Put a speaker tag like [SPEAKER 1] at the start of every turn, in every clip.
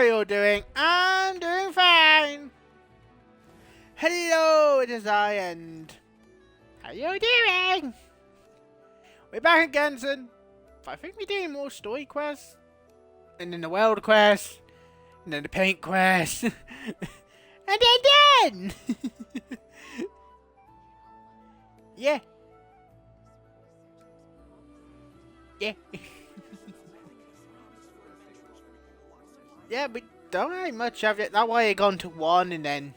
[SPEAKER 1] are you all doing? I'm doing fine. Hello, it is I, and how are you doing? We're back again, son. I think we're doing more story quests, and then the world quest, and then the paint quest, and then yeah. Yeah. Yeah, we don't really much of it. That's why I gone to 1, and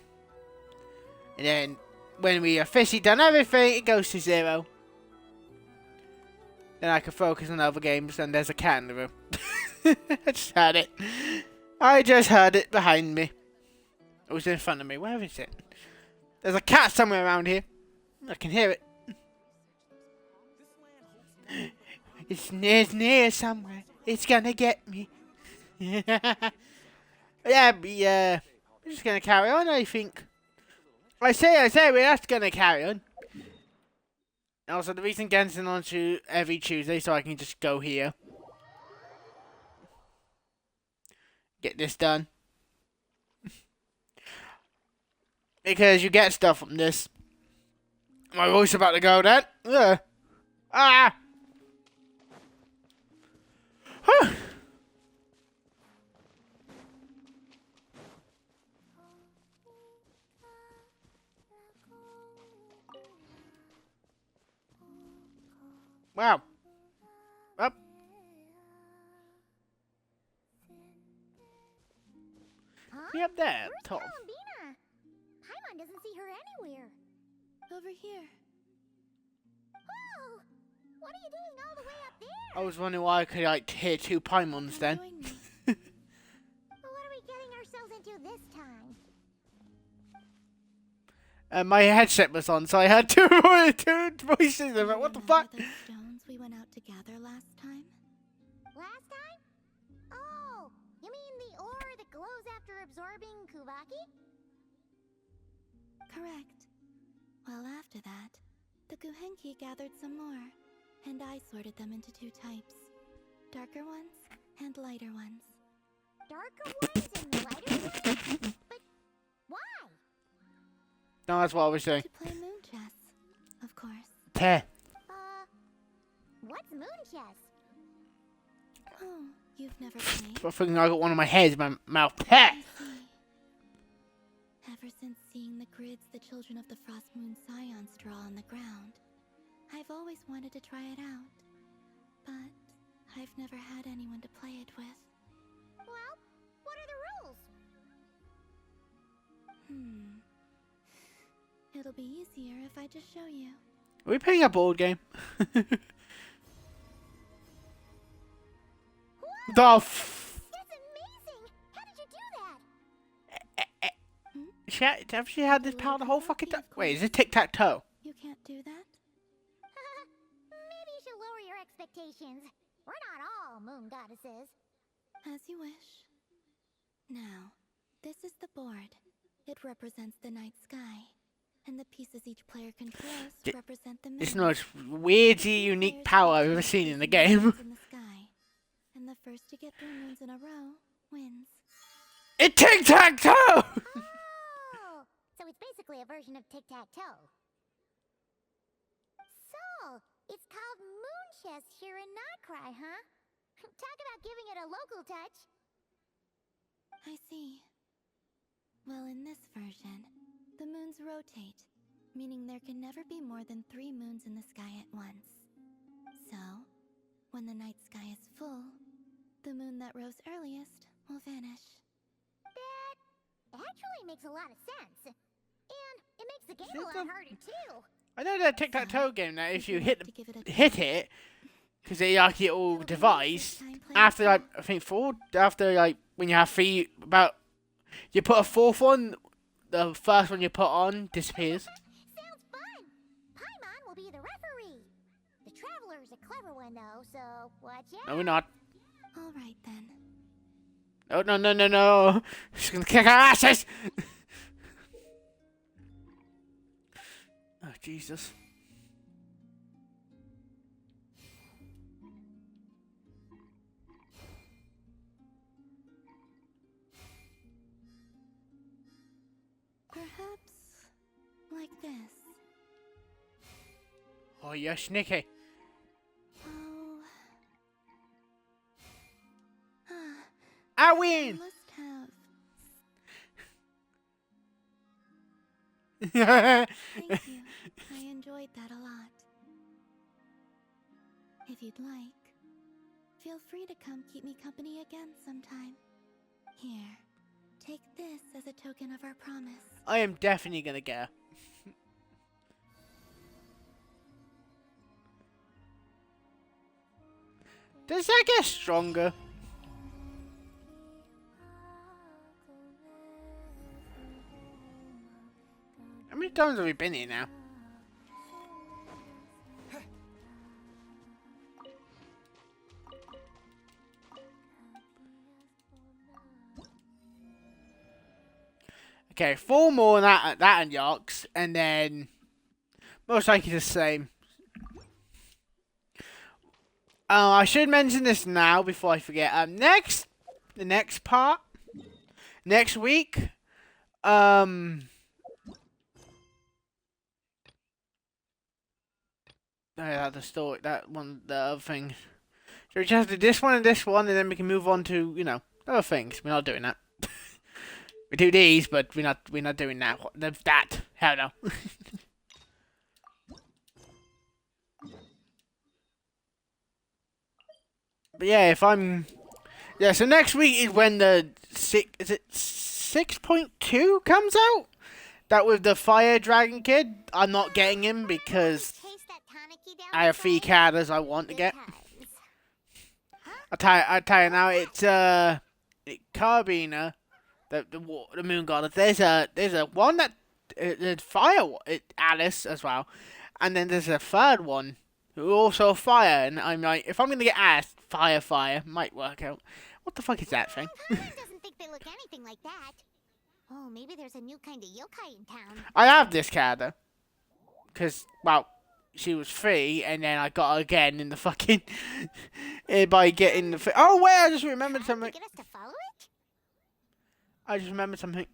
[SPEAKER 1] then when we officially done everything, it goes to 0. Then I can focus on other games, and there's a cat in the room. I just heard it. I just heard it behind me. It was in front of me. Where is it? There's a cat somewhere around here. I can hear it. It's near somewhere. It's gonna get me. Yeah, we're just gonna carry on, I think. I say, we're just gonna carry on. Also, the reason Genshin on to every Tuesday, so I can just go here. Get this done. Because you get stuff from this. My voice about to go then. Ah! Whew. Wow. Up.
[SPEAKER 2] Huh?
[SPEAKER 1] Up there,
[SPEAKER 2] Where's
[SPEAKER 1] top.
[SPEAKER 2] Columbina? Paimon doesn't see her anywhere.
[SPEAKER 3] Over here.
[SPEAKER 2] Oh! What are you doing all the way up there?
[SPEAKER 1] I was wondering why I could like hear 2 Paimons then.
[SPEAKER 3] Join me.
[SPEAKER 2] What are we getting ourselves into this time?
[SPEAKER 1] My headset was on, so I had two voices of it. What the fuck?
[SPEAKER 3] Remember those stones we went out to gather last time?
[SPEAKER 2] Last time? Oh, you mean the ore that glows after absorbing Kuvaki?
[SPEAKER 3] Correct. Well, after that, the Guhenki gathered some more, and I sorted them into 2 types. Darker ones and lighter ones.
[SPEAKER 2] Darker ones and lighter ones? But why?
[SPEAKER 1] No, that's what I was doing.
[SPEAKER 3] To play moon chess, of course.
[SPEAKER 1] Tear.
[SPEAKER 2] What's moon chess?
[SPEAKER 3] Oh, you've never played?
[SPEAKER 1] I think I got one on my head in my mouth. Tear.
[SPEAKER 3] I see. Ever since seeing the grids the children of the Frost Moon Scions draw on the ground, I've always wanted to try it out. But I've never had anyone to play it with.
[SPEAKER 2] Well, what are the rules?
[SPEAKER 3] It'll be easier if I just show you.
[SPEAKER 1] Are we playing a board game? The
[SPEAKER 2] That's amazing! How did you do that?
[SPEAKER 1] Have she had this power the whole fucking time? Wait, is it tic-tac-toe?
[SPEAKER 3] You can't do that?
[SPEAKER 2] Maybe you should lower your expectations. We're not all moon goddesses.
[SPEAKER 3] As you wish. Now, this is the board. It represents the night sky. And the pieces each player controls represent the moon.
[SPEAKER 1] It's the most weirdly unique power I've ever seen in the game.
[SPEAKER 3] In the sky. And the first to get 3 moons in a row wins.
[SPEAKER 1] It's tic-tac-toe!
[SPEAKER 2] Oh! So it's basically a version of tic-tac-toe. So, it's called moon chess here in Notcry, huh? Talk about giving it a local touch.
[SPEAKER 3] I see. Well, in this version, the moons rotate, meaning there can never be more than 3 moons in the sky at once. So, when the night sky is full, the moon that rose earliest will vanish.
[SPEAKER 2] That actually makes a lot of sense. And it makes the game a lot harder, too.
[SPEAKER 1] I know that tic-tac-toe game that if you hit
[SPEAKER 3] To give it a
[SPEAKER 1] hit it, because they like your little device, after like, I think when you have 3, you put a 4th one, the first one you put on disappears.
[SPEAKER 2] Sounds fun! Paimon will be the referee. The Traveler's a clever one, though, so watch out.
[SPEAKER 1] No, we're not.
[SPEAKER 3] All right then.
[SPEAKER 1] Oh, no. She's gonna kick our asses! Oh, Jesus. you're sneaky.
[SPEAKER 3] Oh.
[SPEAKER 1] I
[SPEAKER 3] I
[SPEAKER 1] win!
[SPEAKER 3] must have. Thank you. I enjoyed that a lot. If you'd like, feel free to come keep me company again sometime. Here, take this as a token of our promise.
[SPEAKER 1] I am definitely gonna get her. Does that get stronger? How many times have we been here now? Okay, 4 more that and Yoks, and then most likely the same. I should mention this now before I forget. The next part, next week. The story, that one, the other thing. So we just do this one, and then we can move on to, you know, other things. We're not doing that. We do these, but we're not doing that. That. Hell no. But yeah, so next week is when the 6.2 comes out? That with the fire dragon kid. I'm not getting him because I have 3 characters I want to get. I tell you now, it's Carbina, the moon goddess. There's a one that fire, Alice as well, and then there's a third one who also fire. And I'm like, if I'm gonna get Alice, fire might work out. What the fuck is that thing?
[SPEAKER 2] Doesn't think they look anything like that. Oh, maybe there's a new kind of yokai in town.
[SPEAKER 1] I have this character because well, she was free, and then I got her again in the fucking by getting the. Oh wait, I just remembered something.
[SPEAKER 2] Get us to follow it?
[SPEAKER 1] I just remembered something.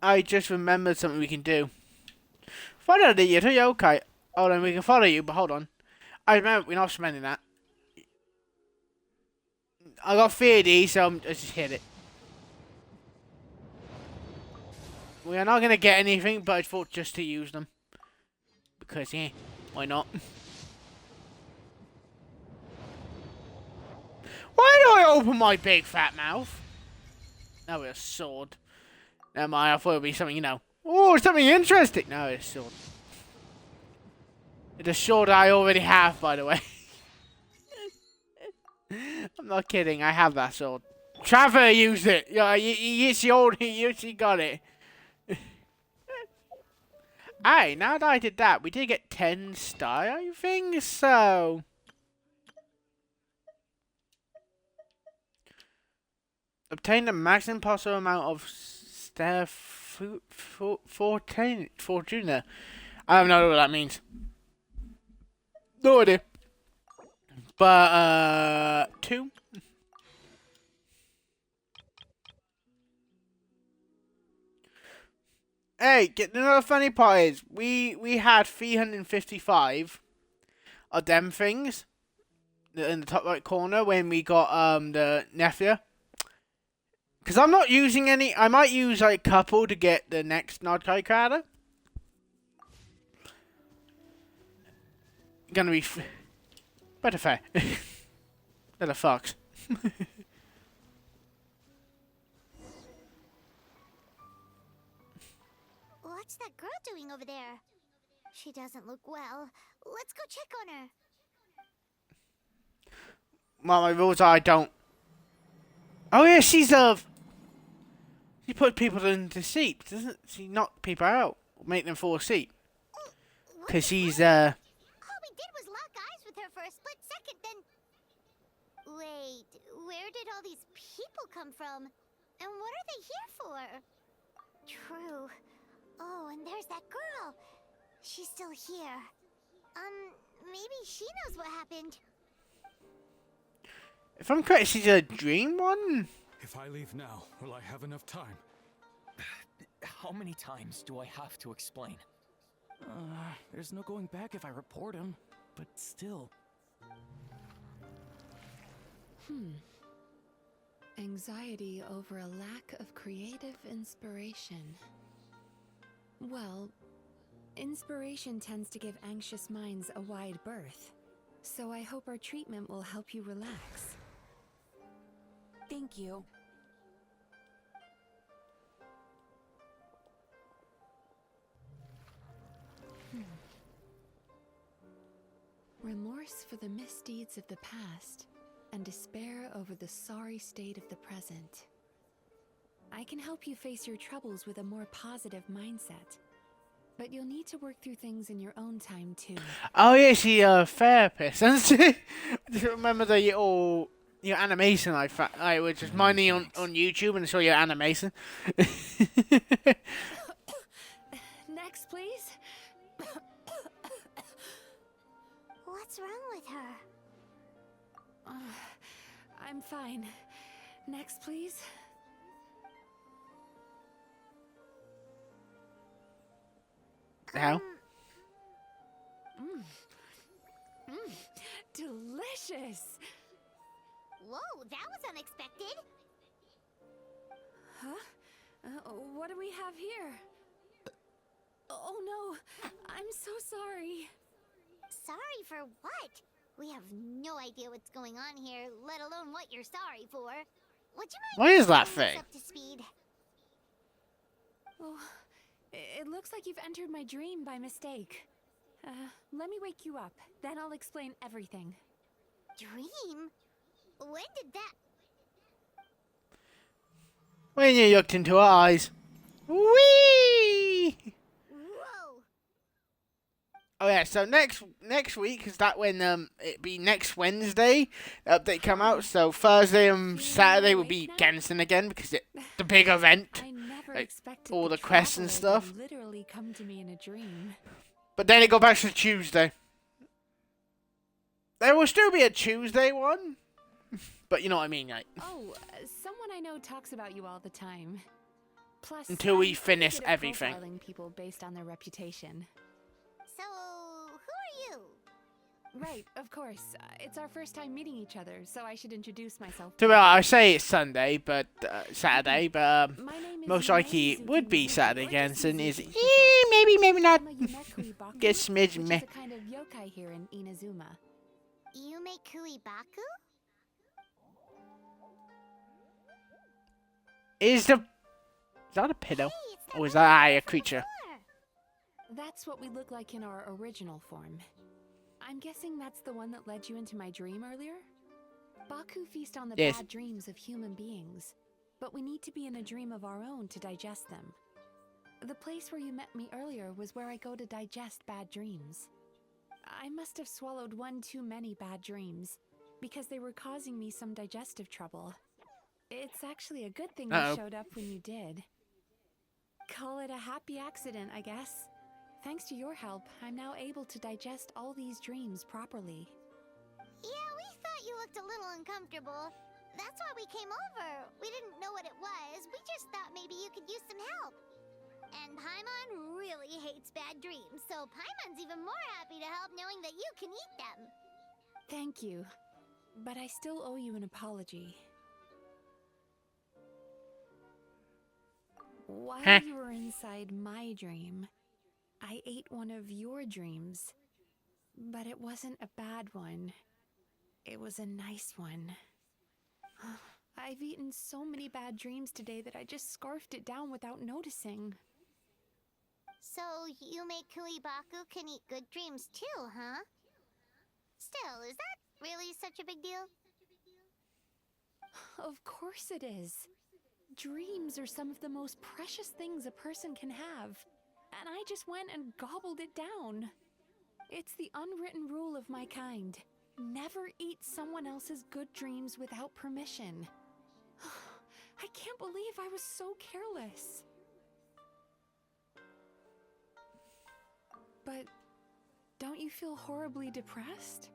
[SPEAKER 1] I just remembered something we can do. Follow the yokai. Hold on, we can follow you, but hold on. I remember we're not spending that. I got 3 of these, so let's just hit it. We are not going to get anything, but I thought just to use them. Because, yeah, why not? Why do I open my big fat mouth? That was a sword. Never mind, I thought it would be something, you know. Oh, something interesting. No, it's a sword. It's a sword I already have, by the way. I'm not kidding, I have that sword. Trevor used it. Yeah, it's old. He got it. Hey, now that I did that, we did get 10 star, I think so. Obtain the maximum possible amount of star Fortuna. I don't know what that means. No idea. But 2. Hey, get another funny part is we had 355 of them things in the top right corner when we got the Nephia. Because I'm not using any. I might use like a couple to get the next Nodkai character. Gonna be better fair. Better fox.
[SPEAKER 2] What's that girl doing over there? She doesn't look well. Let's go check on her.
[SPEAKER 1] Well, my rules are I don't. Oh yeah, she puts people into seats, doesn't she? Knock people out, make them fall asleep. Cause she's
[SPEAKER 2] All we did was lock eyes with her for a split second, then. Wait, where did all these people come from? And what are they here for? True. Oh, and there's that girl. She's still here. Maybe she knows what happened.
[SPEAKER 1] If I'm correct, she's a dream one.
[SPEAKER 4] If I leave now, will I have enough time? How many times do I have to explain?
[SPEAKER 5] There's no going back if I report him, but still.
[SPEAKER 6] Anxiety over a lack of creative inspiration. Well, inspiration tends to give anxious minds a wide berth, so I hope our treatment will help you relax.
[SPEAKER 7] Thank you.
[SPEAKER 6] Remorse for the misdeeds of the past, and despair over the sorry state of the present. I can help you face your troubles with a more positive mindset, but you'll need to work through things in your own time too.
[SPEAKER 1] Oh yeah, she's a therapist, isn't she? Just remember the your animation I was just minding on YouTube and saw your animation.
[SPEAKER 6] Next, please.
[SPEAKER 2] What's wrong with her?
[SPEAKER 6] I'm fine. Next, please.
[SPEAKER 1] How?
[SPEAKER 6] Delicious.
[SPEAKER 2] Whoa, that was unexpected.
[SPEAKER 6] Huh? What do we have here? Oh no, I'm so sorry.
[SPEAKER 2] Sorry for what? We have no idea what's going on here, let alone what you're sorry for. Would you mind
[SPEAKER 1] What is that
[SPEAKER 2] bringing us
[SPEAKER 1] thing?
[SPEAKER 2] up to speed?
[SPEAKER 6] Oh, it looks like you've entered my dream by mistake. Let me wake you up, then I'll explain everything.
[SPEAKER 2] Dream? When did that...
[SPEAKER 1] When you looked into her eyes. Whee!
[SPEAKER 2] Whoa!
[SPEAKER 1] Oh yeah, so next week is that when it'd be next Wednesday the update come out. So Thursday and Saturday will be Genshin again because it's the big event.
[SPEAKER 6] I never
[SPEAKER 1] Like,
[SPEAKER 6] expected
[SPEAKER 1] all the quests and
[SPEAKER 6] traveler to
[SPEAKER 1] stuff.
[SPEAKER 6] literally come to me in a dream.
[SPEAKER 1] But then it go back to Tuesday. There will still be a Tuesday one. But you know what I mean, like.
[SPEAKER 6] Oh, someone I know talks about you all the time. Plus,
[SPEAKER 1] Until we
[SPEAKER 6] I'm
[SPEAKER 1] finish
[SPEAKER 6] pretty good at
[SPEAKER 1] everything.
[SPEAKER 6] profiling people based on their reputation.
[SPEAKER 2] So, who are you?
[SPEAKER 6] Right, of course. It's our first time meeting each other, so I should introduce myself.
[SPEAKER 1] So I say it's Sunday, but Saturday, but
[SPEAKER 6] My name is
[SPEAKER 1] most likely
[SPEAKER 6] Yume
[SPEAKER 1] it would be
[SPEAKER 6] Suzuki,
[SPEAKER 1] Saturday
[SPEAKER 6] or just
[SPEAKER 1] Genshin. Is
[SPEAKER 6] Suzuki for short.
[SPEAKER 1] maybe not.
[SPEAKER 6] I'm a Yume Kuibaku,
[SPEAKER 1] Get smidge
[SPEAKER 6] which
[SPEAKER 1] meh.
[SPEAKER 6] is a kind of yokai here in Inazuma.
[SPEAKER 2] Yume Kuibaku?
[SPEAKER 1] Is that a pillow?
[SPEAKER 2] Hey, it's
[SPEAKER 1] Or is
[SPEAKER 2] that
[SPEAKER 1] that
[SPEAKER 2] guy
[SPEAKER 1] a
[SPEAKER 2] from
[SPEAKER 1] creature?
[SPEAKER 2] before.
[SPEAKER 6] That's what we look like in our original form. I'm guessing that's the one that led you into my dream earlier? Baku feast on the
[SPEAKER 1] Yes.
[SPEAKER 6] bad dreams of human beings, but we need to be in a dream of our own to digest them. The place where you met me earlier was where I go to digest bad dreams. I must have swallowed one too many bad dreams, because they were causing me some digestive trouble. It's actually a good thing you
[SPEAKER 1] Uh-oh.
[SPEAKER 6] showed up when you did. Call it a happy accident, I guess. Thanks to your help, I'm now able to digest all these dreams properly.
[SPEAKER 2] Yeah, we thought you looked a little uncomfortable. That's why we came over. We didn't know what it was. We just thought maybe you could use some help. And Paimon really hates bad dreams, so Paimon's even more happy to help knowing that you can eat them.
[SPEAKER 6] Thank you, but I still owe you an apology. While
[SPEAKER 1] Huh.
[SPEAKER 6] you were inside my dream, I ate one of your dreams. But it wasn't a bad one. It was a nice one. I've eaten so many bad dreams today that I just scarfed it down without noticing.
[SPEAKER 2] So, Yume Kuibaku can eat good dreams too, huh? Still, is that really such a big deal?
[SPEAKER 6] Of course it is. Dreams are some of the most precious things a person can have, and I just went and gobbled it down. It's the unwritten rule of my kind. Never eat someone else's good dreams without permission. I can't believe I was so careless. But don't you feel horribly depressed?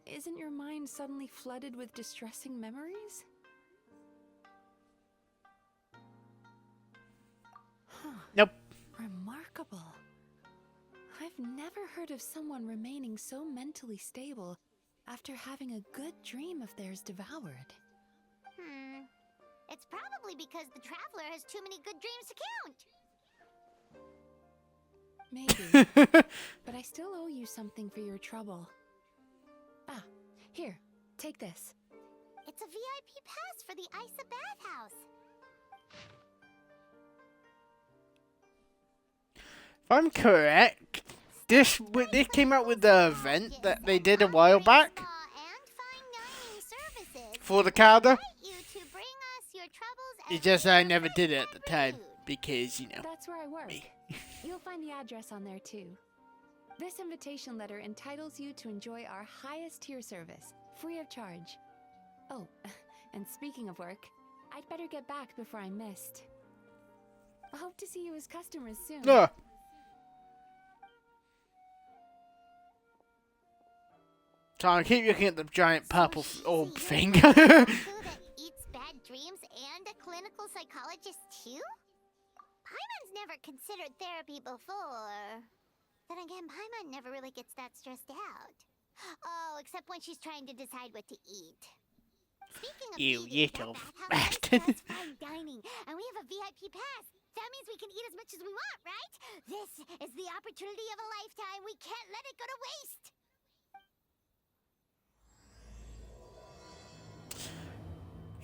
[SPEAKER 6] Isn't your mind suddenly flooded with distressing memories? Huh.
[SPEAKER 1] Nope.
[SPEAKER 6] Remarkable. I've never heard of someone remaining so mentally stable after having a good dream of theirs devoured.
[SPEAKER 2] It's probably because the traveler has too many good dreams to count.
[SPEAKER 6] Maybe. But I still owe you something for your trouble. Ah, here, take this.
[SPEAKER 2] It's a VIP pass for the Isa bathhouse.
[SPEAKER 1] If I'm correct, this came out with the event that they did a while back
[SPEAKER 2] Spa and fine dining services.
[SPEAKER 1] for the calendar.
[SPEAKER 2] Invite you to bring us your troubles
[SPEAKER 1] It's
[SPEAKER 2] and
[SPEAKER 1] just I
[SPEAKER 2] share
[SPEAKER 1] never
[SPEAKER 2] my
[SPEAKER 1] did it at the time
[SPEAKER 2] food.
[SPEAKER 1] because, you know.
[SPEAKER 6] That's where I work.
[SPEAKER 1] Me.
[SPEAKER 6] You'll find the address on there too. This invitation letter entitles you to enjoy our highest tier service, free of charge. Oh, and speaking of work, I'd better get back before I'm missed. I hope to see you as customers soon.
[SPEAKER 1] No. So I keep looking at the giant purple orb thing.
[SPEAKER 2] Who that eats bad dreams and a clinical psychologist too? Paimon's never considered therapy before. Then again, Paimon never really gets that stressed out. Oh, except when she's trying to decide what to eat. Speaking of
[SPEAKER 1] You
[SPEAKER 2] eating,
[SPEAKER 1] little
[SPEAKER 2] that
[SPEAKER 1] bastard.
[SPEAKER 2] bathhouse does fine dining, and we have a VIP pass. That means we can eat as much as we want, right? This is the opportunity of a lifetime. We can't let it go to waste.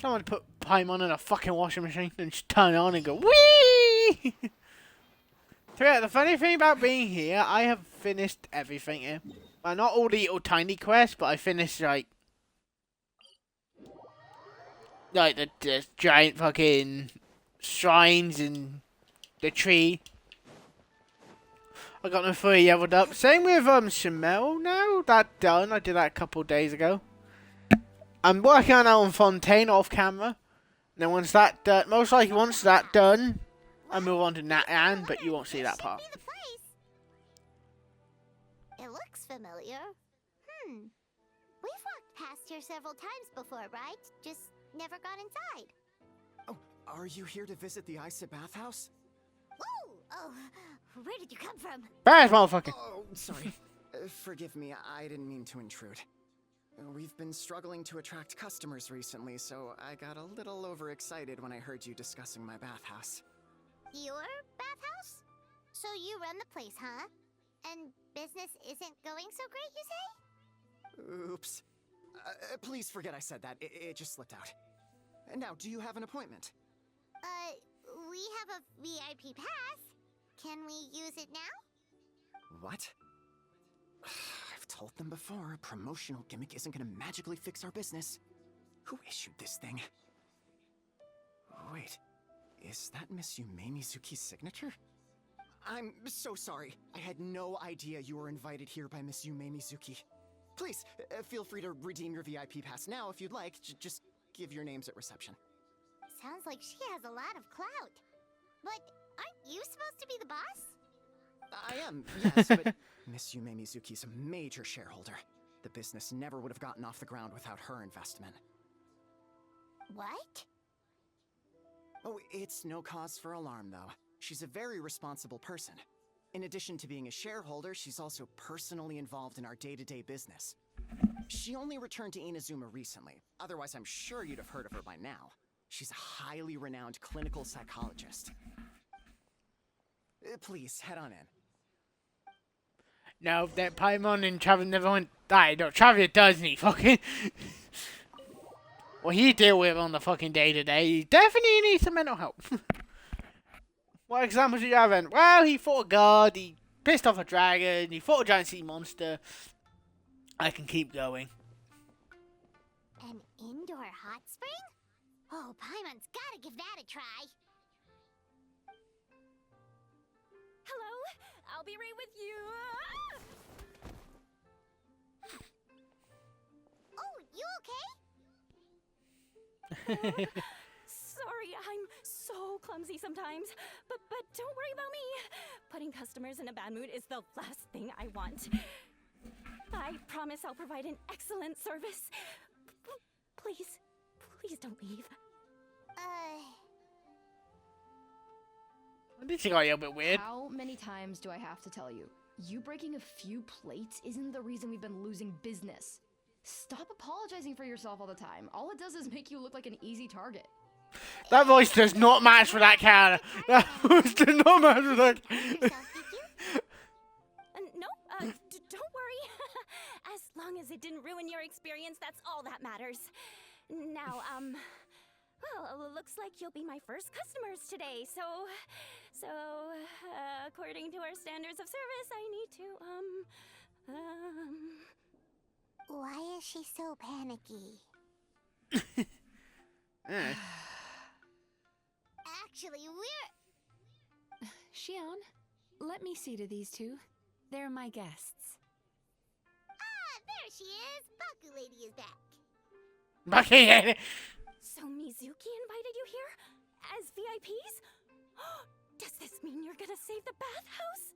[SPEAKER 1] Someone put Paimon in a fucking washing machine and just turn it on and go wee. So yeah, the funny thing about being here, I have finished everything here. Well, not all the little tiny quests, but I finished like the giant fucking shrines and the tree. I got them fully leveled up. Same with Shamel now. That done. I did that a couple of days ago. I'm working on that on Fontaine off camera. And then once that done, most likely once that done, I move on to Natan, but you won't see that part.
[SPEAKER 2] Should be the place. It looks familiar. We've walked past here several times before, right? Just never got inside.
[SPEAKER 5] Oh, are you here to visit the Isa bathhouse?
[SPEAKER 2] Ooh! Oh, where did you come from?
[SPEAKER 1] Bad motherfucker.
[SPEAKER 5] Oh, sorry. Forgive me, I didn't mean to intrude. We've been struggling to attract customers recently, so I got a little overexcited when I heard you discussing my bathhouse.
[SPEAKER 2] Your bathhouse? So you run the place, huh? And business isn't going so great, you say?
[SPEAKER 5] Oops. Please forget I said that. It just slipped out. And now, do you have an appointment?
[SPEAKER 2] We have a VIP pass. Can we use it now?
[SPEAKER 5] What? I've told them before, a promotional gimmick isn't gonna magically fix our business. Who issued this thing? Wait, is that Miss Yume Mizuki's signature? I'm so sorry. I had no idea you were invited here by Miss Yume Mizuki. Please, feel free to redeem your VIP pass now if you'd like. Just give your names at reception.
[SPEAKER 2] Sounds like she has a lot of clout. But aren't you supposed to be the boss?
[SPEAKER 5] I am, yes, but Miss Yume Mizuki's a major shareholder. The business never would have gotten off the ground without her investment.
[SPEAKER 2] What?
[SPEAKER 5] Oh, it's no cause for alarm, though. She's a very responsible person. In addition to being a shareholder, she's also personally involved in our day-to-day business. She only returned to Inazuma recently. Otherwise, I'm sure you'd have heard of her by now. She's a highly renowned clinical psychologist. Please, head on in.
[SPEAKER 1] No, that Paimon and Travis never went. No, Travis doesn't he fucking. What he deal with on the fucking day to day, he definitely needs some mental help. What examples do you have then? Well, he fought a guard, he pissed off a dragon, he fought a giant sea monster. I can keep going.
[SPEAKER 2] An indoor hot spring? Oh, Paimon's gotta give that a try.
[SPEAKER 7] Hello? I'll be right with you.
[SPEAKER 2] Oh, you okay?
[SPEAKER 7] Sorry, I'm so clumsy sometimes. But don't worry about me. Putting customers in a bad mood is the last thing I want. I promise I'll provide an excellent service. Please don't leave.
[SPEAKER 1] This got a little bit weird.
[SPEAKER 8] How many times do I have to tell you? You breaking a few plates isn't the reason we've been losing business. Stop apologizing for yourself all the time. All it does is make you look like an easy target.
[SPEAKER 1] That voice does not match with that character. That voice does not match with that.
[SPEAKER 7] No, don't worry. As long as it didn't ruin your experience, that's all that matters. Now, well, looks like you'll be my first customers today, so, according to our standards of service, I need to,
[SPEAKER 2] Why is she so panicky? Actually, we're...
[SPEAKER 6] Xion, let me see to these two. They're my guests.
[SPEAKER 2] Ah, there she is! Baku Lady is back.
[SPEAKER 1] Bucky.
[SPEAKER 7] So Mizuki invited you here? As VIPs? Does this mean you're gonna save the bathhouse?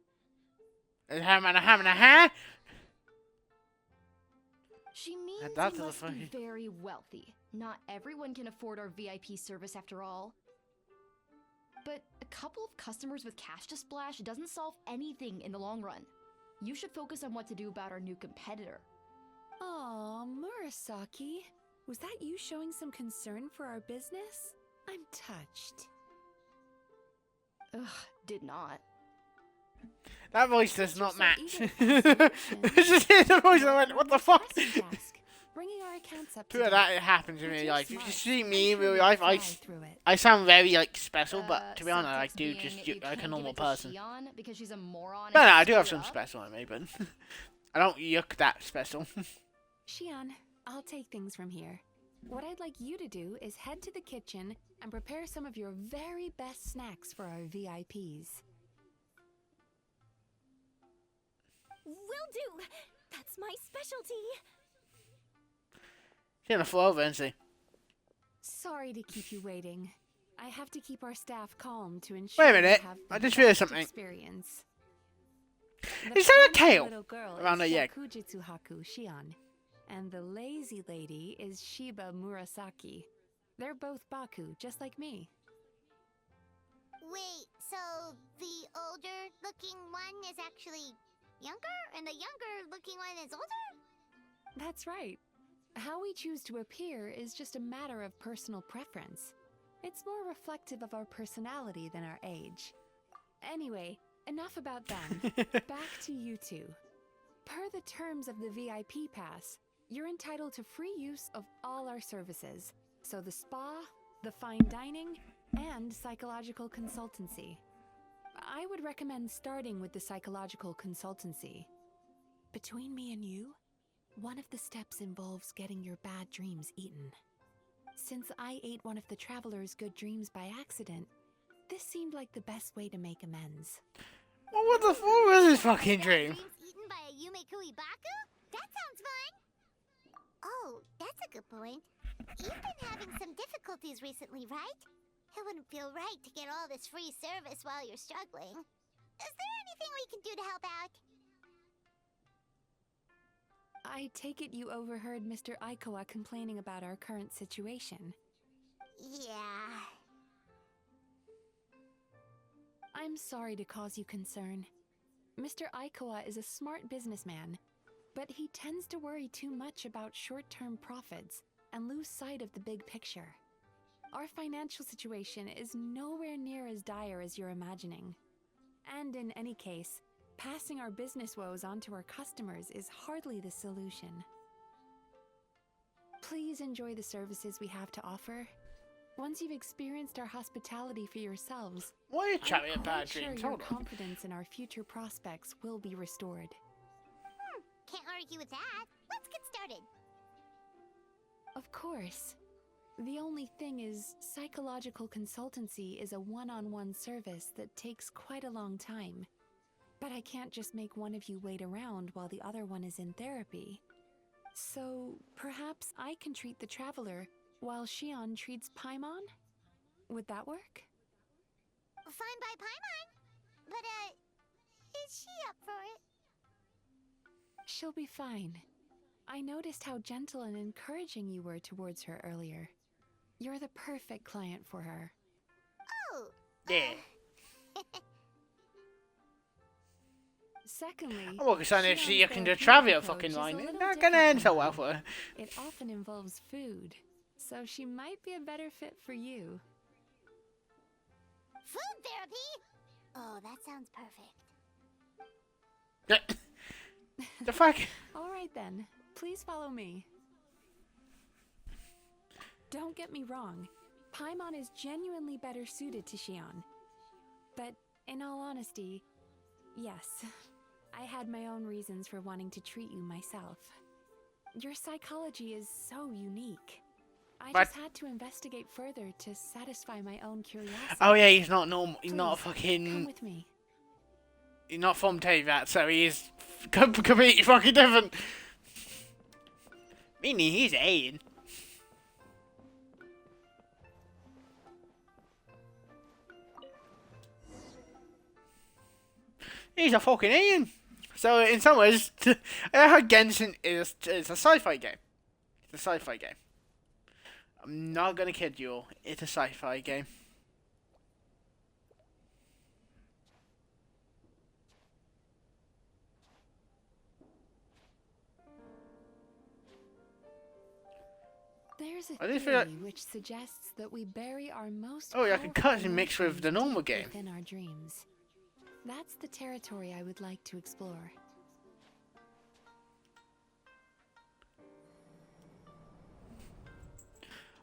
[SPEAKER 8] She means
[SPEAKER 1] That's
[SPEAKER 8] you
[SPEAKER 1] the
[SPEAKER 8] must be
[SPEAKER 1] funny-
[SPEAKER 8] very wealthy. Not everyone can afford our VIP service after all. But a couple of customers with cash to splash doesn't solve anything in the long run. You should focus on what to do about our new competitor.
[SPEAKER 6] Aw, Murasaki. Was that you showing some concern for our business? I'm touched.
[SPEAKER 8] Ugh, did not.
[SPEAKER 1] That voice does not
[SPEAKER 6] So
[SPEAKER 1] match.
[SPEAKER 6] eager for solutions.
[SPEAKER 1] It's just the voice. I went, what the fuck?
[SPEAKER 6] Pressing task, bringing our accounts up to
[SPEAKER 1] That
[SPEAKER 6] date.
[SPEAKER 1] happens in
[SPEAKER 6] You're
[SPEAKER 1] real
[SPEAKER 6] too
[SPEAKER 1] life. If you
[SPEAKER 6] smart.
[SPEAKER 1] see
[SPEAKER 6] I'm
[SPEAKER 1] me in
[SPEAKER 6] sure
[SPEAKER 1] real
[SPEAKER 6] you'll
[SPEAKER 1] life,
[SPEAKER 6] fly through it.
[SPEAKER 1] I sound very like special, but to be honest, I
[SPEAKER 8] subtext
[SPEAKER 1] do
[SPEAKER 8] being
[SPEAKER 1] just
[SPEAKER 8] you
[SPEAKER 1] like a
[SPEAKER 8] can't
[SPEAKER 1] normal
[SPEAKER 8] give it to
[SPEAKER 1] person.
[SPEAKER 8] Xion because she's a moron.
[SPEAKER 1] No,
[SPEAKER 8] and
[SPEAKER 1] no,
[SPEAKER 8] she
[SPEAKER 1] I do have
[SPEAKER 8] screwed
[SPEAKER 1] some
[SPEAKER 8] up.
[SPEAKER 1] special on me, but I don't yuck that special.
[SPEAKER 6] Xion, I'll take things from here. What I'd like you to do is head to the kitchen and prepare some of your very best snacks for our VIPs.
[SPEAKER 7] Will do. That's my specialty.
[SPEAKER 1] She's gonna fall over, isn't she?
[SPEAKER 6] Sorry to keep you waiting. I have to keep our staff calm to ensure
[SPEAKER 1] Wait a minute,
[SPEAKER 6] we have
[SPEAKER 1] I
[SPEAKER 6] the
[SPEAKER 1] just realized
[SPEAKER 6] best
[SPEAKER 1] something.
[SPEAKER 6] experience.
[SPEAKER 1] Is that a
[SPEAKER 6] The clumsy
[SPEAKER 1] tail
[SPEAKER 6] little girl
[SPEAKER 1] around
[SPEAKER 6] is
[SPEAKER 1] her neck?
[SPEAKER 6] Shokujitsu Haku Xion, and the lazy lady is Shiba Murasaki. They're both Baku, just like me.
[SPEAKER 2] Wait, so the older-looking one is actually younger, and the younger-looking one is older?
[SPEAKER 6] That's right. How we choose to appear is just a matter of personal preference. It's more reflective of our personality than our age. Anyway, enough about them. Back to you two. Per the terms of the VIP pass, you're entitled to free use of all our services. So the spa, the fine dining, and psychological consultancy. I would recommend starting with the psychological consultancy. Between me and you, one of the steps involves getting your bad dreams eaten. Since I ate one of the traveler's good dreams by accident, this seemed like the best way to make amends.
[SPEAKER 1] Well, what the fuck was this fucking dream?
[SPEAKER 2] Dreams eaten by a Yumekui Baku? That sounds fun! Oh, that's a good point. You've been having some difficulties recently, right? It wouldn't feel right to get all this free service while you're struggling. Is there anything we can do to help out?
[SPEAKER 6] I take it you overheard Mr. Aikawa complaining about our current situation.
[SPEAKER 2] Yeah.
[SPEAKER 6] I'm sorry to cause you concern. Mr. Aikawa is a smart businessman, but he tends to worry too much about short-term profits and lose sight of the big picture. Our financial situation is nowhere near as dire as you're imagining. And in any case, passing our business woes on to our customers is hardly the solution. Please enjoy the services we have to offer. Once you've experienced our hospitality for yourselves,
[SPEAKER 1] Why are you chatting
[SPEAKER 6] I'm
[SPEAKER 1] about
[SPEAKER 6] quite sure
[SPEAKER 1] dreams?
[SPEAKER 6] your
[SPEAKER 1] Hold on.
[SPEAKER 6] confidence in our future prospects will be restored.
[SPEAKER 2] Can't argue with that. Let's get started.
[SPEAKER 6] Of course. The only thing is, psychological consultancy is a one-on-one service that takes quite a long time. But I can't just make one of you wait around while the other one is in therapy. So, perhaps I can treat the traveler while Xion treats Paimon? Would that work?
[SPEAKER 2] Fine by Paimon. But, is she up for it?
[SPEAKER 6] She'll be fine. I noticed how gentle and encouraging you were towards her earlier. You're the perfect client for her.
[SPEAKER 2] Oh.
[SPEAKER 1] Yeah.
[SPEAKER 6] Secondly,
[SPEAKER 1] Oh, because I know
[SPEAKER 6] Shion's
[SPEAKER 1] you can do
[SPEAKER 6] therapeutic
[SPEAKER 1] travel
[SPEAKER 6] approach
[SPEAKER 1] fucking
[SPEAKER 6] is a
[SPEAKER 1] line. It's
[SPEAKER 6] little
[SPEAKER 1] not gonna
[SPEAKER 6] different
[SPEAKER 1] end
[SPEAKER 6] from
[SPEAKER 1] so well
[SPEAKER 6] mine.
[SPEAKER 1] for her.
[SPEAKER 6] It often involves food, so she might be a better fit for you.
[SPEAKER 2] Food therapy? Oh, that sounds perfect.
[SPEAKER 1] The fuck?
[SPEAKER 6] All right then, please follow me. Don't get me wrong, Paimon is genuinely better suited to Shion. But in all honesty, yes, I had my own reasons for wanting to treat you myself. Your psychology is so unique. I
[SPEAKER 1] What?
[SPEAKER 6] just had to investigate further to satisfy my own curiosity.
[SPEAKER 1] Oh yeah, he's not normal. He's not
[SPEAKER 6] Please, come
[SPEAKER 1] fucking.
[SPEAKER 6] with me.
[SPEAKER 1] He's not from Tevat, so he's completely fucking different. Meaning he's alien. He's a fucking alien. So in some ways, I heard Genshin is a sci-fi game. It's a sci-fi game. I'm not gonna kid you all. It's a sci-fi game.
[SPEAKER 6] There's a
[SPEAKER 1] I did feel
[SPEAKER 6] theory
[SPEAKER 1] like-
[SPEAKER 6] which suggests that we bury our most
[SPEAKER 1] Oh, yeah, I can
[SPEAKER 6] powerful
[SPEAKER 1] cut and mix with
[SPEAKER 6] emotions
[SPEAKER 1] the normal
[SPEAKER 6] deep
[SPEAKER 1] game.
[SPEAKER 6] within our dreams. That's the territory I would like to explore.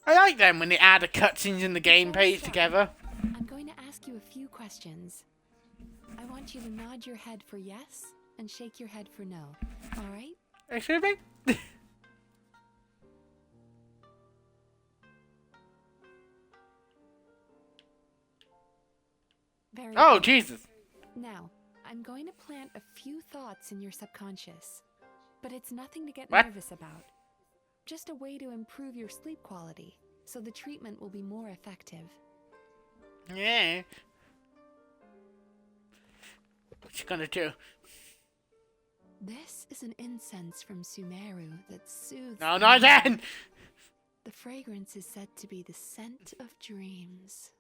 [SPEAKER 1] I like them when they add the cutscenes in the game
[SPEAKER 6] Before we
[SPEAKER 1] page
[SPEAKER 6] start,
[SPEAKER 1] together.
[SPEAKER 6] I'm going to ask you a few questions. I want you to nod your head for yes and shake your head for no. All right?
[SPEAKER 1] Excuse me?
[SPEAKER 6] Very
[SPEAKER 1] Oh,
[SPEAKER 6] good.
[SPEAKER 1] Jesus.
[SPEAKER 6] Now, I'm going to plant a few thoughts in your subconscious, but it's nothing to get
[SPEAKER 1] What?
[SPEAKER 6] nervous about. Just a way to improve your sleep quality, so the treatment will be more effective.
[SPEAKER 1] Yeah. What you gonna do?
[SPEAKER 6] This is an incense from Sumeru that soothes.
[SPEAKER 1] No,
[SPEAKER 6] the
[SPEAKER 1] not
[SPEAKER 6] mind.
[SPEAKER 1] again!
[SPEAKER 6] The fragrance is said to be the scent of dreams.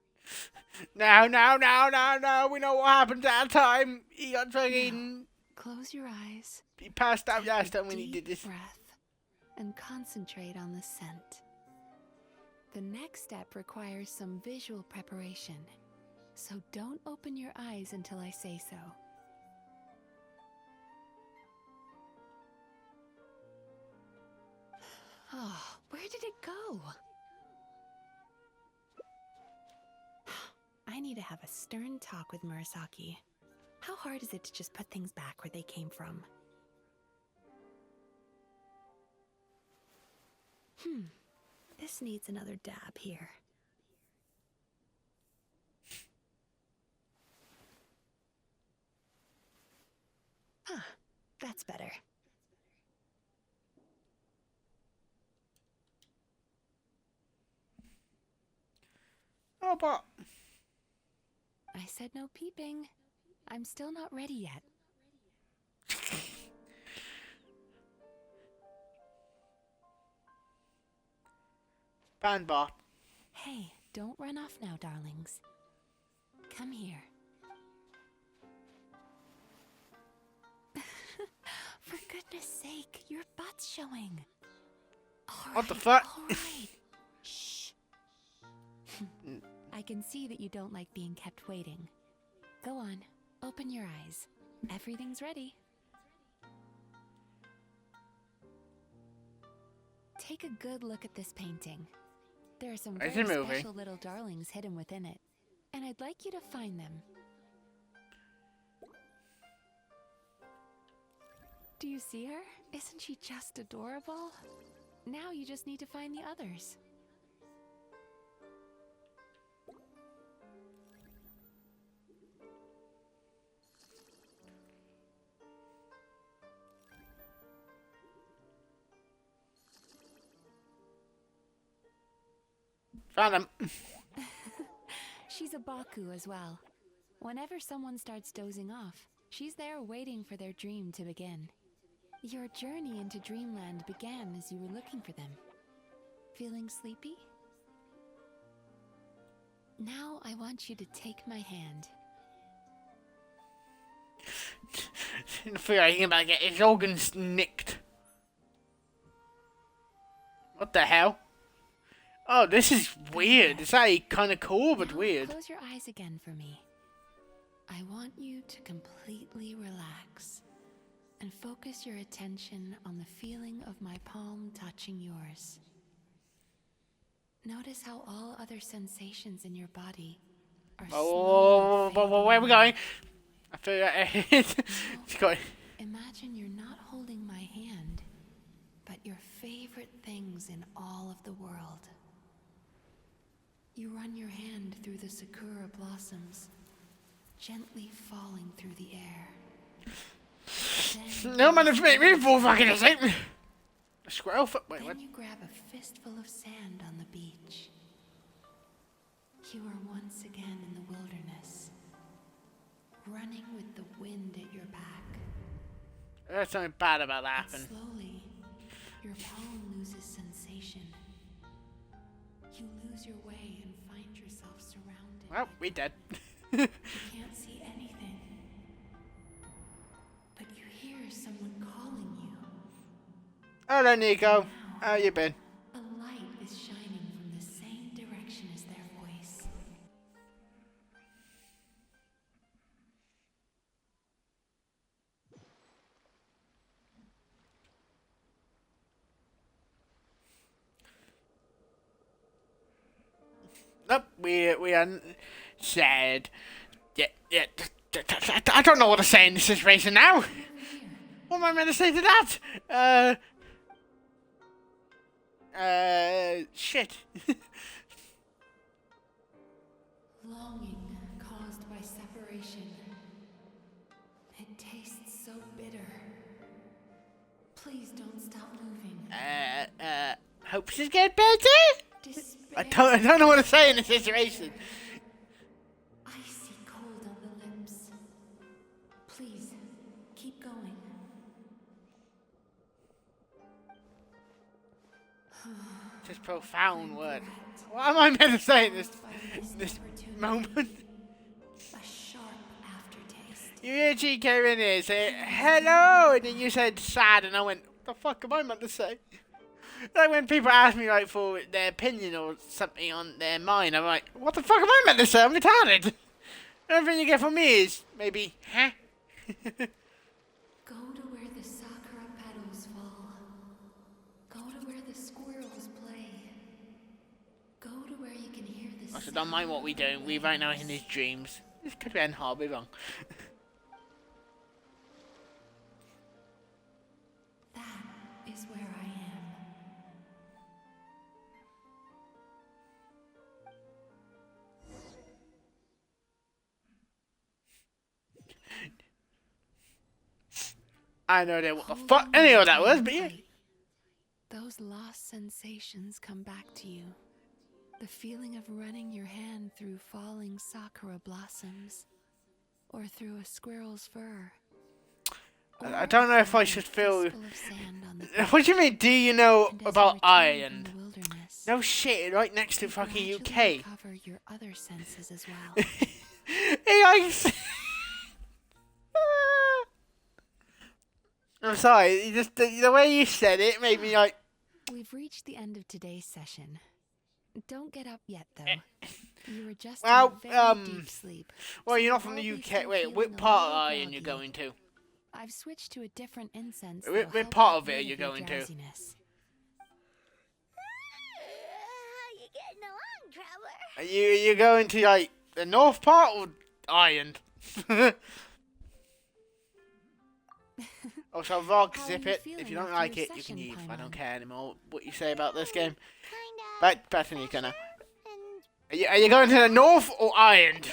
[SPEAKER 1] No, no, no, no, no. We know what happened that time. He got fucking.
[SPEAKER 6] Close your eyes.
[SPEAKER 1] He passed out
[SPEAKER 6] Take
[SPEAKER 1] last
[SPEAKER 6] a
[SPEAKER 1] time when he did
[SPEAKER 6] deep
[SPEAKER 1] this.
[SPEAKER 6] breath and concentrate on the scent. The next step requires some visual preparation, so don't open your eyes until I say so. Oh, where did it go? I need to have a stern talk with Murasaki. How hard is it to just put things back where they came from? This needs another dab here. That's better.
[SPEAKER 1] Oh, but.
[SPEAKER 6] I said no peeping. I'm still not ready yet.
[SPEAKER 1] Bandbot.
[SPEAKER 6] Hey, don't run off now, darlings. Come here. For goodness sake, your butt's showing. All
[SPEAKER 1] What the
[SPEAKER 6] right,
[SPEAKER 1] fuck?
[SPEAKER 6] all right. Shh. I can see that you don't like being kept waiting. Go on, open your eyes. Everything's ready. Take a good look at this painting. There are some
[SPEAKER 1] It's
[SPEAKER 6] very
[SPEAKER 1] a movie.
[SPEAKER 6] special little darlings hidden within it, and I'd like you to find them. Do you see her? Isn't she just adorable? Now you just need to find the others.
[SPEAKER 1] Found him.
[SPEAKER 6] She's a Baku as well. Whenever someone starts dozing off, she's there waiting for their dream to begin. Your journey into Dreamland began as you were looking for them. Feeling sleepy? Now I want you to take my hand.
[SPEAKER 1] I feel like he's about to get his organs nicked. What the hell? Oh, this is weird. It's actually kind of cool, but
[SPEAKER 6] Now,
[SPEAKER 1] weird.
[SPEAKER 6] Close your eyes again for me. I want you to completely relax and focus your attention on the feeling of my palm touching yours. Notice how all other sensations in your body are
[SPEAKER 1] Oh,
[SPEAKER 6] slowly
[SPEAKER 1] where are we
[SPEAKER 6] fading
[SPEAKER 1] going?
[SPEAKER 6] away.
[SPEAKER 1] I feel like it's got.
[SPEAKER 6] Imagine you're not holding my hand, but your favorite things in all of the world. You run your hand through the sakura blossoms, gently falling through the air. Then
[SPEAKER 1] No man, make me fall fucking asleep. A squirrel foot. Wait, what?
[SPEAKER 6] Then you grab a fistful of sand on the beach. You are once again in the wilderness, running with the wind at your back.
[SPEAKER 1] There's something bad about that
[SPEAKER 6] But
[SPEAKER 1] happened.
[SPEAKER 6] slowly, your palm loses sensation. You lose your way and find yourself surrounded.
[SPEAKER 1] Well, we dead.
[SPEAKER 6] You can't see anything, but you hear someone calling you.
[SPEAKER 1] Hello, Nico. How you been?
[SPEAKER 6] A light is shining from the same direction as their voice.
[SPEAKER 1] Nope, we said. Yeah. I don't know what to say in this situation now. What am I meant to say to that? Shit.
[SPEAKER 6] Longing caused by separation. It tastes so bitter. Please don't stop moving.
[SPEAKER 1] Hope she's get better. I don't know what to say in this situation.
[SPEAKER 6] Icy cold on the lips. Please, keep going.
[SPEAKER 1] Just profound word. What am I meant to say in this moment?
[SPEAKER 6] A sharp aftertaste.
[SPEAKER 1] You actually came in here and said hello, and then you said sad, and I went, what the fuck am I meant to say? Like when people ask me like for their opinion or something on their mind, I'm like, what the fuck am I meant to say? I'm retarded. Everything you get from me is maybe, huh?
[SPEAKER 6] Go to where the sakura petals fall. Go to where the squirrels play. Go to where you can hear the
[SPEAKER 1] So don't mind what we do. We right now in his dreams. This could be horribly wrong.
[SPEAKER 6] That is where I am.
[SPEAKER 1] I know that what the
[SPEAKER 6] Hold
[SPEAKER 1] fuck
[SPEAKER 6] on
[SPEAKER 1] any of that was,
[SPEAKER 6] tight.
[SPEAKER 1] but yeah.
[SPEAKER 6] Those lost sensations come back to you. The feeling of running your hand through falling sakura blossoms, or through a squirrel's fur.
[SPEAKER 1] I don't know if I should feel.
[SPEAKER 6] Fistful of sand on the
[SPEAKER 1] What do you mean? Do you know
[SPEAKER 6] And as you
[SPEAKER 1] about
[SPEAKER 6] return from
[SPEAKER 1] Ireland?
[SPEAKER 6] the wilderness,
[SPEAKER 1] No shit, right next to
[SPEAKER 6] you
[SPEAKER 1] fucking
[SPEAKER 6] gradually
[SPEAKER 1] UK.
[SPEAKER 6] recover your other senses as well.
[SPEAKER 1] He likes. I'm sorry. You just the way you said it made me like.
[SPEAKER 6] We've reached the end of today's session. Don't get up yet, though. You were just
[SPEAKER 1] Well,
[SPEAKER 6] in a very deep sleep.
[SPEAKER 1] Well,
[SPEAKER 6] so
[SPEAKER 1] you're not from the
[SPEAKER 6] probably
[SPEAKER 1] UK.
[SPEAKER 6] still
[SPEAKER 1] Wait,
[SPEAKER 6] feeling
[SPEAKER 1] what
[SPEAKER 6] a
[SPEAKER 1] part of
[SPEAKER 6] little
[SPEAKER 1] Ireland you
[SPEAKER 6] groggy.
[SPEAKER 1] going to?
[SPEAKER 6] I've switched to a different incense.
[SPEAKER 1] What
[SPEAKER 6] that'll help
[SPEAKER 1] part
[SPEAKER 6] get
[SPEAKER 1] of it are
[SPEAKER 6] rid
[SPEAKER 1] you
[SPEAKER 6] your
[SPEAKER 1] going to?
[SPEAKER 6] drowsiness.
[SPEAKER 2] How you getting along, Trevor?
[SPEAKER 1] Are you going to like the north part or Ireland? Also, Rog,
[SPEAKER 6] How are
[SPEAKER 1] zip
[SPEAKER 6] you
[SPEAKER 1] it.
[SPEAKER 6] feeling
[SPEAKER 1] If you don't
[SPEAKER 6] after
[SPEAKER 1] like
[SPEAKER 6] your
[SPEAKER 1] it, you can
[SPEAKER 6] session,
[SPEAKER 1] leave. I don't
[SPEAKER 6] Paimon?
[SPEAKER 1] care anymore what you say about this game.
[SPEAKER 2] Kinda.
[SPEAKER 1] Back to Nico now.
[SPEAKER 2] And
[SPEAKER 1] Are you going to the north or Ireland?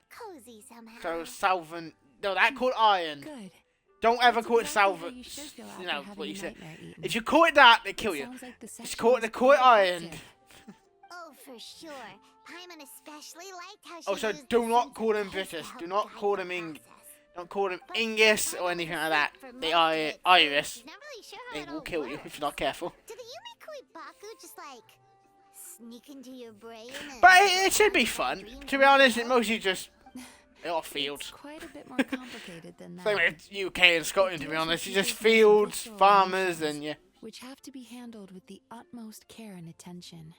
[SPEAKER 2] cozy somehow.
[SPEAKER 1] So southern. No, that called Ireland.
[SPEAKER 6] Good.
[SPEAKER 1] Don't ever
[SPEAKER 6] That's
[SPEAKER 1] call it
[SPEAKER 6] exactly how
[SPEAKER 1] southern.
[SPEAKER 6] you should feel
[SPEAKER 1] You
[SPEAKER 6] after
[SPEAKER 1] know
[SPEAKER 6] having
[SPEAKER 1] what you
[SPEAKER 6] a
[SPEAKER 1] said.
[SPEAKER 6] nightmare eaten.
[SPEAKER 1] If you call it that, they
[SPEAKER 6] It
[SPEAKER 1] kill you.
[SPEAKER 6] sounds like the
[SPEAKER 1] Just
[SPEAKER 6] session
[SPEAKER 1] call it
[SPEAKER 6] was
[SPEAKER 1] the court
[SPEAKER 6] quite
[SPEAKER 1] Ireland.
[SPEAKER 6] effective.
[SPEAKER 2] Oh, for sure. Paimon especially liked how she
[SPEAKER 1] Also,
[SPEAKER 2] used
[SPEAKER 1] do
[SPEAKER 2] the
[SPEAKER 1] not
[SPEAKER 2] sense
[SPEAKER 1] call
[SPEAKER 2] of
[SPEAKER 1] them
[SPEAKER 2] taste to
[SPEAKER 1] British.
[SPEAKER 2] help
[SPEAKER 1] Do not
[SPEAKER 2] guide
[SPEAKER 1] call
[SPEAKER 2] the
[SPEAKER 1] them
[SPEAKER 2] process.
[SPEAKER 1] Don't call them
[SPEAKER 2] But
[SPEAKER 1] English or
[SPEAKER 2] Paimon
[SPEAKER 1] anything
[SPEAKER 2] was
[SPEAKER 1] like that.
[SPEAKER 2] sick for
[SPEAKER 1] They
[SPEAKER 2] most
[SPEAKER 1] are
[SPEAKER 2] of it, so
[SPEAKER 1] Irish.
[SPEAKER 2] she's not really sure how
[SPEAKER 1] They
[SPEAKER 2] it
[SPEAKER 1] will
[SPEAKER 2] all
[SPEAKER 1] kill you
[SPEAKER 2] works.
[SPEAKER 1] if you're not careful.
[SPEAKER 2] Do the Yumikoibaku just like sneak into your brain? And
[SPEAKER 1] But
[SPEAKER 2] go
[SPEAKER 1] it should be
[SPEAKER 2] on
[SPEAKER 1] fun.
[SPEAKER 2] dreams
[SPEAKER 1] To be
[SPEAKER 2] and
[SPEAKER 1] honest, it's
[SPEAKER 2] stuff?
[SPEAKER 1] mostly just are
[SPEAKER 6] It's
[SPEAKER 1] fields.
[SPEAKER 6] quite a bit more complicated than that.
[SPEAKER 1] Same with UK and Scotland, to be
[SPEAKER 6] Deals with
[SPEAKER 1] honest. It's just
[SPEAKER 6] people's
[SPEAKER 1] fields,
[SPEAKER 6] visceral
[SPEAKER 1] farmers,
[SPEAKER 6] emotions,
[SPEAKER 1] and yeah.
[SPEAKER 6] which have to be handled with the utmost care and attention.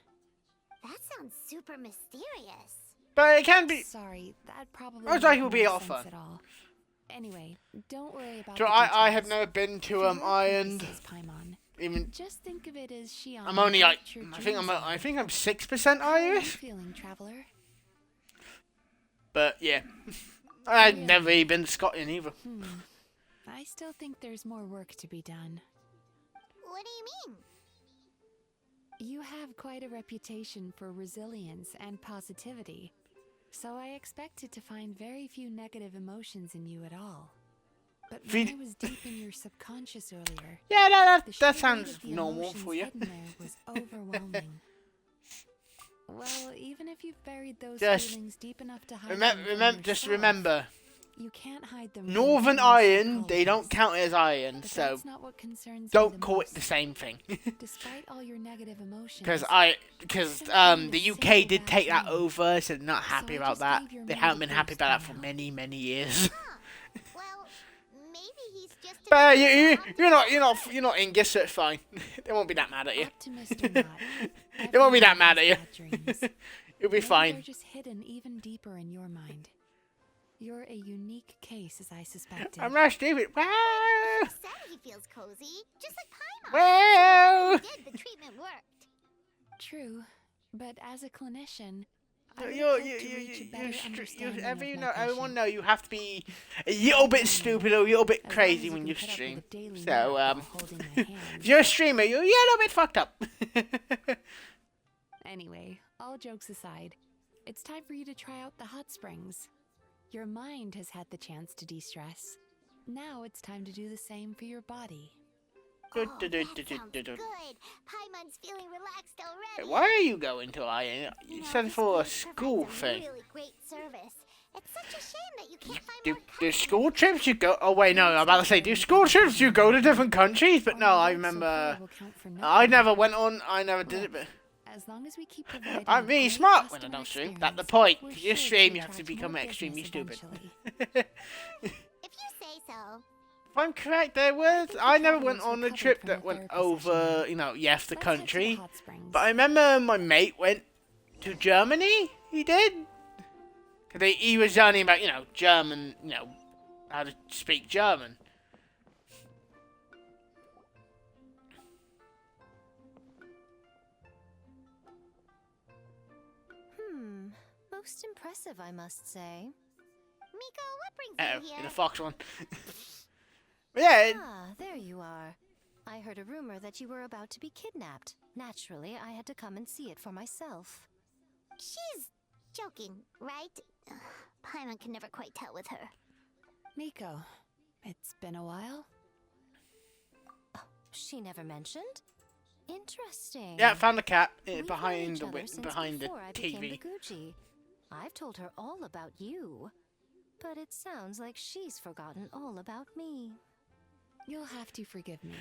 [SPEAKER 2] That sounds super mysterious.
[SPEAKER 1] But it can be.
[SPEAKER 6] Sorry, that probably
[SPEAKER 1] Most likely
[SPEAKER 6] made
[SPEAKER 1] will be
[SPEAKER 6] no
[SPEAKER 1] all
[SPEAKER 6] sense
[SPEAKER 1] fun.
[SPEAKER 6] at all. Anyway, don't worry about
[SPEAKER 1] So
[SPEAKER 6] the
[SPEAKER 1] I have
[SPEAKER 6] details.
[SPEAKER 1] never been
[SPEAKER 6] For
[SPEAKER 1] to
[SPEAKER 6] your
[SPEAKER 1] Ireland.
[SPEAKER 6] purposes, Paimon,
[SPEAKER 1] Even
[SPEAKER 6] just think of it as Shion.
[SPEAKER 1] I'm only like
[SPEAKER 6] brought your
[SPEAKER 1] I think
[SPEAKER 6] dreams
[SPEAKER 1] I
[SPEAKER 6] on.
[SPEAKER 1] think I'm 6%
[SPEAKER 6] How are you
[SPEAKER 1] Irish.
[SPEAKER 6] feeling, traveler?
[SPEAKER 1] But yeah, I've never really been to Scotland either.
[SPEAKER 6] I still think there's more work to be done.
[SPEAKER 2] What do you mean?
[SPEAKER 6] You have quite a reputation for resilience and positivity, so I expected to find very few negative emotions in you at all. But when I was deep in your subconscious earlier,
[SPEAKER 1] Yeah,
[SPEAKER 6] the sheer
[SPEAKER 1] that
[SPEAKER 6] weight
[SPEAKER 1] sounds
[SPEAKER 6] of the
[SPEAKER 1] normal
[SPEAKER 6] emotions
[SPEAKER 1] for you.
[SPEAKER 6] hidden there was overwhelming. Well, even if you've buried those
[SPEAKER 1] Just
[SPEAKER 6] feelings deep enough to hide them from
[SPEAKER 1] Just
[SPEAKER 6] yourself,
[SPEAKER 1] remember,
[SPEAKER 6] you can't hide them from
[SPEAKER 1] Northern
[SPEAKER 6] the
[SPEAKER 1] Ireland, they don't
[SPEAKER 6] psychologists.
[SPEAKER 1] count as Ireland,
[SPEAKER 6] But
[SPEAKER 1] so
[SPEAKER 6] that's not what concerns me
[SPEAKER 1] don't
[SPEAKER 6] the
[SPEAKER 1] call it
[SPEAKER 6] most.
[SPEAKER 1] the same thing.
[SPEAKER 6] Despite all your negative emotions,
[SPEAKER 1] Because the UK did take that over, so they're not happy
[SPEAKER 6] So I
[SPEAKER 1] about
[SPEAKER 6] just
[SPEAKER 1] that.
[SPEAKER 6] gave your
[SPEAKER 1] They
[SPEAKER 6] mood
[SPEAKER 1] haven't
[SPEAKER 6] a
[SPEAKER 1] been happy
[SPEAKER 6] boost
[SPEAKER 1] about that
[SPEAKER 6] for
[SPEAKER 1] for
[SPEAKER 6] now.
[SPEAKER 1] many years.
[SPEAKER 2] Well, maybe he's just. a
[SPEAKER 1] But
[SPEAKER 2] bit
[SPEAKER 1] you're not English, so it's fine. They won't be that mad at you.
[SPEAKER 6] optimist or not,
[SPEAKER 1] They won't be that
[SPEAKER 6] everyone
[SPEAKER 1] mad
[SPEAKER 6] has
[SPEAKER 1] at you.
[SPEAKER 6] bad dreams.
[SPEAKER 1] You'll be
[SPEAKER 6] Maybe
[SPEAKER 1] fine.
[SPEAKER 6] they're just hidden even deeper in your mind. You're a unique case, as I suspected.
[SPEAKER 1] I'm not stupid. Wow.
[SPEAKER 2] He said he feels cozy, just like Paimon.
[SPEAKER 1] Well.
[SPEAKER 2] He did. The treatment worked.
[SPEAKER 6] True, but as a clinician, I would
[SPEAKER 1] You're,
[SPEAKER 6] hope to reach a better understanding of my
[SPEAKER 1] everyone
[SPEAKER 6] patient.
[SPEAKER 1] know you have to be a little bit stupid or a little bit
[SPEAKER 6] As long
[SPEAKER 1] crazy
[SPEAKER 6] as
[SPEAKER 1] when
[SPEAKER 6] can
[SPEAKER 1] you
[SPEAKER 6] put up with
[SPEAKER 1] stream.
[SPEAKER 6] a daily
[SPEAKER 1] So,
[SPEAKER 6] nap while holding my hand.
[SPEAKER 1] if you're a streamer, you're a little bit fucked up.
[SPEAKER 6] Anyway, all jokes aside, it's time for you to try out the hot springs. Your mind has had the chance to de-stress. Now it's time to do the same for your body.
[SPEAKER 2] Oh, that sounds good. Paimon's feeling relaxed already.
[SPEAKER 1] Why are you going to Ireland? You said
[SPEAKER 2] this
[SPEAKER 1] for a
[SPEAKER 2] place
[SPEAKER 1] school
[SPEAKER 2] provides a
[SPEAKER 1] thing.
[SPEAKER 2] Really great service. It's such a shame that you can't find
[SPEAKER 1] Do
[SPEAKER 2] more
[SPEAKER 1] school trips you go? Oh wait, no, I'm about to say, do school trips you go to different countries? But no, I remember I never went on. I never did it, but.
[SPEAKER 6] As long as we keep providing
[SPEAKER 1] I'm
[SPEAKER 6] a
[SPEAKER 1] really
[SPEAKER 6] great
[SPEAKER 1] smart when I
[SPEAKER 6] customer
[SPEAKER 1] don't stream.
[SPEAKER 6] experience,
[SPEAKER 1] That's the point.
[SPEAKER 6] we're
[SPEAKER 1] If you
[SPEAKER 6] sure
[SPEAKER 1] stream,
[SPEAKER 6] to
[SPEAKER 1] you have to
[SPEAKER 6] attract
[SPEAKER 1] become
[SPEAKER 6] more
[SPEAKER 1] extremely
[SPEAKER 6] business
[SPEAKER 1] stupid.
[SPEAKER 6] eventually.
[SPEAKER 2] If you say so.
[SPEAKER 1] If I'm correct, there was.
[SPEAKER 6] think
[SPEAKER 1] I
[SPEAKER 6] the
[SPEAKER 1] never went
[SPEAKER 6] travelers
[SPEAKER 1] on a
[SPEAKER 6] recovered
[SPEAKER 1] trip
[SPEAKER 6] from
[SPEAKER 1] that
[SPEAKER 6] the
[SPEAKER 1] went
[SPEAKER 6] therapy session
[SPEAKER 1] over,
[SPEAKER 6] now.
[SPEAKER 1] the
[SPEAKER 6] Let's head to the
[SPEAKER 1] country.
[SPEAKER 6] hot springs.
[SPEAKER 1] But I remember my mate went to Germany. He did. Cause he was learning about, German, how to speak German.
[SPEAKER 9] Most impressive, I must say.
[SPEAKER 2] Miko, what brings
[SPEAKER 1] Uh-oh,
[SPEAKER 2] you
[SPEAKER 1] in
[SPEAKER 2] here?
[SPEAKER 1] the fox one. But yeah,
[SPEAKER 9] Ah, there you are. I heard a rumor that you were about to be kidnapped. Naturally, I had to come and see it for myself.
[SPEAKER 2] She's joking, right? Ugh, Paimon can never quite tell with her.
[SPEAKER 6] Miko, it's been a while.
[SPEAKER 9] She never mentioned? Interesting.
[SPEAKER 1] yeah, found the cat
[SPEAKER 9] We've known
[SPEAKER 1] behind
[SPEAKER 9] each
[SPEAKER 1] the
[SPEAKER 9] other since
[SPEAKER 1] behind the
[SPEAKER 9] before I became
[SPEAKER 1] TV.
[SPEAKER 9] the Gucci. I've told her all about you. But it sounds like she's forgotten all about me.
[SPEAKER 6] You'll have to forgive me.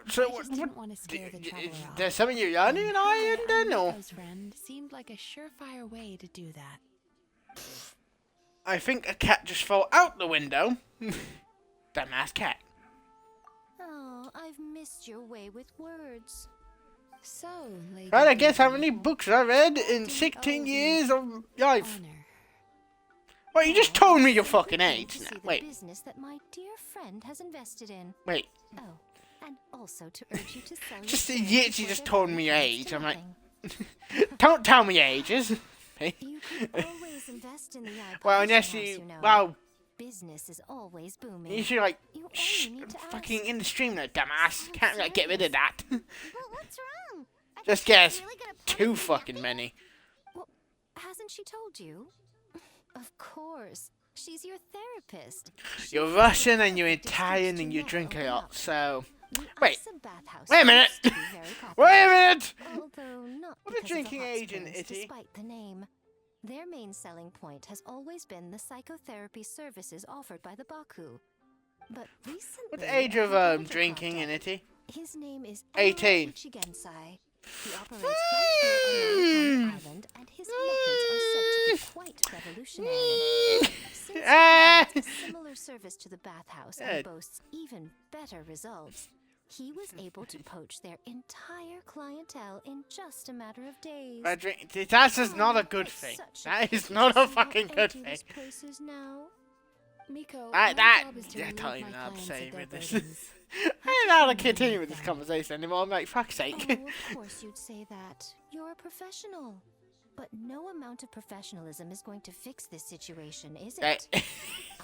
[SPEAKER 1] So
[SPEAKER 6] I just didn't want to scare the traveler
[SPEAKER 1] is
[SPEAKER 6] off.
[SPEAKER 1] there something you're learning in Ireland then, or?
[SPEAKER 6] Miko's friend seemed like a surefire way to do that.
[SPEAKER 1] I think a cat just fell out the window. Dumbass cat.
[SPEAKER 9] Oh, I've missed your way with words.
[SPEAKER 6] So, Lady
[SPEAKER 1] Right, I guess how
[SPEAKER 6] Gucci,
[SPEAKER 1] many books I read in
[SPEAKER 6] Did
[SPEAKER 1] 16
[SPEAKER 6] all
[SPEAKER 1] years of life.
[SPEAKER 6] honor.
[SPEAKER 1] Well, you just
[SPEAKER 9] Well,
[SPEAKER 1] told me your
[SPEAKER 9] it's
[SPEAKER 1] fucking
[SPEAKER 9] important
[SPEAKER 1] age.
[SPEAKER 9] to
[SPEAKER 1] Now.
[SPEAKER 9] see the
[SPEAKER 1] Wait,
[SPEAKER 9] business that my dear friend has invested in.
[SPEAKER 1] wait.
[SPEAKER 9] Oh, and also to urge you to sell your
[SPEAKER 1] Just
[SPEAKER 9] shares
[SPEAKER 1] yet she
[SPEAKER 9] before
[SPEAKER 1] just
[SPEAKER 9] they're
[SPEAKER 1] told
[SPEAKER 9] valued
[SPEAKER 1] me your
[SPEAKER 9] next
[SPEAKER 1] age.
[SPEAKER 9] to
[SPEAKER 1] I'm like,
[SPEAKER 9] nothing.
[SPEAKER 1] don't tell me your ages. Hey.
[SPEAKER 9] You could always invest in the iPod
[SPEAKER 1] Well, unless
[SPEAKER 9] house,
[SPEAKER 1] you,
[SPEAKER 9] know.
[SPEAKER 1] well,
[SPEAKER 9] Business is always booming.
[SPEAKER 1] you should like,
[SPEAKER 9] You only need to
[SPEAKER 1] fucking
[SPEAKER 9] ask.
[SPEAKER 1] in the stream though, dumbass. Can't like get rid of that.
[SPEAKER 2] Well, what's wrong? I
[SPEAKER 1] Just
[SPEAKER 2] thought she was
[SPEAKER 1] guess.
[SPEAKER 2] really gonna
[SPEAKER 1] Too
[SPEAKER 2] promise me
[SPEAKER 1] fucking
[SPEAKER 2] nothing.
[SPEAKER 1] many.
[SPEAKER 9] Well, hasn't she told you? Of course. She's your therapist. She
[SPEAKER 1] You're
[SPEAKER 9] has
[SPEAKER 1] Russian and
[SPEAKER 9] the
[SPEAKER 1] you're
[SPEAKER 9] perfect excuse
[SPEAKER 1] Italian
[SPEAKER 9] to
[SPEAKER 1] and you
[SPEAKER 9] not
[SPEAKER 1] drink a
[SPEAKER 9] open
[SPEAKER 1] lot,
[SPEAKER 9] up.
[SPEAKER 1] so.
[SPEAKER 9] The
[SPEAKER 1] Wait.
[SPEAKER 9] Ice and Bathhouse
[SPEAKER 1] Wait a minute.
[SPEAKER 9] used to be very popular,
[SPEAKER 1] Wait a minute!
[SPEAKER 9] although not
[SPEAKER 1] What a
[SPEAKER 9] because of the
[SPEAKER 1] drinking
[SPEAKER 9] hot
[SPEAKER 1] age in
[SPEAKER 9] springs,
[SPEAKER 1] Italy.
[SPEAKER 9] despite the name. Their main selling point has always been the psychotherapy services offered by the Baku. But recently,
[SPEAKER 1] What's the age
[SPEAKER 9] a
[SPEAKER 1] of
[SPEAKER 9] people have
[SPEAKER 1] drinking
[SPEAKER 9] cropped
[SPEAKER 1] in
[SPEAKER 9] up.
[SPEAKER 1] Italy?
[SPEAKER 9] His name is
[SPEAKER 1] 18.
[SPEAKER 9] Ichigensai. He operates right here on Long Island, and his methods are said to be quite revolutionary. Since he
[SPEAKER 1] Ah!
[SPEAKER 9] provides a similar service to the bathhouse and boasts even better results, he was able to poach their entire clientele in just a matter of days.
[SPEAKER 1] That's just not a good thing. That is not a fucking good thing.
[SPEAKER 9] Places now.
[SPEAKER 6] Miko,
[SPEAKER 1] I
[SPEAKER 6] my job is to
[SPEAKER 1] don't
[SPEAKER 6] relieve
[SPEAKER 1] even
[SPEAKER 6] my
[SPEAKER 1] know how to
[SPEAKER 6] clients
[SPEAKER 1] say
[SPEAKER 6] of their
[SPEAKER 1] with this.
[SPEAKER 6] burdens.
[SPEAKER 1] I don't know how to continue with this conversation anymore. I'm like, fuck's sake.
[SPEAKER 9] Oh, of course you'd say that. You're a professional. But no amount of professionalism is going to fix this situation, is it?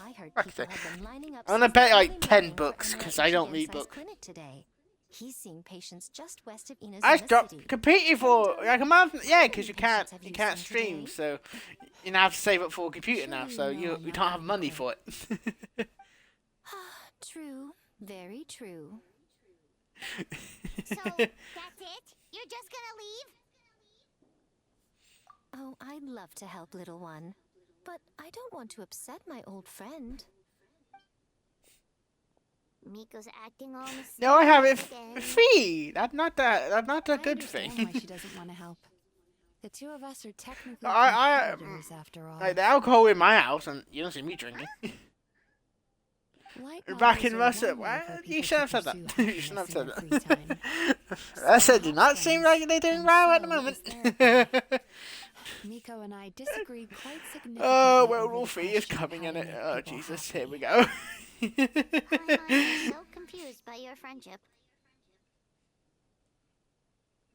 [SPEAKER 9] I heard people have been lining up.
[SPEAKER 1] I'm gonna pay like 10 bucks because I don't read books.
[SPEAKER 9] Clinic today. He's seeing patients just west of Ina's
[SPEAKER 1] I
[SPEAKER 9] in the
[SPEAKER 1] stopped
[SPEAKER 9] city.
[SPEAKER 1] competing for like a month. Yeah, because you
[SPEAKER 9] Patients
[SPEAKER 1] can't
[SPEAKER 9] have you
[SPEAKER 1] stream,
[SPEAKER 9] seen
[SPEAKER 1] so you now have to save up for a computer now. So you don't have money for it.
[SPEAKER 9] True, very true.
[SPEAKER 2] So, that's it? You're just gonna leave?
[SPEAKER 9] Oh, I'd love to help, little one. But I don't want to upset my old friend.
[SPEAKER 2] Miko's acting all mysterious.
[SPEAKER 1] No, I have it
[SPEAKER 2] again.
[SPEAKER 1] free. That's not a good
[SPEAKER 6] understand
[SPEAKER 1] thing.
[SPEAKER 6] why she doesn't want to help. The two of us are technically
[SPEAKER 1] I
[SPEAKER 6] competitors after all.
[SPEAKER 1] like the alcohol in my house, and you don't see me drinking.
[SPEAKER 6] Light
[SPEAKER 1] Back in
[SPEAKER 6] novels are
[SPEAKER 1] Russia,
[SPEAKER 6] one way for
[SPEAKER 1] you
[SPEAKER 6] people
[SPEAKER 1] shouldn't have
[SPEAKER 6] to
[SPEAKER 1] said that.
[SPEAKER 6] pursue
[SPEAKER 1] You shouldn't have said
[SPEAKER 6] happiness in their
[SPEAKER 1] that.
[SPEAKER 6] free time.
[SPEAKER 1] I said, do not seem like they're doing
[SPEAKER 6] And
[SPEAKER 1] well at the
[SPEAKER 6] so
[SPEAKER 1] moment.
[SPEAKER 6] is therapy. Miko and I disagree quite significantly.
[SPEAKER 1] Oh, well,
[SPEAKER 6] over the
[SPEAKER 1] Wolfie is
[SPEAKER 6] question of
[SPEAKER 1] coming
[SPEAKER 6] how
[SPEAKER 1] in
[SPEAKER 6] to
[SPEAKER 1] it.
[SPEAKER 6] make
[SPEAKER 1] Oh,
[SPEAKER 6] people
[SPEAKER 1] Jesus,
[SPEAKER 6] happy.
[SPEAKER 1] here we go.
[SPEAKER 2] I'm so confused by your friendship.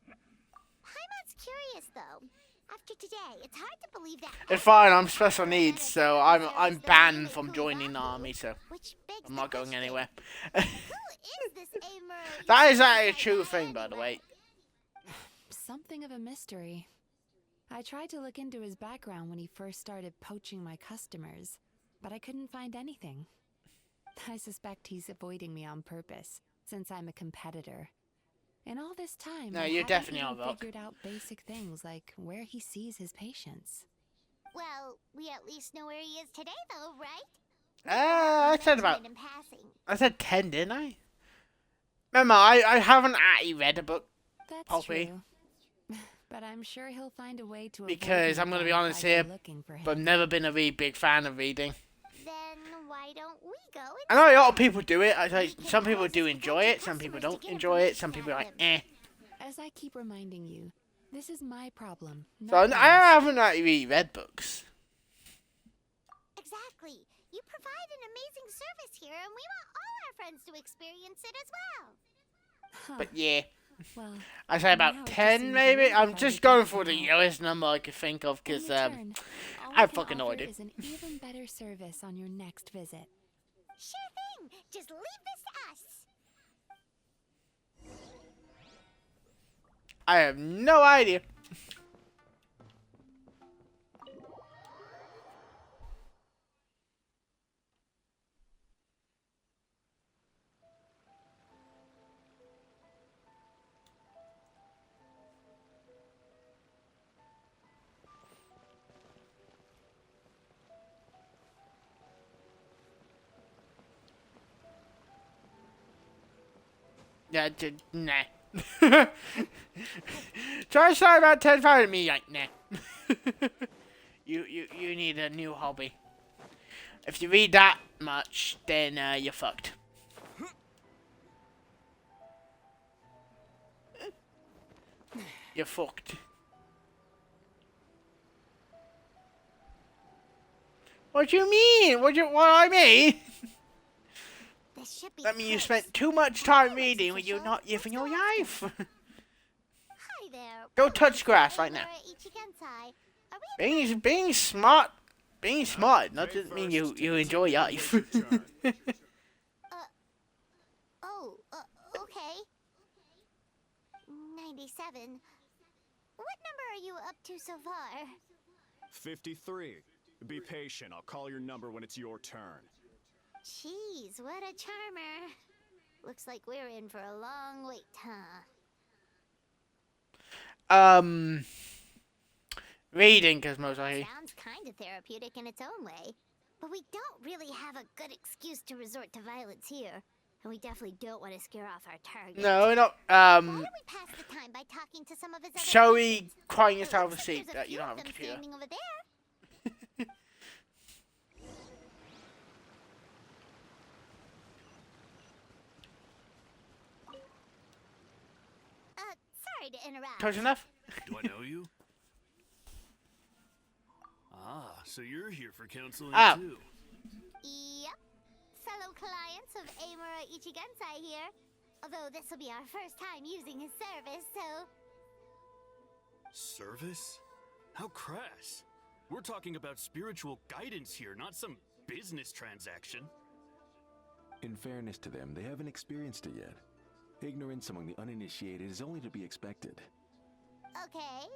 [SPEAKER 2] Paimon's curious, though. After today, it's hard to believe that.
[SPEAKER 1] It's fine, I'm special needs, so I'm banned from joining the army, so
[SPEAKER 2] Which begs
[SPEAKER 1] I'm
[SPEAKER 2] the
[SPEAKER 1] not going
[SPEAKER 2] question,
[SPEAKER 1] anywhere.
[SPEAKER 2] Who is this Amuro?
[SPEAKER 1] That is a true thing, by the way.
[SPEAKER 6] Something of a mystery. I tried to look into his background when he first started poaching my customers, but I couldn't find anything. I suspect he's avoiding me on purpose, since I'm a competitor. In all this time,
[SPEAKER 1] No,
[SPEAKER 6] I
[SPEAKER 1] you're
[SPEAKER 6] haven't
[SPEAKER 1] definitely
[SPEAKER 6] even
[SPEAKER 1] on rock.
[SPEAKER 6] figured out basic things like where he sees his patients.
[SPEAKER 2] Well, we at least know where he is today, though, right?
[SPEAKER 1] I said about...
[SPEAKER 2] In passing.
[SPEAKER 1] I said 10, didn't I? Remember, I haven't actually read a book,
[SPEAKER 6] That's
[SPEAKER 1] Poppy.
[SPEAKER 6] true. But I'm sure he'll find a way to avoid
[SPEAKER 1] because
[SPEAKER 6] me
[SPEAKER 1] I'm going to be
[SPEAKER 6] again if
[SPEAKER 1] honest
[SPEAKER 6] I go
[SPEAKER 1] here,
[SPEAKER 6] looking for him.
[SPEAKER 1] but I've never been a really big fan of reading.
[SPEAKER 2] Then why don't we go?
[SPEAKER 1] I know a lot of people do it. Some people do enjoy it, some people don't enjoy it, some people are like, eh.
[SPEAKER 6] As I keep reminding you, this is my problem.
[SPEAKER 1] So
[SPEAKER 6] not
[SPEAKER 1] I
[SPEAKER 6] yours.
[SPEAKER 1] haven't actually really read books.
[SPEAKER 2] Exactly. You provide an amazing service here, and we want all our friends to experience it as well.
[SPEAKER 6] Huh.
[SPEAKER 1] But yeah,
[SPEAKER 6] Well,
[SPEAKER 1] I say
[SPEAKER 6] now
[SPEAKER 1] about
[SPEAKER 6] it just
[SPEAKER 1] 10
[SPEAKER 6] seems
[SPEAKER 1] maybe.
[SPEAKER 6] weird
[SPEAKER 1] I'm
[SPEAKER 6] if I
[SPEAKER 1] just
[SPEAKER 6] did
[SPEAKER 1] going
[SPEAKER 6] that
[SPEAKER 1] for the
[SPEAKER 6] now.
[SPEAKER 1] lowest number I could think of
[SPEAKER 6] In
[SPEAKER 1] because
[SPEAKER 6] return, all
[SPEAKER 1] I
[SPEAKER 6] I can
[SPEAKER 1] fucking no
[SPEAKER 6] offer
[SPEAKER 1] idea.
[SPEAKER 6] is an even better service on your next visit.
[SPEAKER 2] Sure thing. Just leave this to us.
[SPEAKER 1] I have no idea. Yeah, nah. Try to say about 10,000 me, like, nah. you need a new hobby. If you read that much, then you're fucked. You're fucked. What do you mean? What I mean?
[SPEAKER 2] This should be
[SPEAKER 1] That means you
[SPEAKER 2] close.
[SPEAKER 1] spent too much time reading when you're not living your life.
[SPEAKER 2] Hi there.
[SPEAKER 1] Go
[SPEAKER 2] We're
[SPEAKER 1] touch grass right
[SPEAKER 2] Amuro
[SPEAKER 1] now.
[SPEAKER 2] Ichigensai. Are we
[SPEAKER 1] Being smart, not just mean you enjoy life.
[SPEAKER 2] Okay. 97. What number are you up to so far?
[SPEAKER 10] 53. Be patient. I'll call your number when it's your turn.
[SPEAKER 2] Jeez, what a charmer. Looks like we're in for a long wait, huh?
[SPEAKER 1] Reading, because most likely.
[SPEAKER 2] Sounds kind of therapeutic in its own way. But we don't really have a good excuse to resort to violence here. And we definitely don't want to scare off our target.
[SPEAKER 1] No, not,
[SPEAKER 2] Why don't we pass the time by talking to some of his other
[SPEAKER 1] shall we
[SPEAKER 2] patients?
[SPEAKER 1] crying
[SPEAKER 2] It
[SPEAKER 1] yourself
[SPEAKER 2] looks
[SPEAKER 1] to
[SPEAKER 2] like
[SPEAKER 1] sleep
[SPEAKER 2] there's
[SPEAKER 1] that you
[SPEAKER 2] few
[SPEAKER 1] don't
[SPEAKER 2] of
[SPEAKER 1] have a
[SPEAKER 2] them
[SPEAKER 1] computer?
[SPEAKER 2] standing over there. sorry to interrupt.
[SPEAKER 1] Close enough?
[SPEAKER 11] Do I know you? Ah, so you're here for counseling
[SPEAKER 1] Oh.
[SPEAKER 11] too.
[SPEAKER 2] Yep. Fellow clients of Amura Ichigensai here. Although this will be our first time using his service, so...
[SPEAKER 11] Service? How crass. We're talking about spiritual guidance here, not some business transaction.
[SPEAKER 12] In fairness to them, they haven't experienced it yet. Ignorance among the uninitiated is only to be expected.
[SPEAKER 2] Okay.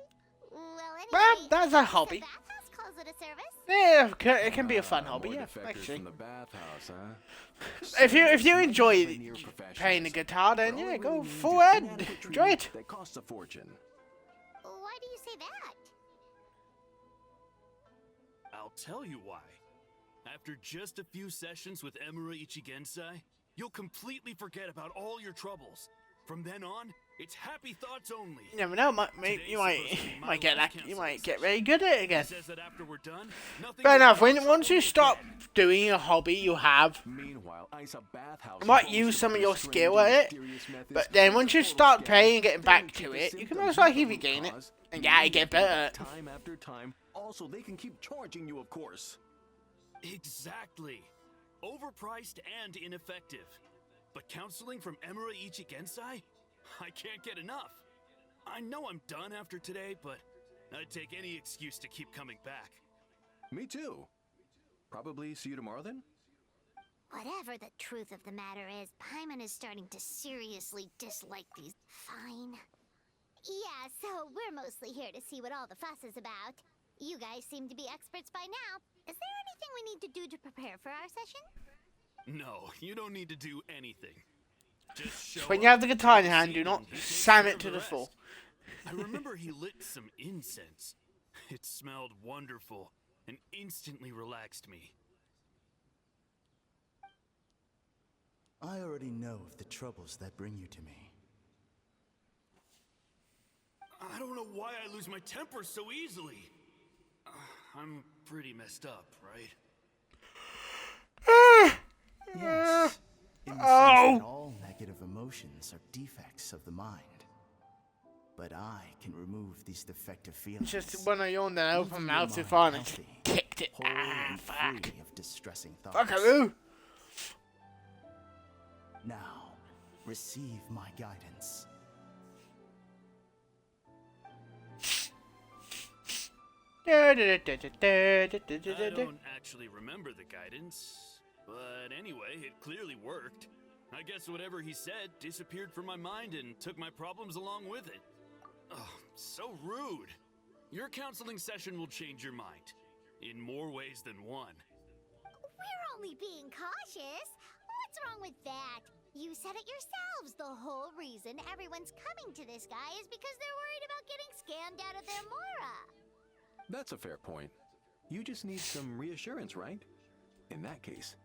[SPEAKER 2] Well, anyway...
[SPEAKER 1] Well, that's a hobby.
[SPEAKER 2] The bathhouse calls it a service.
[SPEAKER 1] Yeah, it can be a fun hobby,
[SPEAKER 12] More
[SPEAKER 1] yeah,
[SPEAKER 12] defectors
[SPEAKER 1] actually.
[SPEAKER 12] from the bathhouse, huh?
[SPEAKER 1] If you
[SPEAKER 12] Some
[SPEAKER 1] enjoy
[SPEAKER 12] linear professions
[SPEAKER 1] playing the guitar, then
[SPEAKER 12] are
[SPEAKER 1] yeah,
[SPEAKER 12] only
[SPEAKER 1] go
[SPEAKER 12] immune to
[SPEAKER 1] forward,
[SPEAKER 12] inadequate
[SPEAKER 1] enjoy
[SPEAKER 12] treatment
[SPEAKER 1] it.
[SPEAKER 12] That costs a fortune.
[SPEAKER 2] Why do you say that?
[SPEAKER 11] I'll tell you why. After just a few sessions with Emura Ichigensai, you'll completely forget about all your troubles. From then on, it's happy thoughts only.
[SPEAKER 1] You never know, you might get that, you might get very good at it again.
[SPEAKER 11] Says that after we're done, nothing
[SPEAKER 1] Fair
[SPEAKER 11] will
[SPEAKER 1] enough.
[SPEAKER 11] cause
[SPEAKER 1] Once you
[SPEAKER 11] trouble
[SPEAKER 1] stop
[SPEAKER 11] again.
[SPEAKER 1] doing a hobby you have,
[SPEAKER 12] Meanwhile, Isa Bathhouse
[SPEAKER 1] you might
[SPEAKER 12] boasts
[SPEAKER 1] use some of
[SPEAKER 12] their
[SPEAKER 1] your
[SPEAKER 12] strange
[SPEAKER 1] skill
[SPEAKER 12] and
[SPEAKER 1] at it,
[SPEAKER 12] mysterious methods
[SPEAKER 1] but then
[SPEAKER 12] of
[SPEAKER 1] once you
[SPEAKER 12] total
[SPEAKER 1] start
[SPEAKER 12] scam.
[SPEAKER 1] playing and getting
[SPEAKER 12] They
[SPEAKER 1] back
[SPEAKER 12] keep
[SPEAKER 1] to
[SPEAKER 12] the
[SPEAKER 1] it, you can
[SPEAKER 12] symptoms,
[SPEAKER 1] most likely
[SPEAKER 12] not the
[SPEAKER 1] regain
[SPEAKER 12] root
[SPEAKER 1] it.
[SPEAKER 12] cause.
[SPEAKER 1] And yeah, you get better.
[SPEAKER 12] Time after time. Also, they can keep charging you, of course.
[SPEAKER 11] Exactly. Overpriced and ineffective. But counseling from Emura Ichigensai? I can't get enough. I know I'm done after today, but I'd take any excuse to keep coming back.
[SPEAKER 12] Me too. Probably see you tomorrow then?
[SPEAKER 2] Whatever the truth of the matter is, Paimon is starting to seriously dislike these. Fine. Yeah, so we're mostly here to see what all the fuss is about. You guys seem to be experts by now. Is there anything we need to do to prepare for our session?
[SPEAKER 11] No, you don't need to do anything. Just show
[SPEAKER 1] When you have the
[SPEAKER 11] up,
[SPEAKER 1] guitar in your
[SPEAKER 11] see
[SPEAKER 1] hand, do
[SPEAKER 11] him,
[SPEAKER 1] not
[SPEAKER 11] he takes
[SPEAKER 1] slam
[SPEAKER 11] care
[SPEAKER 1] it
[SPEAKER 11] of
[SPEAKER 1] to the
[SPEAKER 11] rest.
[SPEAKER 1] floor.
[SPEAKER 11] I remember he lit some incense. It smelled wonderful and instantly relaxed me.
[SPEAKER 13] I already know of the troubles that bring you to me.
[SPEAKER 11] I don't know why I lose my temper so easily. I'm pretty messed up, right?
[SPEAKER 13] Yes. In the sense
[SPEAKER 1] Oh.
[SPEAKER 13] that all negative emotions are defects of the mind. But I can remove these defective feelings.
[SPEAKER 1] Just when I yawned and I
[SPEAKER 13] leaving
[SPEAKER 1] opened my
[SPEAKER 13] your
[SPEAKER 1] mouth too
[SPEAKER 13] mind
[SPEAKER 1] far and I just
[SPEAKER 13] healthy,
[SPEAKER 1] kicked it.
[SPEAKER 13] whole and
[SPEAKER 1] Fuck.
[SPEAKER 13] free of distressing thoughts.
[SPEAKER 1] Fuck, Lou.
[SPEAKER 13] Now, receive my guidance.
[SPEAKER 11] I don't actually remember the guidance, but anyway, it clearly worked. I guess whatever he said disappeared from my mind and took my problems along with it. Oh, so rude. Your counseling session will change your mind, in more ways than one.
[SPEAKER 2] We're only being cautious. What's wrong with that? You said it yourselves. The whole reason everyone's coming to this guy is because they're worried about getting scammed out of their Mora.
[SPEAKER 12] That's a fair point. You just need some reassurance, right? In that case,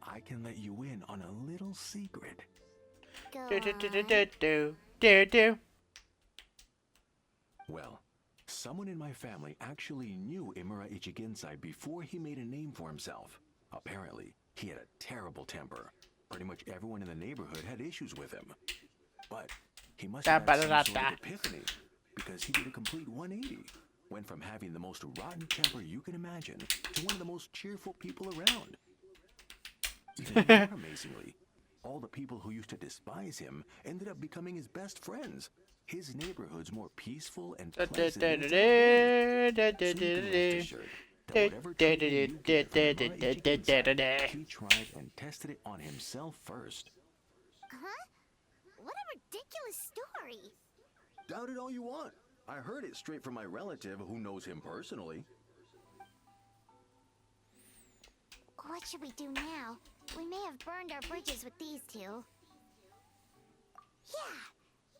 [SPEAKER 12] I can let you in on a little secret.
[SPEAKER 2] Go
[SPEAKER 1] Do.
[SPEAKER 12] Well, someone in my family actually knew Imura Ichigensai before he made a name for himself. Apparently, he had a terrible temper. Pretty much everyone in the neighborhood had issues with him. But he must have had some sort of epiphany, because he did a complete 180. Went from having the most rotten temper you can imagine to one of the most cheerful people around. Even more amazingly, all the people who used to despise him ended up becoming his best friends. His neighborhood's more peaceful and pleasant than it's ever been. So you can rest assured that whatever treatment you get from Imura Ichigensai, he tried and tested it on himself first.
[SPEAKER 2] Huh? What a ridiculous story.
[SPEAKER 12] Doubt it all you want. I heard it straight from my relative who knows him personally.
[SPEAKER 2] What should we do now? We may have burned our bridges with these two. Yeah,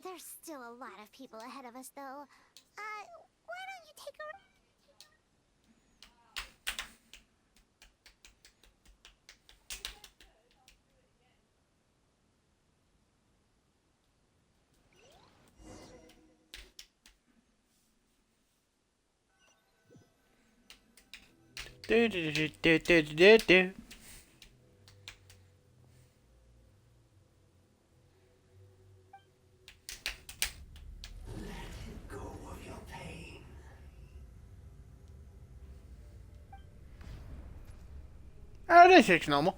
[SPEAKER 2] there's still a lot of people ahead of us, though. Why don't you take a...
[SPEAKER 1] Do. Oh, this looks normal.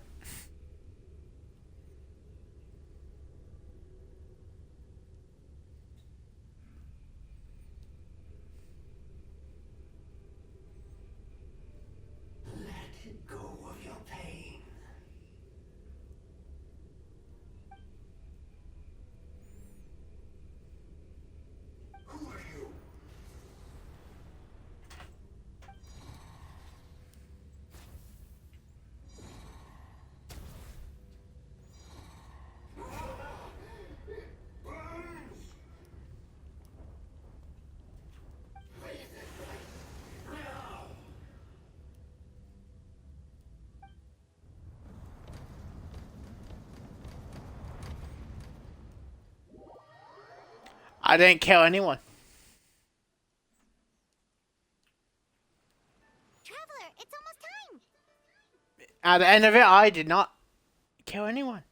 [SPEAKER 1] I didn't kill anyone.
[SPEAKER 2] Traveler, it's almost time.
[SPEAKER 1] At the end of it, I did not kill anyone.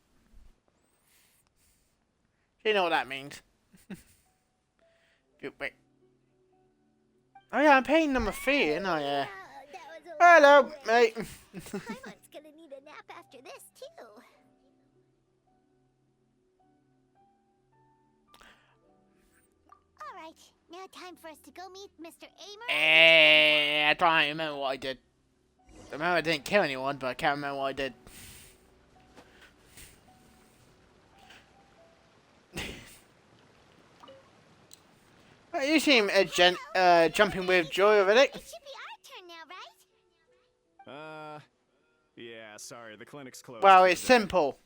[SPEAKER 1] You know what that means. Wait. Oh yeah, I'm paying them a fee, ain't I? Yeah. Hello, mate.
[SPEAKER 2] Paimon's gonna need a nap after this too. All right, now time for us to go meet Mr. Amer.
[SPEAKER 1] I don't remember what I did. I remember I didn't kill anyone, but I can't remember what I did. Well, you seem jumping with joy over it.
[SPEAKER 2] It should be our turn now, right?
[SPEAKER 10] Yeah, sorry, the clinic's closed.
[SPEAKER 1] Well,
[SPEAKER 10] for
[SPEAKER 1] it's
[SPEAKER 10] the day.
[SPEAKER 1] simple.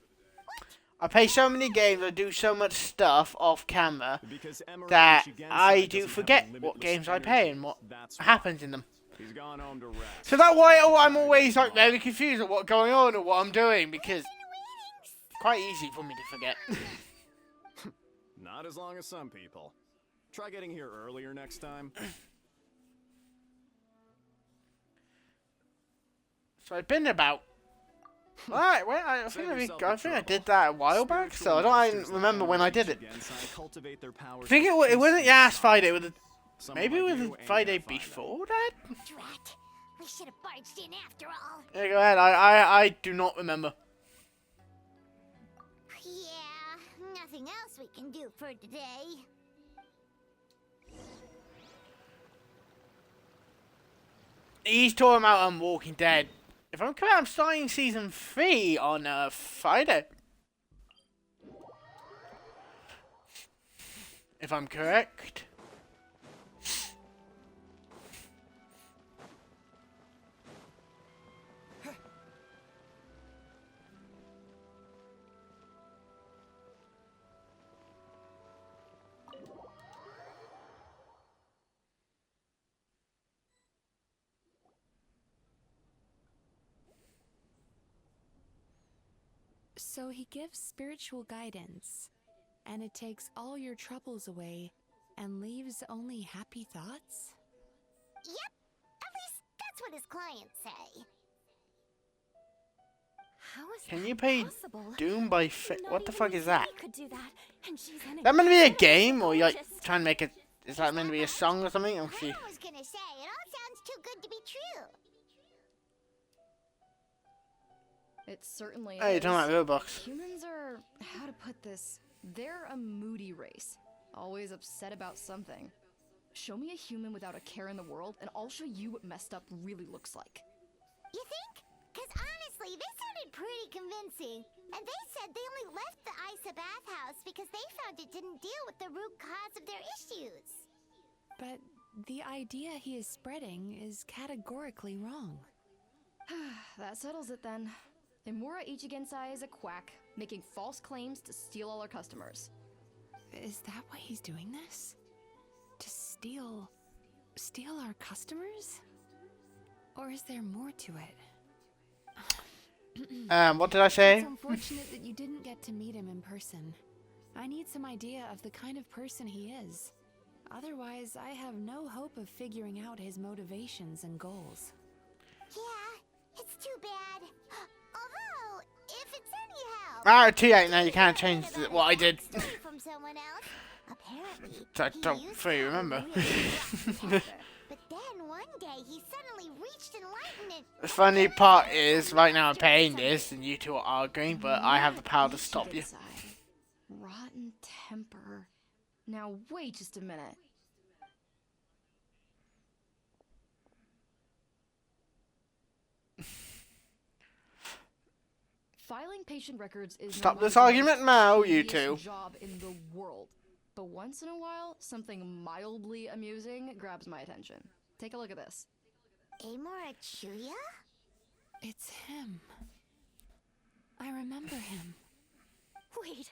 [SPEAKER 1] I play so many games, I do so much stuff off camera
[SPEAKER 10] Because Emerald
[SPEAKER 1] that
[SPEAKER 10] Genshinimpact
[SPEAKER 1] I
[SPEAKER 10] doesn't
[SPEAKER 1] do
[SPEAKER 10] have
[SPEAKER 1] forget what
[SPEAKER 10] limitless
[SPEAKER 1] games I
[SPEAKER 10] energy.
[SPEAKER 1] play and what
[SPEAKER 10] That's why.
[SPEAKER 1] happens in them.
[SPEAKER 10] He's gone home to rest.
[SPEAKER 1] So that's why I'm always like very confused at what's going on or what I'm doing because it's quite easy for me to forget.
[SPEAKER 10] Not as long as some people. Try getting here earlier next time.
[SPEAKER 1] So I've been about. Alright, well, I think I did that a while back, so I don't remember when I did it. I think it wasn't last Friday, maybe it was the Friday before that?
[SPEAKER 2] Drat, we should have barged in after all.
[SPEAKER 1] Yeah, go ahead, I do not remember.
[SPEAKER 2] Yeah, nothing else we can do for today.
[SPEAKER 1] He's talking about Walking Dead. If I'm correct, I'm starting season 3 on Friday. If I'm correct.
[SPEAKER 6] So he gives spiritual guidance, and it takes all your troubles away and leaves only happy thoughts?
[SPEAKER 2] Yep, at least that's what his clients say.
[SPEAKER 7] How is
[SPEAKER 1] Can
[SPEAKER 7] that
[SPEAKER 1] you pay
[SPEAKER 7] possible?
[SPEAKER 1] Doom by
[SPEAKER 7] Not
[SPEAKER 1] what the
[SPEAKER 7] even
[SPEAKER 1] fuck is that?
[SPEAKER 7] we could do that, and she's an
[SPEAKER 1] That meant to be a
[SPEAKER 7] incredible
[SPEAKER 1] game, or you like
[SPEAKER 7] psychologist.
[SPEAKER 1] trying to make it? Is that meant to be a song or something? I'm
[SPEAKER 2] I
[SPEAKER 1] confused.
[SPEAKER 2] was gonna say, it all sounds too good to be true.
[SPEAKER 8] It certainly
[SPEAKER 1] Oh, you're
[SPEAKER 8] is.
[SPEAKER 1] talking about Roblox.
[SPEAKER 8] Humans are, how to put this, they're a moody race. Always upset about something. Show me a human without a care in the world, and I'll show you what messed up really looks like.
[SPEAKER 2] You think? Because honestly, they sounded pretty convincing. And they said they only left the Isa bathhouse because they found it didn't deal with the root cause of their issues.
[SPEAKER 6] But the idea he is spreading is categorically wrong.
[SPEAKER 8] That settles it then. Imura Ichigensai is a quack, making false claims to steal all our customers.
[SPEAKER 6] Is that why he's doing this? To steal our customers? Or is there more to it?
[SPEAKER 1] What did I say?
[SPEAKER 6] It's unfortunate that you didn't get to meet him in person. I need some idea of the kind of person he is. Otherwise, I have no hope of figuring out his motivations and goals.
[SPEAKER 2] Yeah, it's too bad. Although, if it's any help...
[SPEAKER 1] Alright, T8 now, you can't change what I did.
[SPEAKER 2] ...story from someone else, apparently,
[SPEAKER 1] I
[SPEAKER 2] he
[SPEAKER 1] don't
[SPEAKER 2] used
[SPEAKER 1] fully
[SPEAKER 2] to have a
[SPEAKER 1] remember.
[SPEAKER 2] really rough temper. But then one day he suddenly reached enlightenment.
[SPEAKER 1] The funny part is, right now I'm playing this and you two are arguing, but I have the power to stop you.
[SPEAKER 8] Rotten temper. Now wait just a minute. Filing patient records is
[SPEAKER 1] Stop
[SPEAKER 8] no
[SPEAKER 1] this
[SPEAKER 8] longer the
[SPEAKER 1] argument
[SPEAKER 8] most
[SPEAKER 1] now, you
[SPEAKER 8] tedious
[SPEAKER 1] two.
[SPEAKER 8] job in the world. But once in a while, something mildly amusing grabs my attention. Take a look at this.
[SPEAKER 2] Amor Achuya?
[SPEAKER 6] It's him. I remember him.
[SPEAKER 7] Wait,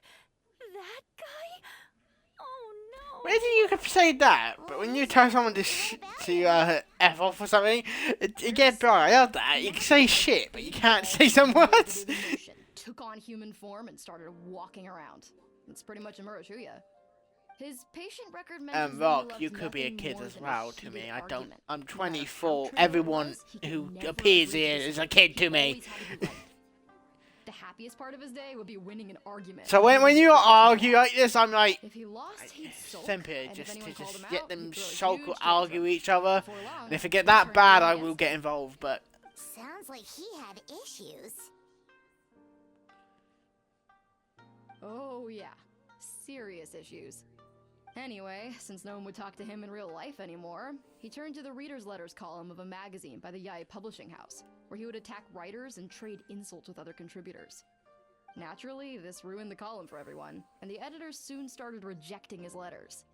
[SPEAKER 7] that guy? Oh no.
[SPEAKER 1] Where do you say that? But when you tell someone to F off or something, it gets better. I love that. You can say shit, but you can't say some words.
[SPEAKER 8] Took on human form and started walking around. That's pretty much Amuro Chuya. His patient record mentions that he
[SPEAKER 1] Rock,
[SPEAKER 8] loved
[SPEAKER 1] you could be a
[SPEAKER 8] nothing
[SPEAKER 1] kid
[SPEAKER 8] more
[SPEAKER 1] as
[SPEAKER 8] than a
[SPEAKER 1] well to
[SPEAKER 8] heated
[SPEAKER 1] me.
[SPEAKER 8] argument.
[SPEAKER 1] I'm
[SPEAKER 8] No matter
[SPEAKER 1] 24.
[SPEAKER 8] how true
[SPEAKER 1] Everyone
[SPEAKER 8] it was, he could
[SPEAKER 1] who
[SPEAKER 8] never
[SPEAKER 1] appears
[SPEAKER 8] agree
[SPEAKER 1] here
[SPEAKER 8] to
[SPEAKER 1] is a
[SPEAKER 8] disagree.
[SPEAKER 1] kid to me.
[SPEAKER 8] Always had to be right. The happiest part of his day would be winning an argument.
[SPEAKER 1] So when you argue like this, I'm like,
[SPEAKER 8] If he lost, he'd sulk,
[SPEAKER 1] simply
[SPEAKER 8] and if
[SPEAKER 1] just
[SPEAKER 8] anyone
[SPEAKER 1] to
[SPEAKER 8] called
[SPEAKER 1] just
[SPEAKER 8] him
[SPEAKER 1] get
[SPEAKER 8] out,
[SPEAKER 1] them
[SPEAKER 8] he'd throw a
[SPEAKER 1] sulk
[SPEAKER 8] huge
[SPEAKER 1] or
[SPEAKER 8] tantrum.
[SPEAKER 1] argue each other.
[SPEAKER 8] Before long,
[SPEAKER 1] And if it
[SPEAKER 8] he'd
[SPEAKER 1] get that
[SPEAKER 8] turn
[SPEAKER 1] bad,
[SPEAKER 8] green
[SPEAKER 1] I
[SPEAKER 8] and
[SPEAKER 1] will get involved. But
[SPEAKER 2] Sounds like he had issues.
[SPEAKER 8] Oh yeah, serious issues. Anyway, since no one would talk to him in real life anymore, he turned to the reader's letters column of a magazine by the Yai Publishing House, where he would attack writers and trade insults with other contributors. Naturally, this ruined the column for everyone, and the editors soon started rejecting his letters.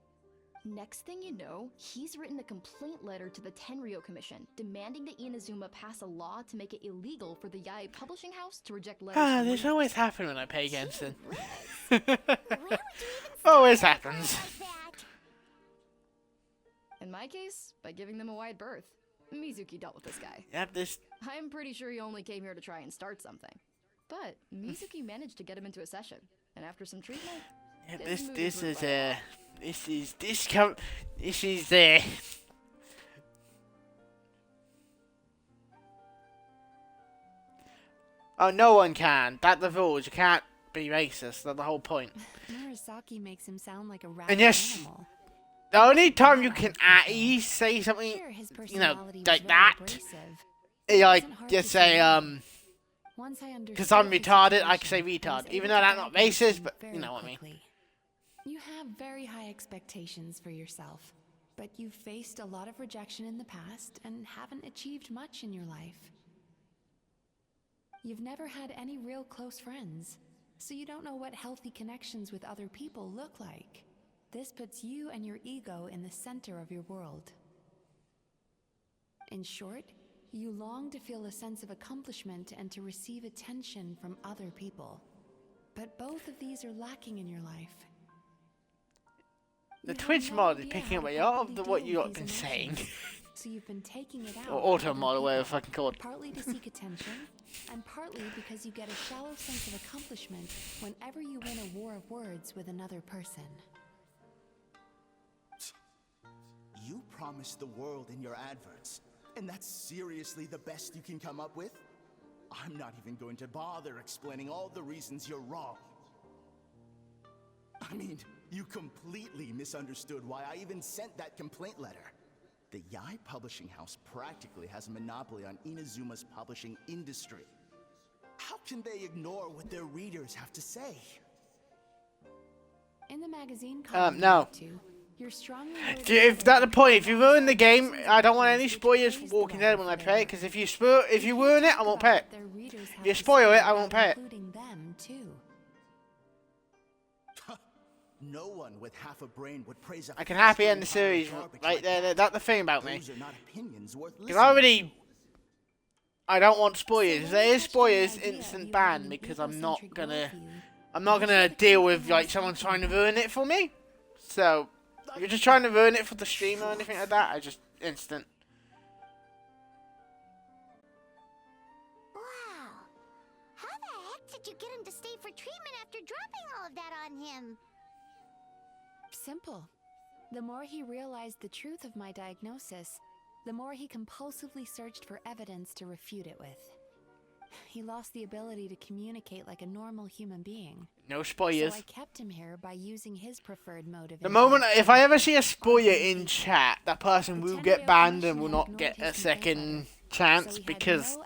[SPEAKER 8] Next thing you know, he's written a complaint letter to the Tenryo Commission, demanding that Inazuma pass a law to make it illegal for the Yai Publishing House to reject letters from
[SPEAKER 1] this
[SPEAKER 8] readers.
[SPEAKER 1] always happens when I play against him.
[SPEAKER 2] Always
[SPEAKER 1] Always happens.
[SPEAKER 8] In my case, by giving them a wide berth. Mizuki dealt with this guy.
[SPEAKER 1] Yep, this.
[SPEAKER 8] I'm pretty sure he only came here to try and start something. But Mizuki managed to get him into a session, and after some treatment,
[SPEAKER 1] Yep,
[SPEAKER 8] his mood
[SPEAKER 1] this
[SPEAKER 8] improved
[SPEAKER 1] is
[SPEAKER 8] by a lot.
[SPEAKER 1] this is Oh, no one can. That's the rules. You can't be racist. That's the whole point.
[SPEAKER 6] Murasaki makes him sound like a rabid
[SPEAKER 1] And yes,
[SPEAKER 6] animal.
[SPEAKER 1] the only time you can at least say something,
[SPEAKER 6] Sure, his
[SPEAKER 1] you know,
[SPEAKER 6] personality was
[SPEAKER 1] like
[SPEAKER 6] very
[SPEAKER 1] that,
[SPEAKER 6] abrasive.
[SPEAKER 1] is like
[SPEAKER 6] wasn't hard
[SPEAKER 1] just
[SPEAKER 6] to
[SPEAKER 1] say
[SPEAKER 6] Once I
[SPEAKER 1] because I'm
[SPEAKER 6] understood the
[SPEAKER 1] retarded, I can say
[SPEAKER 6] situation, I was
[SPEAKER 1] retard, even
[SPEAKER 6] able
[SPEAKER 1] though
[SPEAKER 6] to
[SPEAKER 1] that's not
[SPEAKER 6] diagnose
[SPEAKER 1] racist.
[SPEAKER 6] him
[SPEAKER 1] But
[SPEAKER 6] very
[SPEAKER 1] you know what I mean.
[SPEAKER 6] quickly. You have very high expectations for yourself, but you've faced a lot of rejection in the past and haven't achieved much in your life. You've never had any real close friends, so you don't know what healthy connections with other people look like. This puts you and your ego in the center of your world. In short, you long to feel a sense of accomplishment and to receive attention from other people. But both of these are lacking in your life.
[SPEAKER 1] The
[SPEAKER 6] You have
[SPEAKER 1] Twitch
[SPEAKER 6] no
[SPEAKER 1] mod is
[SPEAKER 6] idea
[SPEAKER 1] picking
[SPEAKER 6] how
[SPEAKER 1] up
[SPEAKER 6] to
[SPEAKER 1] a lot of
[SPEAKER 6] properly
[SPEAKER 1] what
[SPEAKER 6] deal
[SPEAKER 1] you
[SPEAKER 6] with
[SPEAKER 1] lot been
[SPEAKER 6] these
[SPEAKER 1] saying.
[SPEAKER 6] emotions. So you've been taking it out
[SPEAKER 1] Or
[SPEAKER 6] on
[SPEAKER 1] auto
[SPEAKER 6] other
[SPEAKER 1] mod, whatever
[SPEAKER 6] people,
[SPEAKER 1] fucking called.
[SPEAKER 6] partly to seek attention, and partly because you get a shallow sense of accomplishment whenever you win a war of words with another person.
[SPEAKER 13] You promised the world in your adverts, and that's seriously the best you can come up with? I'm not even going to bother explaining all the reasons you're wrong. I mean, you completely misunderstood why I even sent that complaint letter. The Yai Publishing House practically has a monopoly on Inazuma's publishing industry. How can they ignore what their readers have to say?
[SPEAKER 6] In the magazine column
[SPEAKER 1] No.
[SPEAKER 6] you're strongly worded
[SPEAKER 1] If that's the point, if you ruin the game, I don't want any spoilers for Walking Dead when I play it. Because if you ruin it, I won't play it. If you spoil it, I won't play it.
[SPEAKER 6] including them too.
[SPEAKER 13] No one with half a brain would praise a
[SPEAKER 1] I can happy end the
[SPEAKER 13] festering
[SPEAKER 1] series
[SPEAKER 13] pile of garbage
[SPEAKER 1] right
[SPEAKER 13] like
[SPEAKER 1] there.
[SPEAKER 13] that.
[SPEAKER 1] That's the thing about me.
[SPEAKER 13] Those are not opinions worth
[SPEAKER 1] Because
[SPEAKER 13] listening to.
[SPEAKER 1] I don't want spoilers. If there is
[SPEAKER 6] touched on the
[SPEAKER 1] spoilers,
[SPEAKER 6] idea
[SPEAKER 1] instant
[SPEAKER 6] of you
[SPEAKER 1] ban
[SPEAKER 6] having an
[SPEAKER 1] because I'm not
[SPEAKER 6] egocentric
[SPEAKER 1] gonna
[SPEAKER 6] worldview,
[SPEAKER 1] deal with like someone trying to ruin it for me. So if you're just trying to ruin it for the stream or anything like that, I just instant.
[SPEAKER 2] Wow. How the heck did you get him to stay for treatment after dropping all of that on him?
[SPEAKER 6] Simple. The more he realized the truth of my diagnosis, the more he compulsively searched for evidence to refute it with. He lost the ability to communicate like a normal human being.
[SPEAKER 1] No spoilers.
[SPEAKER 6] So I kept him here by using his preferred mode of
[SPEAKER 1] The moment, if I ever see a spoiler
[SPEAKER 6] Honestly,
[SPEAKER 1] in chat, that person will get banned and will not get a second chance because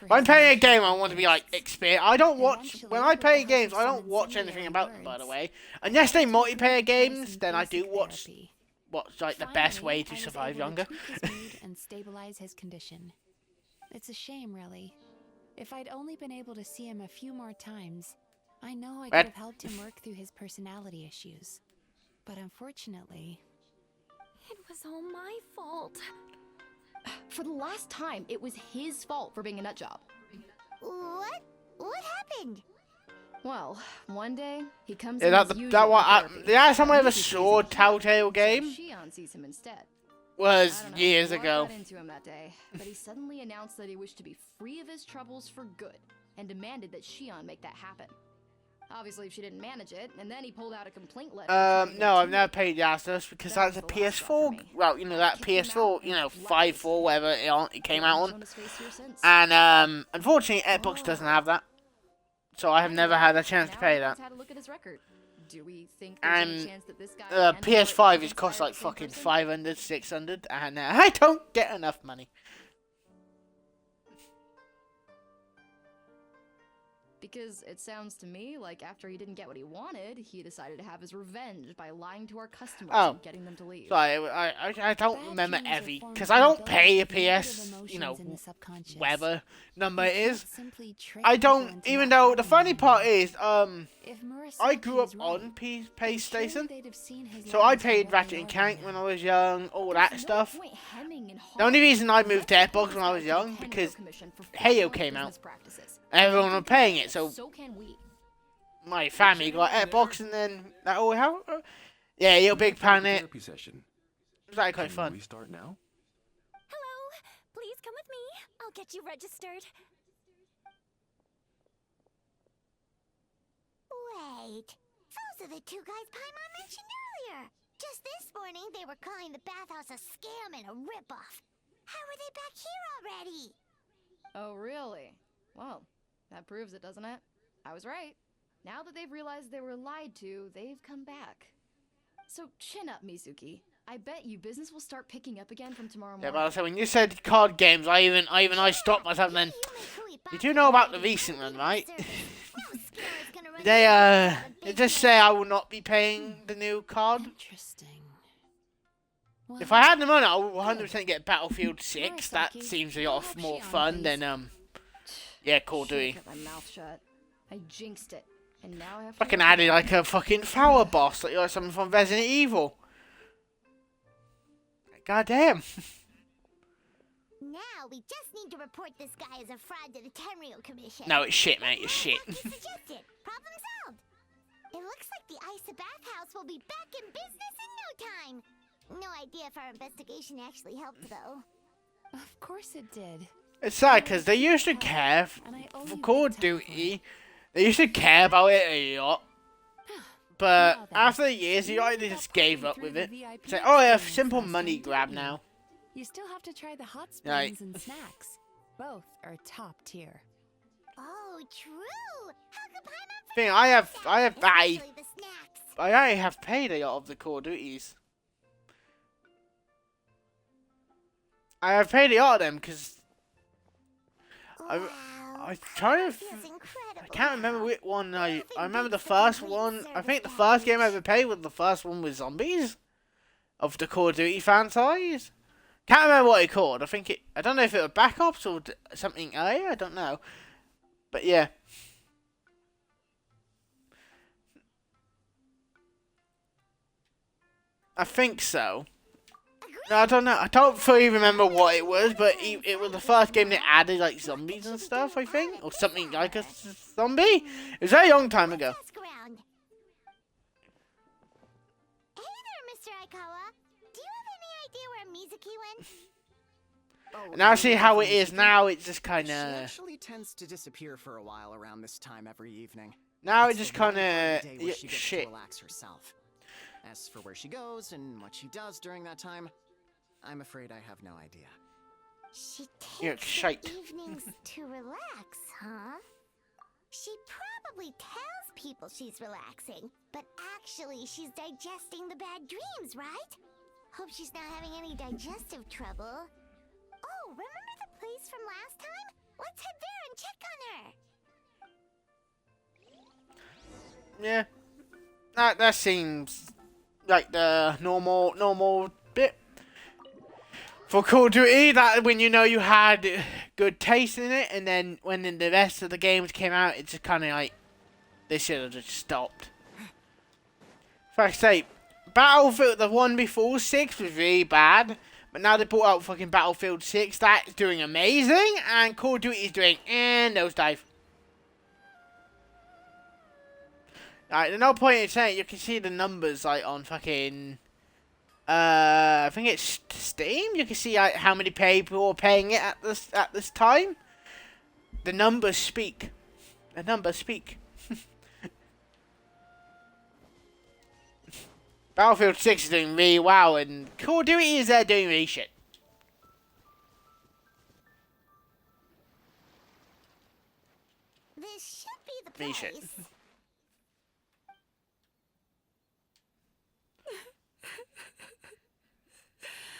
[SPEAKER 1] if I'm playing a game, I want to be like experienced. I don't watch when I play games. I don't watch anything about them, by the way. Unless they multiplayer games, then I do watch what's like the best way to survive younger.
[SPEAKER 6] And stabilize his condition. It's a shame, really. If I'd only been able to see him a few more times, I know I could have helped him work through his personality issues. But unfortunately,
[SPEAKER 7] It was all my fault.
[SPEAKER 8] For the last time, it was his fault for being a nutjob.
[SPEAKER 2] What? What happened?
[SPEAKER 8] Well, one day he comes
[SPEAKER 1] Yeah,
[SPEAKER 8] in as usual for therapy.
[SPEAKER 1] the last time I
[SPEAKER 8] But
[SPEAKER 1] ever
[SPEAKER 8] he's
[SPEAKER 1] saw
[SPEAKER 8] refusing to
[SPEAKER 1] Telltale
[SPEAKER 8] so
[SPEAKER 1] game
[SPEAKER 8] Shion sees him instead.
[SPEAKER 1] was
[SPEAKER 8] I don't know
[SPEAKER 1] years
[SPEAKER 8] what
[SPEAKER 1] ago.
[SPEAKER 8] got into him that day, but he suddenly announced that he wished to be free of his troubles for good, and demanded that Shion make that happen. Obviously, she didn't manage it, and then he pulled out a complaint letter.
[SPEAKER 1] No, I've never played Yastos because
[SPEAKER 8] That
[SPEAKER 1] that's a
[SPEAKER 8] was the last straw for
[SPEAKER 1] PS4.
[SPEAKER 8] me.
[SPEAKER 1] Well, you know that
[SPEAKER 8] Kicked him
[SPEAKER 1] PS4,
[SPEAKER 8] out
[SPEAKER 1] you know,
[SPEAKER 8] and
[SPEAKER 1] 5.4, whatever it came out
[SPEAKER 8] Hasn't
[SPEAKER 1] on.
[SPEAKER 8] shown his face here since.
[SPEAKER 1] And unfortunately, Xbox doesn't have that, so I have never had a chance to
[SPEAKER 8] Now
[SPEAKER 1] play
[SPEAKER 8] everyone's
[SPEAKER 1] that.
[SPEAKER 8] had a look at his record. Do we think there's any
[SPEAKER 1] And
[SPEAKER 8] chance that this guy and
[SPEAKER 1] PS5
[SPEAKER 8] Laura
[SPEAKER 1] is cost
[SPEAKER 8] are
[SPEAKER 1] like
[SPEAKER 8] the same
[SPEAKER 1] fucking
[SPEAKER 8] person?
[SPEAKER 1] 500, 600, and I don't get enough money.
[SPEAKER 8] Because it sounds to me like after he didn't get what he wanted, he decided to have his revenge by lying to our customers and getting them to leave.
[SPEAKER 1] Sorry, I don't remember every because I don't pay a PS, you know, whatever number it is. I don't, even though the funny part is, I grew up on PlayStation, so I played Ratchet and Clank when I was young, all that stuff. The only reason I moved to Xbox when I was young because Halo came out. Everyone was playing it, so my family got Xbox, and then that all happened. Yeah, you're a big planet.
[SPEAKER 12] Therapy session.
[SPEAKER 1] It was actually quite
[SPEAKER 12] Can
[SPEAKER 1] fun.
[SPEAKER 12] we start now?
[SPEAKER 7] Hello, please come with me. I'll get you registered.
[SPEAKER 2] Wait. Those are the two guys Paimon mentioned earlier. Just this morning, they were calling the bathhouse a scam and a ripoff. How are they back here already?
[SPEAKER 8] Oh, really? Well, that proves it, doesn't it? I was right. Now that they've realized they were lied to, they've come back. So chin up, Mizuki. I bet you business will start picking up again from tomorrow morning.
[SPEAKER 1] Yeah, but so when you said card games, I stopped myself. Then you do know about the recent one, right? They just say I will not be paying the new card.
[SPEAKER 6] interesting.
[SPEAKER 1] If I had the money, I would 100% get Battlefield 6. That seems a lot more fun than yeah, Call of Duty.
[SPEAKER 8] Kept my mouth shut. I jinxed it, and now I have to
[SPEAKER 1] Fucking
[SPEAKER 8] work
[SPEAKER 1] added
[SPEAKER 8] it.
[SPEAKER 1] like a fucking flower boss, like you're something from Resident Evil. God damn.
[SPEAKER 2] Now we just need to report this guy as a fraud to the Tenryo Commission.
[SPEAKER 1] No, it's shit, mate. It's shit.
[SPEAKER 2] Like you suggested. Problem solved. It looks like the Isa bathhouse will be back in business in no time. No idea if our investigation actually helped, though.
[SPEAKER 6] Of course it did.
[SPEAKER 1] It's sad because they used to care for Call of Duty. They used to care about it a lot. But after the years, they just gave up with it. It's like, oh yeah, simple money grab now.
[SPEAKER 6] You still have to try the hot
[SPEAKER 1] Right.
[SPEAKER 6] springs and snacks. Both are top tier.
[SPEAKER 2] Oh, true. How could Paimon
[SPEAKER 1] Thing I have
[SPEAKER 2] Especially the snacks.
[SPEAKER 1] I have paid a lot of the Call of Duties. I have paid a lot of them because I try to. I can't remember which one I remember the first one. I think the first game I ever played was the first one with zombies of the Call of Duty franchise. Can't remember what it called. I don't know if it was Black Ops or something earlier. I don't know. But yeah. I think so. No, I don't know. I don't fully remember what it was, but it was the first game that added like zombies and stuff, I think, or something like a zombie. It was a very long time ago.
[SPEAKER 2] Ask around. Hey there, Mr. Aikawa. Do you have any idea where Mizuki went?
[SPEAKER 1] And now see how it is now. It's just kind
[SPEAKER 5] She
[SPEAKER 1] of
[SPEAKER 5] actually tends to disappear for a while around this time every evening.
[SPEAKER 1] now
[SPEAKER 5] It's
[SPEAKER 1] it's just
[SPEAKER 5] the one
[SPEAKER 1] kind
[SPEAKER 5] part
[SPEAKER 1] of
[SPEAKER 5] the day where she gets to
[SPEAKER 1] shit.
[SPEAKER 5] relax herself. As for where she goes and what she does during that time, I'm afraid I have no idea.
[SPEAKER 2] She
[SPEAKER 1] You're
[SPEAKER 2] takes
[SPEAKER 1] shite.
[SPEAKER 2] the evenings to relax, huh? She probably tells people she's relaxing, but actually she's digesting the bad dreams, right? Hope she's not having any digestive trouble. Oh, remember the place from last time? Let's head there and check on her.
[SPEAKER 1] Yeah. That seems like the normal bit for Call of Duty. That when you know you had good taste in it, and then when the rest of the games came out, it's just kind of like they should have just stopped. Like I say, Battlefield, the one before 6 was really bad, but now they brought out fucking Battlefield 6. That's doing amazing, and Call of Duty is doing nosedive. Like, there's no point in saying it. You can see the numbers like on fucking I think it's Steam. You can see like how many people are paying it at this time. The numbers speak. The numbers speak. Battlefield 6 is doing really well, and Call of Duty is doing really shit.
[SPEAKER 2] This should be the
[SPEAKER 1] Really
[SPEAKER 2] place.
[SPEAKER 1] shit.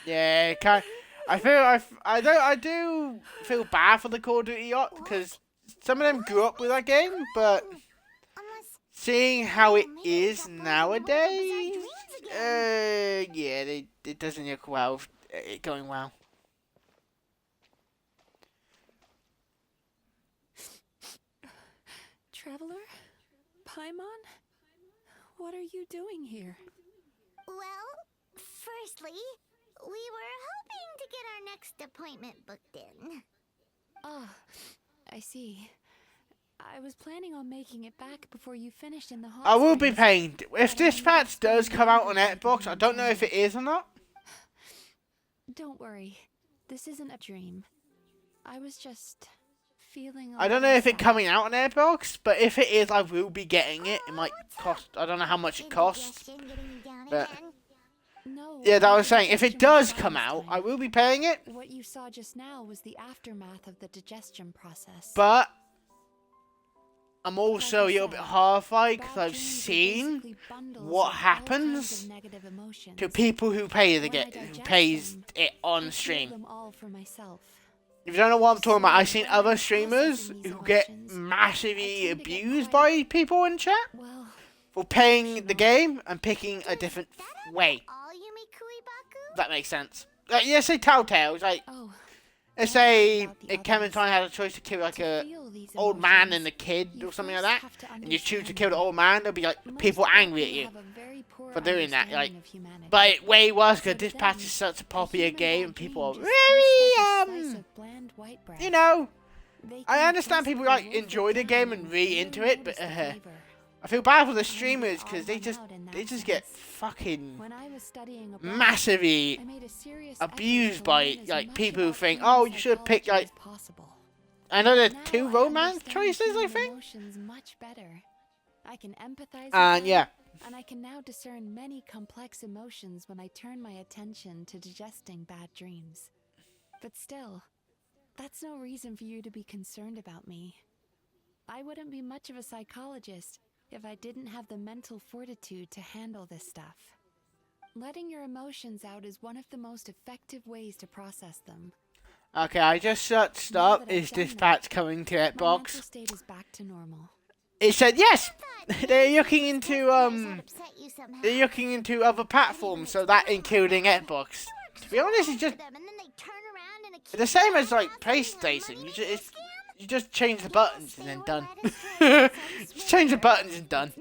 [SPEAKER 1] Yeah, I do feel bad for the Call of Duty yacht because some of them grew up with that game, but seeing how it is nowadays, yeah, it doesn't look well. It going well.
[SPEAKER 6] Traveler? Paimon? What are you doing here?
[SPEAKER 2] Well, firstly, we were hoping to get our next appointment booked in.
[SPEAKER 6] Ah, I see. I was planning on making it back before you finished in the hot
[SPEAKER 1] I will be
[SPEAKER 6] springs,
[SPEAKER 1] paying. If
[SPEAKER 6] but
[SPEAKER 1] this
[SPEAKER 6] I
[SPEAKER 1] patch does
[SPEAKER 6] ended up
[SPEAKER 1] come out on
[SPEAKER 6] spending
[SPEAKER 1] Xbox, I don't know if it is or not.
[SPEAKER 6] Don't worry. This isn't a dream. I was just feeling
[SPEAKER 1] I don't know if it's coming out on Xbox, but if it is, I will be getting it. It might cost. I don't know how much it costs, but
[SPEAKER 6] No,
[SPEAKER 1] yeah, that
[SPEAKER 6] my
[SPEAKER 1] was saying. If it
[SPEAKER 6] digestion
[SPEAKER 1] does
[SPEAKER 6] was
[SPEAKER 1] come
[SPEAKER 6] fine
[SPEAKER 1] out,
[SPEAKER 6] this
[SPEAKER 1] I
[SPEAKER 6] time.
[SPEAKER 1] will be paying it.
[SPEAKER 6] What you saw just now was the aftermath of the digestion process.
[SPEAKER 1] But I'm also
[SPEAKER 6] Like I
[SPEAKER 1] a little bit
[SPEAKER 6] said,
[SPEAKER 1] horrified because
[SPEAKER 6] bad
[SPEAKER 1] I've
[SPEAKER 6] dreams are
[SPEAKER 1] seen
[SPEAKER 6] basically bundles
[SPEAKER 1] what
[SPEAKER 6] of all kinds
[SPEAKER 1] happens
[SPEAKER 6] of negative emotions.
[SPEAKER 1] to people who pay
[SPEAKER 6] When I
[SPEAKER 1] who
[SPEAKER 6] digest
[SPEAKER 1] pays
[SPEAKER 6] them,
[SPEAKER 1] it
[SPEAKER 6] I
[SPEAKER 1] on
[SPEAKER 6] feel
[SPEAKER 1] stream.
[SPEAKER 6] them all for myself.
[SPEAKER 1] If you don't know what I'm talking about, I've seen
[SPEAKER 6] So, when
[SPEAKER 1] other
[SPEAKER 6] I'm
[SPEAKER 1] streamers
[SPEAKER 6] processing these
[SPEAKER 1] who get
[SPEAKER 6] emotions,
[SPEAKER 1] massively
[SPEAKER 6] I tend to get
[SPEAKER 1] abused
[SPEAKER 6] quite-
[SPEAKER 1] by people in chat
[SPEAKER 6] Well,
[SPEAKER 1] for paying the
[SPEAKER 6] emotional.
[SPEAKER 1] game and picking a different way.
[SPEAKER 2] All Yumi-Kui-Baku?
[SPEAKER 1] That makes sense. Like, yeah, say Telltale. It's like,
[SPEAKER 6] Oh,
[SPEAKER 1] let's
[SPEAKER 6] don't worry
[SPEAKER 1] say
[SPEAKER 6] about the
[SPEAKER 1] if Clementine
[SPEAKER 6] others.
[SPEAKER 1] had a choice to kill like
[SPEAKER 6] To
[SPEAKER 1] a
[SPEAKER 6] feel these
[SPEAKER 1] old man
[SPEAKER 6] emotions,
[SPEAKER 1] and a kid
[SPEAKER 6] you
[SPEAKER 1] or something like
[SPEAKER 6] first
[SPEAKER 1] that,
[SPEAKER 6] have to
[SPEAKER 1] and you choose to
[SPEAKER 6] understand
[SPEAKER 1] kill the
[SPEAKER 6] them.
[SPEAKER 1] old man, there'll be like
[SPEAKER 6] Most
[SPEAKER 1] people
[SPEAKER 6] people
[SPEAKER 1] angry at you
[SPEAKER 6] have a very poor
[SPEAKER 1] for doing that. Like,
[SPEAKER 6] understanding of humanity.
[SPEAKER 1] but it way worse
[SPEAKER 6] So
[SPEAKER 1] because
[SPEAKER 6] to
[SPEAKER 1] this patch
[SPEAKER 6] them,
[SPEAKER 1] is such a
[SPEAKER 6] a
[SPEAKER 1] popular
[SPEAKER 6] human
[SPEAKER 1] game,
[SPEAKER 6] bad
[SPEAKER 1] and people are
[SPEAKER 6] dream just tastes like a
[SPEAKER 1] very
[SPEAKER 6] slice of bland white bread.
[SPEAKER 1] you know.
[SPEAKER 6] They
[SPEAKER 1] I
[SPEAKER 6] can
[SPEAKER 1] understand people
[SPEAKER 6] basically
[SPEAKER 1] like
[SPEAKER 6] wolf
[SPEAKER 1] enjoy
[SPEAKER 6] it
[SPEAKER 1] the
[SPEAKER 6] down
[SPEAKER 1] game and
[SPEAKER 6] and
[SPEAKER 1] really
[SPEAKER 6] barely
[SPEAKER 1] into it, but
[SPEAKER 6] notice the flavor.
[SPEAKER 1] I feel bad for the
[SPEAKER 6] I'm
[SPEAKER 1] streamers
[SPEAKER 6] the
[SPEAKER 1] because
[SPEAKER 6] odd
[SPEAKER 1] they
[SPEAKER 6] one
[SPEAKER 1] just
[SPEAKER 6] out in that
[SPEAKER 1] they just get
[SPEAKER 6] sense.
[SPEAKER 1] fucking
[SPEAKER 6] When I was studying abroad,
[SPEAKER 1] massively
[SPEAKER 6] I made a serious effort
[SPEAKER 1] abused
[SPEAKER 6] to
[SPEAKER 1] by
[SPEAKER 6] learn as
[SPEAKER 1] like
[SPEAKER 6] much
[SPEAKER 1] people who
[SPEAKER 6] about
[SPEAKER 1] think,
[SPEAKER 6] human
[SPEAKER 1] oh, you should pick
[SPEAKER 6] psychology
[SPEAKER 1] like
[SPEAKER 6] as possible.
[SPEAKER 1] I know there's
[SPEAKER 6] Now
[SPEAKER 1] 2
[SPEAKER 6] I
[SPEAKER 1] romance
[SPEAKER 6] understand
[SPEAKER 1] choices, I
[SPEAKER 6] human
[SPEAKER 1] think.
[SPEAKER 6] emotions much better. I can empathize with
[SPEAKER 1] And
[SPEAKER 6] them,
[SPEAKER 1] yeah,
[SPEAKER 6] and I can now discern many complex emotions when I turn my attention to digesting bad dreams. But still, that's no reason for you to be concerned about me. I wouldn't be much of a psychologist if I didn't have the mental fortitude to handle this stuff. Letting your emotions out is one of the most effective ways to process them.
[SPEAKER 1] okay, I just searched
[SPEAKER 6] Now
[SPEAKER 1] up,
[SPEAKER 6] that I've
[SPEAKER 1] is this
[SPEAKER 6] done
[SPEAKER 1] patch coming to
[SPEAKER 6] My mental
[SPEAKER 1] Xbox?
[SPEAKER 6] state is back to normal.
[SPEAKER 1] It said yes!
[SPEAKER 2] They're
[SPEAKER 1] They're looking into they're looking into other platforms, so that including Xbox. To be honest, it's just the same as like PlayStation. You just change the buttons and then done. Just change the buttons and done.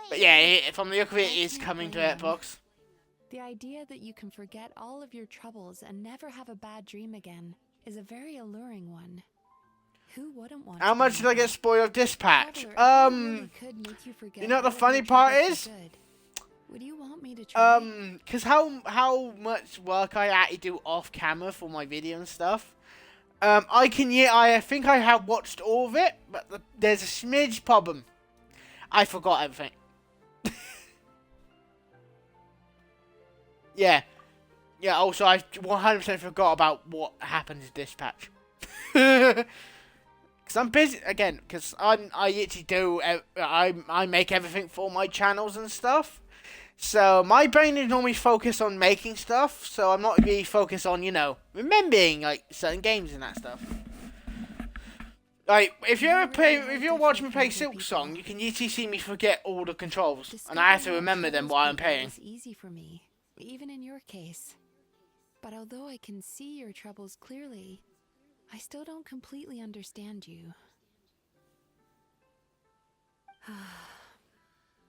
[SPEAKER 1] But yeah, from the look of it, it is coming to Xbox.
[SPEAKER 6] The idea that you can forget all of your troubles and never have a bad dream again is a very alluring one. Who wouldn't want
[SPEAKER 1] How
[SPEAKER 6] to
[SPEAKER 1] much
[SPEAKER 6] be
[SPEAKER 1] did I get
[SPEAKER 6] that?
[SPEAKER 1] spoiled of this patch?
[SPEAKER 6] Traveler, if I really could make you forget
[SPEAKER 1] You know what the
[SPEAKER 6] all of
[SPEAKER 1] funny
[SPEAKER 6] your
[SPEAKER 1] part
[SPEAKER 6] troubles
[SPEAKER 1] is?
[SPEAKER 6] for good, would you want me to try?
[SPEAKER 1] Cause how much work I actually do off camera for my video and stuff. I think I have watched all of it, but there's a smidge problem. I forgot everything. Yeah, Yeah, also, I 100% forgot about what happens in Dispatch. Because I'm busy, again, because I actually do, I make everything for my channels and stuff. So, my brain is normally focused on making stuff, so I'm not really focused on, you know, remembering, like, certain games and that stuff. Like, if you're watching me play Silk Song, you can usually see me forget all the controls, and I have to remember them while I'm playing.
[SPEAKER 6] It's easy for me, even in your case. But although I can see your troubles clearly, I still don't completely understand you.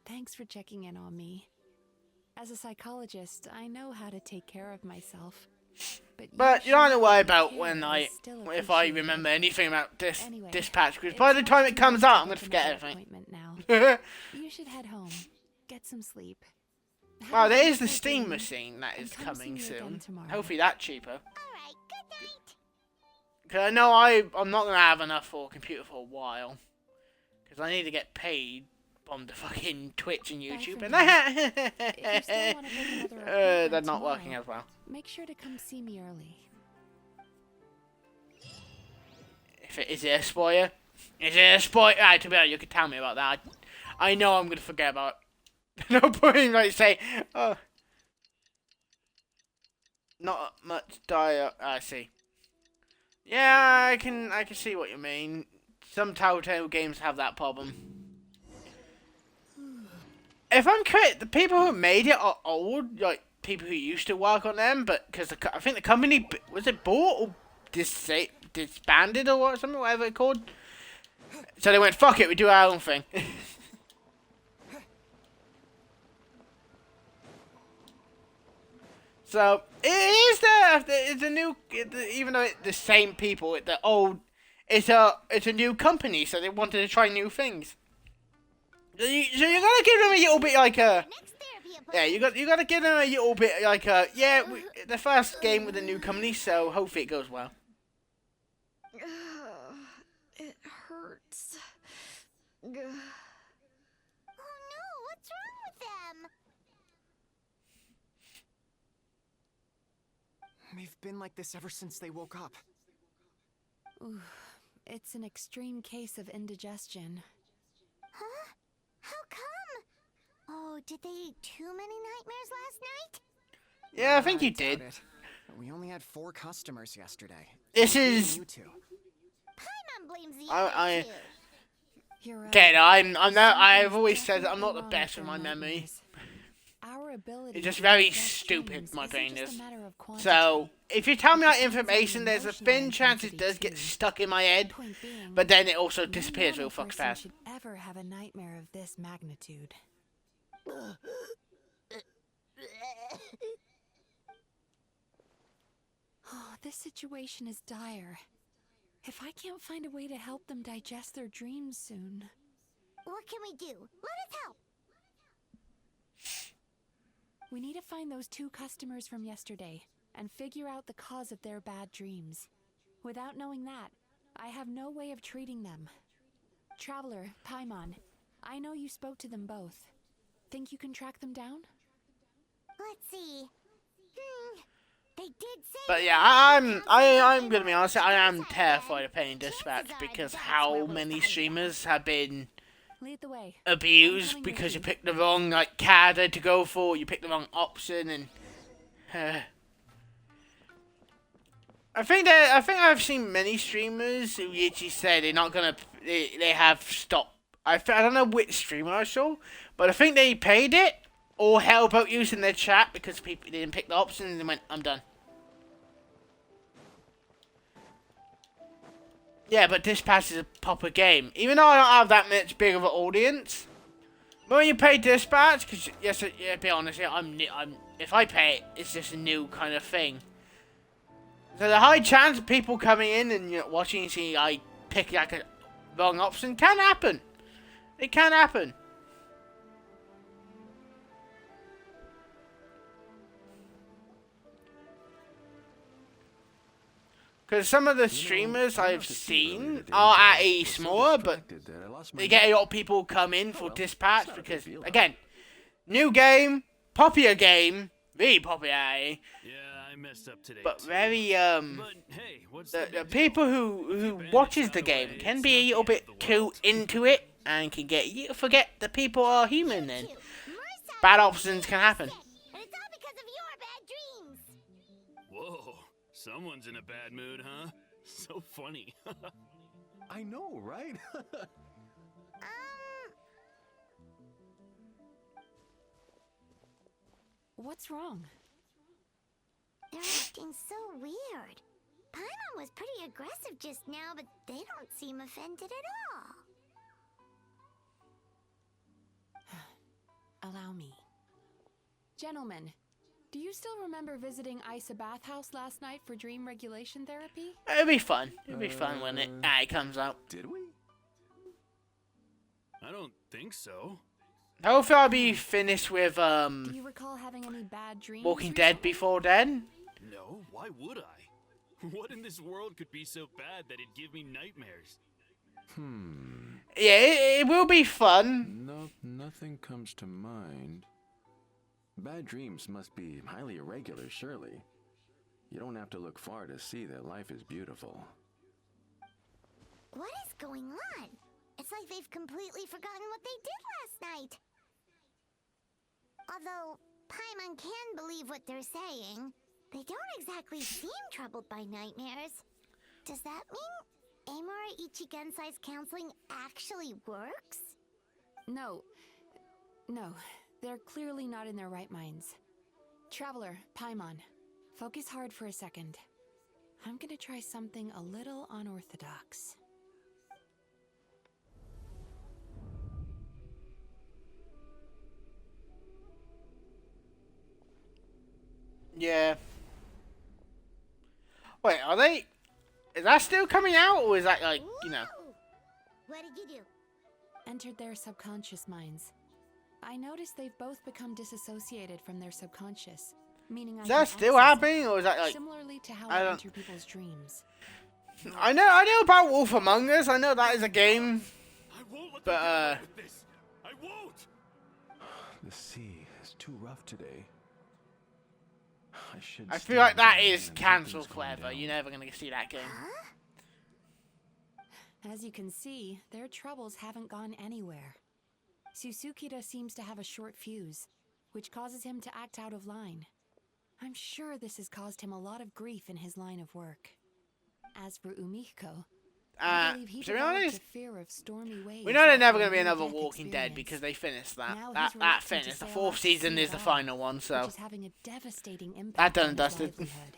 [SPEAKER 6] Thanks for checking in on me. As a psychologist, I know how to take care of myself. But you don't have to worry about
[SPEAKER 1] if I remember anything about Dispatch, because by the time it comes out, I'm going to forget everything.
[SPEAKER 6] You should head home. Get some sleep.
[SPEAKER 1] Wow, there is the steam machine that is coming soon. Hopefully that's cheaper.
[SPEAKER 2] Alright, good night.
[SPEAKER 1] Because I know I'm not going to have enough for a computer for a while. Because I need to get paid from the fucking Twitch and YouTube. And they're not working as well.
[SPEAKER 6] Make sure to come see me early.
[SPEAKER 1] Is it a spoiler? Is it a spoiler? Right, to be honest, you could tell me about that. I know I'm going to forget about it. No point in like say, oh, not much dialogue. I see. Yeah, I can see what you mean. Some Telltale games have that problem. If I'm correct, the people who made it are old, like people who used to work on them. But because I think the company was it bought or disbanded or something, whatever it's called. So they went, fuck it, we do our own thing. So it's a new, even though it's the same people, it's a new company, so they wanted to try new things. So you gotta give them a little bit like a, yeah, you gotta give them a little bit like a, yeah, the first game with a new company, so hopefully it goes well.
[SPEAKER 8] It hurts.
[SPEAKER 2] Oh no, what's wrong with them?
[SPEAKER 5] They've been like this ever since they woke up.
[SPEAKER 6] Ooh, it's an extreme case of indigestion.
[SPEAKER 2] Huh? How come? Oh, did they eat too many nightmares last night?
[SPEAKER 1] Yeah, I think you did.
[SPEAKER 5] We only had 4 customers yesterday.
[SPEAKER 1] This is.
[SPEAKER 2] Paimon blames the other two.
[SPEAKER 1] Okay, I've always said that I'm not the best with my memory. It's just very stupid, my brain is. So, if you tell me that information, there's a thin chance it does get stuck in my head, but then it also disappears real fucking fast.
[SPEAKER 6] Should ever have a nightmare of this magnitude. Oh, this situation is dire. If I can't find a way to help them digest their dreams soon.
[SPEAKER 2] What can we do? Let us help.
[SPEAKER 6] We need to find those 2 customers from yesterday and figure out the cause of their bad dreams. Without knowing that, I have no way of treating them. Traveler, Paimon, I know you spoke to them both. Think you can track them down?
[SPEAKER 2] Let's see. They did say.
[SPEAKER 1] But yeah, I'm gonna be honest. I am terrified of playing Dispatch because how many streamers have been
[SPEAKER 6] Lead the way.
[SPEAKER 1] abused because you picked the wrong cadre to go for, you picked the wrong option, and I think I've seen many streamers who actually say they're not gonna, they have stopped. I don't know which streamer I saw, but I think they paid it or hell about using their chat because people didn't pick the option and they went, I'm done. Yeah, but Dispatch is a proper game. Even though I don't have that much big of an audience, but when you pay Dispatch, because yes, yeah, be honest, yeah, if I pay it, it's just a new kind of thing. So the high chance of people coming in and watching and seeing I pick like a wrong option can happen. It can happen. Because some of the streamers I've seen are at a smaller, but they get a lot of people come in for Dispatch because, again, new game, popular game, really popular.
[SPEAKER 11] Yeah, messed up today.
[SPEAKER 1] but
[SPEAKER 11] too.
[SPEAKER 1] very
[SPEAKER 11] But hey, what's
[SPEAKER 1] the
[SPEAKER 11] big
[SPEAKER 1] people
[SPEAKER 11] deal?
[SPEAKER 1] who watches the game can be a little bit too into it and can get you to forget the people are human and bad options can happen.
[SPEAKER 2] And it's all because of your bad dreams.
[SPEAKER 11] Whoa, someone's in a bad mood, huh? So funny.
[SPEAKER 12] I know, right?
[SPEAKER 6] What's wrong?
[SPEAKER 2] They're acting so weird. Paimon was pretty aggressive just now, but they don't seem offended at all.
[SPEAKER 6] Allow me. Gentlemen, do you still remember visiting Isa Bathhouse last night for dream regulation therapy?
[SPEAKER 1] It'll be fun. It'll be fun when it comes out.
[SPEAKER 12] Did we?
[SPEAKER 11] I don't think so.
[SPEAKER 1] Hopefully I'll be finished with
[SPEAKER 6] Do you recall having any bad dreams?
[SPEAKER 1] Walking Dead before then.
[SPEAKER 11] No, why would I? What in this world could be so bad that it'd give me nightmares?
[SPEAKER 1] Yeah, it will be fun.
[SPEAKER 12] No, nothing comes to mind. Bad dreams must be highly irregular, surely. You don't have to look far to see that life is beautiful.
[SPEAKER 2] What is going on? It's like they've completely forgotten what they did last night. Although Paimon can believe what they're saying, they don't exactly seem troubled by nightmares. Does that mean Amura Ichigensai's counseling actually works?
[SPEAKER 6] No. No, they're clearly not in their right minds. Traveler, Paimon, focus hard for a second. I'm gonna try something a little unorthodox.
[SPEAKER 1] Yeah. Wait, are they? Is that still coming out, or is that like, you know?
[SPEAKER 2] Whoa! What did you do?
[SPEAKER 6] Entered their subconscious minds. I noticed they've both become disassociated from their subconscious, meaning
[SPEAKER 1] Is that still happening, or is that like?
[SPEAKER 6] Similarly to how
[SPEAKER 1] I
[SPEAKER 6] I
[SPEAKER 1] don't.
[SPEAKER 6] enter people's dreams.
[SPEAKER 1] I know about Wolf Among Us. I know that is a game,
[SPEAKER 11] I won't let
[SPEAKER 1] but
[SPEAKER 11] them get away with this. I won't.
[SPEAKER 12] The sea is too rough today.
[SPEAKER 1] I feel like that is cancelled forever. You're never gonna see that game.
[SPEAKER 6] As you can see, their troubles haven't gone anywhere. Susukida seems to have a short fuse, which causes him to act out of line. I'm sure this has caused him a lot of grief in his line of work. As for Umiko, I believe he
[SPEAKER 1] to be
[SPEAKER 6] developed
[SPEAKER 1] honest,
[SPEAKER 6] a fear of stormy waves
[SPEAKER 1] we know there's never
[SPEAKER 6] after
[SPEAKER 1] gonna be
[SPEAKER 6] a
[SPEAKER 1] another
[SPEAKER 6] near-death
[SPEAKER 1] Walking Dead
[SPEAKER 6] experience.
[SPEAKER 1] because they finished that.
[SPEAKER 6] Now
[SPEAKER 1] That
[SPEAKER 6] he's reluctant to
[SPEAKER 1] finished. The
[SPEAKER 6] sail
[SPEAKER 1] fourth
[SPEAKER 6] out to
[SPEAKER 1] season
[SPEAKER 6] sea
[SPEAKER 1] is
[SPEAKER 6] at
[SPEAKER 1] the
[SPEAKER 6] all,
[SPEAKER 1] final one, so
[SPEAKER 6] which is having a devastating impact
[SPEAKER 1] that done
[SPEAKER 6] on
[SPEAKER 1] and
[SPEAKER 6] his
[SPEAKER 1] dusted.
[SPEAKER 6] livelihood.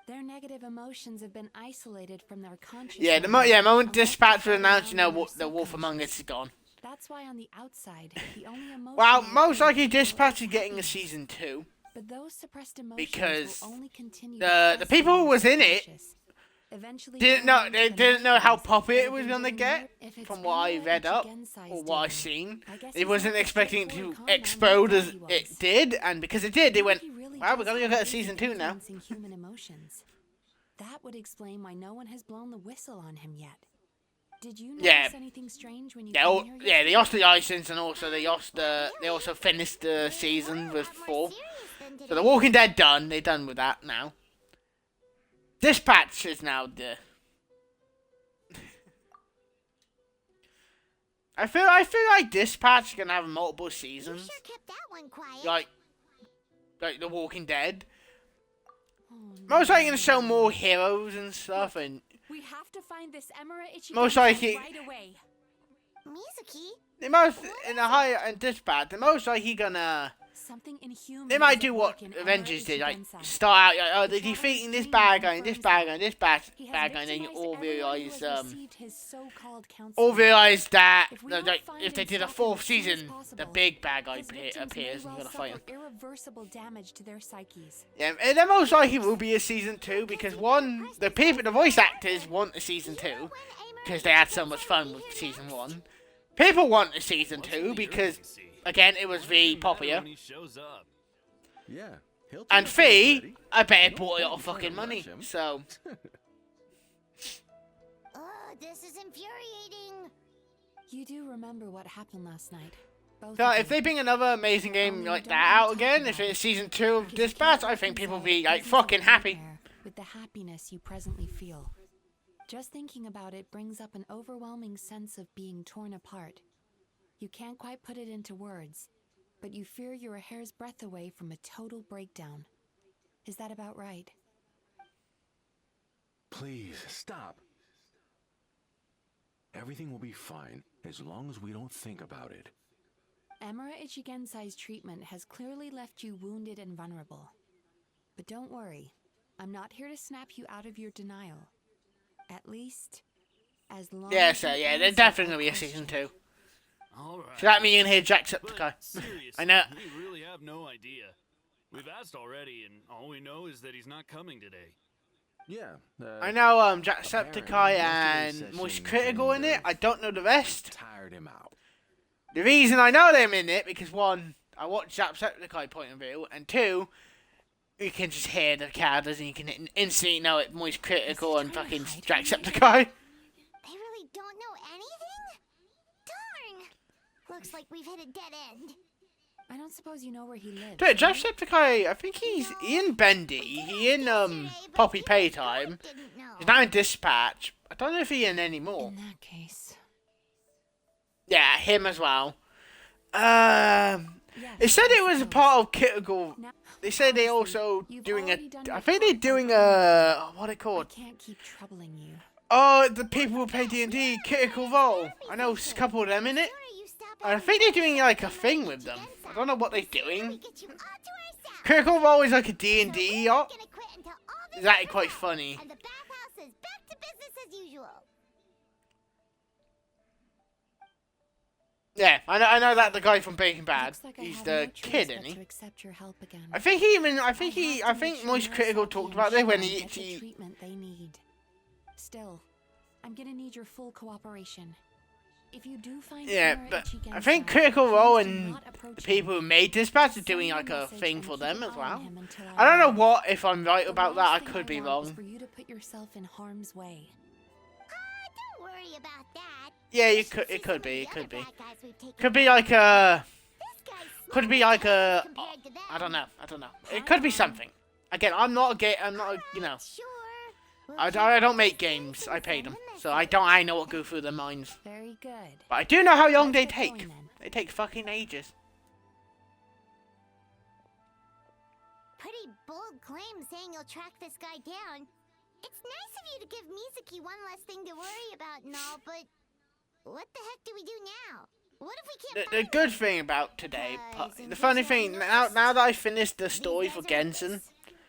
[SPEAKER 6] Their negative emotions have been isolated from their conscious.
[SPEAKER 1] Yeah, the moment Dispatch was announced, you know what, the Wolf Among Us is gone.
[SPEAKER 6] That's why on the outside, the only emotion.
[SPEAKER 1] Well,
[SPEAKER 6] they
[SPEAKER 1] most
[SPEAKER 6] feel
[SPEAKER 1] likely
[SPEAKER 6] is joy
[SPEAKER 1] Dispatch is
[SPEAKER 6] and
[SPEAKER 1] getting a
[SPEAKER 6] happiness.
[SPEAKER 1] season 2
[SPEAKER 6] But those suppressed emotions
[SPEAKER 1] because
[SPEAKER 6] will only continue
[SPEAKER 1] the
[SPEAKER 6] to
[SPEAKER 1] people who was in it
[SPEAKER 6] subconscious. Eventually
[SPEAKER 1] didn't
[SPEAKER 6] turn
[SPEAKER 1] know
[SPEAKER 6] into
[SPEAKER 1] they
[SPEAKER 6] the
[SPEAKER 1] didn't know how
[SPEAKER 6] nightmares
[SPEAKER 1] popular
[SPEAKER 6] that
[SPEAKER 1] it was
[SPEAKER 6] have
[SPEAKER 1] gonna
[SPEAKER 6] been
[SPEAKER 1] get.
[SPEAKER 6] if it's
[SPEAKER 1] From what I
[SPEAKER 6] Amura
[SPEAKER 1] read up
[SPEAKER 6] Ichigensai's
[SPEAKER 1] or what I
[SPEAKER 6] doing.
[SPEAKER 1] seen,
[SPEAKER 6] I guess
[SPEAKER 1] it
[SPEAKER 6] he's
[SPEAKER 1] wasn't
[SPEAKER 6] not the
[SPEAKER 1] expecting to
[SPEAKER 6] straightforward con man we
[SPEAKER 1] explode
[SPEAKER 6] thought
[SPEAKER 1] as
[SPEAKER 6] he was.
[SPEAKER 1] it did, and because it did, they went,
[SPEAKER 6] He really
[SPEAKER 1] "Well, we're
[SPEAKER 6] does
[SPEAKER 1] gonna
[SPEAKER 6] have
[SPEAKER 1] look
[SPEAKER 6] a
[SPEAKER 1] at season
[SPEAKER 6] big
[SPEAKER 1] 2 now."
[SPEAKER 6] influence in human emotions. That would explain why no one has blown the whistle on him yet. Did you notice
[SPEAKER 1] Yeah.
[SPEAKER 6] anything strange when you
[SPEAKER 1] Yeah,
[SPEAKER 6] came here
[SPEAKER 1] yeah,
[SPEAKER 6] yesterday?
[SPEAKER 1] they lost the license and also they also finished the season with 4. So The Walking Dead done. They're done with that now. Dispatch is now the. I feel like Dispatch is gonna have multiple
[SPEAKER 2] You
[SPEAKER 1] seasons,
[SPEAKER 2] sure kept that one quiet.
[SPEAKER 1] like The Walking Dead.
[SPEAKER 6] Oh,
[SPEAKER 1] Most likely gonna
[SPEAKER 6] no.
[SPEAKER 1] show more heroes and stuff, and
[SPEAKER 6] We have to find this Amura Ichigensai
[SPEAKER 1] Most likely-
[SPEAKER 6] right away.
[SPEAKER 2] Mizuki?
[SPEAKER 1] the most in the higher and Dispatch, the most likely gonna.
[SPEAKER 6] Something inhuman.
[SPEAKER 1] They might
[SPEAKER 6] doesn't
[SPEAKER 1] do what
[SPEAKER 6] work in Amura
[SPEAKER 1] Avengers did, like
[SPEAKER 6] Ichigensai.
[SPEAKER 1] start out, like, oh, they're
[SPEAKER 6] The
[SPEAKER 1] defeating this
[SPEAKER 6] Traveler's
[SPEAKER 1] bad
[SPEAKER 6] dream
[SPEAKER 1] guy and this
[SPEAKER 6] confirms
[SPEAKER 1] bad
[SPEAKER 6] that.
[SPEAKER 1] guy and this
[SPEAKER 6] He has
[SPEAKER 1] bad guy, and then you
[SPEAKER 6] victimized
[SPEAKER 1] all
[SPEAKER 6] everyone who
[SPEAKER 1] realize,
[SPEAKER 6] has received his so-called
[SPEAKER 1] all
[SPEAKER 6] counseling.
[SPEAKER 1] realize that
[SPEAKER 6] If we don't
[SPEAKER 1] like,
[SPEAKER 6] find
[SPEAKER 1] if they
[SPEAKER 6] and
[SPEAKER 1] did a
[SPEAKER 6] stop him
[SPEAKER 1] 4th
[SPEAKER 6] as soon as
[SPEAKER 1] season, the
[SPEAKER 6] possible,
[SPEAKER 1] big bad guy
[SPEAKER 6] his victims may
[SPEAKER 1] appears and
[SPEAKER 6] well
[SPEAKER 1] you gotta fight him.
[SPEAKER 6] suffer irreversible damage to their psyches.
[SPEAKER 1] Yeah, and then most likely will be a season 2 because one, the voice actors want a season 2 because they had so much fun with season 1. People want a season 2 because again it was very popular.
[SPEAKER 11] When he shows up.
[SPEAKER 12] Yeah. He'll
[SPEAKER 1] And
[SPEAKER 12] turn up when he's
[SPEAKER 1] Fee,
[SPEAKER 12] ready.
[SPEAKER 1] I bet it
[SPEAKER 12] No
[SPEAKER 1] brought a lot
[SPEAKER 12] point
[SPEAKER 1] of
[SPEAKER 12] in trying
[SPEAKER 1] fucking
[SPEAKER 12] to
[SPEAKER 1] money.
[SPEAKER 12] rush him.
[SPEAKER 1] So
[SPEAKER 2] Oh, this is infuriating.
[SPEAKER 6] You do remember what happened last night. Both
[SPEAKER 1] So
[SPEAKER 6] of
[SPEAKER 1] if
[SPEAKER 6] you.
[SPEAKER 1] they bring another amazing game
[SPEAKER 6] Only
[SPEAKER 1] like
[SPEAKER 6] don't
[SPEAKER 1] that
[SPEAKER 6] wanna
[SPEAKER 1] out
[SPEAKER 6] talk
[SPEAKER 1] again,
[SPEAKER 6] about
[SPEAKER 1] if it's
[SPEAKER 6] it,
[SPEAKER 1] season 2 of
[SPEAKER 6] because you
[SPEAKER 1] Dispatch,
[SPEAKER 6] can't
[SPEAKER 1] I think people will
[SPEAKER 6] reconcile
[SPEAKER 1] be like
[SPEAKER 6] presence of
[SPEAKER 1] fucking
[SPEAKER 6] a
[SPEAKER 1] happy.
[SPEAKER 6] nightmare with the happiness you presently feel. Just thinking about it brings up an overwhelming sense of being torn apart. You can't quite put it into words, but you fear you're a hair's breadth away from a total breakdown. Is that about right?
[SPEAKER 12] Please, stop. Everything will be fine as long as we don't think about it.
[SPEAKER 6] Emira Ichigensai's treatment has clearly left you wounded and vulnerable. But don't worry, I'm not here to snap you out of your denial. At least, as long
[SPEAKER 1] Yeah,
[SPEAKER 6] as
[SPEAKER 1] so
[SPEAKER 6] you
[SPEAKER 1] yeah, there's
[SPEAKER 6] answer
[SPEAKER 1] definitely
[SPEAKER 6] our
[SPEAKER 1] gonna be a season
[SPEAKER 6] question.
[SPEAKER 1] 2.
[SPEAKER 11] Alright.
[SPEAKER 1] So that means you can hear Jacksepticeye.
[SPEAKER 11] But seriously,
[SPEAKER 1] I know.
[SPEAKER 11] we really have no idea. We've asked already, and all we know is that he's not coming today.
[SPEAKER 12] Yeah.
[SPEAKER 1] I know
[SPEAKER 12] apparently
[SPEAKER 1] Jacksepticeye
[SPEAKER 12] yesterday's
[SPEAKER 1] and Moist
[SPEAKER 12] session
[SPEAKER 1] Critical in
[SPEAKER 12] kind
[SPEAKER 1] it.
[SPEAKER 12] of
[SPEAKER 1] I don't know the rest.
[SPEAKER 12] tired him out.
[SPEAKER 1] The reason I know them in it because 1, I watched Jacksepticeye point of view, and 2, you can just hear the characters and you can instantly know it's Moist Critical and fucking Jacksepticeye.
[SPEAKER 2] They really don't know anything? Darn! Looks like we've hit a dead end.
[SPEAKER 6] I don't suppose you know where he lives.
[SPEAKER 1] Dude,
[SPEAKER 6] do you?
[SPEAKER 1] Jacksepticeye, I think he's in Bendy. He in Poppy Playtime.
[SPEAKER 2] Didn't know.
[SPEAKER 1] He's now in Dispatch. I don't know if he's in anymore.
[SPEAKER 6] In that case.
[SPEAKER 1] Yeah, him as well.
[SPEAKER 6] Yes,
[SPEAKER 1] It said it
[SPEAKER 6] I
[SPEAKER 1] was a
[SPEAKER 6] suppose.
[SPEAKER 1] part of Critical.
[SPEAKER 6] Now,
[SPEAKER 1] They said they
[SPEAKER 6] honestly,
[SPEAKER 1] also
[SPEAKER 6] you've
[SPEAKER 1] doing a.
[SPEAKER 6] already done
[SPEAKER 1] I
[SPEAKER 6] your
[SPEAKER 1] think they're
[SPEAKER 6] part by
[SPEAKER 1] doing
[SPEAKER 6] coming
[SPEAKER 1] a. What are they
[SPEAKER 6] I
[SPEAKER 1] called?
[SPEAKER 6] can't keep troubling you.
[SPEAKER 1] Oh, the people who play D&D, Critical Role. I know a couple of them in it. I think they're doing like a thing with them. I don't know what they're doing. Critical Role is like a D&D yacht. It's actually quite funny.
[SPEAKER 2] And the bathhouse is back to business as usual.
[SPEAKER 1] Yeah, I know that the guy from Breaking Bad.
[SPEAKER 6] Looks like I
[SPEAKER 1] He's
[SPEAKER 6] have
[SPEAKER 1] the
[SPEAKER 6] no choice
[SPEAKER 1] kid,
[SPEAKER 6] but
[SPEAKER 1] isn't he?
[SPEAKER 6] to accept your help again.
[SPEAKER 1] I think he even. I
[SPEAKER 6] have to make sure
[SPEAKER 1] Moist Critical
[SPEAKER 6] Murasaki
[SPEAKER 1] talked
[SPEAKER 6] and
[SPEAKER 1] about this when
[SPEAKER 6] Shion
[SPEAKER 1] he
[SPEAKER 6] get the
[SPEAKER 1] actually.
[SPEAKER 6] treatment they need. Still, I'm gonna need your full cooperation. If you do find
[SPEAKER 1] Yeah,
[SPEAKER 6] Emira
[SPEAKER 1] but I
[SPEAKER 6] Ichigensai,
[SPEAKER 1] think Critical Role
[SPEAKER 6] please do
[SPEAKER 1] and
[SPEAKER 6] not approach
[SPEAKER 1] the
[SPEAKER 6] him.
[SPEAKER 1] people who made Dispatch are
[SPEAKER 6] Send
[SPEAKER 1] doing
[SPEAKER 6] me
[SPEAKER 1] like a
[SPEAKER 6] message
[SPEAKER 1] thing
[SPEAKER 6] and
[SPEAKER 1] for
[SPEAKER 6] keep
[SPEAKER 1] them
[SPEAKER 6] an
[SPEAKER 1] as
[SPEAKER 6] eye on
[SPEAKER 1] well.
[SPEAKER 6] him until
[SPEAKER 1] I don't know
[SPEAKER 6] leave.
[SPEAKER 1] what if I'm right
[SPEAKER 6] The
[SPEAKER 1] about that.
[SPEAKER 6] last
[SPEAKER 1] I
[SPEAKER 6] thing
[SPEAKER 1] could be
[SPEAKER 6] want is
[SPEAKER 1] wrong.
[SPEAKER 6] for you to put yourself in harm's way.
[SPEAKER 2] Don't worry about that.
[SPEAKER 1] Yeah, you
[SPEAKER 2] should
[SPEAKER 1] could.
[SPEAKER 2] see
[SPEAKER 1] It could
[SPEAKER 2] some
[SPEAKER 1] be.
[SPEAKER 2] of
[SPEAKER 1] It
[SPEAKER 2] the
[SPEAKER 1] could
[SPEAKER 2] other
[SPEAKER 1] be.
[SPEAKER 2] bad guys we've taken
[SPEAKER 1] Could be
[SPEAKER 2] down.
[SPEAKER 1] like a.
[SPEAKER 2] This guy's
[SPEAKER 1] Could be
[SPEAKER 2] small
[SPEAKER 1] like a.
[SPEAKER 2] compared to them.
[SPEAKER 1] I don't know. I don't know. It could be something. Again, I'm not a gay. I'm not. A, you know.
[SPEAKER 2] Sure. We'll
[SPEAKER 1] I
[SPEAKER 2] keep
[SPEAKER 1] don't
[SPEAKER 2] all
[SPEAKER 1] make
[SPEAKER 2] these
[SPEAKER 1] games.
[SPEAKER 2] things
[SPEAKER 1] I
[SPEAKER 2] and
[SPEAKER 1] pay
[SPEAKER 2] send
[SPEAKER 1] them,
[SPEAKER 2] a
[SPEAKER 1] so I
[SPEAKER 2] message.
[SPEAKER 1] don't. I know what go through their minds.
[SPEAKER 6] Very good.
[SPEAKER 1] But I do know how long
[SPEAKER 6] Let's
[SPEAKER 1] they
[SPEAKER 6] get
[SPEAKER 1] take.
[SPEAKER 6] going then.
[SPEAKER 1] They take fucking ages.
[SPEAKER 2] Pretty bold claim saying you'll track this guy down. It's nice of you to give Mizuki one less thing to worry about and all, but what the heck do we do now? What if we can't
[SPEAKER 1] The
[SPEAKER 2] find
[SPEAKER 1] good
[SPEAKER 2] him?
[SPEAKER 1] thing about today,
[SPEAKER 2] Because
[SPEAKER 1] the funny
[SPEAKER 2] in
[SPEAKER 1] thing,
[SPEAKER 2] this
[SPEAKER 1] now that I finished the
[SPEAKER 2] These
[SPEAKER 1] story
[SPEAKER 2] guys
[SPEAKER 1] for
[SPEAKER 2] are
[SPEAKER 1] Gensen,
[SPEAKER 2] hopeless.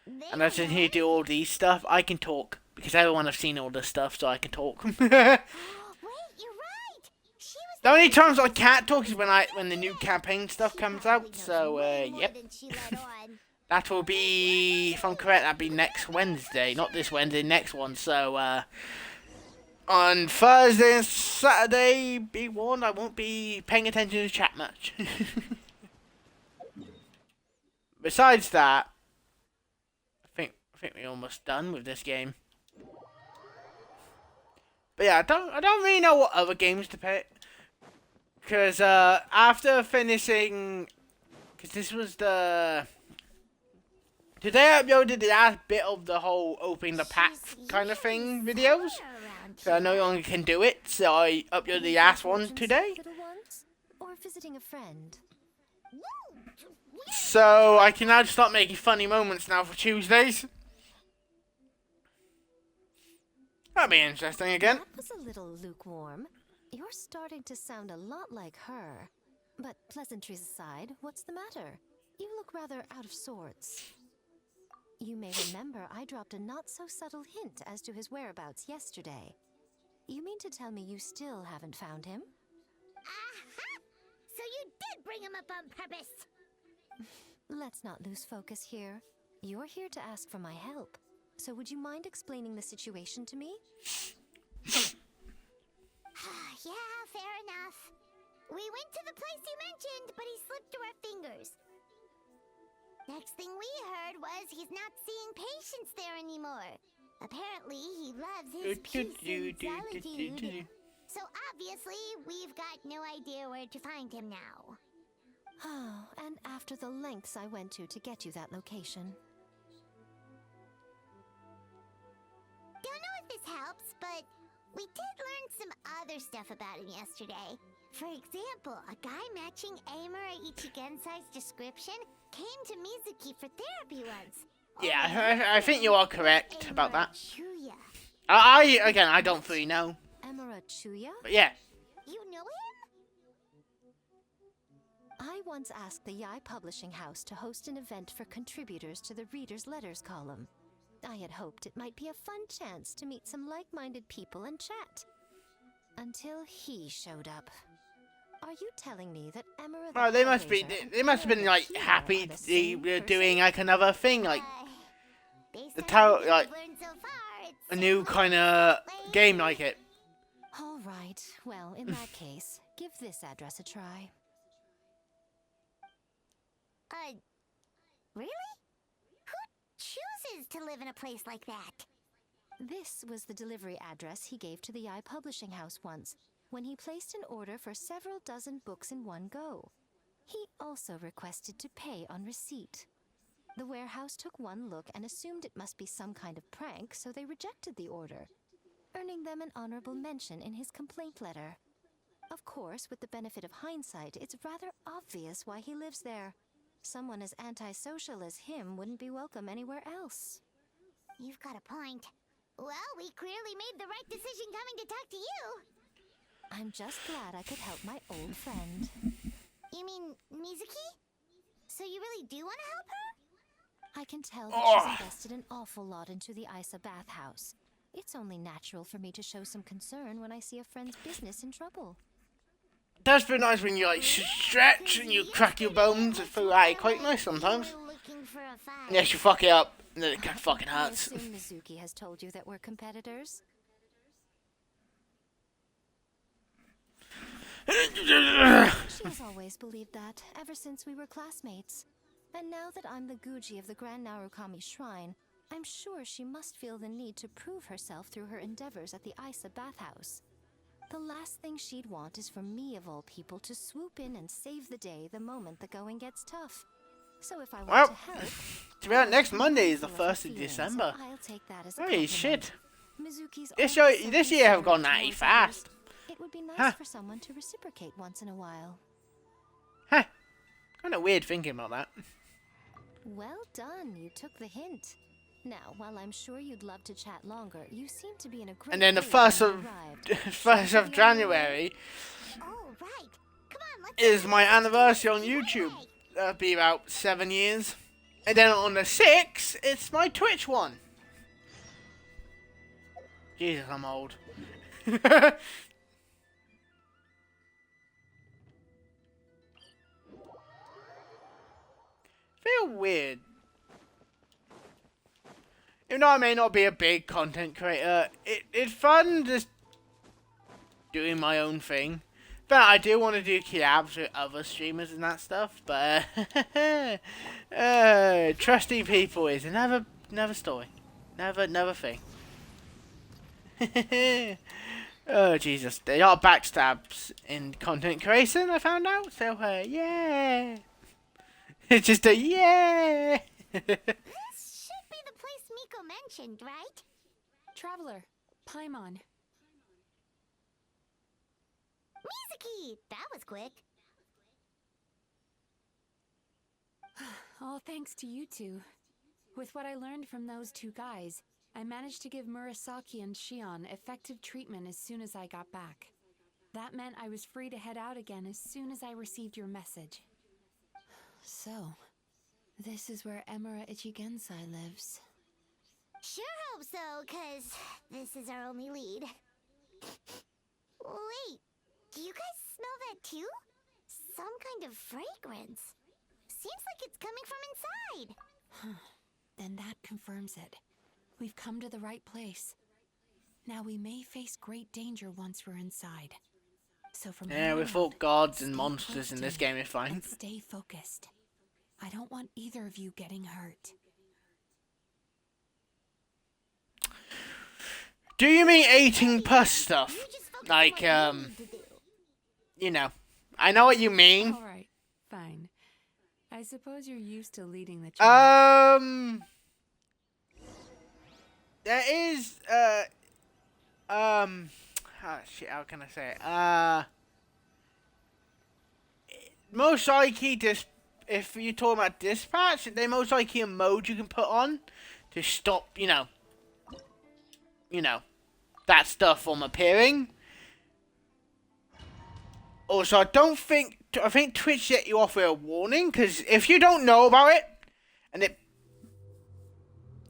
[SPEAKER 2] They
[SPEAKER 1] and I
[SPEAKER 2] don't
[SPEAKER 1] sit
[SPEAKER 2] know
[SPEAKER 1] here do all
[SPEAKER 2] anything.
[SPEAKER 1] these stuff, I can talk. Because everyone has seen all this stuff, so I can talk.
[SPEAKER 2] Oh, wait, you're right. She was
[SPEAKER 1] The only
[SPEAKER 2] one
[SPEAKER 1] times I
[SPEAKER 2] who
[SPEAKER 1] can't talk is
[SPEAKER 2] said
[SPEAKER 1] when the new
[SPEAKER 2] that.
[SPEAKER 1] campaign stuff
[SPEAKER 2] She
[SPEAKER 1] comes
[SPEAKER 2] probably
[SPEAKER 1] out,
[SPEAKER 2] knows
[SPEAKER 1] so,
[SPEAKER 2] way more
[SPEAKER 1] yep.
[SPEAKER 2] than she let on.
[SPEAKER 1] That will be, if I'm correct, that'll be next Wednesday. Not this Wednesday, next one. So, on Thursday and Saturday, be warned, I won't be paying attention to chat much. Besides that, I think we're almost done with this game. But yeah, I don't really know what other games to pick. Because, after finishing, because this was the... Today I uploaded the last bit of the whole opening the pack kind of thing videos. So I no longer can do it, so I uploaded the last one today.
[SPEAKER 9] Little ones? Or visiting a friend?
[SPEAKER 1] So I can now start making funny moments now for Tuesdays. That'll be interesting again.
[SPEAKER 9] That was a little lukewarm. You're starting to sound a lot like her. But pleasantries aside, what's the matter? You look rather out of sorts. You may remember I dropped a not-so-subtle hint as to his whereabouts yesterday. You mean to tell me you still haven't found him?
[SPEAKER 2] Aha! So you did bring him up on purpose.
[SPEAKER 9] Let's not lose focus here. You're here to ask for my help. So would you mind explaining the situation to me?
[SPEAKER 2] Yeah, fair enough. We went to the place you mentioned, but he slipped through our fingers. Next thing we heard was he's not seeing patients there anymore. Apparently, he loves his peace and solitude. So obviously, we've got no idea where to find him now.
[SPEAKER 9] Oh, and after the lengths I went to get you that location.
[SPEAKER 2] Don't know if this helps, but we did learn some other stuff about him yesterday. For example, a guy matching Amura Ichigensai's description came to Mizuki for therapy once.
[SPEAKER 1] Yeah, I think you are correct about that.
[SPEAKER 2] Chuya.
[SPEAKER 1] I don't fully know.
[SPEAKER 9] Amura Chuya?
[SPEAKER 1] But yeah.
[SPEAKER 2] You know him?
[SPEAKER 9] I once asked the Yai Publishing House to host an event for contributors to the Reader's Letters column. I had hoped it might be a fun chance to meet some like-minded people and chat. Until he showed up. Are you telling me that Amura the
[SPEAKER 1] Well, they must have been like happy doing like another thing, like the tarot, like a new kind of game like it.
[SPEAKER 9] All right. Well, in that case, give this address a try.
[SPEAKER 2] Really? Who chooses to live in a place like that?
[SPEAKER 9] This was the delivery address he gave to the Yai Publishing House once, when he placed an order for several dozen books in one go. He also requested to pay on receipt. The warehouse took one look and assumed it must be some kind of prank, so they rejected the order, earning them an honorable mention in his complaint letter. Of course, with the benefit of hindsight, it's rather obvious why he lives there. Someone as antisocial as him wouldn't be welcome anywhere else.
[SPEAKER 2] You've got a point. Well, we clearly made the right decision coming to talk to you.
[SPEAKER 9] I'm just glad I could help my old friend.
[SPEAKER 2] You mean Mizuki? So you really do want to help her?
[SPEAKER 9] I can tell that she's invested an awful lot into the Isa bathhouse. It's only natural for me to show some concern when I see a friend's business in trouble.
[SPEAKER 1] Does feel nice when you like stretch and you crack your bones. It feels like quite nice sometimes. Yes, you fuck it up, and then it fucking hurts.
[SPEAKER 9] I assume Mizuki has told you that we're competitors. She's always believed that, ever since we were classmates. And now that I'm the Guji of the Grand Narukami Shrine, I'm sure she must feel the need to prove herself through her endeavors at the Isa bathhouse. The last thing she'd want is for me, of all people, to swoop in and save the day the moment the going gets tough. So if I want to help...
[SPEAKER 1] To be honest, next Monday is the 1st of December.
[SPEAKER 9] I'll take that as a
[SPEAKER 1] Holy shit.
[SPEAKER 9] Mizuki's
[SPEAKER 1] This year have gone natty fast.
[SPEAKER 9] It would be nice for someone to reciprocate once in a while.
[SPEAKER 1] Huh. Kind of weird thinking about that.
[SPEAKER 9] Well done, you took the hint. Now, while I'm sure you'd love to chat longer, you seem to be in a great
[SPEAKER 1] And then the
[SPEAKER 9] mood
[SPEAKER 1] 1st
[SPEAKER 9] when
[SPEAKER 1] of
[SPEAKER 9] you arrived.
[SPEAKER 1] 1st of January is my anniversary on YouTube. That'll be about 7 years. And then on the 6th, it's my Twitch one. Jesus, I'm old. Feel weird. Even though I may not be a big content creator, it's fun just doing my own thing. But I do want to do collabs with other streamers and that stuff. But trusting people is another story, another thing. Oh Jesus, there are backstabs in content creation. I found out. So yeah, it's just a yeah.
[SPEAKER 2] This should be the place Miko mentioned, right?
[SPEAKER 6] Traveler, Paimon.
[SPEAKER 2] Mizuki! That was quick.
[SPEAKER 6] All thanks to you two. With what I learned from those two guys, I managed to give Murasaki and Shion effective treatment as soon as I got back. That meant I was free to head out again as soon as I received your message. So, this is where Amura Ichigensai lives.
[SPEAKER 2] Sure hope so, 'cause this is our only lead. Wait, do you guys smell that too? Some kind of fragrance. Seems like it's coming from inside.
[SPEAKER 6] Then that confirms it. We've come to the right place. Now we may face great danger once we're inside. So from
[SPEAKER 1] Yeah, we fought gods and monsters in this game. It's fine.
[SPEAKER 6] And stay focused. I don't want either of you getting hurt.
[SPEAKER 1] Do you mean 18+ stuff? Like, you know. I know what you mean.
[SPEAKER 6] Alright, fine. I suppose you're used to leading the charge.
[SPEAKER 1] There is shit, how can I say it? Most likely, if you're talking about dispatch, they most likely a mode you can put on to stop, you know, that stuff from appearing. Also, I think Twitch set you off with a warning, because if you don't know about it, and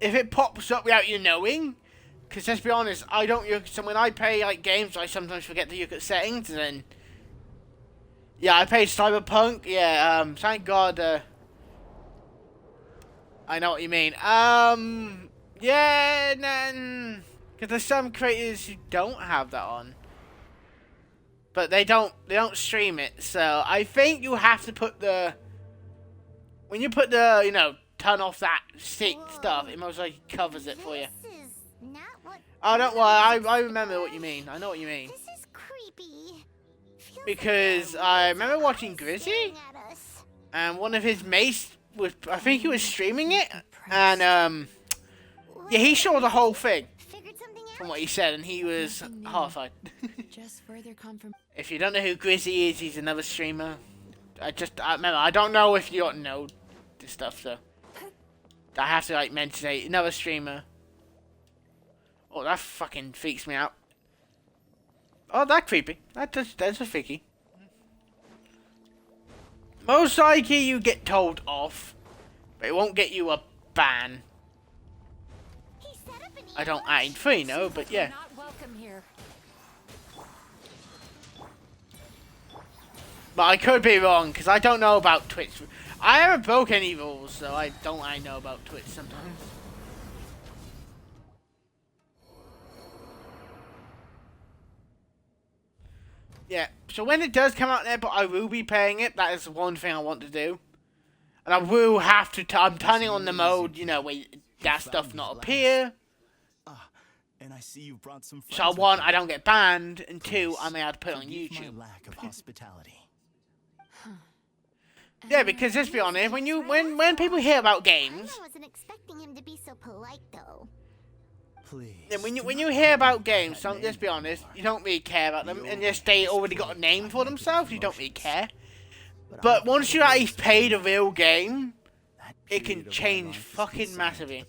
[SPEAKER 1] if it pops up without you knowing, because let's be honest, I don't. So when I play like games, I sometimes forget to look at settings, and then yeah, I played Cyberpunk. Yeah, thank God. I know what you mean. Yeah, then because there's some creators who don't have that on, but they don't stream it. So I think you have to put when you put turn off that stuff, it most likely covers it for you. Oh, don't worry, I remember what you mean. I know what you mean.
[SPEAKER 2] This is creepy.
[SPEAKER 1] Because I remember watching Grizzy, and one of his mates I think he was streaming it, and yeah, he saw the whole thing from what he said, and he was horrified.
[SPEAKER 6] Just further confirm.
[SPEAKER 1] If you don't know who Grizzy is, he's another streamer. I remember, I don't know if you don't know this stuff, so I have to like mention it. Another streamer. Oh, that fucking freaks me out. Oh, that's creepy. That's a freaky. Most likely you get told off, but it won't get you a ban. I don't ain't free, no, but yeah.
[SPEAKER 6] Not welcome here.
[SPEAKER 1] But I could be wrong, because I don't know about Twitch. I haven't broke any rules, so I know about Twitch sometimes. Yeah, so when it does come out there, but I will be playing it, that is the one thing I want to do. And I will have to, I'm turning on the mode, where that stuff not appear.
[SPEAKER 13] And I see you brought some friends.
[SPEAKER 1] So one, I don't get banned, and two, I'm able to put it on YouTube.
[SPEAKER 13] My lack of hospitality.
[SPEAKER 1] Yeah, because let's be honest, when people hear about games,
[SPEAKER 2] I wasn't expecting him to be so polite though.
[SPEAKER 13] Please.
[SPEAKER 1] And when you hear about games, let's be honest, you don't really care about them, unless they already got a name for themselves. You don't really care. But once you actually play the real game, it can change fucking massively.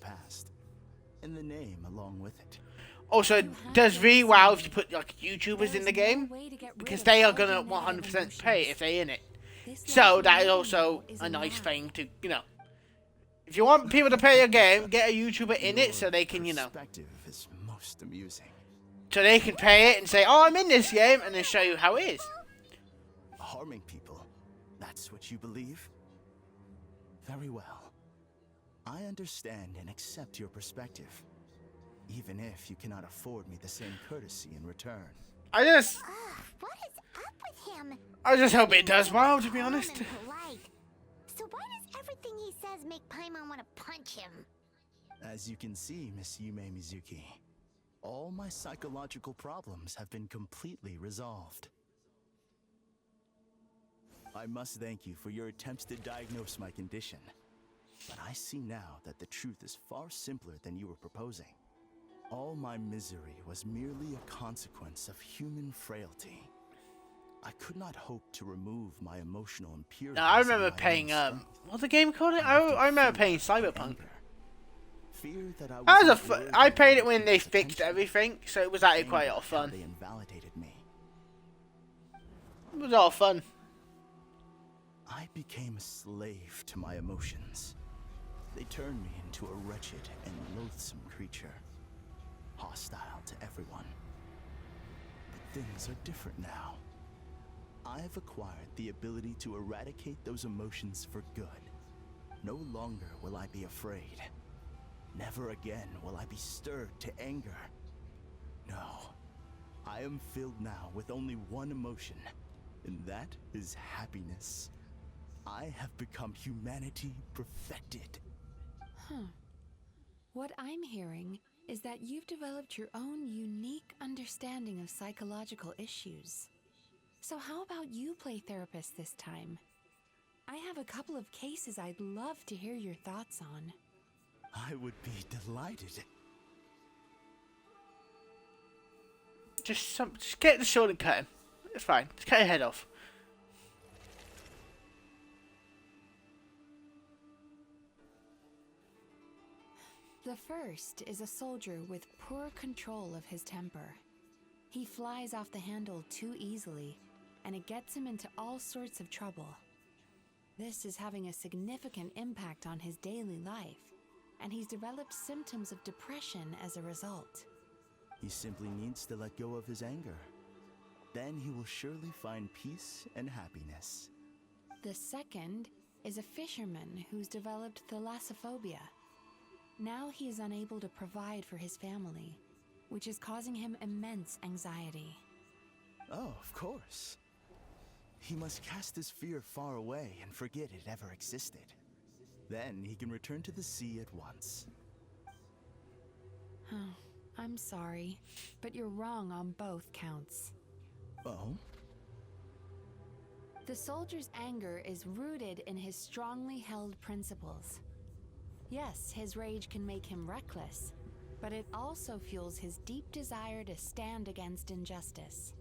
[SPEAKER 13] And the name along with it.
[SPEAKER 1] Also, it does really well if you put like YouTubers in the game, because they are gonna 100% pay if they're in it. So that is also a nice thing to, if you want people to play your game, get a YouTuber in it so they can,
[SPEAKER 13] Perspective is most amusing.
[SPEAKER 1] so they can play it and say, oh, I'm in this game, and then show you how it is.
[SPEAKER 13] Harming people, that's what you believe? Very well. I understand and accept your perspective, even if you cannot afford me the same courtesy in return.
[SPEAKER 2] What is up with him?
[SPEAKER 1] I just hope it does well, to be honest.
[SPEAKER 2] So why does everything he says make Paimon want to punch him?
[SPEAKER 13] As you can see, Miss Yume Mizuki, all my psychological problems have been completely resolved. I must thank you for your attempts to diagnose my condition, but I see now that the truth is far simpler than you were proposing. All my misery was merely a consequence of human frailty. I could not hope to remove my emotional impurity.
[SPEAKER 1] I remember playing, what's the game called? I remember playing Cyberpunk.
[SPEAKER 13] Fear that
[SPEAKER 1] I played it when they fixed everything, so it was actually quite a lot of fun.
[SPEAKER 13] They invalidated me.
[SPEAKER 1] It was a lot of fun.
[SPEAKER 13] I became a slave to my emotions. They turned me into a wretched and loathsome creature, hostile to everyone. But things are different now. I have acquired the ability to eradicate those emotions for good. No longer will I be afraid. Never again will I be stirred to anger. No, I am filled now with only one emotion, and that is happiness. I have become humanity perfected.
[SPEAKER 6] What I'm hearing is that you've developed your own unique understanding of psychological issues. So how about you play therapist this time? I have a couple of cases I'd love to hear your thoughts on.
[SPEAKER 13] I would be delighted.
[SPEAKER 1] Just get the sword and cut him. It's fine. Just cut your head off.
[SPEAKER 6] The first is a soldier with poor control of his temper. He flies off the handle too easily, and it gets him into all sorts of trouble. This is having a significant impact on his daily life, and he's developed symptoms of depression as a result.
[SPEAKER 13] He simply needs to let go of his anger. Then he will surely find peace and happiness.
[SPEAKER 6] The second is a fisherman who's developed thalassophobia. Now he is unable to provide for his family, which is causing him immense anxiety.
[SPEAKER 13] Oh, of course. He must cast his fear far away and forget it ever existed. Then he can return to the sea at once.
[SPEAKER 6] Oh, I'm sorry, but you're wrong on both counts.
[SPEAKER 13] Oh?
[SPEAKER 6] The soldier's anger is rooted in his strongly held principles. Yes, his rage can make him reckless, but it also fuels his deep desire to stand against injustice.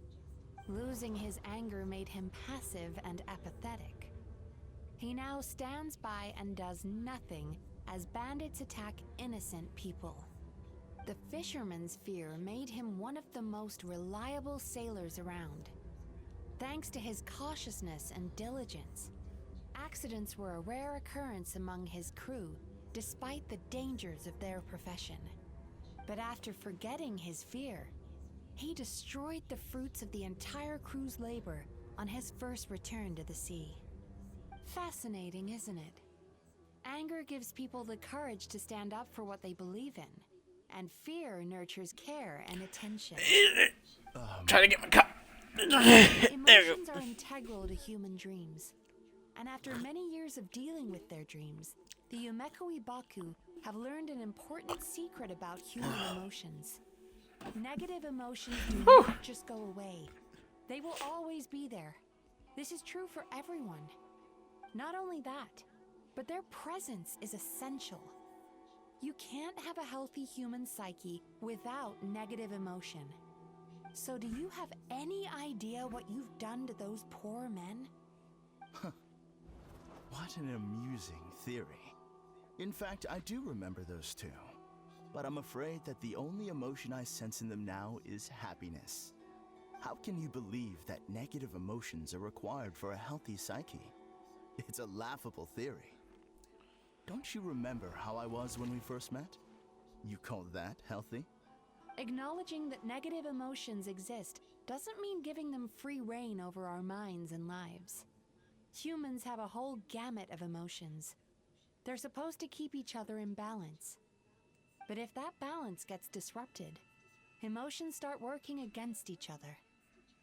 [SPEAKER 6] Losing his anger made him passive and apathetic. He now stands by and does nothing as bandits attack innocent people. The fisherman's fear made him one of the most reliable sailors around. Thanks to his cautiousness and diligence, accidents were a rare occurrence among his crew, despite the dangers of their profession. But after forgetting his fear, he destroyed the fruits of the entire crew's labor on his first return to the sea. Fascinating, isn't it? Anger gives people the courage to stand up for what they believe in, and fear nurtures care and attention.
[SPEAKER 1] Trying to get my cup.
[SPEAKER 6] Emotions are integral to human dreams, and after many years of dealing with their dreams, the Yumekoi Baku have learned an important secret about human emotions. Negative emotions do not just go away. They will always be there. This is true for everyone. Not only that, but their presence is essential. You can't have a healthy human psyche without negative emotion. So do you have any idea what you've done to those poor men?
[SPEAKER 13] What an amusing theory. In fact, I do remember those two. But I'm afraid that the only emotion I sense in them now is happiness. How can you believe that negative emotions are required for a healthy psyche? It's a laughable theory. Don't you remember how I was when we first met? You call that healthy?
[SPEAKER 6] Acknowledging that negative emotions exist doesn't mean giving them free rein over our minds and lives. Humans have a whole gamut of emotions. They're supposed to keep each other in balance. But if that balance gets disrupted, emotions start working against each other.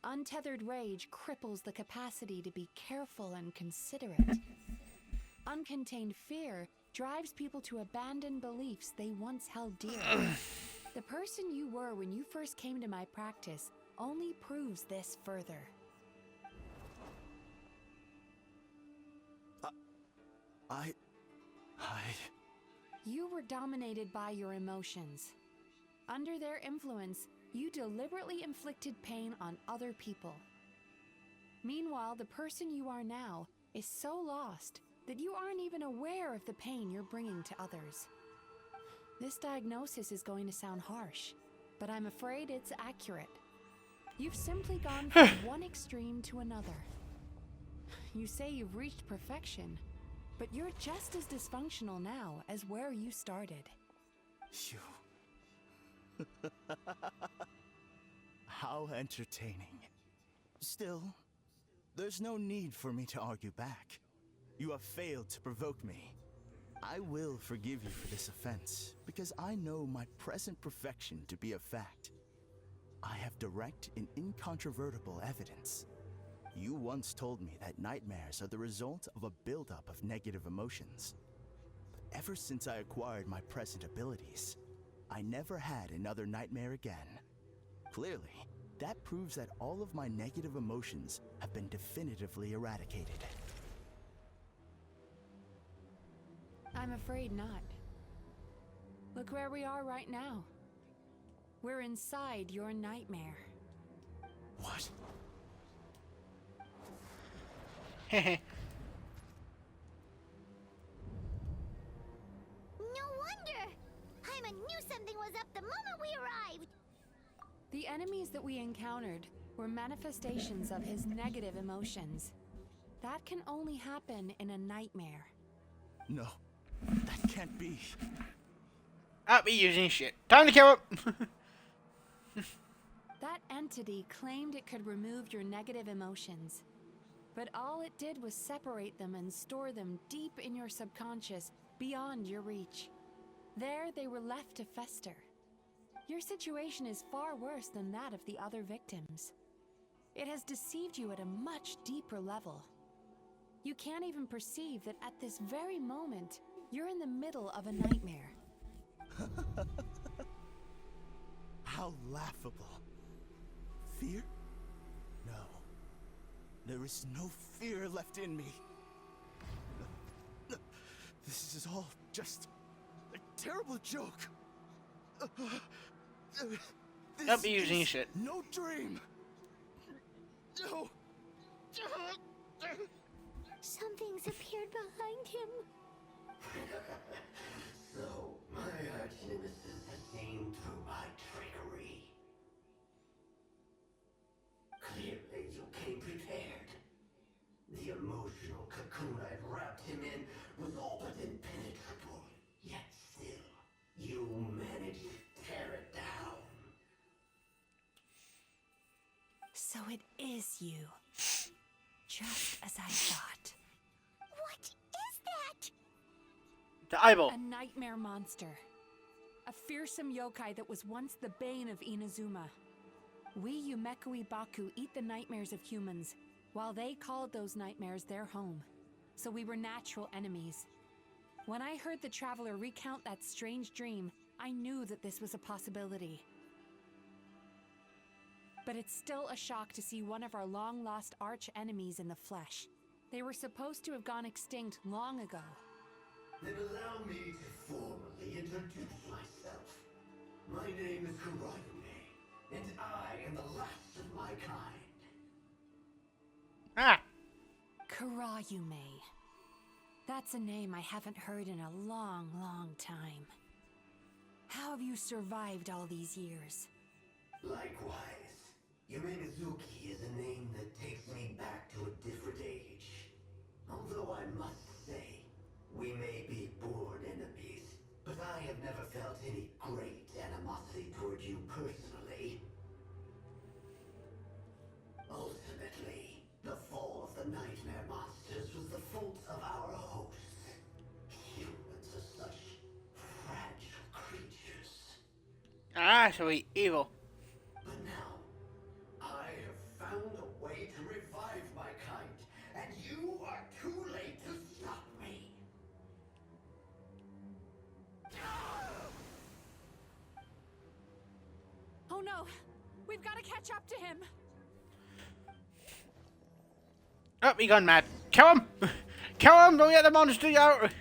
[SPEAKER 6] Untethered rage cripples the capacity to be careful and considerate. Uncontained fear drives people to abandon beliefs they once held dear. The person you were when you first came to my practice only proves this further. You were dominated by your emotions. Under their influence, you deliberately inflicted pain on other people. Meanwhile, the person you are now is so lost that you aren't even aware of the pain you're bringing to others. This diagnosis is going to sound harsh, but I'm afraid it's accurate. You've simply gone from one extreme to another. You say you've reached perfection, but you're just as dysfunctional now as where you started.
[SPEAKER 13] How entertaining. Still, there's no need for me to argue back. You have failed to provoke me. I will forgive you for this offense, because I know my present perfection to be a fact. I have direct and incontrovertible evidence. You once told me that nightmares are the result of a buildup of negative emotions. But ever since I acquired my present abilities, I never had another nightmare again. Clearly, that proves that all of my negative emotions have been definitively eradicated.
[SPEAKER 6] I'm afraid not. Look where we are right now. We're inside your nightmare.
[SPEAKER 13] What?
[SPEAKER 2] No wonder! Paimon knew something was up the moment we arrived!
[SPEAKER 6] The enemies that we encountered were manifestations of his negative emotions. That can only happen in a nightmare.
[SPEAKER 13] No, that can't be.
[SPEAKER 1] I'll be using shit. Time to kill him!
[SPEAKER 6] That entity claimed it could remove your negative emotions. But all it did was separate them and store them deep in your subconscious, beyond your reach. There they were left to fester. Your situation is far worse than that of the other victims. It has deceived you at a much deeper level. You can't even perceive that at this very moment, you're in the middle of a nightmare.
[SPEAKER 13] How laughable. Fear? No. There is no fear left in me. This is all just a terrible joke.
[SPEAKER 1] I'll be using shit.
[SPEAKER 13] No dream. No.
[SPEAKER 2] Something's appeared behind him.
[SPEAKER 14] So, my arch-nemesis has seen through my trickery. Clearly, you came prepared. The emotional cocoon I'd wrapped him in was all but impenetrable. Yet still, you managed to tear it down.
[SPEAKER 6] So it is you. Just as I thought.
[SPEAKER 2] What is that?
[SPEAKER 1] The eyeball.
[SPEAKER 6] A nightmare monster. A fearsome yokai that was once the bane of Inazuma. We Yumekui Baku eat the nightmares of humans, while they called those nightmares their home. So we were natural enemies. When I heard the traveler recount that strange dream, I knew that this was a possibility. But it's still a shock to see one of our long-lost arch-enemies in the flesh. They were supposed to have gone extinct long ago.
[SPEAKER 14] Then allow me to formally introduce myself. My name is Kurayume, and I am the last of my kind.
[SPEAKER 1] Ah!
[SPEAKER 6] Kurayume. That's a name I haven't heard in a long, long time. How have you survived all these years?
[SPEAKER 14] Likewise. Yumenazuki is a name that takes me back to a different age. Although I must say, we may be born enemies, but I have never felt any great animosity toward you personally. Ultimately, the fall of the nightmare monsters was the fault of our hosts. Humans are such fragile creatures.
[SPEAKER 1] Ah, so we evil.
[SPEAKER 14] But now, I have found a way to revive my kind, and you are too late to stop me.
[SPEAKER 6] Oh no! We've got to catch up to him!
[SPEAKER 1] Oh, he gone mad. Kill him! Kill him! Don't let the monster out!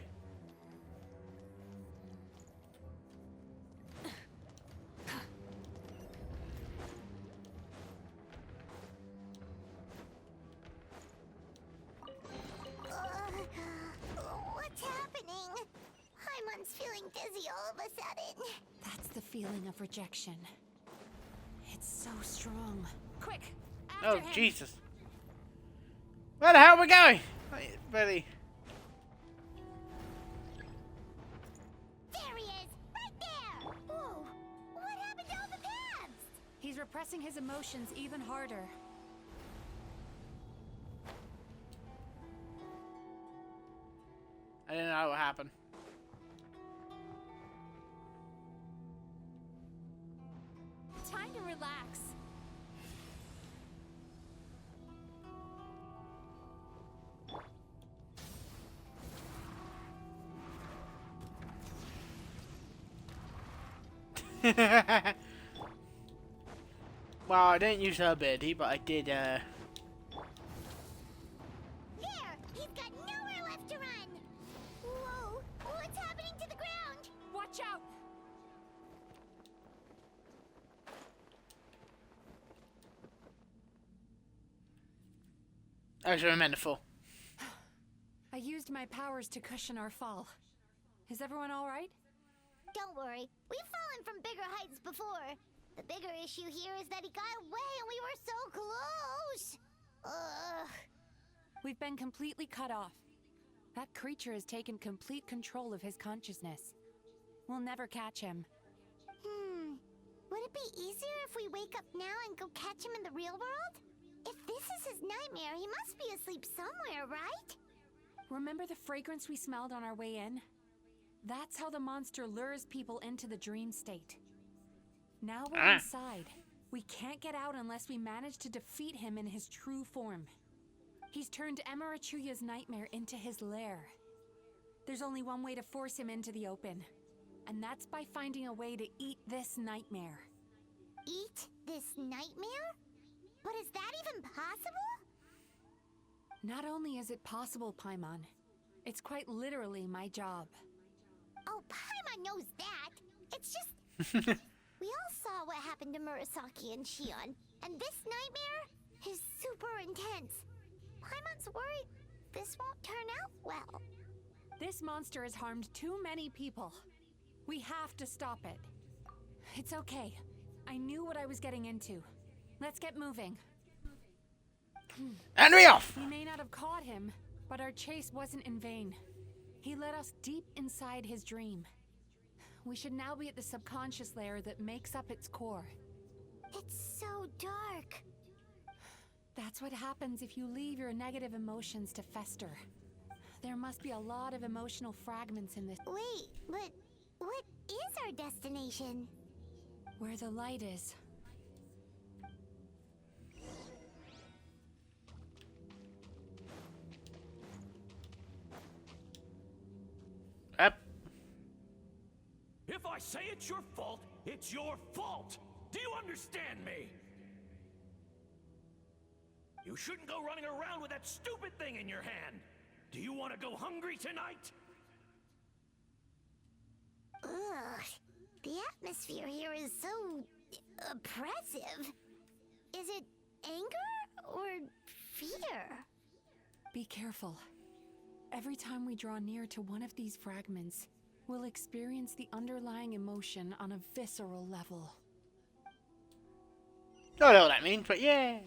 [SPEAKER 2] What's happening? Paimon's feeling dizzy all of a sudden.
[SPEAKER 6] That's the feeling of rejection. It's so strong. Quick! After
[SPEAKER 1] Oh,
[SPEAKER 6] him.
[SPEAKER 1] Jesus. Where the hell are we going? Really?
[SPEAKER 2] There he is! Right there! Whoa! What happened to all the paths?
[SPEAKER 6] He's repressing his emotions even harder.
[SPEAKER 1] I didn't know what happened.
[SPEAKER 6] Time to relax.
[SPEAKER 1] Well, I didn't use her ability, but I did,
[SPEAKER 2] There! He's got nowhere left to run! Whoa! What's
[SPEAKER 1] That's what I meant for.
[SPEAKER 6] I used my powers to cushion our fall. Is everyone all right?
[SPEAKER 2] Don't worry, we've fallen from bigger heights before. The bigger issue here is that he got away and we were so close. Ugh.
[SPEAKER 6] We've been completely cut off. That creature has taken complete control of his consciousness. We'll never catch him.
[SPEAKER 2] Would it be easier if we wake up now and go catch him in the real world? If this is his nightmare, he must be asleep somewhere, right?
[SPEAKER 6] Remember the fragrance we smelled on our way in? That's how the monster lures people into the dream state. Now we're inside. We can't get out unless we manage to defeat him in his true form. He's turned Emarachuya's nightmare into his lair. There's only one way to force him into the open, and that's by finding a way to eat this nightmare.
[SPEAKER 2] Eat this nightmare? But is that even possible?
[SPEAKER 6] Not only is it possible, Paimon, it's quite literally my job.
[SPEAKER 2] Oh, Paimon knows that. It's just... We all saw what happened to Murasaki and Shion, and this nightmare is super intense. Paimon's worried this won't turn out well.
[SPEAKER 6] This monster has harmed too many people. We have to stop it. It's okay. I knew what I was getting into. Let's get moving.
[SPEAKER 1] And we off!
[SPEAKER 6] We may not have caught him, but our chase wasn't in vain. He led us deep inside his dream. We should now be at the subconscious layer that makes up its core.
[SPEAKER 2] It's so dark.
[SPEAKER 6] That's what happens if you leave your negative emotions to fester. There must be a lot of emotional fragments in this.
[SPEAKER 2] Wait, but what is our destination?
[SPEAKER 6] Where the light is.
[SPEAKER 1] Up.
[SPEAKER 15] If I say it's your fault, it's your fault! Do you understand me? You shouldn't go running around with that stupid thing in your hand! Do you want to go hungry tonight?
[SPEAKER 2] Ugh, the atmosphere here is so... oppressive. Is it anger or fear?
[SPEAKER 6] Be careful. Every time we draw near to one of these fragments, we'll experience the underlying emotion on a visceral level.
[SPEAKER 1] Don't know what that means, but yeah.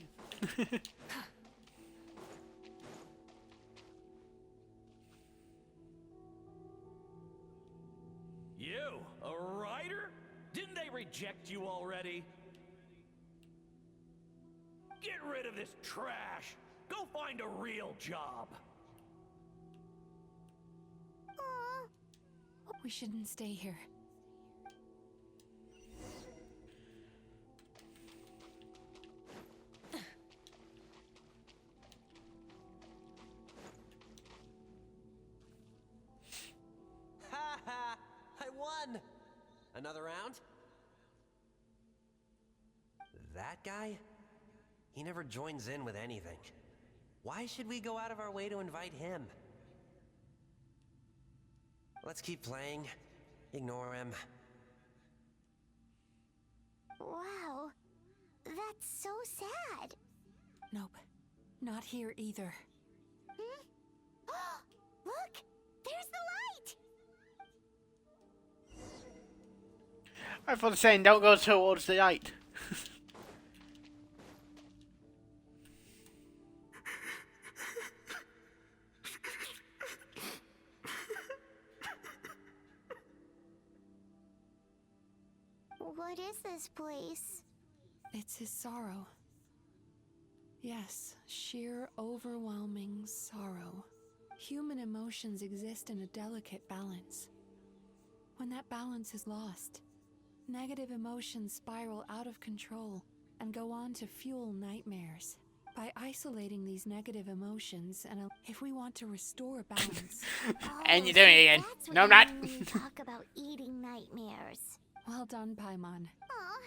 [SPEAKER 15] You, a writer? Didn't they reject you already? Get rid of this trash! Go find a real job!
[SPEAKER 6] We shouldn't stay here.
[SPEAKER 16] Ha ha! I won! Another round? That guy? He never joins in with anything. Why should we go out of our way to invite him? Let's keep playing. Ignore him.
[SPEAKER 2] Wow, that's so sad.
[SPEAKER 6] Nope, not here either.
[SPEAKER 2] Look, there's the light.
[SPEAKER 1] I thought saying don't go towards the light.
[SPEAKER 2] What is this place?
[SPEAKER 6] It's his sorrow. Yes, sheer overwhelming sorrow. Human emotions exist in a delicate balance. When that balance is lost, negative emotions spiral out of control and go on to fuel nightmares. By isolating these negative emotions, and if we want to restore balance...
[SPEAKER 1] And you're doing it again. No, I'm not.
[SPEAKER 2] When you talk about eating nightmares.
[SPEAKER 6] Well done, Paimon.
[SPEAKER 2] Aw.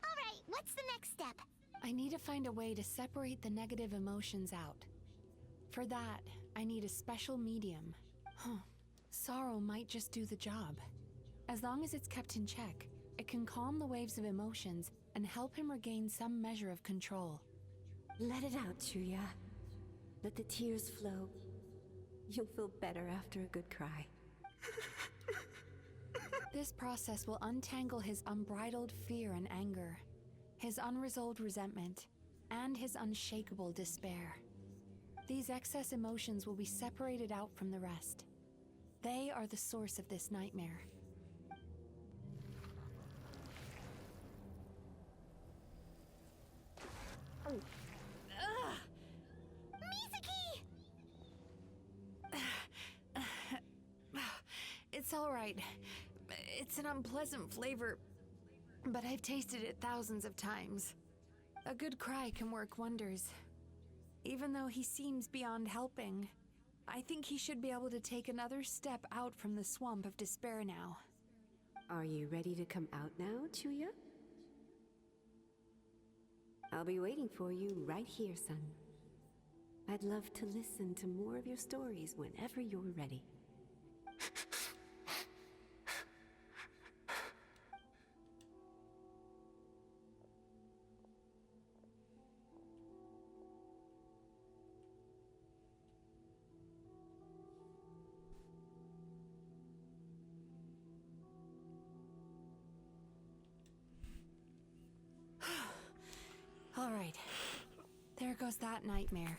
[SPEAKER 2] Alright, what's the next step?
[SPEAKER 6] I need to find a way to separate the negative emotions out. For that, I need a special medium. Sorrow might just do the job. As long as it's kept in check, it can calm the waves of emotions and help him regain some measure of control.
[SPEAKER 7] Let it out, Chuya.
[SPEAKER 17] Let the tears flow. You'll feel better after a good cry.
[SPEAKER 6] This process will untangle his unbridled fear and anger, his unresolved resentment, and his unshakable despair. These excess emotions will be separated out from the rest. They are the source of this nightmare. It's all right. It's an unpleasant flavor, but I've tasted it thousands of times. A good cry can work wonders. Even though he seems beyond helping, I think he should be able to take another step out from the swamp of despair now.
[SPEAKER 17] Are you ready to come out now, Chuya? I'll be waiting for you right here, son. I'd love to listen to more of your stories whenever you're ready.
[SPEAKER 6] All right, there goes that nightmare.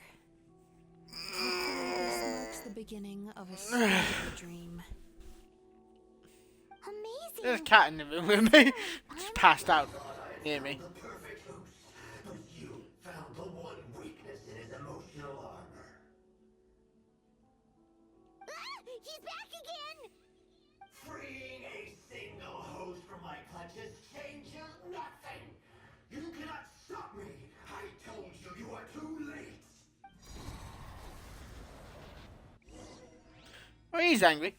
[SPEAKER 6] Hopefully this marks the beginning of a sweet dream.
[SPEAKER 2] Amazing!
[SPEAKER 1] There's a cat in the room with me. Just passed out near me.
[SPEAKER 14] The perfect host, but you found the one weakness in his emotional armor.
[SPEAKER 2] Ah! He's back again!
[SPEAKER 14] Freeing a single host from my clutches changes nothing. You cannot stop me. I told you you are too late.
[SPEAKER 1] Oh, he's angry.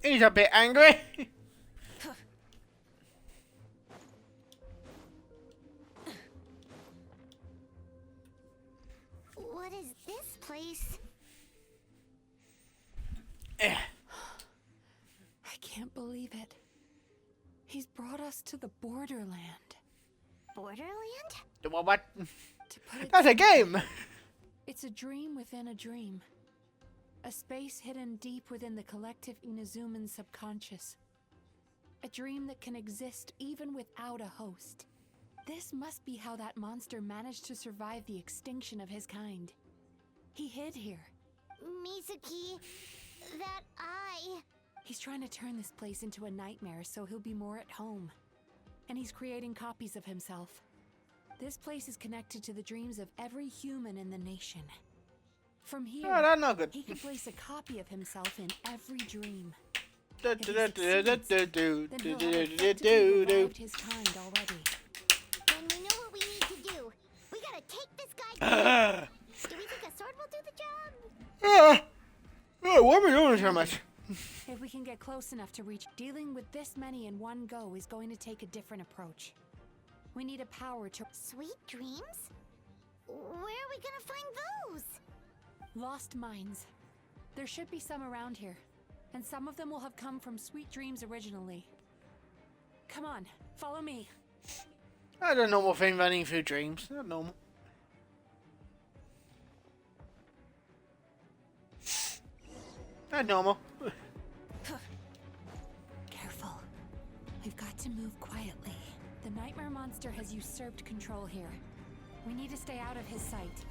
[SPEAKER 1] He's a bit angry.
[SPEAKER 2] What is this place?
[SPEAKER 6] I can't believe it. He's brought us to the borderland.
[SPEAKER 2] Borderland?
[SPEAKER 1] What?
[SPEAKER 6] To put it
[SPEAKER 1] That's a game.
[SPEAKER 6] It's a dream within a dream. A space hidden deep within the collective Inazuman subconscious. A dream that can exist even without a host. This must be how that monster managed to survive the extinction of his kind. He hid here.
[SPEAKER 2] Mizuki, that eye.
[SPEAKER 6] He's trying to turn this place into a nightmare so he'll be more at home. And he's creating copies of himself. This place is connected to the dreams of every human in the nation. From here,
[SPEAKER 1] Oh, that's not good.
[SPEAKER 6] he can place a copy of himself in every dream.
[SPEAKER 1] Do,
[SPEAKER 6] If he
[SPEAKER 1] do, do, do,
[SPEAKER 6] succeeds,
[SPEAKER 1] do, do,
[SPEAKER 6] then
[SPEAKER 1] do,
[SPEAKER 6] he'll
[SPEAKER 1] do,
[SPEAKER 6] have
[SPEAKER 1] do,
[SPEAKER 6] effectively
[SPEAKER 1] do, do.
[SPEAKER 6] revived his kind already.
[SPEAKER 2] Then we know what we need to do. We gotta take this guy down. Do we think a sword will do the job?
[SPEAKER 1] Oh, what am I doing so much?
[SPEAKER 6] If we can get close enough to reach, dealing with this many in one go is going to take a different approach. We need a power to...
[SPEAKER 2] Sweet dreams? Where are we gonna find those?
[SPEAKER 6] Lost minds. There should be some around here, and some of them will have come from Sweet Dreams originally. Come on, follow me.
[SPEAKER 1] I don't know what thing running through dreams. Not normal. Not normal.
[SPEAKER 6] Careful. We've got to move quietly. The nightmare monster has usurped control here. We need to stay out of his sight.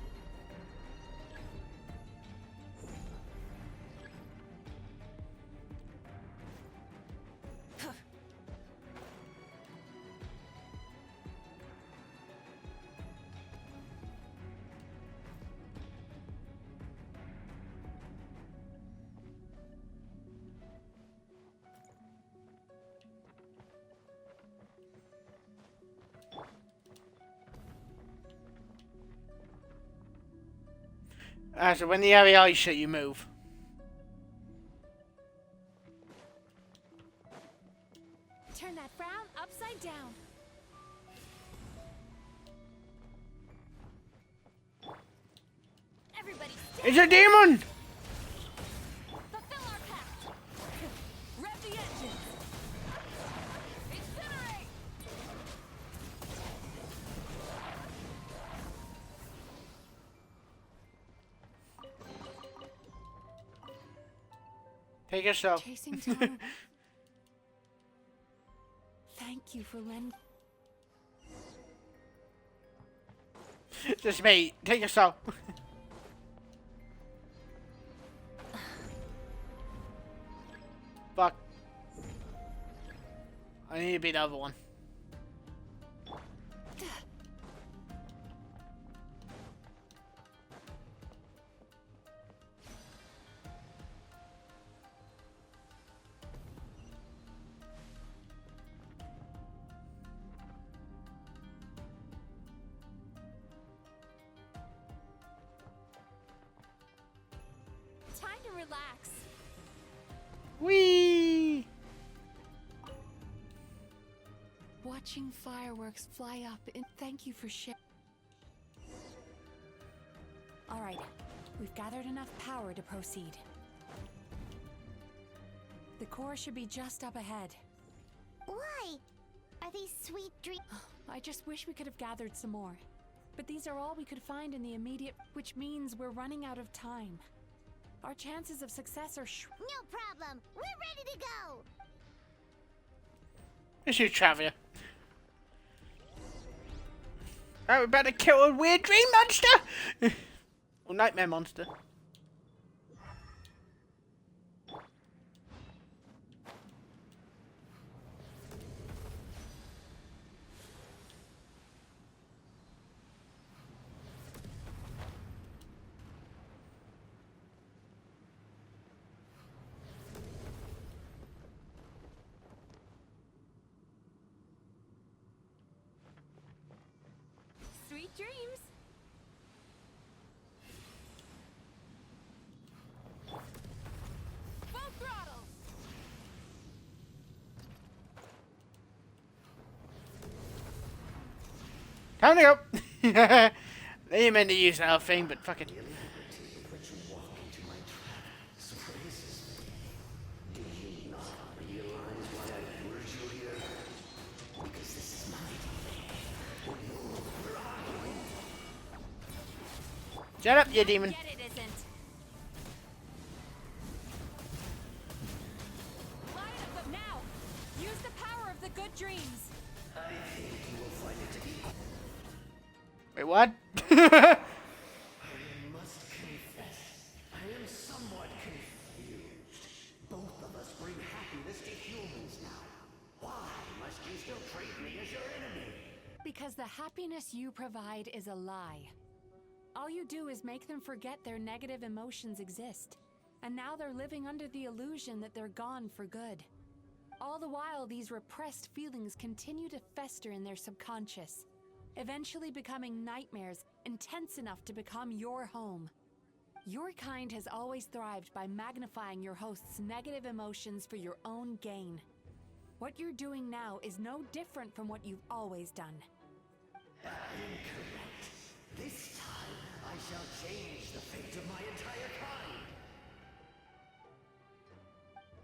[SPEAKER 1] So when the area eyes shut, you move.
[SPEAKER 6] Turn that frown upside down.
[SPEAKER 2] Everybody,
[SPEAKER 1] It's a demon!
[SPEAKER 2] fulfill our pact.
[SPEAKER 6] Rev the engines.
[SPEAKER 2] Incinerate!
[SPEAKER 1] Take yourself.
[SPEAKER 6] Chasing time. Thank you for lending.
[SPEAKER 1] Just me. Take yourself. Fuck. I need to be the other one.
[SPEAKER 6] Time to relax.
[SPEAKER 1] Whee!
[SPEAKER 6] Watching fireworks fly up, and thank you for sharing. All right, we've gathered enough power to proceed. The core should be just up ahead.
[SPEAKER 2] Why? Are these sweet dreams?
[SPEAKER 6] I just wish we could have gathered some more. But these are all we could find in the immediate, which means we're running out of time. Our chances of success are
[SPEAKER 2] No problem. We're ready to go.
[SPEAKER 1] It's you, Traveler. Alright, we're about to kill a weird dream monster! Or nightmare monster.
[SPEAKER 6] Sweet dreams. Full throttle.
[SPEAKER 1] Time to go! They meant to use that other thing, but fuck it. Shut up, you demon.
[SPEAKER 6] Yet it isn't. Line up now. Use the power of the good dreams.
[SPEAKER 14] I think you will find it to be.
[SPEAKER 1] Wait, what?
[SPEAKER 14] I must confess, I am somewhat confused. Both of us bring happiness to humans now. Why must you still treat me as your enemy?
[SPEAKER 6] Because the happiness you provide is a lie. All you do is make them forget their negative emotions exist. And now they're living under the illusion that they're gone for good. All the while, these repressed feelings continue to fester in their subconscious, eventually becoming nightmares intense enough to become your home. Your kind has always thrived by magnifying your host's negative emotions for your own gain. What you're doing now is no different from what you've always done.
[SPEAKER 14] Incorrect. This time, I shall change the fate of my entire kind.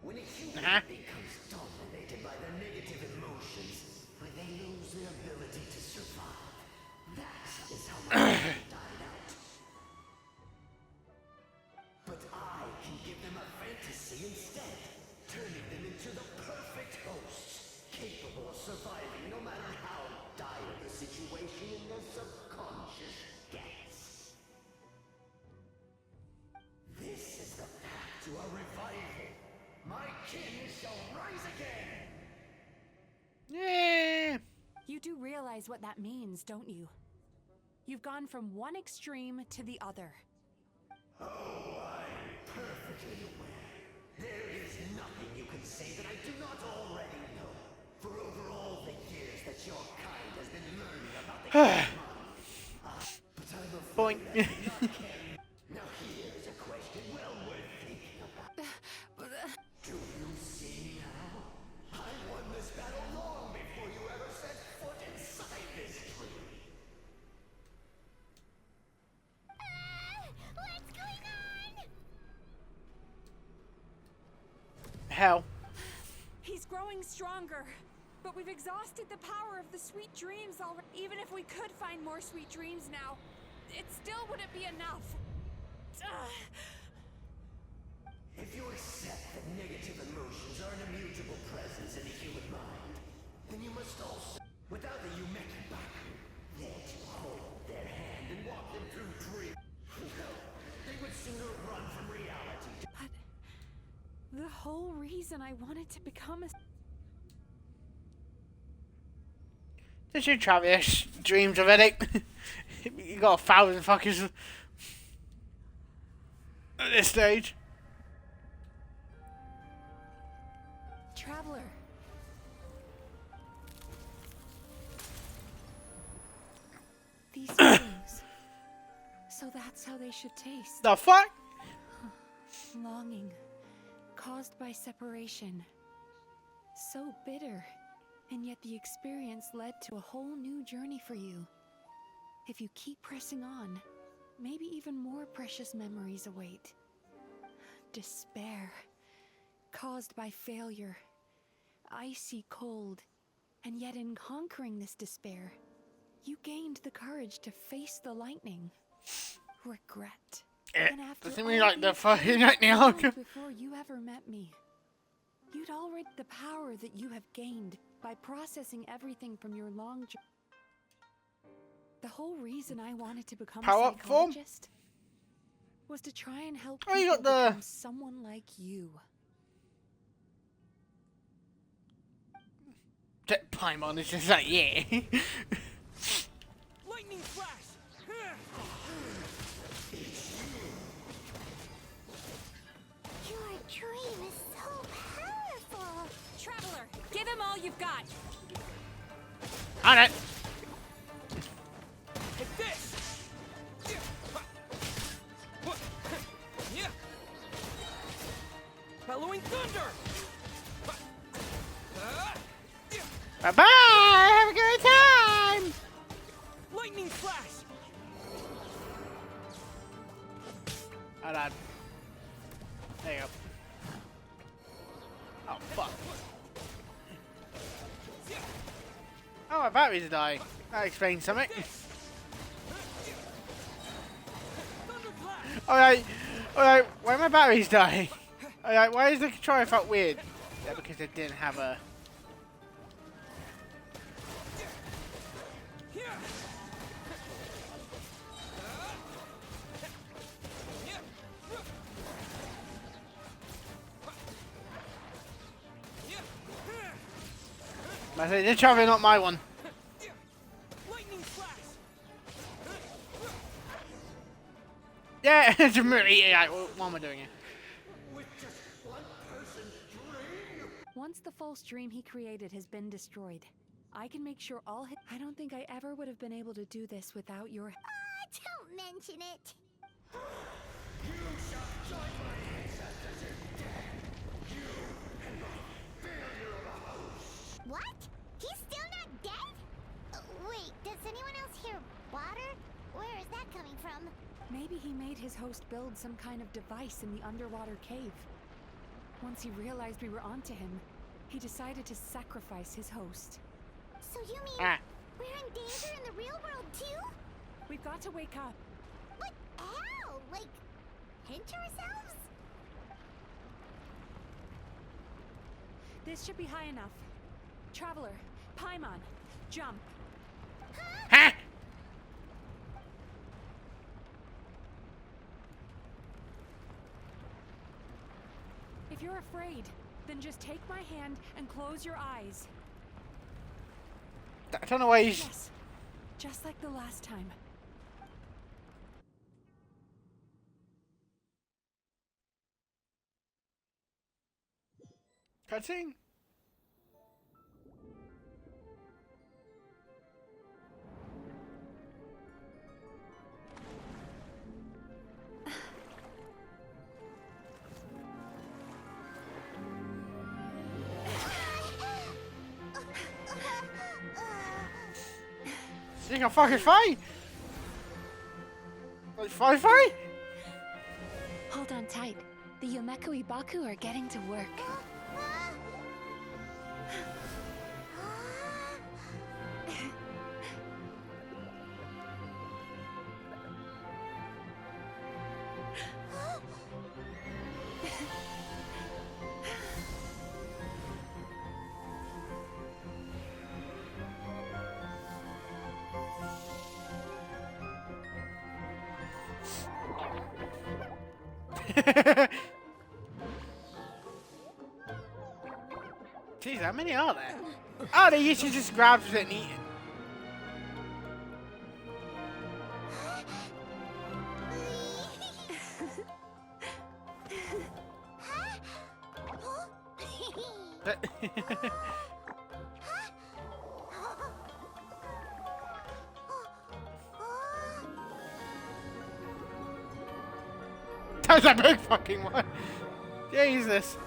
[SPEAKER 14] When a human becomes dominated by their negative emotions, when they lose their ability to survive, that is how my kind died out. But I can give them a fantasy instead, turning them into the perfect hosts, capable of surviving no matter how dire the situation in their subconscious gets. This is the path to a revival. My kin shall rise again!
[SPEAKER 1] Yeah.
[SPEAKER 6] You do realize what that means, don't you? You've gone from one extreme to the other.
[SPEAKER 14] Oh, I'm perfectly aware. There is nothing you can say that I do not already know. For over all the years that your kind has been learning about the human mind. But I'm afraid I do not care. Now here's a question well worth thinking about. Do you see now? I won this battle long before you ever set foot inside this tree.
[SPEAKER 2] What's going on?
[SPEAKER 1] Hell.
[SPEAKER 6] He's growing stronger, but we've exhausted the power of the sweet dreams already. Even if we could find more sweet dreams now, it still wouldn't be enough.
[SPEAKER 14] If you accept that negative emotions are an immutable presence in the human mind, then you must also, without the Yumeki Baku, there to hold their hand and walk them through dreams. No, they would sooner run from reality.
[SPEAKER 6] But the whole reason I wanted to become a...
[SPEAKER 1] Did you, Travis? Dreams already? You got 1,000 fuckers at this stage.
[SPEAKER 6] Traveler. These feelings. So that's how they should taste.
[SPEAKER 1] The fuck?
[SPEAKER 6] Longing. Caused by separation. So bitter. And yet the experience led to a whole new journey for you. If you keep pressing on, maybe even more precious memories await. Despair. Caused by failure. Icy cold. And yet in conquering this despair, you gained the courage to face the lightning. Regret. And after
[SPEAKER 1] doesn't mean like the fucking lightning hawk.
[SPEAKER 6] Before you ever met me, you'd already the power that you have gained by processing everything from your long journey. The whole reason I wanted to become
[SPEAKER 1] Power
[SPEAKER 6] a
[SPEAKER 1] up form
[SPEAKER 6] psychologist was to try and help
[SPEAKER 1] Oh, you
[SPEAKER 6] people
[SPEAKER 1] got the
[SPEAKER 6] become someone like you.
[SPEAKER 1] Paimon is just like, yeah.
[SPEAKER 15] Lightning flash!
[SPEAKER 2] Your dream is so powerful.
[SPEAKER 7] Traveler, give him all you've got.
[SPEAKER 1] On it.
[SPEAKER 15] Take this! Bellowing thunder!
[SPEAKER 1] Bye bye. Have a good time.
[SPEAKER 15] Lightning flash!
[SPEAKER 1] Hold on. There you go. Oh fuck. Oh, my battery's dying. That explains something. Alright, alright, why my battery's dying? Alright, why is the controller felt weird? Yeah, because it didn't have a... I say, this traveler, not my one. Yeah, it's a movie. Yeah, what am I doing here?
[SPEAKER 6] Once the false dream he created has been destroyed, I can make sure all his... I don't think I ever would have been able to do this without your...
[SPEAKER 2] Don't mention it. What? He's still not dead? Wait, does anyone else hear water? Where is that coming from?
[SPEAKER 6] Maybe he made his host build some kind of device in the underwater cave. Once he realized we were onto him, he decided to sacrifice his host.
[SPEAKER 2] So you mean we're in danger in the real world too?
[SPEAKER 6] We've got to wake up.
[SPEAKER 2] But how? Like, pinch ourselves?
[SPEAKER 6] This should be high enough. Traveler, Paimon, jump.
[SPEAKER 1] Huh?
[SPEAKER 6] If you're afraid, then just take my hand and close your eyes.
[SPEAKER 1] I don't know why he's...
[SPEAKER 6] Yes, just like the last time.
[SPEAKER 1] Cutscene? You can fucking fight! Like, fight?
[SPEAKER 3] Hold on tight. The Yomeku Ibaku are getting to work.
[SPEAKER 1] Jeez, how many are there? Oh, they usually just grab it and eat it. That was a big fucking one. Jesus.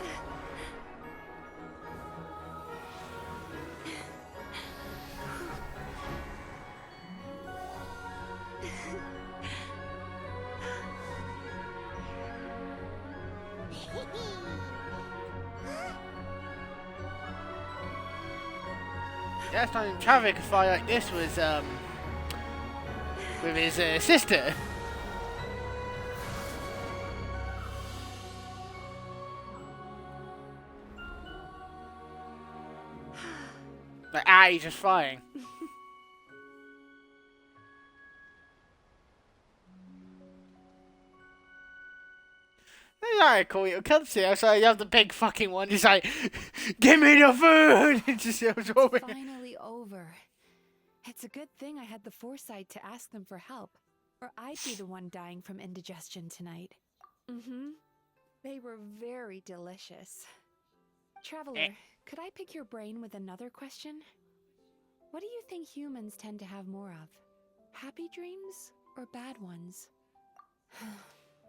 [SPEAKER 1] Last time in traffic, a fight like this was with his sister. Like, he's just flying. That's alright, cool. You'll come see us. So you have the big fucking one. He's like, give me the food! It just goes over.
[SPEAKER 6] It's finally over. It's a good thing I had the foresight to ask them for help, or I'd be the one dying from indigestion tonight. They were very delicious. Traveler, could I pick your brain with another question? What do you think humans tend to have more of? Happy dreams or bad ones?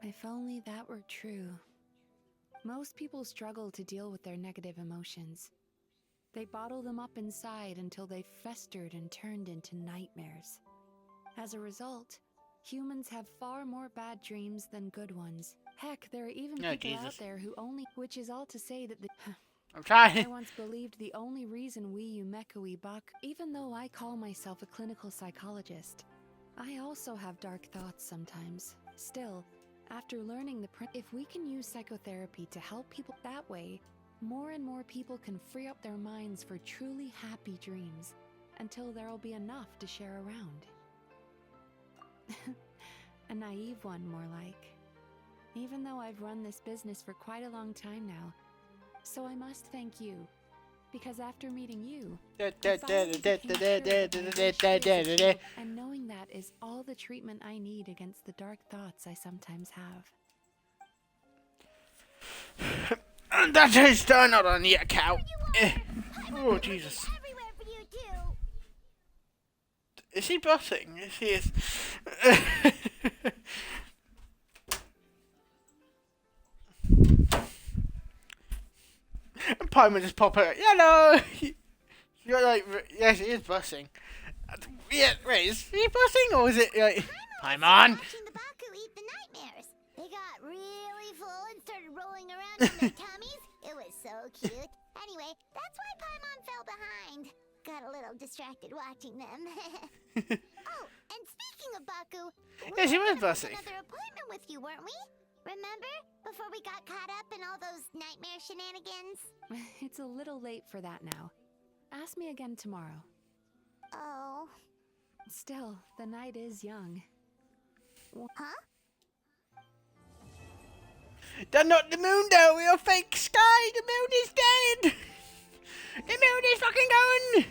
[SPEAKER 6] If only that were true. Most people struggle to deal with their negative emotions. They bottle them up inside until they festered and turned into nightmares. As a result, humans have far more bad dreams than good ones. Heck, there are even people out there who only... Which is all to say that the...
[SPEAKER 1] I'm trying.
[SPEAKER 6] I once believed the only reason we Yumekui Bak, even though I call myself a clinical psychologist, I also have dark thoughts sometimes. Still, after learning if we can use psychotherapy to help people that way, more and more people can free up their minds for truly happy dreams, until there'll be enough to share around. A naive one, more like. Even though I've run this business for quite a long time now, so I must thank you, because after meeting you, and knowing that is all the treatment I need against the dark thoughts I sometimes have.
[SPEAKER 1] And that is done not on the account. Oh, Jesus. Is he busting? Yes, he is. And Paimon just pop out. Hello! You're like, yes, he is busting. Yeah, wait, is he busting or is it like... Paimon!
[SPEAKER 2] Watching the Baku eat the nightmares. They got really full and started rolling around on their tummies. It was so cute. Anyway, that's why Paimon fell behind. Got a little distracted watching them. Oh, and speaking of Baku,
[SPEAKER 1] yeah, she was busting.
[SPEAKER 2] Another appointment with you, weren't we? Remember? Before we got caught up in all those nightmare shenanigans?
[SPEAKER 6] It's a little late for that now. Ask me again tomorrow.
[SPEAKER 2] Oh.
[SPEAKER 6] Still, the night is young.
[SPEAKER 2] Huh?
[SPEAKER 1] They're not the moon though, we're a fake sky! The moon is dead! The moon is fucking gone!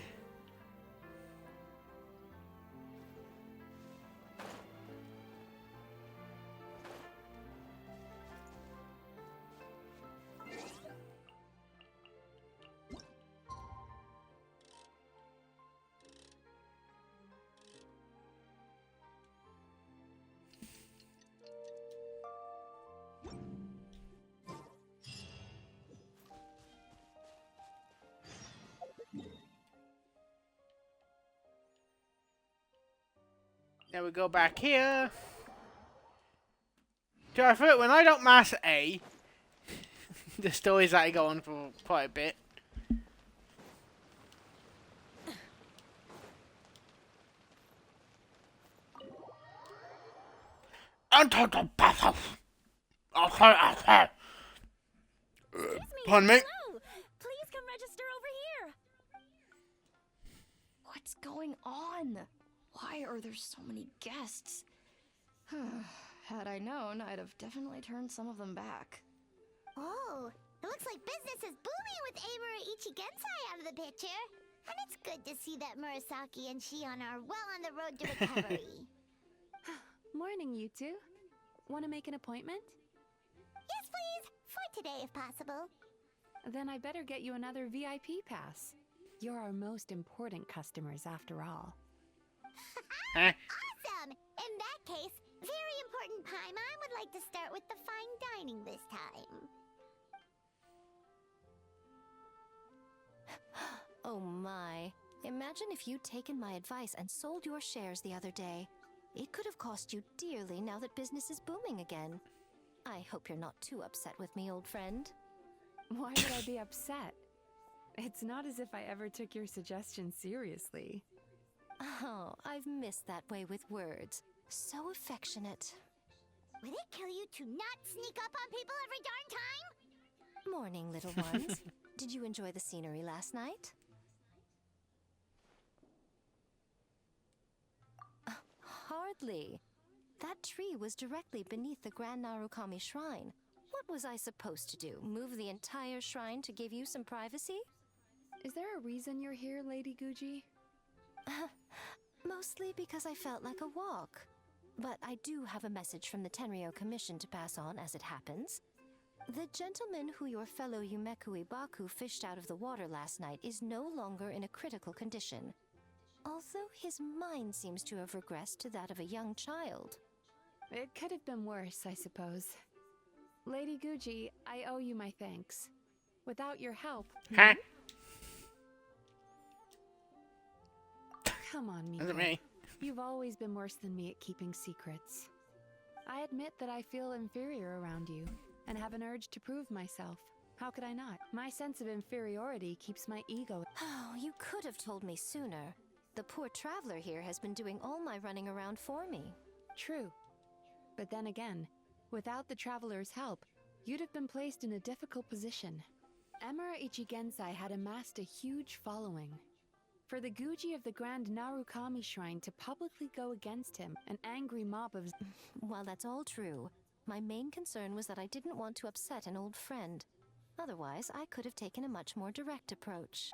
[SPEAKER 1] Now we go back here. So I thought when I don't master A, the stories that I go on for quite a bit. Pardon me.
[SPEAKER 7] Hello. Please come register over here.
[SPEAKER 8] What's going on? Why are there so many guests? Had I known, I'd have definitely turned some of them back.
[SPEAKER 2] Oh, it looks like business is booming with Amura Ichigensai out of the picture. And it's good to see that Murasaki and Shion are well on the road to recovery.
[SPEAKER 6] Morning, you two. Want to make an appointment?
[SPEAKER 2] Yes, please. For today, if possible.
[SPEAKER 6] Then I better get you another VIP pass. You're our most important customers, after all.
[SPEAKER 2] Awesome! In that case, very important Paimon would like to start with the fine dining this time.
[SPEAKER 9] Oh my. Imagine if you'd taken my advice and sold your shares the other day. It could have cost you dearly now that business is booming again. I hope you're not too upset with me, old friend.
[SPEAKER 6] Why would I be upset? It's not as if I ever took your suggestion seriously.
[SPEAKER 9] Oh, I've missed that way with words. So affectionate.
[SPEAKER 2] Would it kill you to not sneak up on people every darn time?
[SPEAKER 9] Morning, little ones. Did you enjoy the scenery last night? Hardly. That tree was directly beneath the Grand Narukami Shrine. What was I supposed to do? Move the entire shrine to give you some privacy?
[SPEAKER 6] Is there a reason you're here, Lady Guji?
[SPEAKER 9] Mostly because I felt like a walk. But I do have a message from the Tenryo Commission to pass on as it happens. The gentleman who your fellow Yumeku Ibaku fished out of the water last night is no longer in a critical condition. Although his mind seems to have regressed to that of a young child.
[SPEAKER 6] It could have been worse, I suppose. Lady Guji, I owe you my thanks. Without your help...
[SPEAKER 1] Huh?
[SPEAKER 6] Come on, Mika.
[SPEAKER 1] Is it me?
[SPEAKER 6] You've always been worse than me at keeping secrets. I admit that I feel inferior around you, and have an urge to prove myself. How could I not? My sense of inferiority keeps my ego...
[SPEAKER 9] Oh, you could have told me sooner. The poor traveler here has been doing all my running around for me.
[SPEAKER 6] True. But then again, without the traveler's help, you'd have been placed in a difficult position. Emira Ichigensai had amassed a huge following. For the Guji of the Grand Narukami Shrine to publicly go against him, an angry mob of...
[SPEAKER 9] While that's all true, my main concern was that I didn't want to upset an old friend. Otherwise, I could have taken a much more direct approach.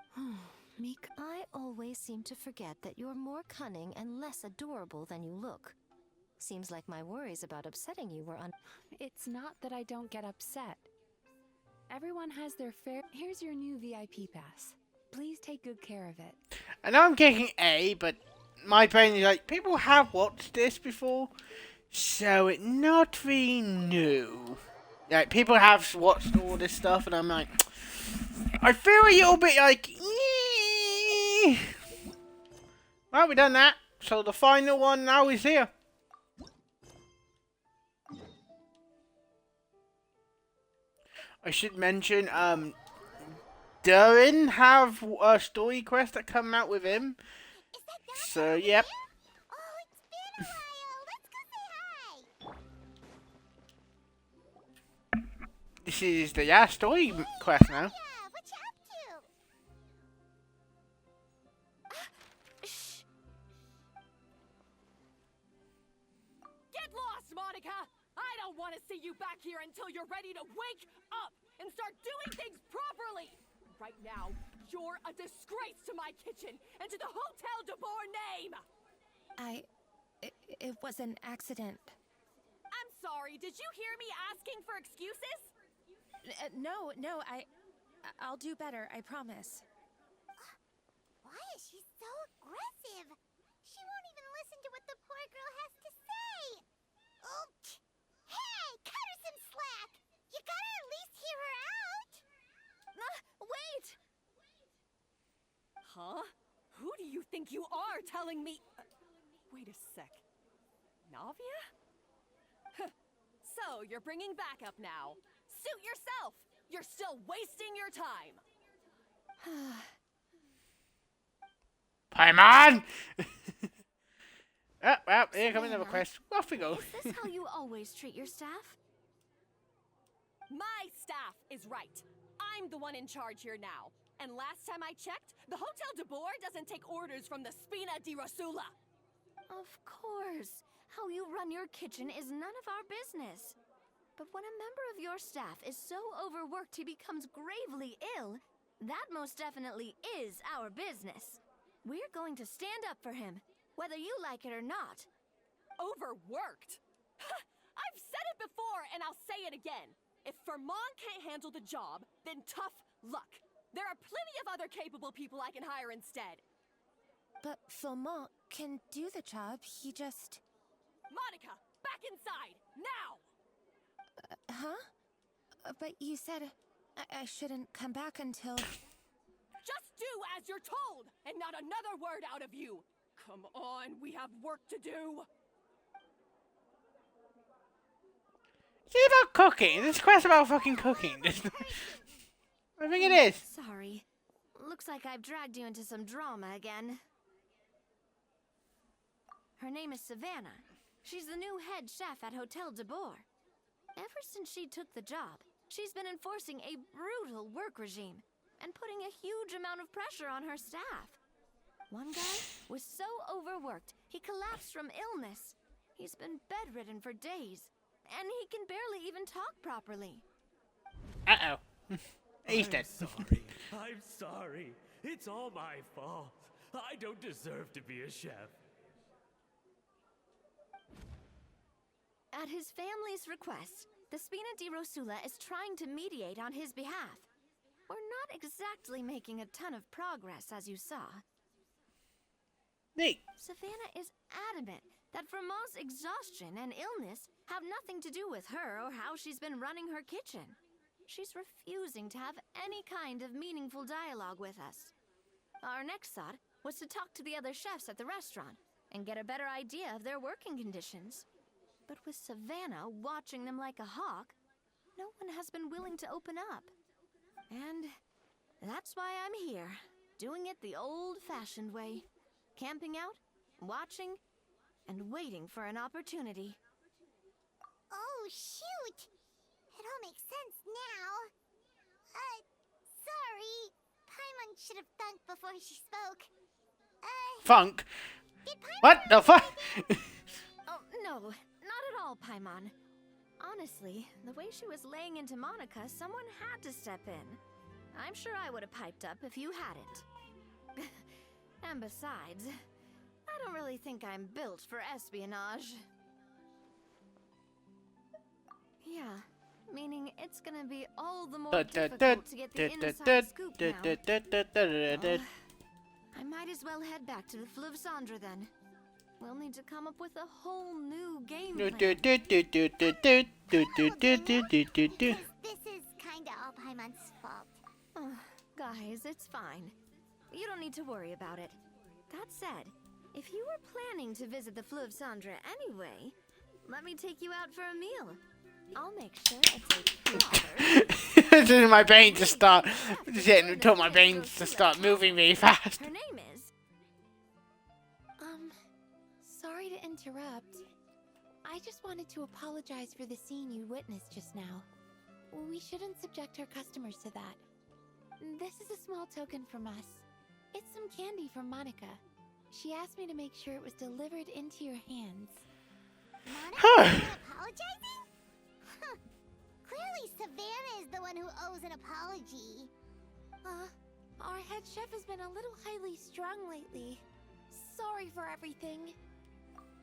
[SPEAKER 6] Mika...
[SPEAKER 9] I always seem to forget that you're more cunning and less adorable than you look. Seems like my worries about upsetting you were
[SPEAKER 6] It's not that I don't get upset. Everyone has their fair... Here's your new VIP pass. Please take good care of it.
[SPEAKER 1] I know I'm kicking A, but my brain is like, people have watched this before, so it's not really new. Like, people have watched all this stuff, and I'm like, I feel a little bit like, eee. Well, we've done that, so the final one now is here. I should mention, Durin have a story quest that come out with him. So, yep.
[SPEAKER 2] Oh, it's been a while. Let's go say hi.
[SPEAKER 1] This is the story quest now.
[SPEAKER 2] Yeah, what you up to?
[SPEAKER 7] Shh. Get lost, Monica! I don't want to see you back here until you're ready to wake up and start doing things properly! Right now, you're a disgrace to my kitchen and to the Hotel de Boer name!
[SPEAKER 3] It was an accident.
[SPEAKER 7] I'm sorry, did you hear me asking for excuses?
[SPEAKER 3] No, I'll do better, I promise.
[SPEAKER 2] Why is she so aggressive? She won't even listen to what the poor girl has to say. Oh, hey, cut her some slack. You gotta at least hear her out.
[SPEAKER 7] Wait! Huh? Who do you think you are telling me? Wait a sec. Navia? So, you're bringing backup now. Suit yourself! You're still wasting your time!
[SPEAKER 1] Paimon! Well, here comes another quest. Off we go.
[SPEAKER 9] Is this how you always treat your staff?
[SPEAKER 7] My staff is right. I'm the one in charge here now. And last time I checked, the Hotel de Boer doesn't take orders from the Spina di Rosula.
[SPEAKER 18] Of course. How you run your kitchen is none of our business. But when a member of your staff is so overworked he becomes gravely ill, that most definitely is our business. We're going to stand up for him, whether you like it or not.
[SPEAKER 7] Overworked? I've said it before, and I'll say it again. If Vermont can't handle the job, then tough luck. There are plenty of other capable people I can hire instead.
[SPEAKER 18] But Flamant can do the job, he just...
[SPEAKER 7] Monica, back inside, now!
[SPEAKER 18] But you said I shouldn't come back until...
[SPEAKER 7] Just do as you're told, and not another word out of you. Come on, we have work to do.
[SPEAKER 1] It's about cooking. This quest about fucking cooking. I think it is.
[SPEAKER 18] Sorry. Looks like I've dragged you into some drama again. Her name is Savannah. She's the new head chef at Hotel de Boer. Ever since she took the job, she's been enforcing a brutal work regime and putting a huge amount of pressure on her staff. One guy was so overworked, he collapsed from illness. He's been bedridden for days, and he can barely even talk properly.
[SPEAKER 1] Uh-oh. He's dead.
[SPEAKER 15] I'm sorry. It's all my fault. I don't deserve to be a chef.
[SPEAKER 18] At his family's request, the Spina di Rosula is trying to mediate on his behalf. We're not exactly making a ton of progress, as you saw.
[SPEAKER 1] Neat.
[SPEAKER 18] Savannah is adamant that Vermont's exhaustion and illness have nothing to do with her or how she's been running her kitchen. She's refusing to have any kind of meaningful dialogue with us. Our next thought was to talk to the other chefs at the restaurant and get a better idea of their working conditions. But with Savannah watching them like a hawk, no one has been willing to open up. And that's why I'm here, doing it the old-fashioned way. Camping out, watching, and waiting for an opportunity.
[SPEAKER 2] Oh, shoot! It all makes sense now. Sorry. Paimon should have thunked before she spoke.
[SPEAKER 1] Funk? What the fuck?
[SPEAKER 18] Oh, no, not at all, Paimon. Honestly, the way she was laying into Monica, someone had to step in. I'm sure I would have piped up if you hadn't. And besides, I don't really think I'm built for espionage. Yeah, meaning it's gonna be all the more difficult to get the inside scoop now. I might as well head back to the Fleuve Cendre then. We'll need to come up with a whole new game plan.
[SPEAKER 2] Because this is kinda all Paimon's fault.
[SPEAKER 18] Oh, guys, it's fine. You don't need to worry about it. That said, if you were planning to visit the Fleuve Cendre anyway, let me take you out for a meal. I'll make sure it's a proper...
[SPEAKER 1] My brain just start... Just told my brain to start moving really fast.
[SPEAKER 18] Her name is...
[SPEAKER 3] Sorry to interrupt. I just wanted to apologize for the scene you witnessed just now. We shouldn't subject our customers to that. This is a small token from us. It's some candy from Monica. She asked me to make sure it was delivered into your hands.
[SPEAKER 2] Monica apologizing? Huh. Clearly Savannah is the one who owes an apology.
[SPEAKER 3] Our head chef has been a little highly strung lately. Sorry for everything.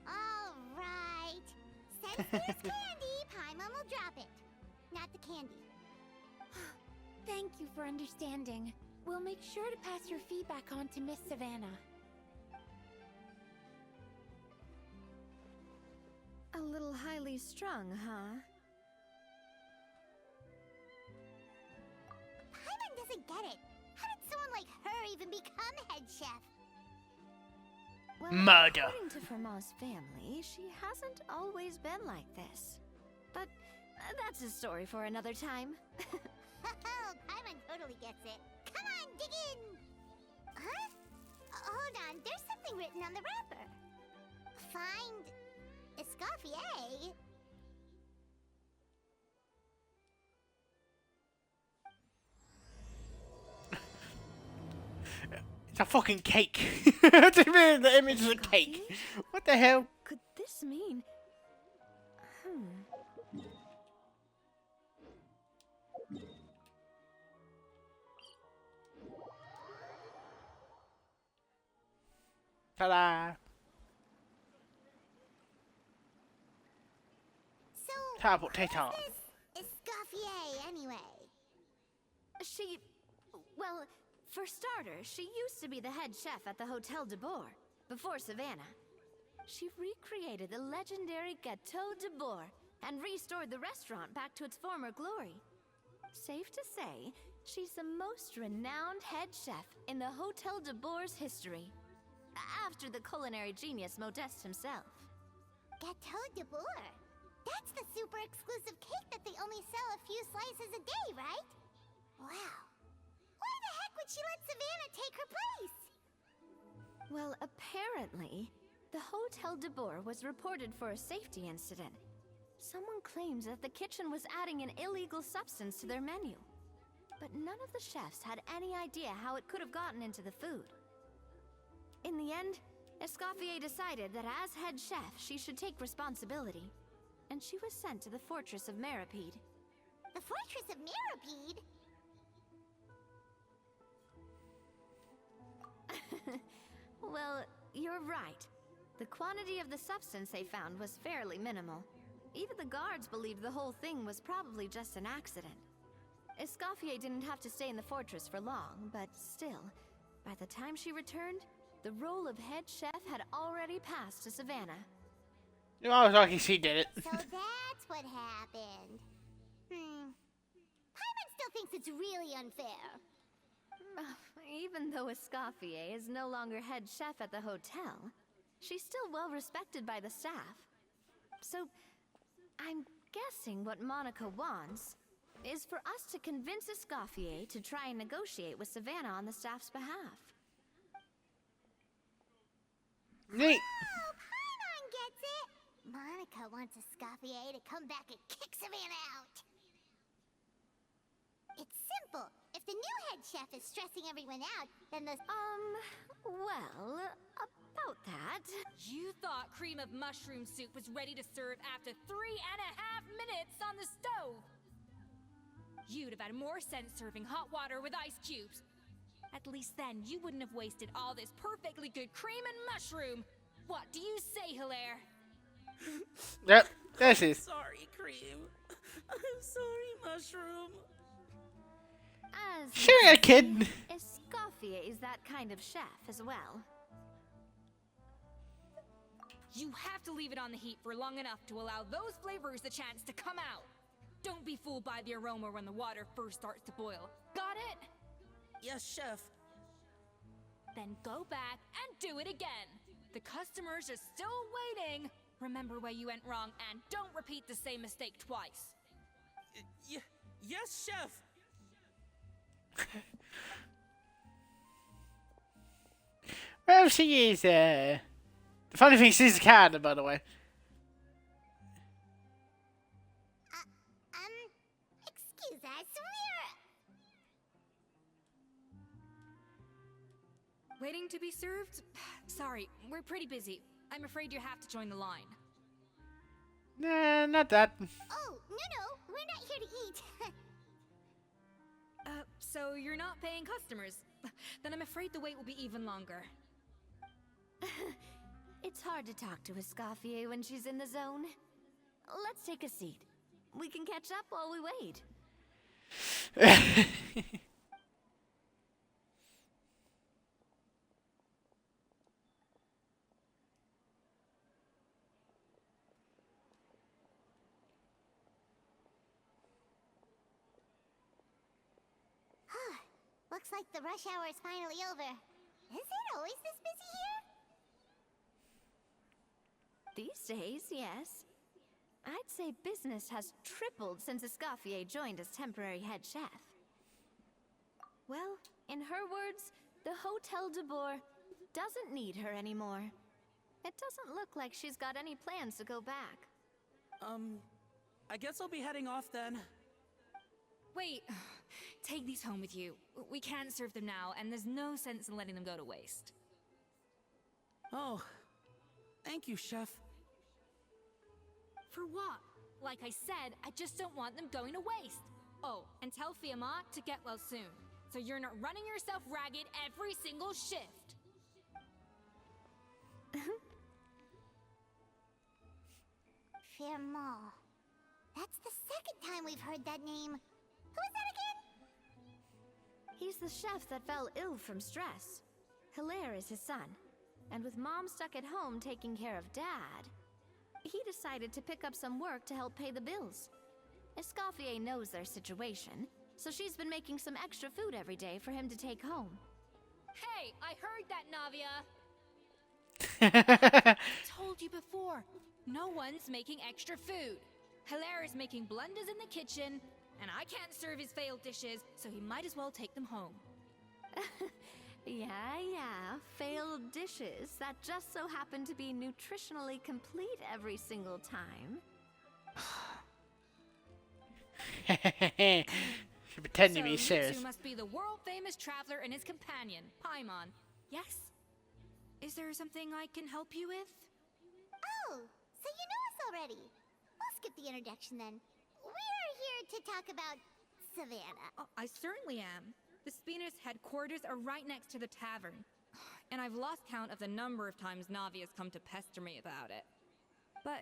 [SPEAKER 2] Alright. Since there's candy, Paimon will drop it. Not the candy.
[SPEAKER 3] Thank you for understanding. We'll make sure to pass your feedback on to Miss Savannah.
[SPEAKER 18] A little highly strung, huh?
[SPEAKER 2] Paimon doesn't get it. How did someone like her even become head chef?
[SPEAKER 18] Well,
[SPEAKER 1] Murder.
[SPEAKER 18] according to Fermat's family, she hasn't always been like this. But that's a story for another time.
[SPEAKER 2] Oh, Paimon totally gets it. Come on, dig in! Huh? Hold on, there's something written on the wrapper. Find... Escoffier?
[SPEAKER 1] It's a fucking cake. The image is a cake. What the hell?
[SPEAKER 7] Could this mean?
[SPEAKER 1] Ta-da!
[SPEAKER 2] So,
[SPEAKER 1] Teleportator.
[SPEAKER 2] who's this Escoffier anyway?
[SPEAKER 18] Well, for starters, she used to be the head chef at the Hotel de Boer, before Savannah. She recreated the legendary Gâteau de Boer and restored the restaurant back to its former glory. Safe to say, she's the most renowned head chef in the Hotel de Boer's history. After the culinary genius Modeste himself.
[SPEAKER 2] Gâteau de Boer? That's the super exclusive cake that they only sell a few slices a day, right? Wow. Why the heck would she let Savannah take her place?
[SPEAKER 18] Well, apparently, the Hotel de Boer was reported for a safety incident. Someone claims that the kitchen was adding an illegal substance to their menu. But none of the chefs had any idea how it could have gotten into the food. In the end, Escoffier decided that as head chef, she should take responsibility. And she was sent to the Fortress of Meripede.
[SPEAKER 2] The Fortress of Meripede?
[SPEAKER 18] Well, you're right. The quantity of the substance they found was fairly minimal. Even the guards believed the whole thing was probably just an accident. Escoffier didn't have to stay in the fortress for long, but still, by the time she returned, the role of head chef had already passed to Savannah.
[SPEAKER 1] Oh, I was lucky she did it.
[SPEAKER 2] So that's what happened. Paimon still thinks it's really unfair.
[SPEAKER 18] Even though Escoffier is no longer head chef at the hotel, she's still well respected by the staff. So, I'm guessing what Monica wants is for us to convince Escoffier to try and negotiate with Savannah on the staff's behalf.
[SPEAKER 1] Neat.
[SPEAKER 2] Oh, Paimon gets it. Monica wants Escoffier to come back and kick Savannah out. It's simple. If the new head chef is stressing everyone out, then the...
[SPEAKER 18] Well, about that...
[SPEAKER 19] You thought cream of mushroom soup was ready to serve after 3.5 minutes on the stove. You'd have had more sense serving hot water with ice cubes. At least then you wouldn't have wasted all this perfectly good cream and mushroom. What do you say, Hilaire?
[SPEAKER 1] Yep, there she is.
[SPEAKER 20] Sorry, cream. I'm sorry, mushroom.
[SPEAKER 18] As
[SPEAKER 1] Sure, kid.
[SPEAKER 18] Escoffier is that kind of chef as well.
[SPEAKER 19] You have to leave it on the heat for long enough to allow those flavors the chance to come out. Don't be fooled by the aroma when the water first starts to boil. Got it?
[SPEAKER 20] Yes, chef.
[SPEAKER 19] Then go back and do it again. The customers are still waiting. Remember where you went wrong and don't repeat the same mistake twice.
[SPEAKER 20] Yes, chef.
[SPEAKER 1] Well, she is, the funny thing, she's a cat, by the way.
[SPEAKER 2] Excuse us,
[SPEAKER 19] Waiting to be served? Sorry, we're pretty busy. I'm afraid you have to join the line.
[SPEAKER 1] Nah, not that.
[SPEAKER 2] Oh, no, we're not here to eat.
[SPEAKER 19] So you're not paying customers? Then I'm afraid the wait will be even longer.
[SPEAKER 18] It's hard to talk to Escoffier when she's in the zone. Let's take a seat. We can catch up while we wait.
[SPEAKER 2] Looks like the rush hour is finally over. Is it always this busy here?
[SPEAKER 18] These days, yes. I'd say business has tripled since Escoffier joined as temporary head chef. Well, in her words, the Hotel de Boer doesn't need her anymore. It doesn't look like she's got any plans to go back.
[SPEAKER 20] I guess I'll be heading off then.
[SPEAKER 19] Wait, take these home with you. We can't serve them now, and there's no sense in letting them go to waste.
[SPEAKER 20] Oh, thank you, Chef.
[SPEAKER 19] For what? Like I said, I just don't want them going to waste. Oh, and tell Fiamma to get well soon, so you're not running yourself ragged every single shift.
[SPEAKER 2] Fiamma. That's the second time we've heard that name. Who is that again?
[SPEAKER 18] He's the chef that fell ill from stress. Hilaire is his son. And with Mom stuck at home taking care of Dad, he decided to pick up some work to help pay the bills. Escoffier knows their situation, so she's been making some extra food every day for him to take home.
[SPEAKER 19] Hey, I heard that, Navia! I told you before, no one's making extra food. Hilaire is making blunders in the kitchen, and I can't serve his failed dishes, so he might as well take them home.
[SPEAKER 18] Yeah, failed dishes that just so happen to be nutritionally complete every single time.
[SPEAKER 1] She pretended to be
[SPEAKER 19] So
[SPEAKER 1] serious.
[SPEAKER 19] you must be the world-famous traveler and his companion, Paimon. Yes? Is there something I can help you with?
[SPEAKER 2] Oh, so you know us already. We'll skip the introduction then. We're here to talk about Savannah.
[SPEAKER 19] Oh, I certainly am. The Spina's headquarters are right next to the tavern. And I've lost count of the number of times Navi has come to pester me about it. But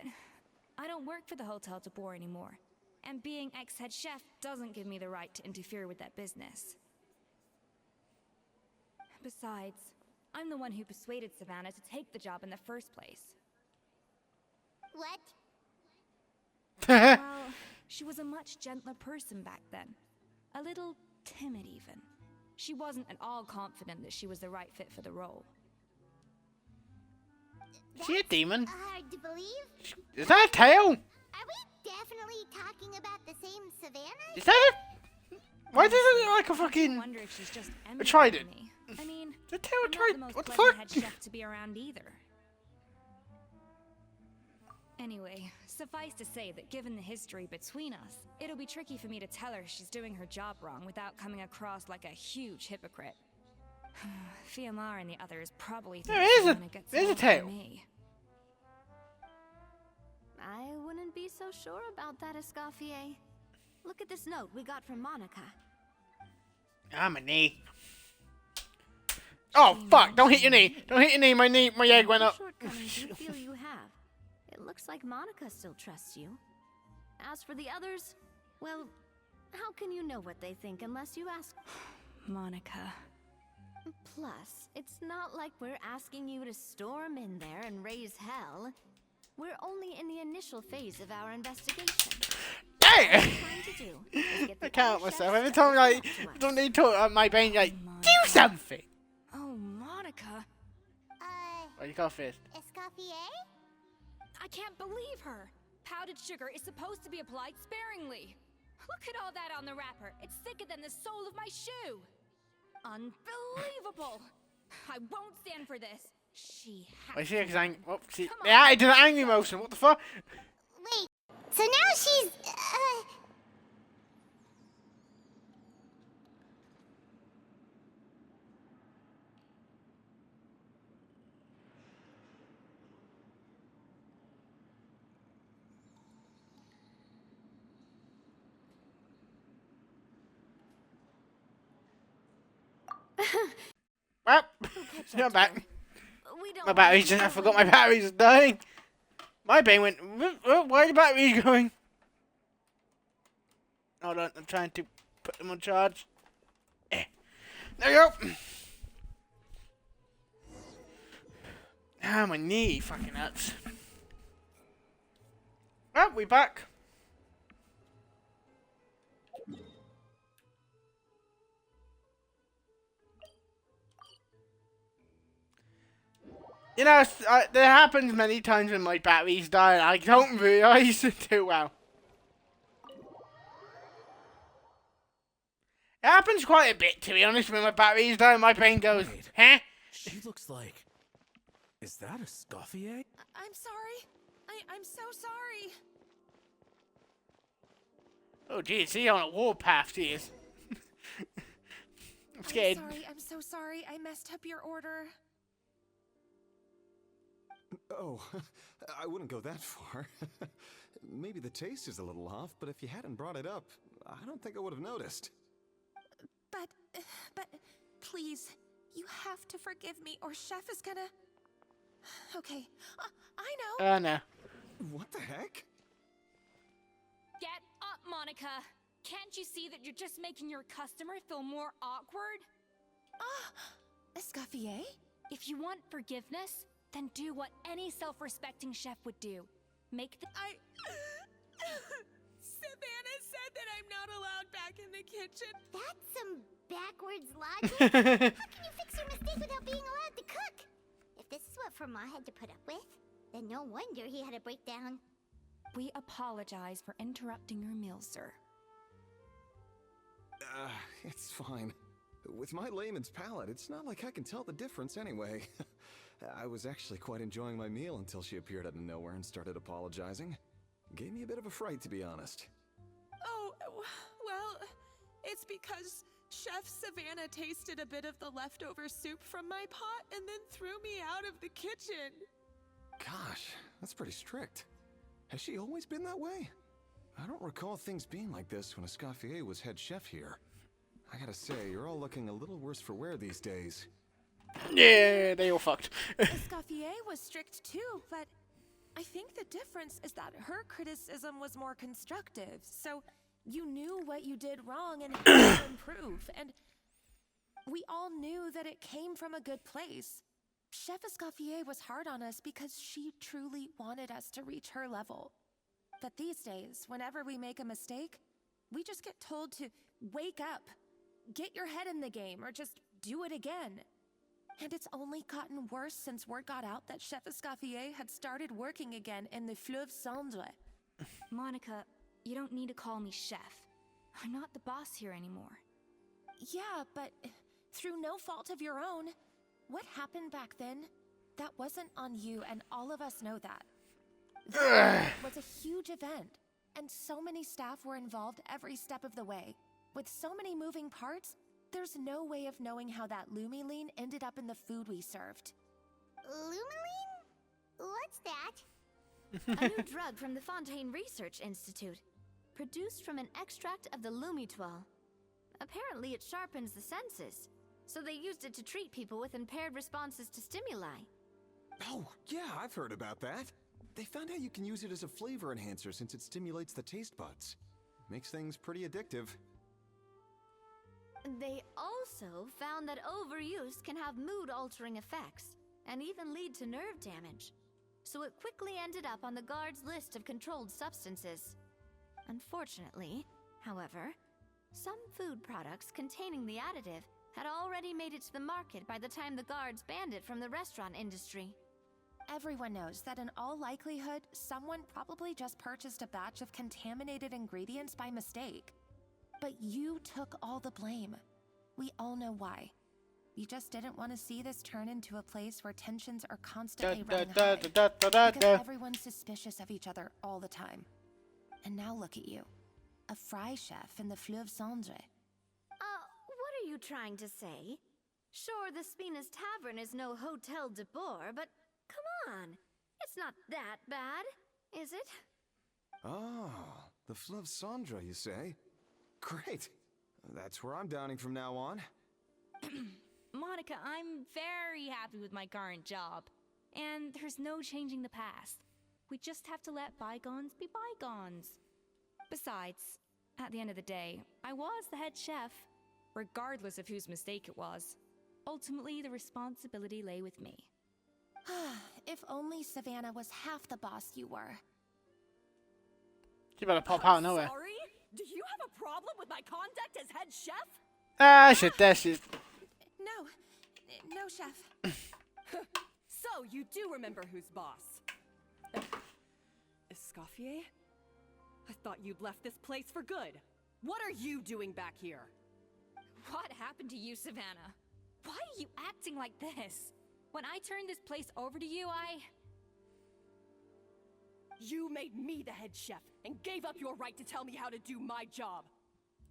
[SPEAKER 19] I don't work for the Hotel de Boer anymore. And being ex-head chef doesn't give me the right to interfere with that business. Besides, I'm the one who persuaded Savannah to take the job in the first place.
[SPEAKER 2] What?
[SPEAKER 19] Well, she was a much gentler person back then. A little timid even. She wasn't at all confident that she was the right fit for the role.
[SPEAKER 1] Is she a demon?
[SPEAKER 2] Hard to believe.
[SPEAKER 1] Is that a tail?
[SPEAKER 2] Are we definitely talking about the same Savannah?
[SPEAKER 1] Is that a... Why does it look like a fucking...
[SPEAKER 19] I wonder if she's just
[SPEAKER 1] a trident.
[SPEAKER 19] me. I mean,
[SPEAKER 1] The tail
[SPEAKER 19] I'm not the
[SPEAKER 1] trident.
[SPEAKER 19] most
[SPEAKER 1] What the
[SPEAKER 19] pleasant
[SPEAKER 1] fuck?
[SPEAKER 19] head chef to be around either. Anyway, suffice to say that given the history between us, it'll be tricky for me to tell her she's doing her job wrong without coming across like a huge hypocrite. Fiamma and the others probably think
[SPEAKER 1] There's a tail.
[SPEAKER 19] me.
[SPEAKER 18] I wouldn't be so sure about that, Escoffier. Look at this note we got from Monica.
[SPEAKER 1] I'm a knee. Oh fuck! Don't hit your knee! Don't hit your knee! My egg went up.
[SPEAKER 18] Shortcomings you feel you have. It looks like Monica still trusts you. As for the others, well, how can you know what they think unless you ask?
[SPEAKER 19] Monica.
[SPEAKER 18] Plus, it's not like we're asking you to storm in there and raise hell. We're only in the initial phase of our investigation.
[SPEAKER 1] Hey! I can't help myself. Every time I don't need to, my brain like, do something.
[SPEAKER 19] Oh, Monica.
[SPEAKER 1] Oh, you go first.
[SPEAKER 2] Escoffier?
[SPEAKER 19] I can't believe her. Powdered sugar is supposed to be applied sparingly. Look at all that on the wrapper. It's thicker than the sole of my shoe. Unbelievable. I won't stand for this. She has
[SPEAKER 1] I see because I'm. Oh, see. Yeah, I did an angry motion. What the fuck?
[SPEAKER 2] Wait, so now she's,
[SPEAKER 1] Well, you're back. My batteries just, I forgot my batteries are dying. My brain went, why are the batteries going? Hold on, I'm trying to put them on charge. There we go. Ah, my knee fucking hurts. Well, we back. You know, that happens many times when my batteries die and I don't realise it too well. It happens quite a bit, to be honest, when my batteries die and my brain goes, huh?
[SPEAKER 15] She looks like... Is that a Escoffier?
[SPEAKER 6] I'm sorry. I'm so sorry.
[SPEAKER 1] Oh, geez, he's on a warpath, geez. I'm scared.
[SPEAKER 21] I'm so sorry. I messed up your order.
[SPEAKER 10] Oh, I wouldn't go that far. Maybe the taste is a little off, but if you hadn't brought it up, I don't think I would have noticed.
[SPEAKER 21] But, please, you have to forgive me or Chef is gonna... Okay, I know.
[SPEAKER 1] Oh, no.
[SPEAKER 10] What the heck?
[SPEAKER 19] Get up, Monica. Can't you see that you're just making your customer feel more awkward?
[SPEAKER 21] Escoffier?
[SPEAKER 19] If you want forgiveness, then do what any self-respecting chef would do. Make the...
[SPEAKER 21] Savannah said that I'm not allowed back in the kitchen.
[SPEAKER 2] That's some backwards logic. How can you fix your mistake without being allowed to cook? If this is what Fermat had to put up with, then no wonder he had a breakdown.
[SPEAKER 6] We apologize for interrupting your meal, sir.
[SPEAKER 10] It's fine. With my layman's palate, it's not like I can tell the difference anyway. I was actually quite enjoying my meal until she appeared out of nowhere and started apologizing. Gave me a bit of a fright, to be honest.
[SPEAKER 21] Oh, well, it's because Chef Savannah tasted a bit of the leftover soup from my pot and then threw me out of the kitchen.
[SPEAKER 10] Gosh, that's pretty strict. Has she always been that way? I don't recall things being like this when Escoffier was head chef here. I gotta say, you're all looking a little worse for wear these days.
[SPEAKER 1] Yeah, they all fucked.
[SPEAKER 21] Escoffier was strict too, but I think the difference is that her criticism was more constructive, so you knew what you did wrong and had to improve, and we all knew that it came from a good place. Chef Escoffier was hard on us because she truly wanted us to reach her level. But these days, whenever we make a mistake, we just get told to wake up, get your head in the game, or just do it again. And it's only gotten worse since word got out that Chef Escoffier had started working again in the Fleuve Cendre.
[SPEAKER 6] Monica, you don't need to call me chef. I'm not the boss here anymore.
[SPEAKER 21] Yeah, but through no fault of your own, what happened back then, that wasn't on you, and all of us know that. That was a huge event, and so many staff were involved every step of the way. With so many moving parts, there's no way of knowing how that lumiline ended up in the food we served.
[SPEAKER 2] Lumiline? What's that?
[SPEAKER 18] A new drug from the Fontaine Research Institute, produced from an extract of the lumitoile. Apparently it sharpens the senses, so they used it to treat people with impaired responses to stimuli.
[SPEAKER 10] Oh, yeah, I've heard about that. They found out you can use it as a flavor enhancer since it stimulates the taste buds. Makes things pretty addictive.
[SPEAKER 18] They also found that overuse can have mood-altering effects, and even lead to nerve damage. So it quickly ended up on the guards' list of controlled substances. Unfortunately, however, some food products containing the additive had already made it to the market by the time the guards banned it from the restaurant industry.
[SPEAKER 21] Everyone knows that in all likelihood, someone probably just purchased a batch of contaminated ingredients by mistake. But you took all the blame. We all know why. You just didn't want to see this turn into a place where tensions are constantly running high, because everyone's suspicious of each other all the time. And now look at you, a fry chef in the Fleuve Cendre.
[SPEAKER 18] What are you trying to say? Sure, the Spina's Tavern is no Hotel de Boer, but come on, it's not that bad, is it?
[SPEAKER 10] Oh, the Fleuve Cendre, you say? Great. That's where I'm dining from now on.
[SPEAKER 6] Monica, I'm very happy with my current job. And there's no changing the past. We just have to let bygones be bygones. Besides, at the end of the day, I was the head chef, regardless of whose mistake it was. Ultimately, the responsibility lay with me.
[SPEAKER 21] If only Savannah was half the boss you were.
[SPEAKER 1] You better pop out of nowhere.
[SPEAKER 7] Sorry? Do you have a problem with my conduct as head chef?
[SPEAKER 1] Ah, shit, that's it.
[SPEAKER 21] No, chef.
[SPEAKER 7] So, you do remember who's boss. Escoffier? I thought you'd left this place for good. What are you doing back here?
[SPEAKER 19] What happened to you, Savannah? Why are you acting like this? When I turned this place over to you,
[SPEAKER 4] You made me the head chef and gave up your right to tell me how to do my job.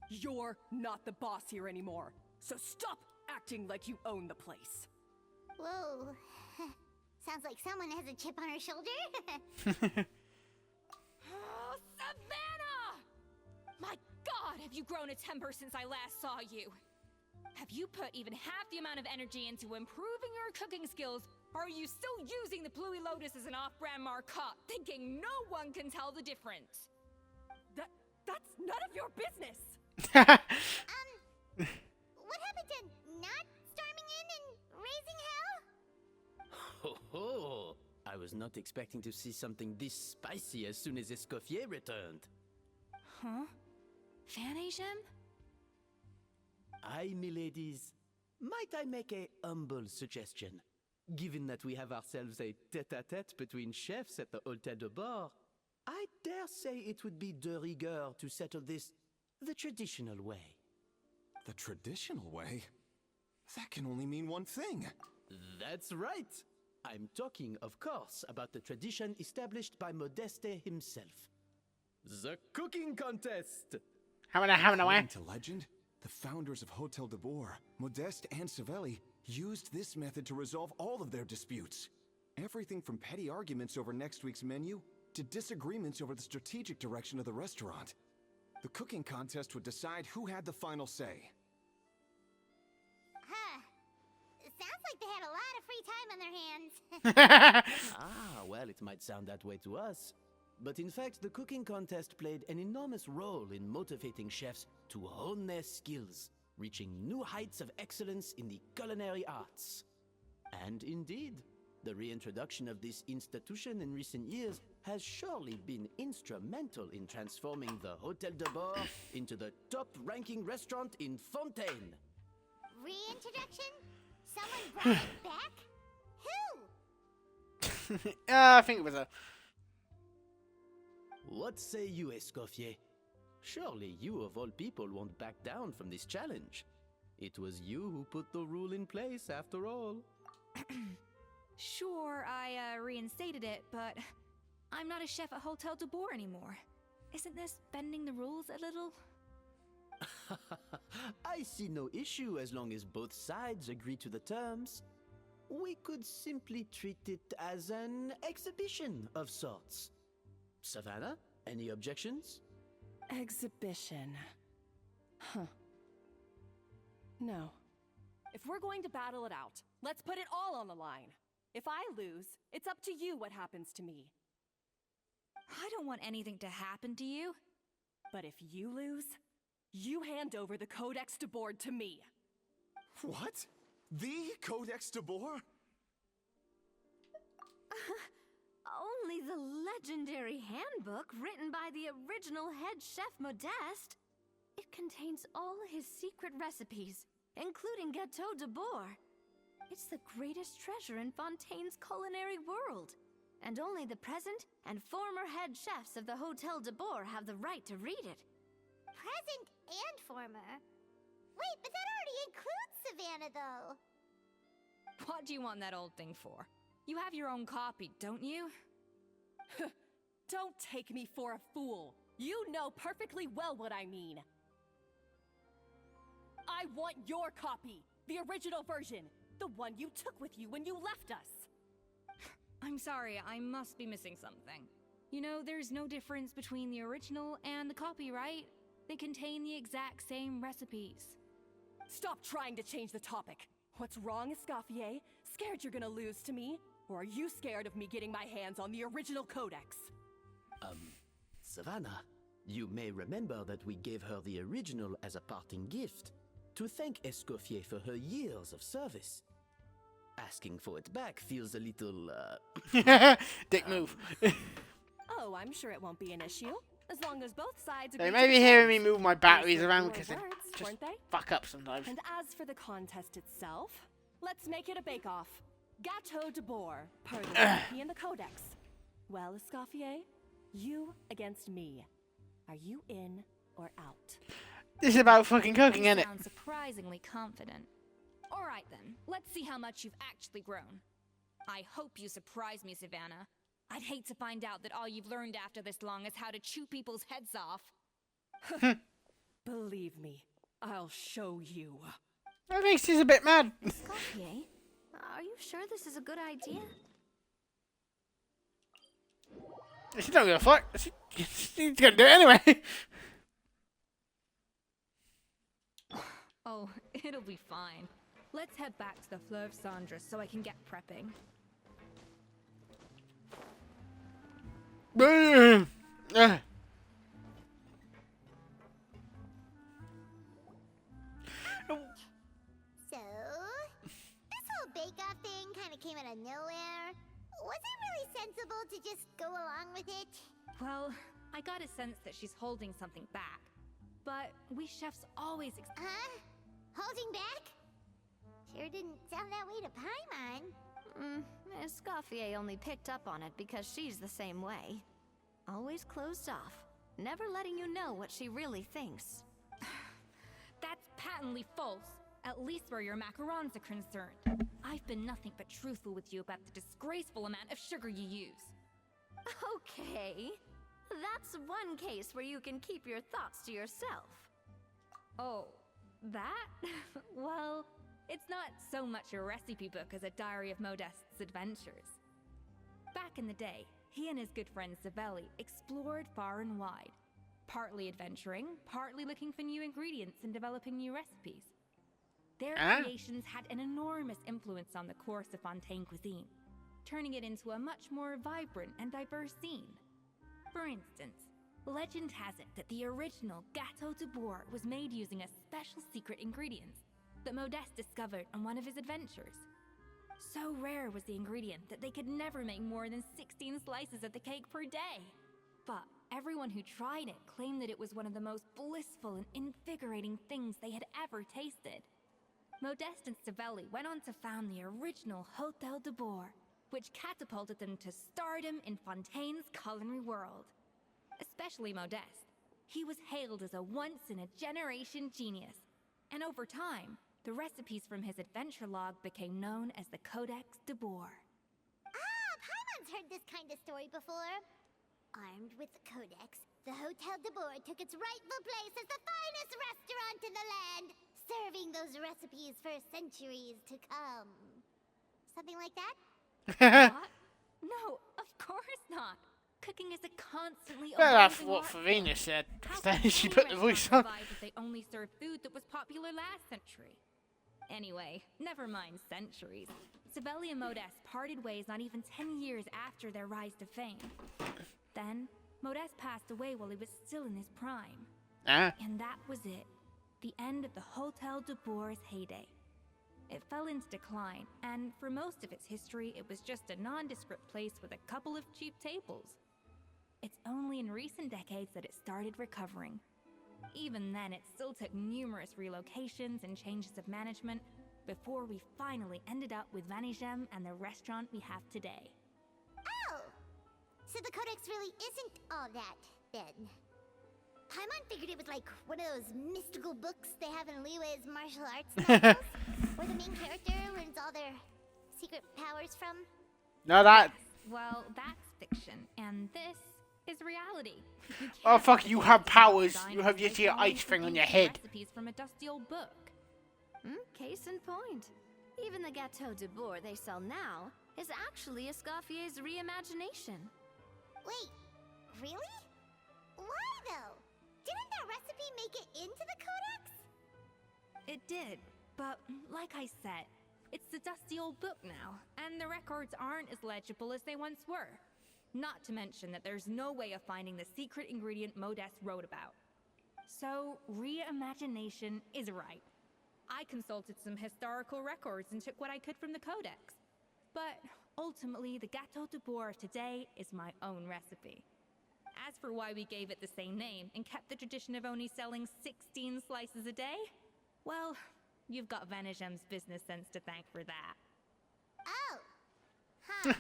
[SPEAKER 4] You're not the boss here anymore, so stop acting like you own the place.
[SPEAKER 2] Whoa. Sounds like someone has a chip on her shoulder.
[SPEAKER 19] Oh, Savannah! My God, have you grown a temper since I last saw you? Have you put even half the amount of energy into improving your cooking skills, or are you still using the Bluey Lotus as an off-brand markup, thinking no one can tell the difference?
[SPEAKER 4] That's none of your business!
[SPEAKER 2] What happened to not storming in and raising hell?
[SPEAKER 22] Ho ho! I was not expecting to see something this spicy as soon as Escoffier returned.
[SPEAKER 19] Huh? Fan Asian?
[SPEAKER 22] Aye, miladies. Might I make a humble suggestion? Given that we have ourselves a tête-à-tête between chefs at the Hôtel de Bord, I dare say it would be de rigueur to settle this the traditional way.
[SPEAKER 10] The traditional way? That can only mean one thing.
[SPEAKER 22] That's right. I'm talking, of course, about the tradition established by Modeste himself. The cooking contest!
[SPEAKER 10] According to legend, the founders of Hotel de Boer, Modeste and Savelli, used this method to resolve all of their disputes. Everything from petty arguments over next week's menu to disagreements over the strategic direction of the restaurant. The cooking contest would decide who had the final say.
[SPEAKER 2] It sounds like they had a lot of free time on their hands.
[SPEAKER 22] Ah, well, it might sound that way to us. But in fact, the cooking contest played an enormous role in motivating chefs to hone their skills, reaching new heights of excellence in the culinary arts. And indeed, the reintroduction of this institution in recent years has surely been instrumental in transforming the Hôtel de Bord into the top-ranking restaurant in Fontaine.
[SPEAKER 2] Reintroduction? Someone brought it back? Who?
[SPEAKER 1] I think it was a...
[SPEAKER 22] What say you, Escoffier? Surely you of all people won't back down from this challenge. It was you who put the rule in place, after all.
[SPEAKER 19] Sure, I reinstated it, but I'm not a chef at Hotel de Boer anymore. Isn't this bending the rules a little?
[SPEAKER 22] I see no issue as long as both sides agree to the terms. We could simply treat it as an exhibition of sorts. Savannah, any objections?
[SPEAKER 4] Exhibition. Huh. No. If we're going to battle it out, let's put it all on the line. If I lose, it's up to you what happens to me.
[SPEAKER 19] I don't want anything to happen to you.
[SPEAKER 4] But if you lose, you hand over the Codex de Boer to me.
[SPEAKER 10] What? The Codex de Boer?
[SPEAKER 18] Only the legendary handbook written by the original head chef Modeste. It contains all his secret recipes, including Gâteau de Boer. It's the greatest treasure in Fontaine's culinary world, and only the present and former head chefs of the Hotel de Boer have the right to read it.
[SPEAKER 2] Present and former? Wait, but that already includes Savannah, though.
[SPEAKER 19] What do you want that old thing for? You have your own copy, don't you?
[SPEAKER 4] Don't take me for a fool. You know perfectly well what I mean. I want your copy, the original version, the one you took with you when you left us.
[SPEAKER 19] I'm sorry, I must be missing something. You know, there's no difference between the original and the copy, right? They contain the exact same recipes.
[SPEAKER 4] Stop trying to change the topic. What's wrong, Escoffier? Scared you're gonna lose to me? Or are you scared of me getting my hands on the original Codex?
[SPEAKER 22] Savannah, you may remember that we gave her the original as a parting gift, to thank Escoffier for her years of service. Asking for it back feels a little,
[SPEAKER 1] dick move.
[SPEAKER 4] Oh, I'm sure it won't be an issue. As long as both sides
[SPEAKER 1] They
[SPEAKER 4] agree
[SPEAKER 1] may
[SPEAKER 4] to
[SPEAKER 1] be
[SPEAKER 4] the
[SPEAKER 1] hearing me
[SPEAKER 4] terms.
[SPEAKER 1] move my batteries
[SPEAKER 4] Those were
[SPEAKER 1] around
[SPEAKER 4] your
[SPEAKER 1] because they
[SPEAKER 4] words,
[SPEAKER 1] just
[SPEAKER 4] weren't they?
[SPEAKER 1] fuck up sometimes.
[SPEAKER 4] And as for the contest itself, let's make it a bake-off. Gâteau de Boer, per the recipe in the Codex. Well, Escoffier, you against me. Are you in or out?
[SPEAKER 1] This is about fucking cooking,
[SPEAKER 19] You
[SPEAKER 1] isn't it?
[SPEAKER 19] sound surprisingly confident. All right then, let's see how much you've actually grown. I hope you surprise me, Savannah. I'd hate to find out that all you've learned after this long is how to chew people's heads off.
[SPEAKER 4] Believe me, I'll show you.
[SPEAKER 1] I think she's a bit mad.
[SPEAKER 18] Scofier, are you sure this is a good idea?
[SPEAKER 1] She's not gonna fuck. She's gonna do it anyway.
[SPEAKER 19] Oh, it'll be fine. Let's head back to the Fleuve Cendre so I can get prepping.
[SPEAKER 2] So, this whole bake-off thing kind of came out of nowhere. Was it really sensible to just go along with it?
[SPEAKER 19] Well, I got a sense that she's holding something back. But we chefs always
[SPEAKER 2] Huh? Holding back? Sure didn't sound that way to Paimon.
[SPEAKER 18] Escoffier only picked up on it because she's the same way. Always closed off, never letting you know what she really thinks.
[SPEAKER 19] That's patently false, at least where your macarons are concerned. I've been nothing but truthful with you about the disgraceful amount of sugar you use.
[SPEAKER 18] Okay, that's one case where you can keep your thoughts to yourself.
[SPEAKER 19] Oh, that? Well, it's not so much a recipe book as a diary of Modeste's adventures. Back in the day, he and his good friend Savelli explored far and wide, partly adventuring, partly looking for new ingredients and developing new recipes. Their creations had an enormous influence on the course of Fontaine cuisine, turning it into a much more vibrant and diverse scene. For instance, legend has it that the original Gâteau de Bourg was made using a special secret ingredient that Modeste discovered on one of his adventures. So rare was the ingredient that they could never make more than 16 slices of the cake per day. But everyone who tried it claimed that it was one of the most blissful and invigorating things they had ever tasted. Modeste and Savelli went on to found the original Hôtel de Bourg, which catapulted them to stardom in Fontaine's culinary world. Especially Modeste. He was hailed as a once-in-a-generation genius, and over time, the recipes from his adventure log became known as the Codex de Bourg.
[SPEAKER 2] Paimon's heard this kind of story before. Armed with the Codex, the Hôtel de Bourg took its rightful place as the finest restaurant in the land, serving those recipes for centuries to come. Something like that?
[SPEAKER 19] What? No, of course not. Cooking is a constantly
[SPEAKER 1] Well, that's
[SPEAKER 19] evolving
[SPEAKER 1] what
[SPEAKER 19] art
[SPEAKER 1] Farina
[SPEAKER 19] form.
[SPEAKER 1] said.
[SPEAKER 19] How
[SPEAKER 1] Then
[SPEAKER 19] could
[SPEAKER 1] she
[SPEAKER 19] any
[SPEAKER 1] put the voice on.
[SPEAKER 19] restaurant survive if they only served food that was popular last century? Anyway, never mind centuries. Savelli and Modeste parted ways not even 10 years after their rise to fame. Then, Modeste passed away while he was still in his prime. And that was it. The end of the Hôtel de Bourg's heyday. It fell into decline, and for most of its history, it was just a nondescript place with a couple of cheap tables. It's only in recent decades that it started recovering. Even then, it still took numerous relocations and changes of management before we finally ended up with Vanigem and the restaurant we have today.
[SPEAKER 2] Oh! So the Codex really isn't all that, then. Paimon figured it was like one of those mystical books they have in Liyue's martial arts novels, where the main character learns all their secret powers from.
[SPEAKER 1] No, that.
[SPEAKER 19] Well, that's fiction, and this is reality.
[SPEAKER 1] Oh, fuck, you have powers. You have yet your ice thing on your head.
[SPEAKER 19] Recipes from a dusty old book.
[SPEAKER 18] Case in point. Even the Gâteau de Bourg they sell now is actually Escoffier's reimagination.
[SPEAKER 2] Wait, really? Why though? Didn't that recipe make it into the Codex?
[SPEAKER 19] It did, but like I said, it's the dusty old book now, and the records aren't as legible as they once were. Not to mention that there's no way of finding the secret ingredient Modeste wrote about. So, reimagination is right. I consulted some historical records and took what I could from the Codex. But ultimately, the Gâteau de Bourg of today is my own recipe. As for why we gave it the same name and kept the tradition of only selling 16 slices a day, well, you've got Vanigem's business sense to thank for that.
[SPEAKER 2] Oh! Huh.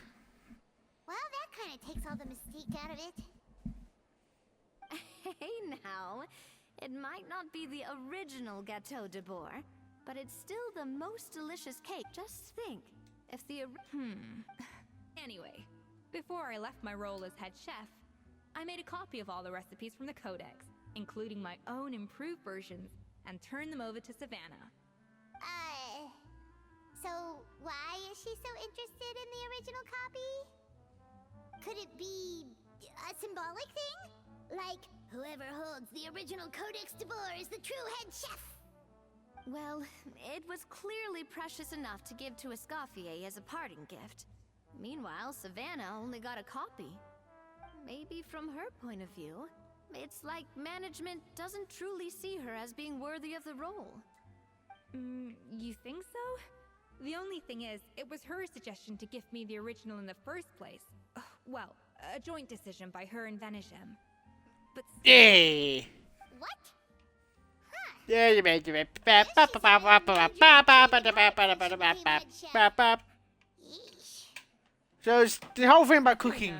[SPEAKER 2] Well, that kind of takes all the mystique out of it.
[SPEAKER 18] Hey now, it might not be the original Gâteau de Bourg, but it's still the most delicious cake. Just think, if the
[SPEAKER 19] Anyway, Before I left my role as head chef, I made a copy of all the recipes from the codex, including my own improved versions, and turned them over to Savannah.
[SPEAKER 2] So why is she so interested in the original copy? Could it be a symbolic thing? Like, whoever holds the original Codex de Boer is the true head chef?
[SPEAKER 18] Well, it was clearly precious enough to give to Escoffier as a parting gift. Meanwhile, Savannah only got a copy. Maybe from her point of view, it's like management doesn't truly see her as being worthy of the role.
[SPEAKER 19] You think so? The only thing is, it was her suggestion to gift me the original in the first place. Well, a joint decision by her and Venisham. But
[SPEAKER 1] Yeah.
[SPEAKER 2] What?
[SPEAKER 1] Yeah, you made it. So it's the whole thing about cooking.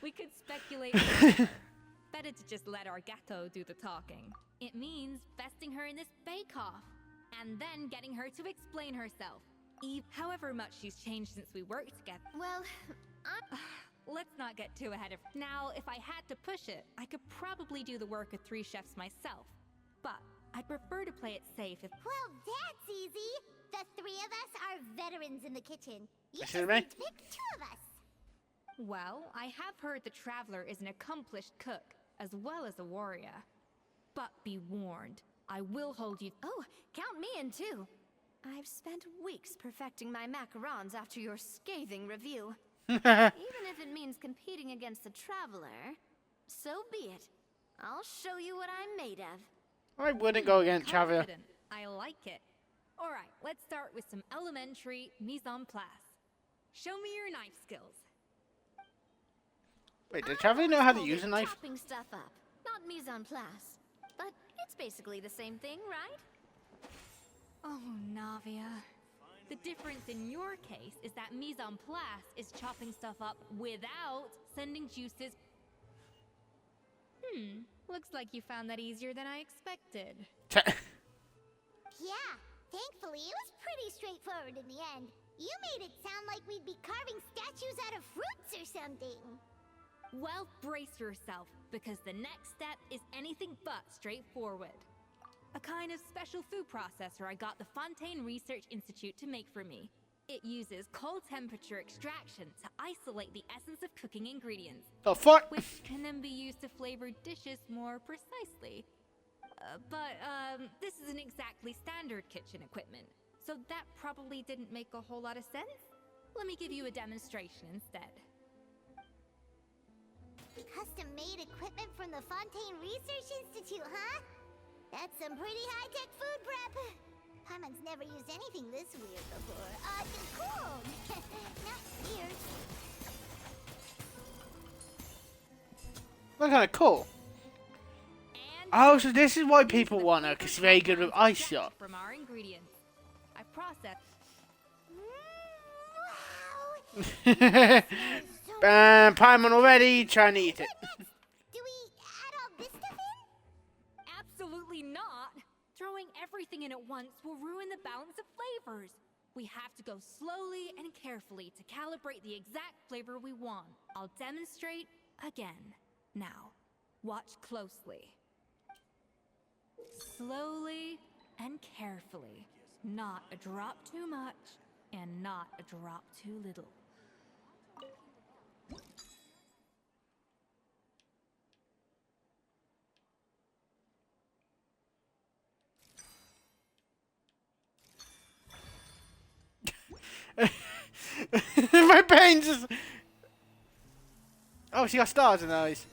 [SPEAKER 19] We could speculate further. Better to just let our Gato do the talking. It means besting her in this bake-off, and then getting her to explain herself. However much she's changed since we worked together.
[SPEAKER 18] Well,
[SPEAKER 19] Let's not get too ahead of... Now, if I had to push it, I could probably do the work of 3 chefs myself. But I'd prefer to play it safe if...
[SPEAKER 2] Well, that's easy. The 3 of us are veterans in the kitchen. You just
[SPEAKER 1] Excuse me?
[SPEAKER 2] need to pick 2 of us.
[SPEAKER 19] Well, I have heard the Traveler is an accomplished cook, as well as a warrior. But be warned, I will hold you...
[SPEAKER 18] Oh, count me in too. I've spent weeks perfecting my macarons after your scathing review. Even if it means competing against the Traveler, so be it. I'll show you what I'm made of.
[SPEAKER 1] I wouldn't go against Traveler.
[SPEAKER 19] Confident. I like it. Alright, let's start with some elementary mise en place. Show me your knife skills.
[SPEAKER 1] Wait, does Traveler know how to use a knife?
[SPEAKER 18] Chopping stuff up, not mise en place. But it's basically the same thing, right?
[SPEAKER 19] Oh, Navia. The difference in your case is that mise en place is chopping stuff up without sending juices. Looks like you found that easier than I expected.
[SPEAKER 2] Yeah, thankfully it was pretty straightforward in the end. You made it sound like we'd be carving statues out of fruits or something.
[SPEAKER 19] Well, brace yourself, because the next step is anything but straightforward. A kind of special food processor I got the Fontaine Research Institute to make for me. It uses cold temperature extraction to isolate the essence of cooking ingredients.
[SPEAKER 1] The fuck?
[SPEAKER 19] Which can then be used to flavor dishes more precisely. But this isn't exactly standard kitchen equipment, so that probably didn't make a whole lot of sense. Let me give you a demonstration instead.
[SPEAKER 2] Custom-made equipment from the Fontaine Research Institute, huh? That's some pretty high-tech food prep. Paimon's never used anything this weird before. Cool. Not weird.
[SPEAKER 1] Look kind of cool. Oh, so this is why people want her, because she's very good with ice shot.
[SPEAKER 19] From our ingredients, I processed.
[SPEAKER 1] Bam, Paimon already trying to eat it.
[SPEAKER 2] Do we add all this stuff in?
[SPEAKER 19] Absolutely not. Throwing everything in at once will ruin the balance of flavors. We have to go slowly and carefully to calibrate the exact flavor we want. I'll demonstrate again. Now, watch closely. Slowly and carefully. Not a drop too much, and not a drop too little.
[SPEAKER 1] My brain just... Oh, she got stars in her eyes.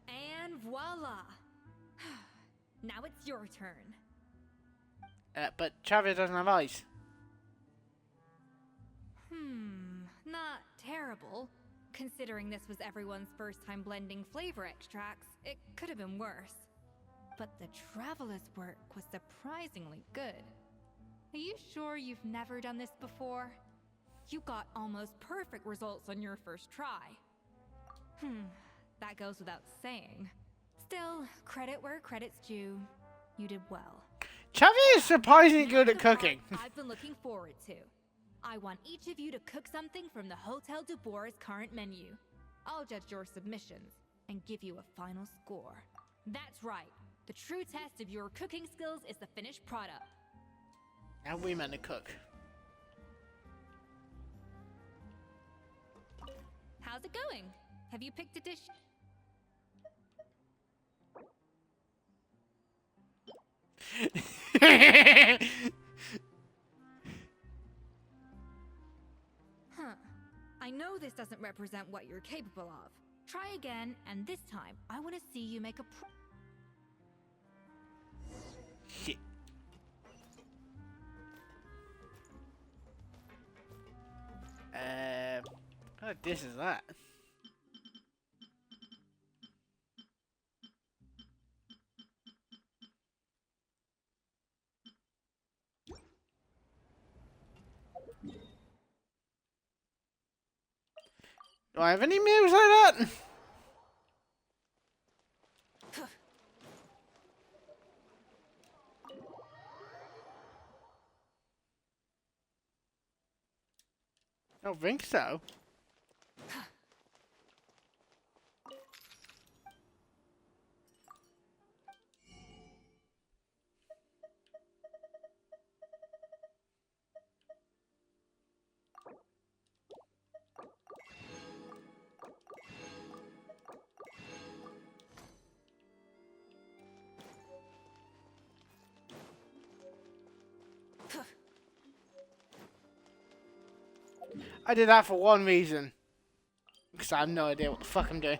[SPEAKER 19] And voila! Now it's your turn.
[SPEAKER 1] But Travis doesn't have eyes.
[SPEAKER 19] Not terrible. Considering this was everyone's first time blending flavor extracts, it could have been worse. But the Traveler's work was surprisingly good. Are you sure you've never done this before? You got almost perfect results on your first try. That goes without saying. Still, credit where credit's due. You did well.
[SPEAKER 1] Travis is surprisingly good at cooking.
[SPEAKER 19] I've been looking forward to. I want each of you to cook something from the Hotel du Bois' current menu. I'll judge your submissions and give you a final score. That's right. The true test of your cooking skills is the finished product.
[SPEAKER 1] How we meant to cook?
[SPEAKER 19] How's it going? Have you picked a dish? Huh. I know this doesn't represent what you're capable of. Try again, and this time, I want to see you make a
[SPEAKER 1] Shit. What dish is that? Do I have any moves like that? I don't think so. I did that for one reason. Because I have no idea what the fuck I'm doing.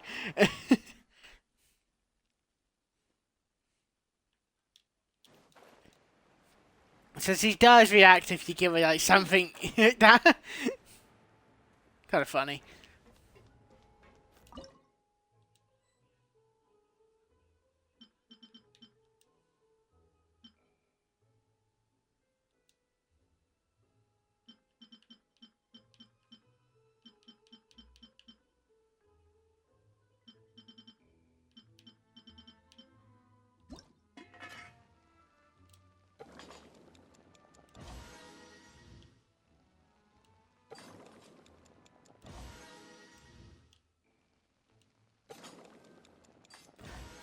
[SPEAKER 1] So she does react if you give her like something like that. Kind of funny.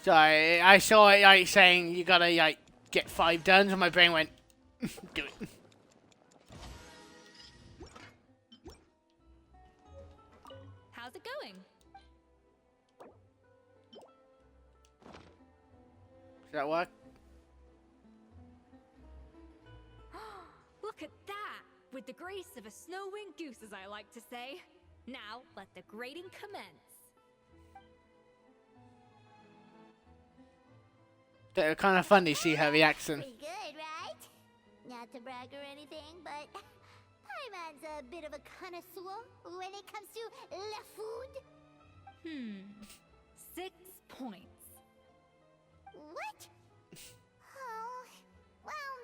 [SPEAKER 1] So I saw it like saying you gotta like get 5 done, and my brain went, do it.
[SPEAKER 19] How's it going?
[SPEAKER 1] Does that work?
[SPEAKER 19] Look at that! With the grace of a snow-winged goose, as I like to say. Now, let the grating commence.
[SPEAKER 1] They're kind of funny to see her reaction.
[SPEAKER 2] Pretty good, right? Not to brag or anything, but Paimon's a bit of a connoisseur when it comes to la food.
[SPEAKER 19] 6 points.
[SPEAKER 2] What? Oh, well,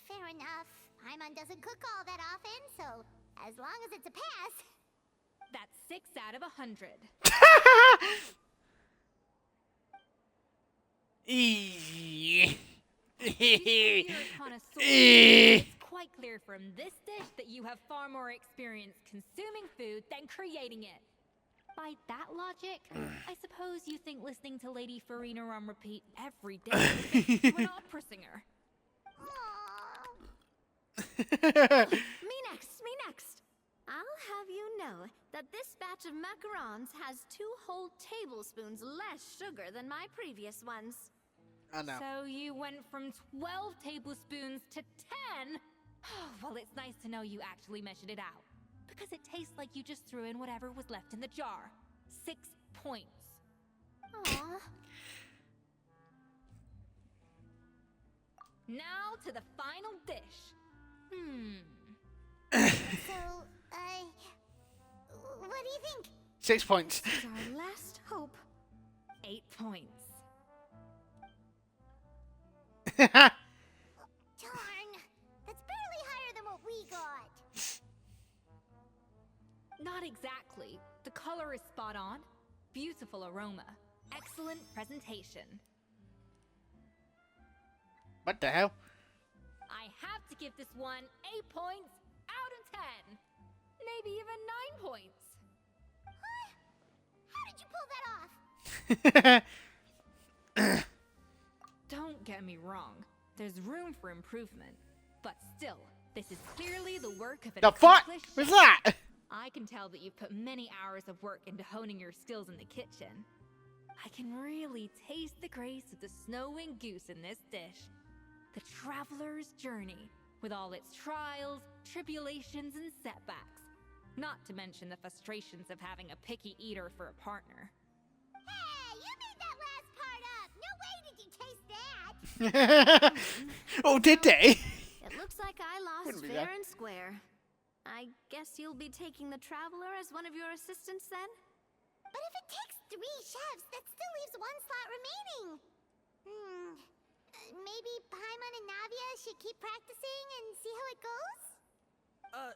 [SPEAKER 2] fair enough. Paimon doesn't cook all that often, so as long as it's a pass.
[SPEAKER 19] That's 6 out of 100. It's quite clear from this dish that you have far more experience consuming food than creating it. By that logic, I suppose you think listening to Lady Farina on repeat every day makes you an opera singer.
[SPEAKER 18] Me next. I'll have you know that this batch of macarons has 2 whole tablespoons less sugar than my previous ones.
[SPEAKER 1] I know.
[SPEAKER 19] So you went from 12 tablespoons to 10? Well, it's nice to know you actually measured it out. Because it tastes like you just threw in whatever was left in the jar. 6 points.
[SPEAKER 2] Aww.
[SPEAKER 19] Now to the final dish.
[SPEAKER 2] So, what do you think?
[SPEAKER 1] 6 points.
[SPEAKER 18] This is our last hope.
[SPEAKER 19] 8 points.
[SPEAKER 2] Darn! That's barely higher than what we got.
[SPEAKER 19] Not exactly. The color is spot on. Beautiful aroma. Excellent presentation.
[SPEAKER 1] What the hell?
[SPEAKER 19] I have to give this one 8 points out of 10. Maybe even 9 points.
[SPEAKER 2] How did you pull that off?
[SPEAKER 19] Don't get me wrong. There's room for improvement. But still, this is clearly the work of an
[SPEAKER 1] The fuck
[SPEAKER 19] accomplished
[SPEAKER 1] was
[SPEAKER 19] chef.
[SPEAKER 1] that?
[SPEAKER 19] I can tell that you've put many hours of work into honing your skills in the kitchen. I can really taste the grace of the snow-winged goose in this dish. The traveler's journey, with all its trials, tribulations, and setbacks. Not to mention the frustrations of having a picky eater for a partner.
[SPEAKER 2] Hey, you made that last part up. No way did you taste that.
[SPEAKER 1] Oh, did they?
[SPEAKER 18] It looks like I lost
[SPEAKER 1] Wouldn't be
[SPEAKER 18] fair
[SPEAKER 1] that.
[SPEAKER 18] and square. I guess you'll be taking the Traveler as one of your assistants then?
[SPEAKER 2] But if it takes 3 chefs, that still leaves 1 slot remaining. Maybe Paimon and Navia should keep practicing and see how it goes?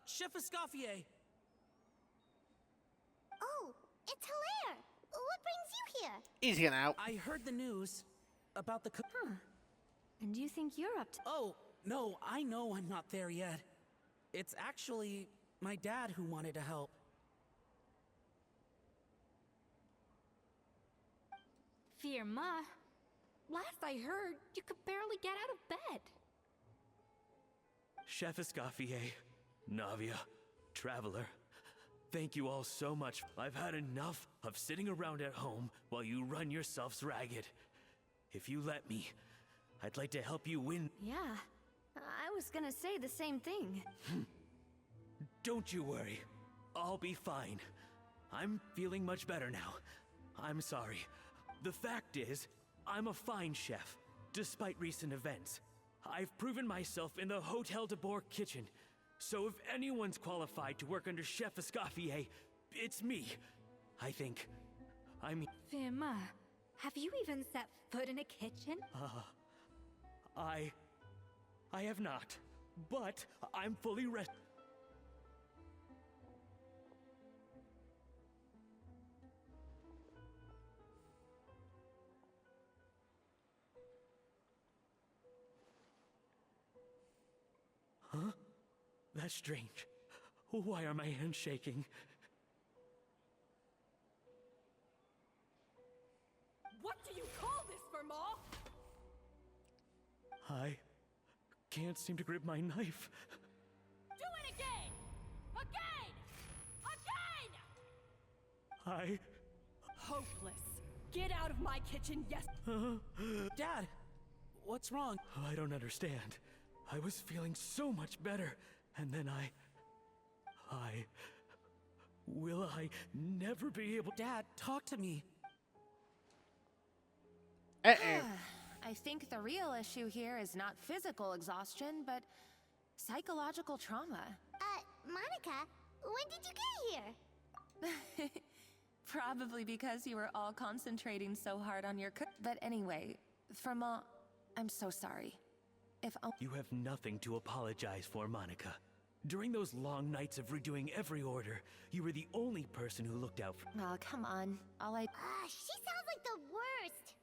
[SPEAKER 22] Chef Escoffier.
[SPEAKER 2] Oh, it's Hilaire. What brings you here?
[SPEAKER 1] He's getting out.
[SPEAKER 22] I heard the news about the
[SPEAKER 18] And you think you're up to...
[SPEAKER 22] Oh, no, I know I'm not there yet. It's actually my dad who wanted to help.
[SPEAKER 19] Firma, last I heard, you could barely get out of bed.
[SPEAKER 15] Chef Escoffier, Navia, Traveler, thank you all so much. I've had enough of sitting around at home while you run yourselves ragged. If you let me, I'd like to help you win.
[SPEAKER 18] Yeah, I was gonna say the same thing.
[SPEAKER 15] Don't you worry. I'll be fine. I'm feeling much better now. I'm sorry. The fact is, I'm a fine chef, despite recent events. I've proven myself in the Hotel de Bourg kitchen. So if anyone's qualified to work under Chef Escoffier, it's me. I think. I mean...
[SPEAKER 19] Firma, have you even set foot in a kitchen?
[SPEAKER 15] I have not. But I'm fully rested. Huh? That's strange. Why are my hands shaking?
[SPEAKER 4] What do you call this, Firma?
[SPEAKER 15] I can't seem to grip my knife.
[SPEAKER 4] Do it again! Again! Hopeless. Get out of my kitchen, yes.
[SPEAKER 22] Dad, what's wrong?
[SPEAKER 15] I don't understand. I was feeling so much better, and then will I never be able...
[SPEAKER 22] Dad, talk to me.
[SPEAKER 21] I think the real issue here is not physical exhaustion, but psychological trauma.
[SPEAKER 2] Monica, when did you get here?
[SPEAKER 21] Probably because you were all concentrating so hard on your cook. But anyway, Firma, I'm so sorry.
[SPEAKER 15] You have nothing to apologize for, Monica. During those long nights of redoing every order, you were the only person who looked out for...
[SPEAKER 21] Oh, come on.
[SPEAKER 2] She sounds like the worst.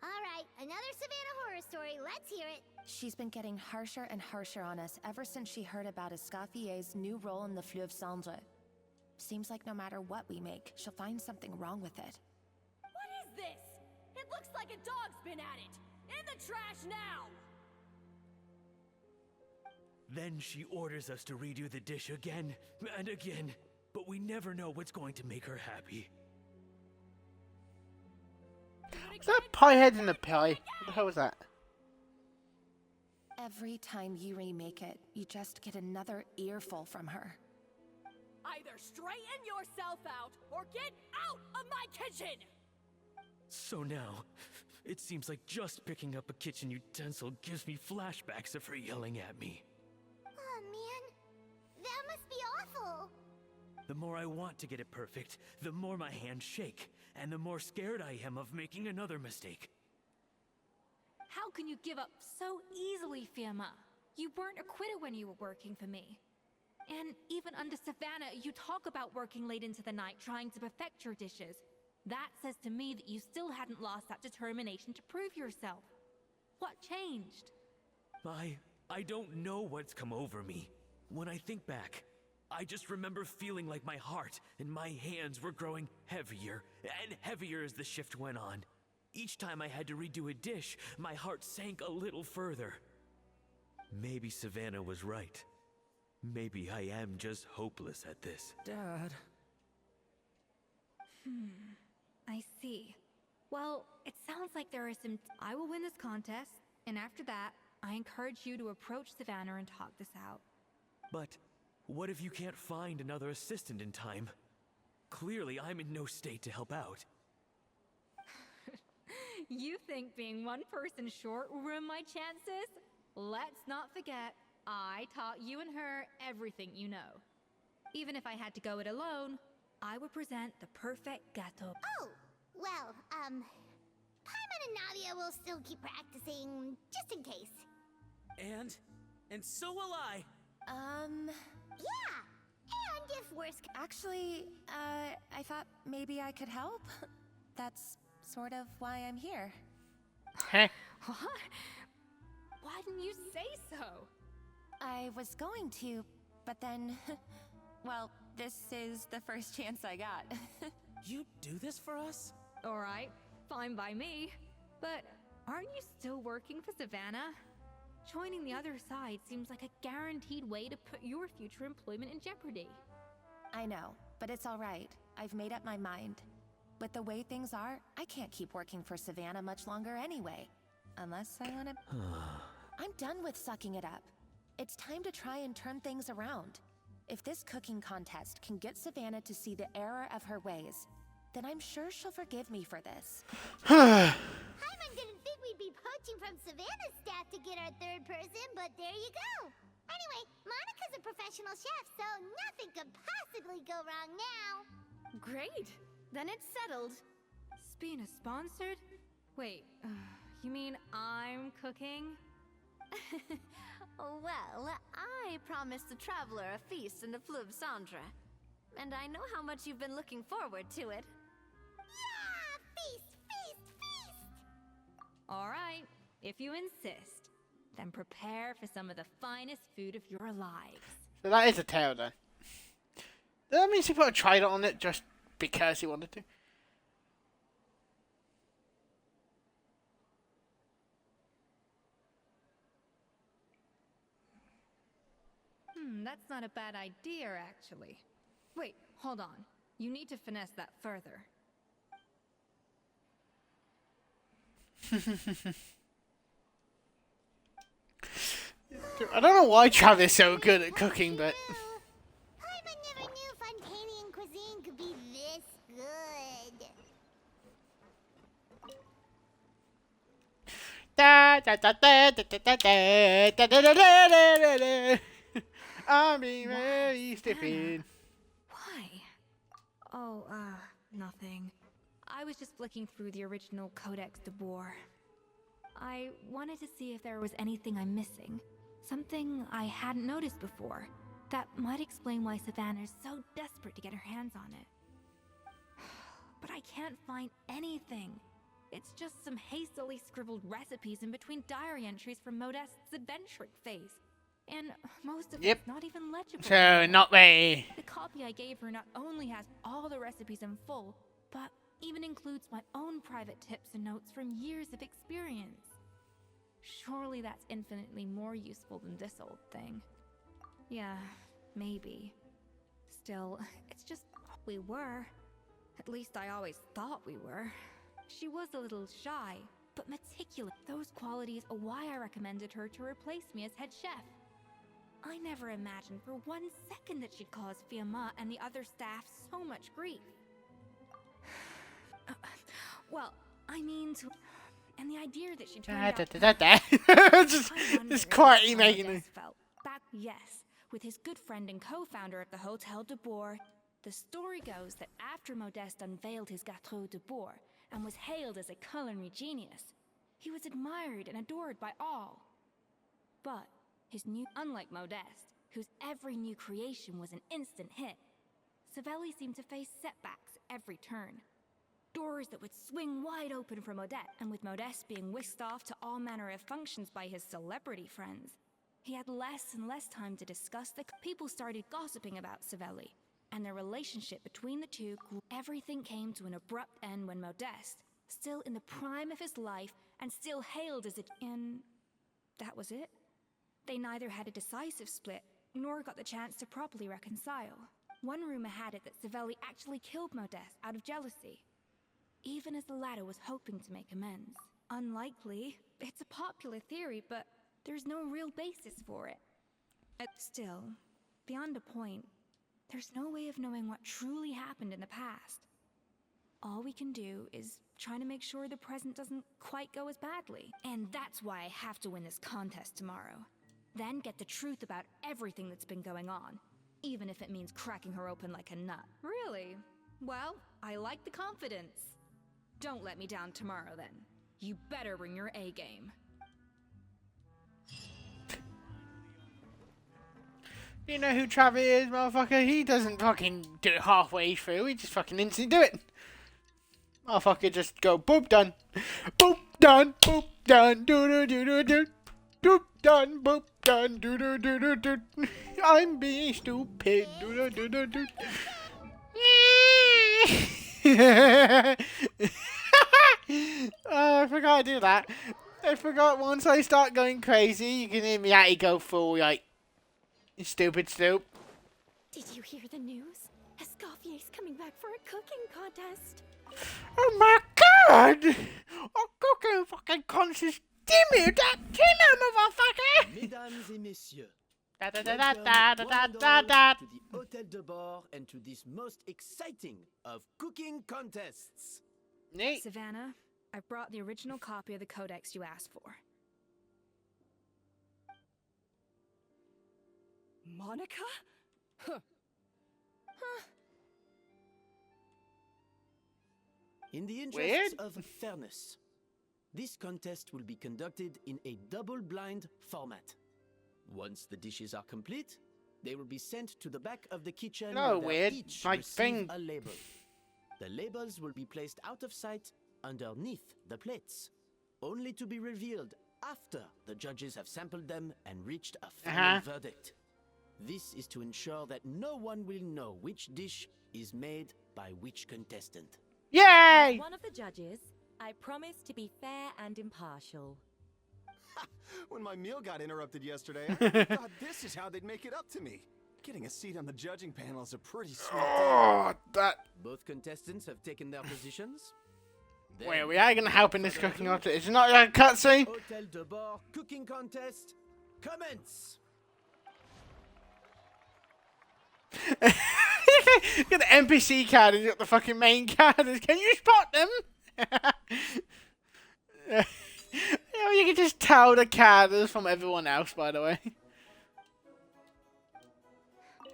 [SPEAKER 2] All right, another Savannah horror story. Let's hear it.
[SPEAKER 21] She's been getting harsher and harsher on us ever since she heard about Escoffier's new role in the Fleuve Cendre. Seems like no matter what we make, she'll find something wrong with it.
[SPEAKER 4] What is this? It looks like a dog's been at it. In the trash now!
[SPEAKER 15] Then she orders us to redo the dish again and again, but we never know what's going to make her happy.
[SPEAKER 1] Is that a pie head in a pie? What the hell was that?
[SPEAKER 21] Every time you remake it, you just get another earful from her.
[SPEAKER 4] Either straighten yourself out or get out of my kitchen!
[SPEAKER 15] So now, it seems like just picking up a kitchen utensil gives me flashbacks of her yelling at me.
[SPEAKER 2] Oh, man. That must be awful.
[SPEAKER 15] The more I want to get it perfect, the more my hands shake, and the more scared I am of making another mistake.
[SPEAKER 19] How can you give up so easily, Firma? You weren't a quitter when you were working for me. And even under Savannah, you talk about working late into the night trying to perfect your dishes. That says to me that you still hadn't lost that determination to prove yourself. What changed?
[SPEAKER 15] I don't know what's come over me. When I think back, I just remember feeling like my heart and my hands were growing heavier and heavier as the shift went on. Each time I had to redo a dish, my heart sank a little further. Maybe Savannah was right. Maybe I am just hopeless at this. Dad.
[SPEAKER 5] I see. Well, it sounds like there are some... I will win this contest, and after that, I encourage you to approach Savannah and talk this out.
[SPEAKER 15] But what if you can't find another assistant in time? Clearly, I'm in no state to help out.
[SPEAKER 5] You think being one person short will ruin my chances? Let's not forget, I taught you and her everything you know. Even if I had to go it alone, I would present the perfect gâteau.
[SPEAKER 2] Oh, well, Paimon and Nadia will still keep practicing, just in case.
[SPEAKER 15] And so will I.
[SPEAKER 2] Yeah, and if worse...
[SPEAKER 21] Actually, I thought maybe I could help. That's sort of why I'm here.
[SPEAKER 5] What? Why didn't you say so?
[SPEAKER 21] I was going to, but then... well, this is the first chance I got.
[SPEAKER 15] You do this for us?
[SPEAKER 5] Alright, fine by me. But aren't you still working for Savannah? Joining the other side seems like a guaranteed way to put your future employment in jeopardy.
[SPEAKER 21] I know, but it's alright. I've made up my mind. With the way things are, I can't keep working for Savannah much longer anyway. Unless I want to... I'm done with sucking it up. It's time to try and turn things around. If this cooking contest can get Savannah to see the error of her ways, then I'm sure she'll forgive me for this.
[SPEAKER 2] Paimon didn't think we'd be poaching from Savannah's staff to get our third person, but there you go. Anyway, Monica's a professional chef, so nothing could possibly go wrong now.
[SPEAKER 18] Great. Then it's settled.
[SPEAKER 5] Spina sponsored? Wait, you mean I'm cooking?
[SPEAKER 18] Well, I promised the traveler a feast in the Fleuve Cendre. And I know how much you've been looking forward to it.
[SPEAKER 2] Yeah! Feast, feast, feast!
[SPEAKER 5] Alright, if you insist, then prepare for some of the finest food of your lives.
[SPEAKER 1] So that is a tail then. That means he put a trident on it just because he wanted to.
[SPEAKER 5] That's not a bad idea, actually. Wait, hold on. You need to finesse that further.
[SPEAKER 1] I don't know why Trav is so good at cooking, but...
[SPEAKER 2] Paimon never knew Fontanian cuisine could be this good.
[SPEAKER 1] Da da da da da da da da da da da da. I'm being very stupid.
[SPEAKER 5] Why? Oh, nothing. I was just flicking through the original Codex de Boer. I wanted to see if there was anything I'm missing. Something I hadn't noticed before. That might explain why Savannah's so desperate to get her hands on it. But I can't find anything. It's just some hastily scribbled recipes in between diary entries from Modeste's adventuring phase. And most of it's not even legible.
[SPEAKER 1] So, not me.
[SPEAKER 5] The copy I gave her not only has all the recipes in full, but even includes my own private tips and notes from years of experience. Surely that's infinitely more useful than this old thing. Yeah, maybe. Still, it's just we were. At least I always thought we were. She was a little shy, but meticulous. Those qualities are why I recommended her to replace me as head chef. I never imagined for 1 second that she'd cause Fiamma and the other staff so much grief. Well, I mean to... And the idea that she turned out...
[SPEAKER 1] Just quietly making it.
[SPEAKER 5] Back, yes, with his good friend and co-founder of the Hotel de Boer. The story goes that after Modeste unveiled his Gâteau de Boer and was hailed as a culinary genius, he was admired and adored by all. But unlike Modeste, whose every new creation was an instant hit, Savelli seemed to face setbacks at every turn. Doors that would swing wide open for Modeste, and with Modeste being whisked off to all manner of functions by his celebrity friends, He had less and less time to discuss the people started gossiping about Savelli, and the relationship between the two grew. Everything came to an abrupt end when Modeste, still in the prime of his life and still hailed as and that was it. They neither had a decisive split nor got the chance to properly reconcile. One rumor had it that Savelli actually killed Modeste out of jealousy, even as the latter was hoping to make amends. Unlikely. It's a popular theory, but there's no real basis for it. Still, beyond a point, there's no way of knowing what truly happened in the past. All we can do is try to make sure the present doesn't quite go as badly. And that's why I have to win this contest tomorrow. Then get the truth about everything that's been going on, even if it means cracking her open like a nut. Really? Well, I like the confidence. Don't let me down tomorrow, then. You better bring your A game.
[SPEAKER 1] You know who Travis is, motherfucker? He doesn't fucking do it halfway through. He just fucking instantly do it. Motherfucker just go boop done. Boop done. Boop done. Do do do do do. Doop done. Boop done. Do do do do do. I'm being stupid. Do do do do do. Oh, I forgot to do that. I forgot once I start going crazy, you can hear me actually go full, like, you stupid stoop.
[SPEAKER 7] Did you hear the news? Escoffier's coming back for a cooking contest.
[SPEAKER 1] Oh my god! A cooking fucking contest. Give me that killer, motherfucker!
[SPEAKER 22] Mesdames et messieurs,
[SPEAKER 1] da da
[SPEAKER 22] welcome
[SPEAKER 1] da da da
[SPEAKER 22] one and
[SPEAKER 1] da
[SPEAKER 22] all
[SPEAKER 1] da.
[SPEAKER 22] to the Hotel de Bord and to this most exciting of cooking contests.
[SPEAKER 1] Neat.
[SPEAKER 5] Savannah, I brought the original copy of the codex you asked for.
[SPEAKER 4] Monica? Huh.
[SPEAKER 22] In the
[SPEAKER 1] Weird.
[SPEAKER 22] interests of fairness, this contest will be conducted in a double-blind format. Once the dishes are complete, they will be sent to the back of the kitchen
[SPEAKER 1] No,
[SPEAKER 22] where
[SPEAKER 1] weird.
[SPEAKER 22] each
[SPEAKER 1] My
[SPEAKER 22] receive
[SPEAKER 1] thing.
[SPEAKER 22] a label. The labels will be placed out of sight underneath the plates, only to be revealed after the judges have sampled them and reached a final verdict. This is to ensure that no one will know which dish is made by which contestant.
[SPEAKER 1] Yay!
[SPEAKER 11] As one of the judges, I promise to be fair and impartial.
[SPEAKER 10] When my meal got interrupted yesterday, I thought this is how they'd make it up to me. Getting a seat on the judging panel is a pretty sweet
[SPEAKER 1] Oh, that.
[SPEAKER 22] Both contestants have taken their positions.
[SPEAKER 1] Wait, we are gonna help in this cooking contest. It's not a cutscene.
[SPEAKER 22] Hotel de Bord cooking contest commence.
[SPEAKER 1] You got the NPC card and you got the fucking main card. Can you spot them? You know, you can just tell the cadres from everyone else, by the way.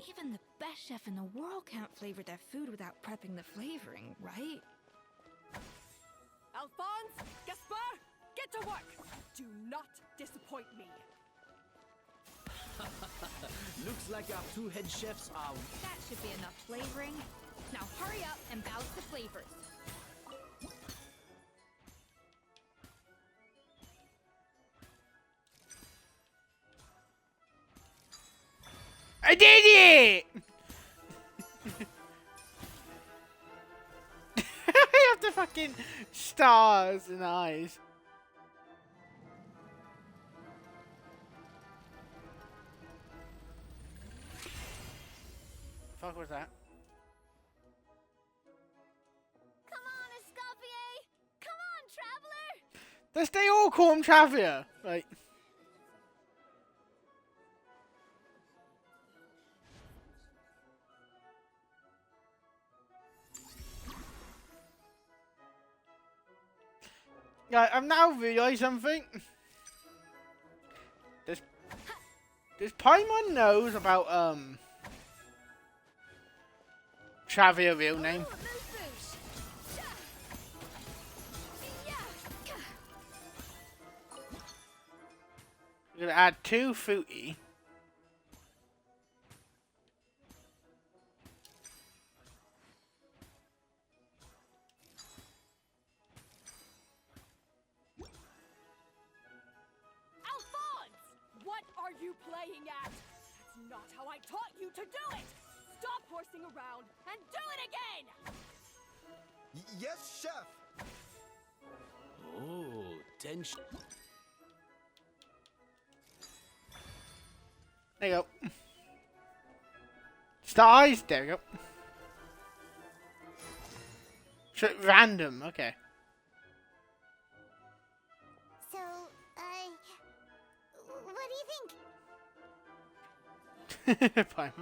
[SPEAKER 5] Even the best chef in the world can't flavor their food without prepping the flavoring, right?
[SPEAKER 4] Alphonse, Gaspar, get to work. Do not disappoint me.
[SPEAKER 22] Looks like our two head chefs are...
[SPEAKER 5] That should be enough flavoring. Now hurry up and balance the flavors.
[SPEAKER 1] I did it! I have the fucking stars and eyes. Fuck was that?
[SPEAKER 2] Come on, Escoffier! Come on, traveler!
[SPEAKER 1] Does they all call him Traveller? Like. Yeah, I've now realised something. Does Paimon knows about Traveller real name? We're gonna add 2 fruity.
[SPEAKER 4] Alphonse, what are you how I taught you to do it! Stop horsing around and do it again!
[SPEAKER 10] Yes, chef!
[SPEAKER 22] Oh, tension.
[SPEAKER 1] There you go. Stars. There we go. So random. Okay.
[SPEAKER 2] So, what do you think?
[SPEAKER 1] Fine.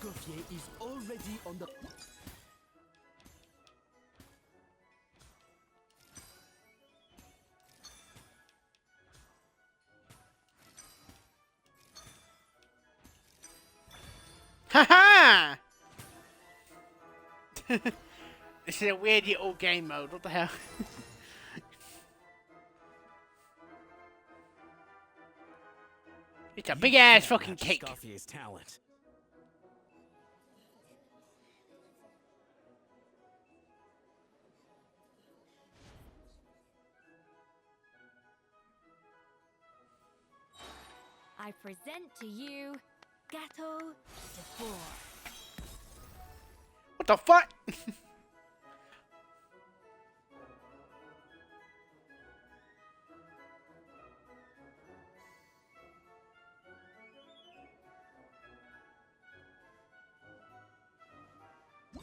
[SPEAKER 22] Escoffier is already on the...
[SPEAKER 1] Haha! This is a weird little game mode. What the hell? It's a big ass fucking cake.
[SPEAKER 15] Escoffier's talent.
[SPEAKER 19] I present to you Gâteau de Bourg.
[SPEAKER 1] What the fuck?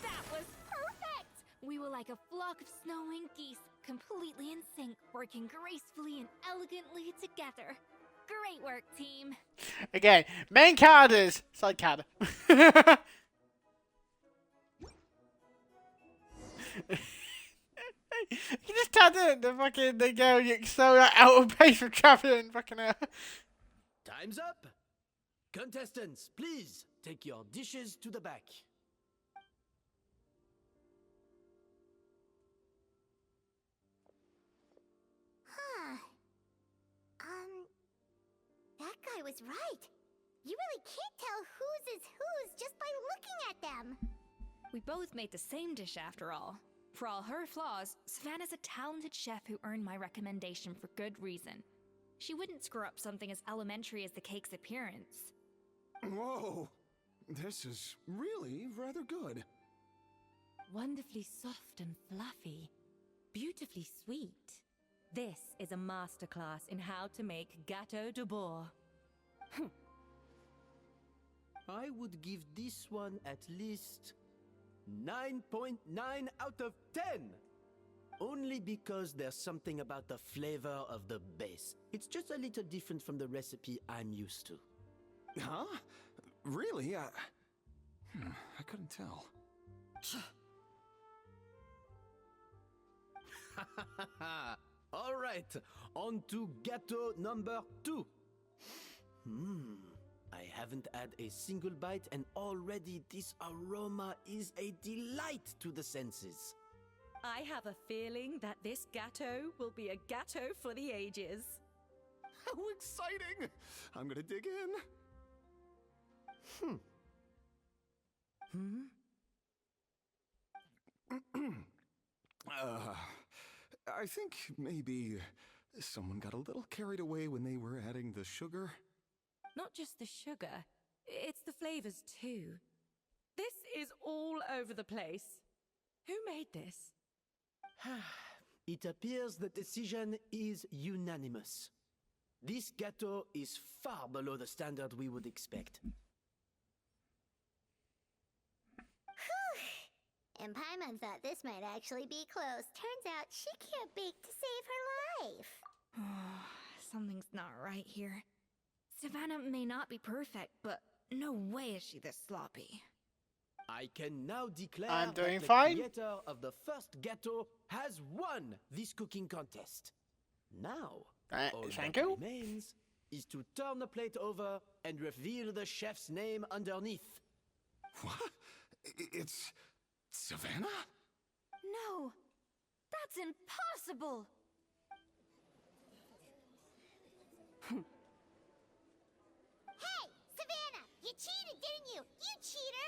[SPEAKER 19] That was perfect! We were like a flock of snowing geese, completely in sync, working gracefully and elegantly together. Great work, team.
[SPEAKER 1] Again, main characters, side character. You just tell the fucking the girl you're so out of pace for traveling fucking out.
[SPEAKER 22] Time's up! Contestants, please take your dishes to the back.
[SPEAKER 2] Huh. That guy was right. You really can't tell whose is whose just by looking at them.
[SPEAKER 5] We both made the same dish after all. For all her flaws, Savannah's a talented chef who earned my recommendation for good reason. She wouldn't screw up something as elementary as the cake's appearance.
[SPEAKER 10] Whoa! This is really rather good.
[SPEAKER 11] Wonderfully soft and fluffy. Beautifully sweet. This is a masterclass in how to make Gâteau de Bourg.
[SPEAKER 22] I would give this one at least 9.9 out of 10! Only because there's something about the flavor of the base. It's just a little different from the recipe I'm used to.
[SPEAKER 10] Huh? Really? I couldn't tell.
[SPEAKER 22] All right, on to gâteau number 2. I haven't had a single bite and already this aroma is a delight to the senses.
[SPEAKER 11] I have a feeling that this gâteau will be a gâteau for the ages.
[SPEAKER 10] How exciting! I'm gonna dig in. I think maybe someone got a little carried away when they were adding the sugar.
[SPEAKER 11] Not just the sugar, it's the flavors too. This is all over the place. Who made this?
[SPEAKER 22] It appears the decision is unanimous. This gâteau is far below the standard we would expect.
[SPEAKER 2] And Paimon thought this might actually be close. Turns out she can't bake to save her life.
[SPEAKER 5] Something's not right here. Savannah may not be perfect, but no way is she this sloppy.
[SPEAKER 22] I can now declare
[SPEAKER 1] I'm doing
[SPEAKER 22] that the
[SPEAKER 1] fine.
[SPEAKER 22] creator of the first gâteau has won this cooking contest. Now, all
[SPEAKER 1] thank
[SPEAKER 22] that
[SPEAKER 1] you.
[SPEAKER 22] remains is to turn the plate over and reveal the chef's name underneath.
[SPEAKER 10] What? It's Savannah?
[SPEAKER 18] No! That's impossible!
[SPEAKER 2] Hey, Savannah! You cheated, didn't you? You cheater!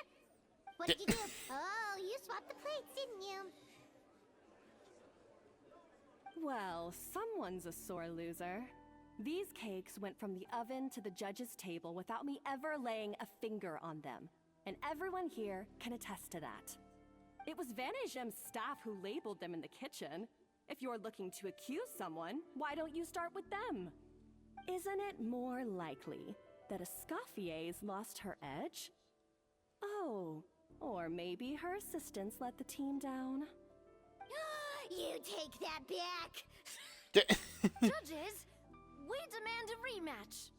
[SPEAKER 2] What did you do? Oh, you swapped the plates, didn't you?
[SPEAKER 4] Well, someone's a sore loser. These cakes went from the oven to the judge's table without me ever laying a finger on them. And everyone here can attest to that. It was Vanishem's staff who labeled them in the kitchen. If you're looking to accuse someone, why don't you start with them? Isn't it more likely that Escoffier's lost her edge? Oh, or maybe her assistants let the team down.
[SPEAKER 2] You take that back!
[SPEAKER 18] Judges, we demand a rematch.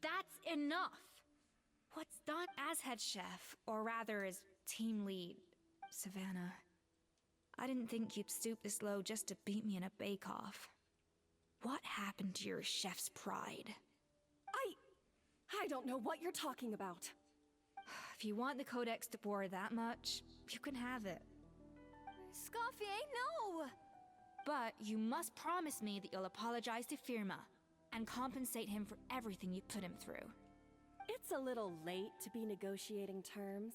[SPEAKER 5] That's enough! What's done as head chef, or rather as team lead, Savannah? I didn't think you'd stoop this low just to beat me in a bake-off. What happened to your chef's pride?
[SPEAKER 4] I don't know what you're talking about.
[SPEAKER 5] If you want the Codex de Boer that much, you can have it.
[SPEAKER 18] Scoffier, no!
[SPEAKER 5] But you must promise me that you'll apologize to Firma and compensate him for everything you put him through.
[SPEAKER 4] It's a little late to be negotiating terms.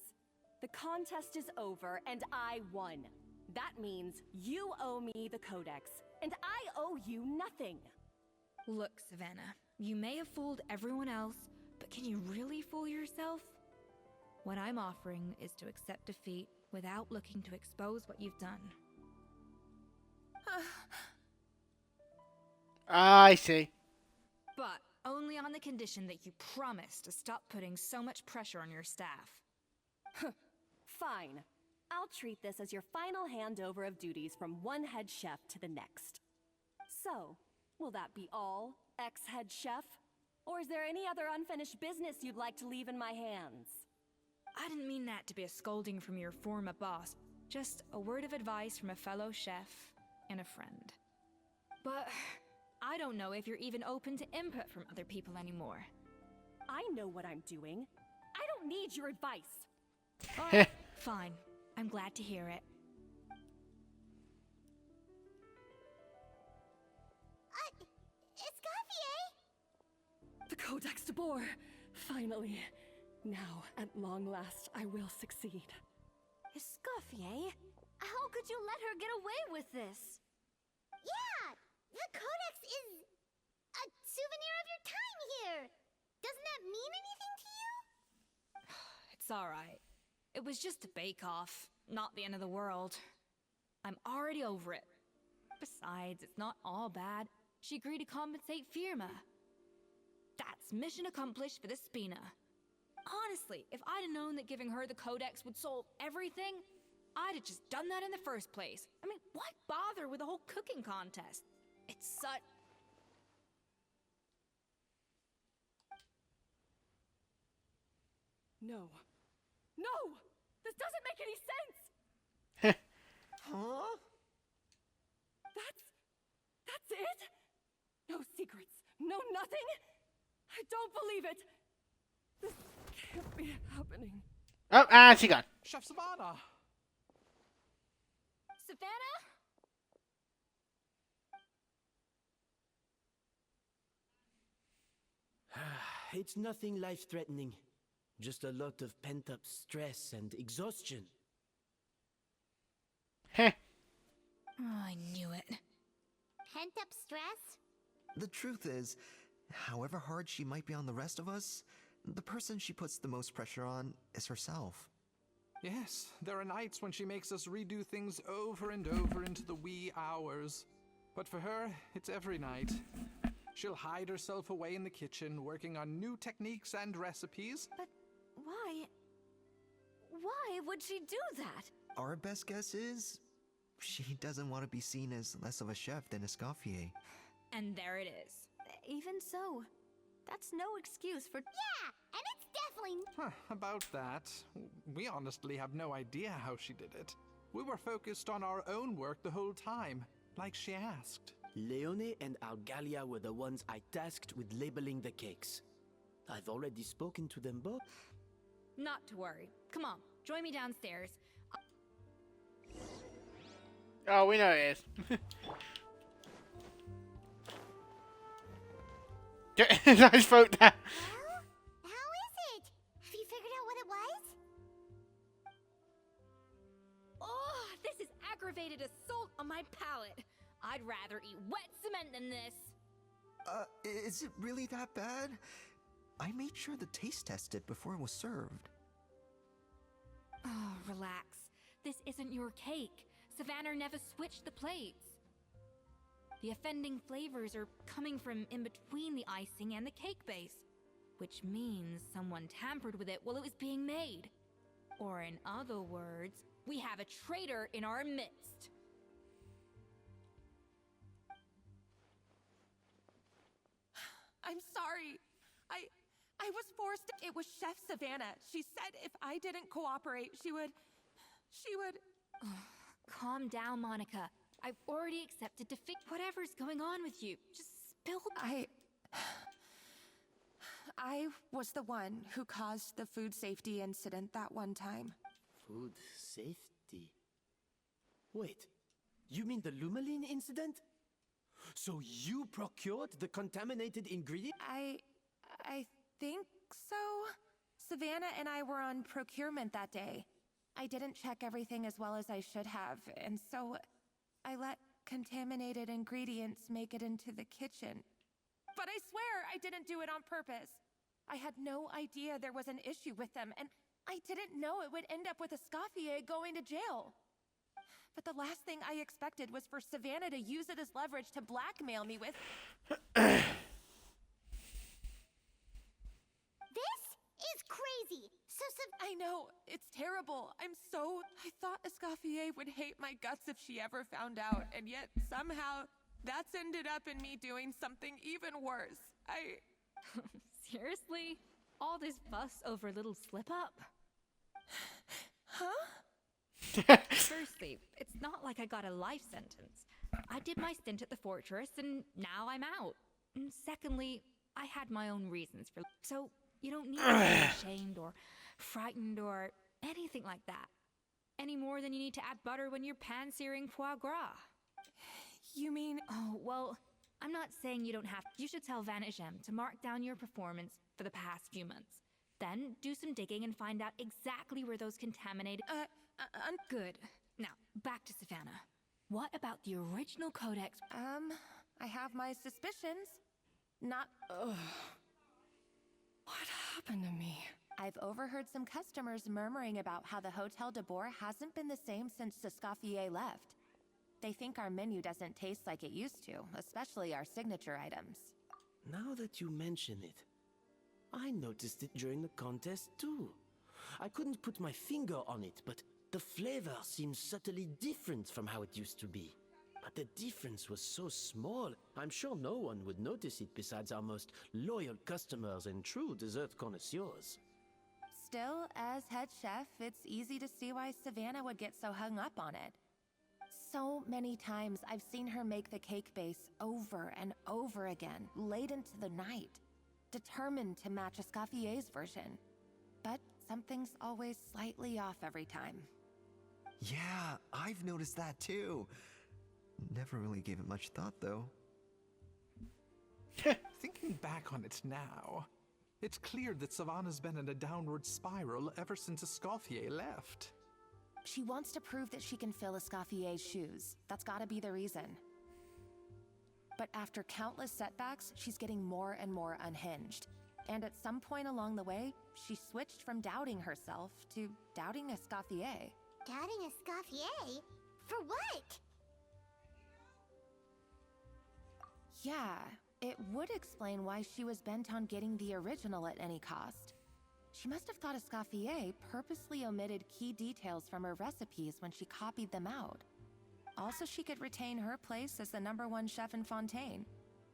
[SPEAKER 4] The contest is over and I won. That means you owe me the Codex, and I owe you nothing.
[SPEAKER 5] Look, Savannah, you may have fooled everyone else, but can you really fool yourself? What I'm offering is to accept defeat without looking to expose what you've done.
[SPEAKER 1] I see.
[SPEAKER 5] But only on the condition that you promise to stop putting so much pressure on your staff.
[SPEAKER 4] Fine. I'll treat this as your final handover of duties from one head chef to the next. So, will that be all, ex-head chef? Or is there any other unfinished business you'd like to leave in my hands?
[SPEAKER 5] I didn't mean that to be a scolding from your former boss, just a word of advice from a fellow chef and a friend. But I don't know if you're even open to input from other people anymore.
[SPEAKER 4] I know what I'm doing. I don't need your advice.
[SPEAKER 5] Alright, fine. I'm glad to hear it.
[SPEAKER 2] Escoffier!
[SPEAKER 4] The Codex de Boer! Finally. Now, at long last, I will succeed.
[SPEAKER 18] Escoffier? How could you let her get away with this?
[SPEAKER 2] Yeah! The Codex is a souvenir of your time here! Doesn't that mean anything to you?
[SPEAKER 5] It's alright. It was just a bake-off, not the end of the world. I'm already over it. Besides, it's not all bad. She agreed to compensate Firma. That's mission accomplished for the Spina. Honestly, if I'd have known that giving her the Codex would solve everything, I'd have just done that in the first place. I mean, why bother with a whole cooking contest? It's such...
[SPEAKER 4] No. No! This doesn't make any sense!
[SPEAKER 10] Huh?
[SPEAKER 4] That's it? No secrets, no nothing? I don't believe it! This can't be happening.
[SPEAKER 1] Oh, and she gone.
[SPEAKER 12] Chef Savannah!
[SPEAKER 18] Savannah?
[SPEAKER 22] It's nothing life-threatening. Just a lot of pent-up stress and exhaustion.
[SPEAKER 1] Heh.
[SPEAKER 5] Oh, I knew it.
[SPEAKER 2] Pent-up stress?
[SPEAKER 13] The truth is, however hard she might be on the rest of us, the person she puts the most pressure on is herself.
[SPEAKER 12] Yes, there are nights when she makes us redo things over and over into the wee hours. But for her, it's every night. She'll hide herself away in the kitchen, working on new techniques and recipes.
[SPEAKER 18] But why? Why would she do that?
[SPEAKER 13] Our best guess is, she doesn't want to be seen as less of a chef than Escoffier.
[SPEAKER 5] And there it is.
[SPEAKER 18] Even so, that's no excuse for...
[SPEAKER 2] Yeah, and it's definitely...
[SPEAKER 12] About that, we honestly have no idea how she did it. We were focused on our own work the whole time, like she asked.
[SPEAKER 22] Leone and Algalia were the ones I tasked with labeling the cakes. I've already spoken to them both.
[SPEAKER 5] Not to worry. Come on, join me downstairs.
[SPEAKER 1] Oh, we know it is. Nice vote there.
[SPEAKER 2] How is it? Have you figured out what it was?
[SPEAKER 5] Oh, this is aggravated assault on my palate. I'd rather eat wet cement than this.
[SPEAKER 13] Is it really that bad? I made sure to taste test it before it was served.
[SPEAKER 5] Oh, relax. This isn't your cake. Savannah never switched the plates. The offending flavors are coming from in between the icing and the cake base, which means someone tampered with it while it was being made. Or in other words, we have a traitor in our midst.
[SPEAKER 21] I'm sorry. I was forced. It was Chef Savannah. She said if I didn't cooperate, she would.
[SPEAKER 5] Calm down, Monica. I've already accepted to fix whatever's going on with you. Just spill.
[SPEAKER 21] I was the one who caused the food safety incident that one time.
[SPEAKER 22] Food safety? Wait, you mean the Lumaline incident? So you procured the contaminated ingredient?
[SPEAKER 21] I think so. Savannah and I were on procurement that day. I didn't check everything as well as I should have, and so I let contaminated ingredients make it into the kitchen. But I swear I didn't do it on purpose. I had no idea there was an issue with them, and I didn't know it would end up with Escoffier going to jail. But the last thing I expected was for Savannah to use it as leverage to blackmail me with...
[SPEAKER 2] This is crazy.
[SPEAKER 21] I know, it's terrible. I thought Escoffier would hate my guts if she ever found out, and yet somehow that's ended up in me doing something even worse.
[SPEAKER 5] Seriously? All this fuss over a little slip-up?
[SPEAKER 21] Huh?
[SPEAKER 5] Firstly, it's not like I got a life sentence. I did my stint at the fortress, and now I'm out. And secondly, I had my own reasons for... So, you don't need to be ashamed or frightened or anything like that. Any more than you need to add butter when you're pan-searing foie gras.
[SPEAKER 21] You mean...
[SPEAKER 5] Oh, well, I'm not saying you don't have... You should tell Vanagem to mark down your performance for the past few months. Then do some digging and find out exactly where those contaminated... Good. Now, back to Savannah. What about the original codex?
[SPEAKER 21] I have my suspicions. Not... What happened to me? I've overheard some customers murmuring about how the Hotel de Boer hasn't been the same since Escoffier left. They think our menu doesn't taste like it used to, especially our signature items.
[SPEAKER 22] Now that you mention it, I noticed it during the contest too. I couldn't put my finger on it, but the flavor seems subtly different from how it used to be. But the difference was so small, I'm sure no one would notice it besides our most loyal customers and true dessert connoisseurs.
[SPEAKER 21] Still, as head chef, it's easy to see why Savannah would get so hung up on it. So many times I've seen her make the cake base over and over again, late into the night, determined to match Escoffier's version. But something's always slightly off every time.
[SPEAKER 13] Yeah, I've noticed that too. Never really gave it much thought, though.
[SPEAKER 12] Thinking back on it now, it's clear that Savannah's been in a downward spiral ever since Escoffier left.
[SPEAKER 21] She wants to prove that she can fill Escoffier's shoes. That's gotta be the reason. But after countless setbacks, she's getting more and more unhinged. And at some point along the way, she switched from doubting herself to doubting Escoffier.
[SPEAKER 2] Doubting Escoffier? For what?
[SPEAKER 21] Yeah, it would explain why she was bent on getting the original at any cost. She must have thought Escoffier purposely omitted key details from her recipes when she copied them out. Also, she could retain her place as the #1 chef in Fontaine,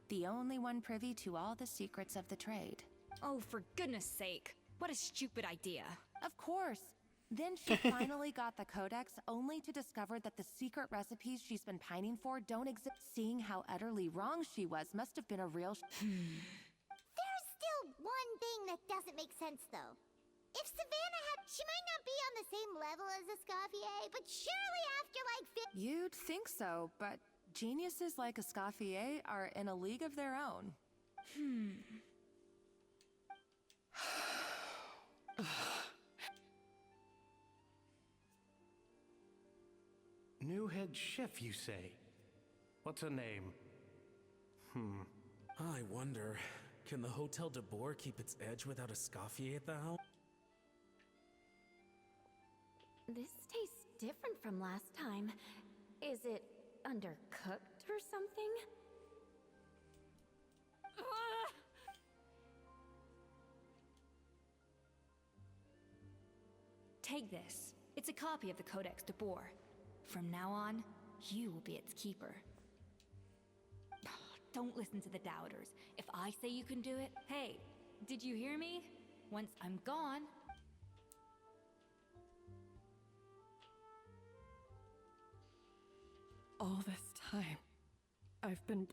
[SPEAKER 21] the only one privy to all the secrets of the trade.
[SPEAKER 5] Oh, for goodness sake. What a stupid idea.
[SPEAKER 21] Of course. Then she finally got the codex, only to discover that the secret recipes she's been pining for don't exist. Seeing how utterly wrong she was must have been a real...
[SPEAKER 2] There's still one thing that doesn't make sense, though. If Savannah had... She might not be on the same level as Escoffier, but surely after, like,
[SPEAKER 21] You'd think so, but geniuses like Escoffier are in a league of their own.
[SPEAKER 16] New head chef, you say? What's her name?
[SPEAKER 17] I wonder, can the Hotel de Boer keep its edge without a Escoffier at the helm?
[SPEAKER 7] This tastes different from last time. Is it undercooked or something?
[SPEAKER 19] Take this. It's a copy of the Codex de Boer. From now on, you will be its keeper. Don't listen to the doubters. If I say you can do it, hey, did you hear me? Once I'm gone...
[SPEAKER 6] All this time, I've been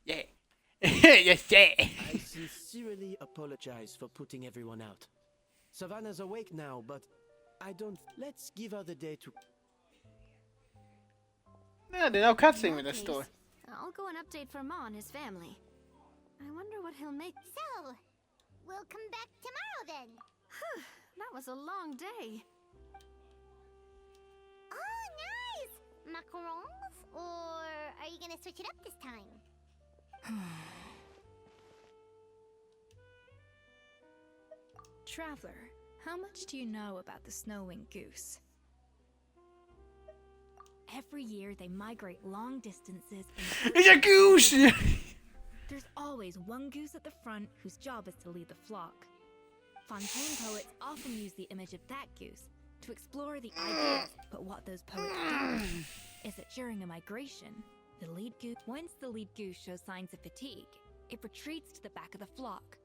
[SPEAKER 1] Yeah. Yes, yeah.
[SPEAKER 22] I sincerely apologize for putting everyone out. Savannah's awake now, but I don't... Let's give her the day to...
[SPEAKER 1] No, there's no cutscene
[SPEAKER 18] In
[SPEAKER 1] with
[SPEAKER 18] that
[SPEAKER 1] this story.
[SPEAKER 18] case, I'll go and update for Ma and his family. I wonder what he'll make.
[SPEAKER 2] So, we'll come back tomorrow then.
[SPEAKER 18] That was a long day.
[SPEAKER 2] Oh, nice! Macarons? Or are you gonna switch it up this time?
[SPEAKER 19] Traveler, how much do you know about the snow-winged goose? Every year they migrate long distances.
[SPEAKER 1] It's a goose!
[SPEAKER 19] There's always one goose at the front whose job is to lead the flock. Fontaine poets often use the image of that goose to explore the ideas, but what those poets don't know is that during a migration, once the lead goose shows signs of fatigue, it retreats to the back of the flock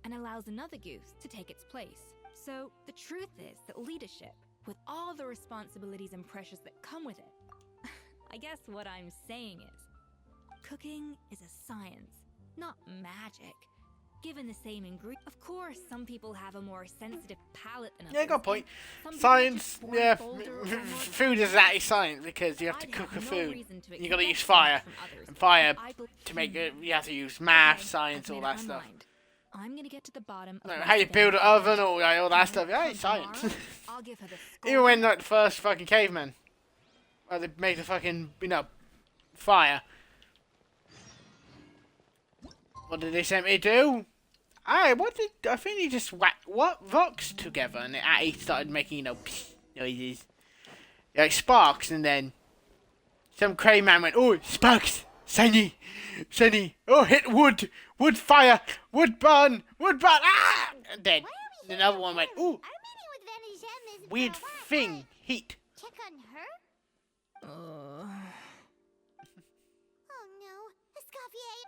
[SPEAKER 19] and allows another goose to take its place. So the truth is that leadership, with all the responsibilities and pressures that come with it, I guess what I'm saying is, cooking is a science, not magic. Given the same ingredient, of course, some people have a more sensitive palate than others.
[SPEAKER 1] Yeah, got a point.
[SPEAKER 19] Some people
[SPEAKER 1] Science,
[SPEAKER 19] just born
[SPEAKER 1] yeah,
[SPEAKER 19] bolder or more
[SPEAKER 1] food is actually science because you have to cook a
[SPEAKER 19] no
[SPEAKER 1] food.
[SPEAKER 19] reason to
[SPEAKER 1] You gotta use
[SPEAKER 19] expect
[SPEAKER 1] fire,
[SPEAKER 19] much from others.
[SPEAKER 1] and fire
[SPEAKER 19] I believe-
[SPEAKER 1] to make it. You have to use math,
[SPEAKER 19] Okay,
[SPEAKER 1] science,
[SPEAKER 19] I've
[SPEAKER 1] all
[SPEAKER 19] made up
[SPEAKER 1] that
[SPEAKER 19] my
[SPEAKER 1] stuff.
[SPEAKER 19] mind. I'm gonna get to the bottom of
[SPEAKER 1] Like,
[SPEAKER 19] what's
[SPEAKER 1] how you
[SPEAKER 19] going
[SPEAKER 1] build an
[SPEAKER 19] on.
[SPEAKER 1] oven, all that stuff. Yeah, it's
[SPEAKER 19] Tomorrow,
[SPEAKER 1] science.
[SPEAKER 19] I'll give her the
[SPEAKER 1] Even when like the first fucking cavemen, they made the fucking fire. What did they send me to do? I think he just whacked rocks together and he started making noises, like sparks, and then some crazy man went, "Oh, sparks, shiny, oh, hit wood, fire, wood burn, ah!" And then another one went, "Ooh, weird thing, heat."
[SPEAKER 2] Check on her? Oh no, Escoffier!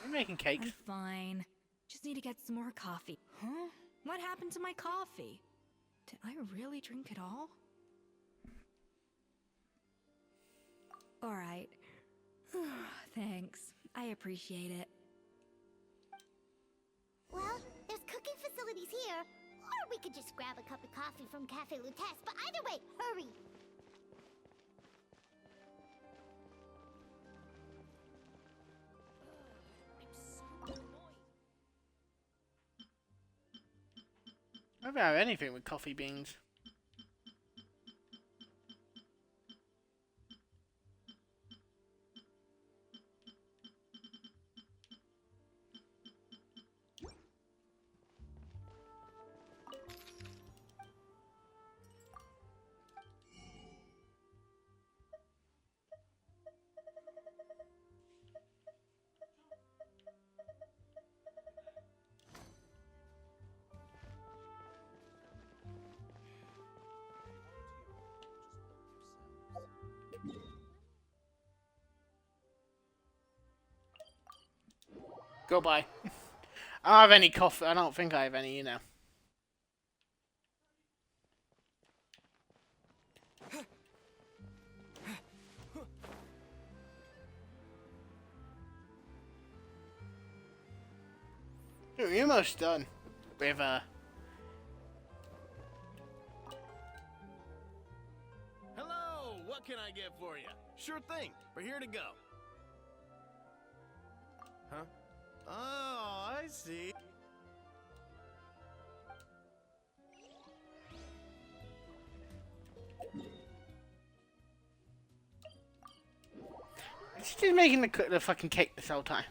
[SPEAKER 1] I'm making cakes.
[SPEAKER 19] I'm fine. Just need to get some more coffee. Huh? What happened to my coffee? Did I really drink it all? Alright. Thanks. I appreciate it.
[SPEAKER 2] Well, there's cooking facilities here. Or we could just grab a cup of coffee from Cafe Lutece, but either way, hurry!
[SPEAKER 1] I don't have anything with coffee beans. Goodbye. I don't have any coffee. I don't think I have any, We're almost done with
[SPEAKER 8] Hello, what can I get for you? Sure thing, we're here to go. Huh? Oh, I see.
[SPEAKER 1] She's just making the fucking cake this whole time.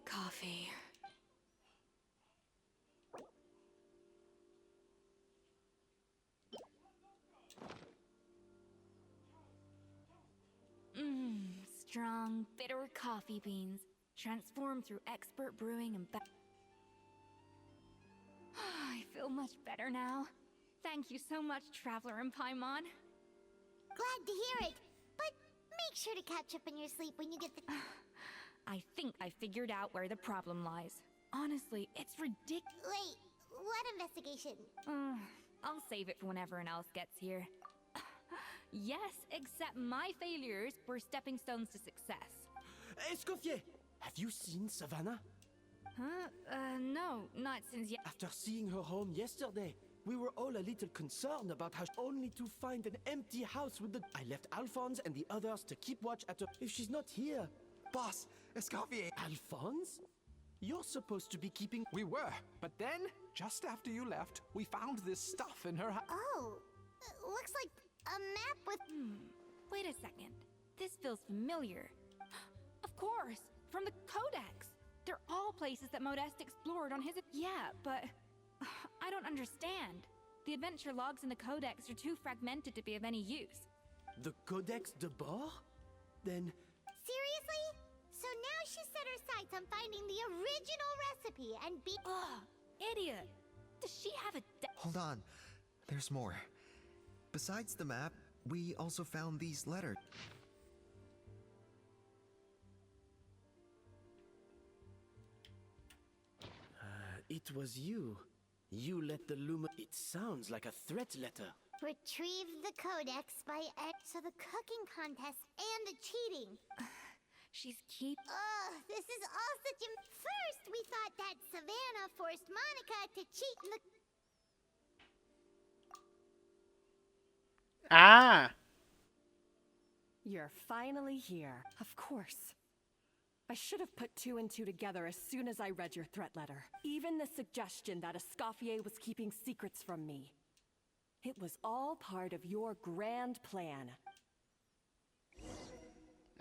[SPEAKER 6] Coffee.
[SPEAKER 19] Strong, bitter coffee beans, transformed through expert brewing and I feel much better now. Thank you so much, Traveler and Paimon.
[SPEAKER 2] Glad to hear it, but make sure to catch up in your sleep when you get the...
[SPEAKER 19] I think I figured out where the problem lies. Honestly, it's ridiculous.
[SPEAKER 2] Wait, what investigation?
[SPEAKER 19] I'll save it for when everyone else gets here. Yes, except my failures were stepping stones to success.
[SPEAKER 22] Escoffier, have you seen Savannah?
[SPEAKER 19] Huh? No, not since yet.
[SPEAKER 22] After seeing her home yesterday, we were all a little concerned about how only to find an empty house with the... I left Alphonse and the others to keep watch at her. If she's not here...
[SPEAKER 13] Boss, Escoffier.
[SPEAKER 22] Alphonse? You're supposed to be keeping...
[SPEAKER 12] We were, but then, just after you left, we found this stuff in her house.
[SPEAKER 2] Oh, looks like a map with...
[SPEAKER 19] Wait a second. This feels familiar. Of course, from the Codex. They're all places that Modeste explored on his... Yeah, but... I don't understand. The adventure logs in the Codex are too fragmented to be of any use.
[SPEAKER 22] The Codex de Bord? Then...
[SPEAKER 2] Seriously? So now she set her sights on finding the original recipe and be...
[SPEAKER 19] Ugh, idiot. Does she have a...
[SPEAKER 13] Hold on. There's more. Besides the map, we also found these letters.
[SPEAKER 22] It was you. You let the Luma... It sounds like a threat letter.
[SPEAKER 2] Retrieve the Codex by so the cooking contest and the cheating.
[SPEAKER 19] She's keep...
[SPEAKER 2] Ugh, this is all such a... First, we thought that Savannah forced Monica to cheat in the...
[SPEAKER 1] Ah!
[SPEAKER 4] You're finally here. Of course. I should have put two and two together as soon as I read your threat letter. Even the suggestion that Escoffier was keeping secrets from me. It was all part of your grand plan.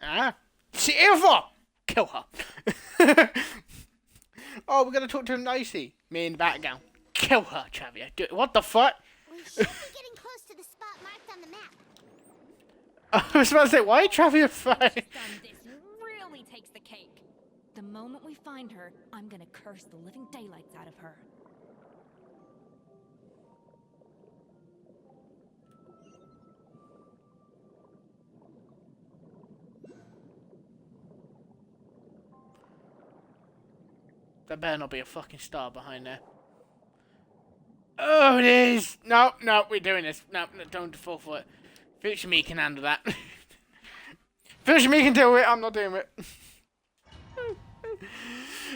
[SPEAKER 1] Ah! Silver! Kill her. Oh, we're gonna talk to him nicely. Me in the background. Kill her, Travia. What the fuck?
[SPEAKER 2] We should be getting close to the spot marked on the map.
[SPEAKER 1] I was about to say, why Travia fight?
[SPEAKER 19] This really takes the cake. The moment we find her, I'm gonna curse the living daylights out of her.
[SPEAKER 1] There better not be a fucking star behind there. Oh, it is! No, no, we're doing this. No, don't fall for it. Future me can handle that. Future me can do it, I'm not doing it.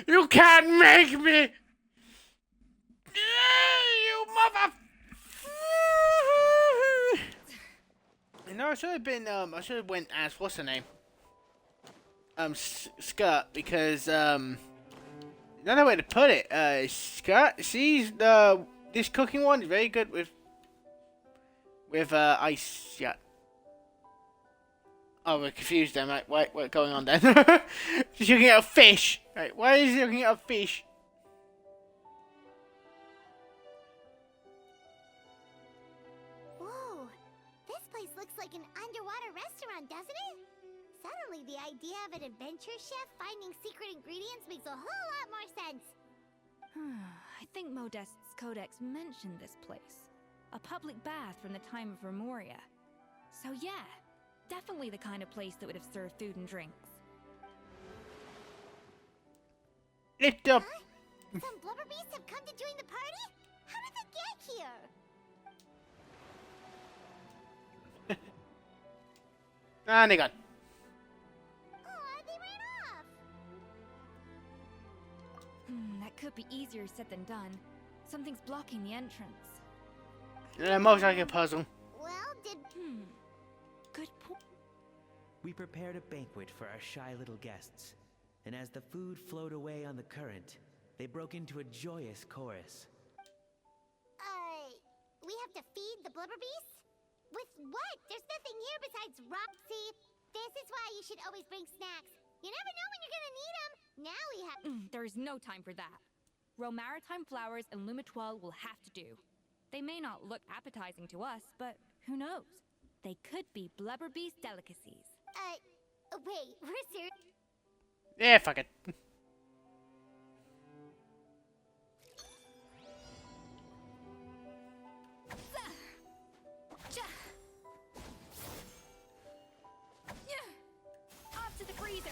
[SPEAKER 1] You can't make me! You mother... You know, I should have been, I should have went as, what's her name? Skirt, because, another way to put it, Skirt, she's, this cooking one is very good with ice, yeah. Oh, we're confused then, right? What's going on then? She's looking at a fish. Right, why is she looking at a fish?
[SPEAKER 2] Whoa, this place looks like an underwater restaurant, doesn't it? Suddenly, the idea of an adventure chef finding secret ingredients makes a whole lot more sense.
[SPEAKER 19] I think Modeste's Codex mentioned this place. A public bath from the time of Remoria. So yeah, definitely the kind of place that would have served food and drinks.
[SPEAKER 1] Lift up.
[SPEAKER 2] Some blubber beasts have come to join the party? How did they get here?
[SPEAKER 1] And they gone.
[SPEAKER 2] Aw, they ran off.
[SPEAKER 5] That could be easier said than done. Something's blocking the entrance.
[SPEAKER 1] Most like a puzzle.
[SPEAKER 2] Well, did...
[SPEAKER 5] Good point.
[SPEAKER 9] We prepared a banquet for our shy little guests, and as the food flowed away on the current, they broke into a joyous chorus.
[SPEAKER 2] We have to feed the blubber beasts? With what? There's nothing here besides rock. See, this is why you should always bring snacks. You never know when you're gonna need them. Now we have...
[SPEAKER 19] There's no time for that. Romaritime flowers and Lumitoile will have to do. They may not look appetizing to us, but who knows? They could be blubber beast delicacies.
[SPEAKER 2] Wait, we're serious?
[SPEAKER 1] Yeah, fuck it.
[SPEAKER 19] Off to the freezer!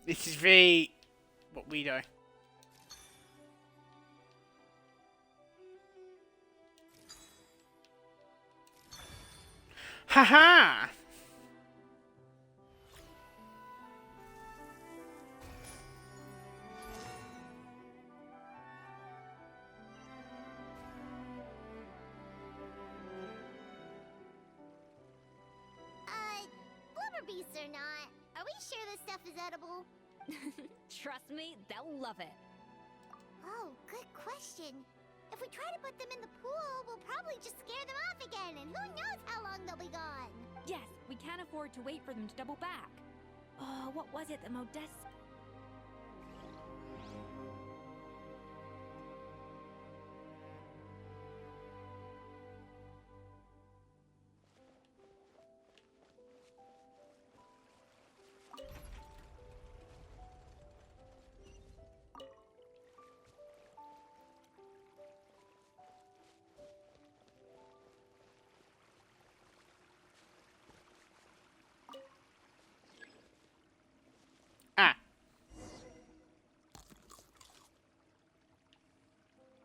[SPEAKER 1] This is very... what we do. Haha!
[SPEAKER 2] Blubber beasts or not, are we sure this stuff is edible?
[SPEAKER 19] Trust me, they'll love it.
[SPEAKER 2] Oh, good question. If we try to put them in the pool, we'll probably just scare them off again, and who knows how long they'll be gone.
[SPEAKER 19] Yes, we can't afford to wait for them to double back. Oh, what was it that Modest...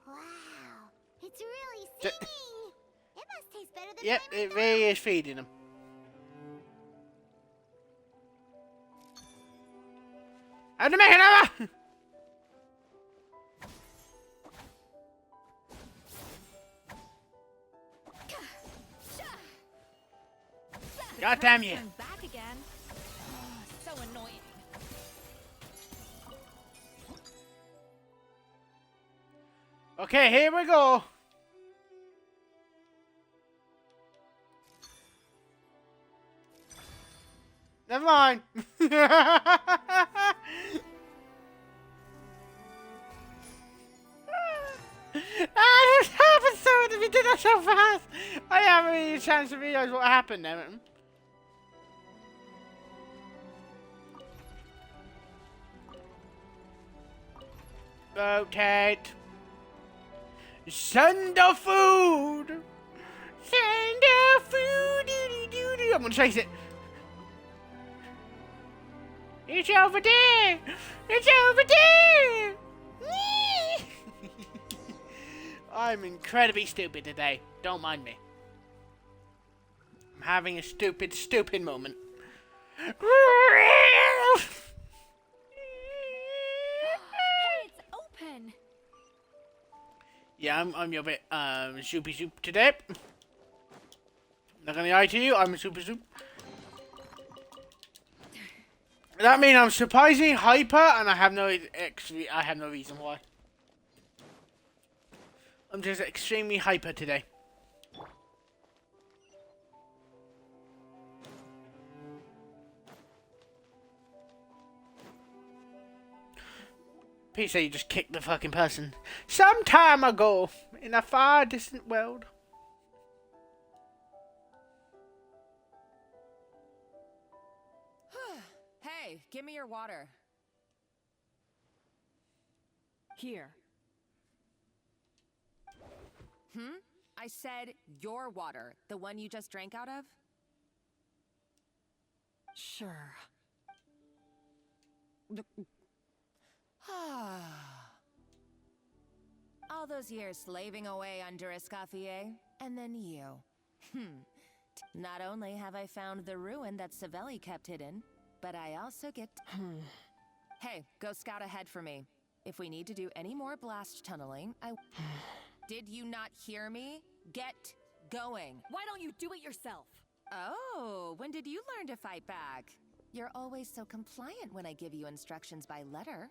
[SPEAKER 2] Wow, it's really singing. It must taste better than
[SPEAKER 1] Yep, it really is feeding them. How to make another? God damn you!
[SPEAKER 19] Turn back again. Oh, so annoying.
[SPEAKER 1] Okay, here we go. Never mind. This happened so we did that so fast. I haven't really a chance to realize what happened there. Rotate. Send the food. Send the food. Doo-doo-doo-doo. I'm gonna chase it. It's over there. It's over there. I'm incredibly stupid today. Don't mind me. I'm having a stupid moment.
[SPEAKER 19] Hey, it's open.
[SPEAKER 1] Yeah, I'm a bit soupy soup today. Not gonna lie to you, I'm a super soup. That means I'm surprisingly hyper, and I have no reason why. I'm just extremely hyper today. Please say you just kicked the fucking person some time ago in a far distant world.
[SPEAKER 6] Hey, give me your water.
[SPEAKER 4] Here.
[SPEAKER 6] I said your water, the one you just drank out of? Sure.
[SPEAKER 3] All those years slaving away under Escoffier, and then you. Not only have I found the ruin that Savelli kept hidden, but I also get... Hey, go scout ahead for me. If we need to do any more blast tunneling, Did you not hear me? Get going.
[SPEAKER 4] Why don't you do it yourself?
[SPEAKER 3] Oh, when did you learn to fight back? You're always so compliant when I give you instructions by letter.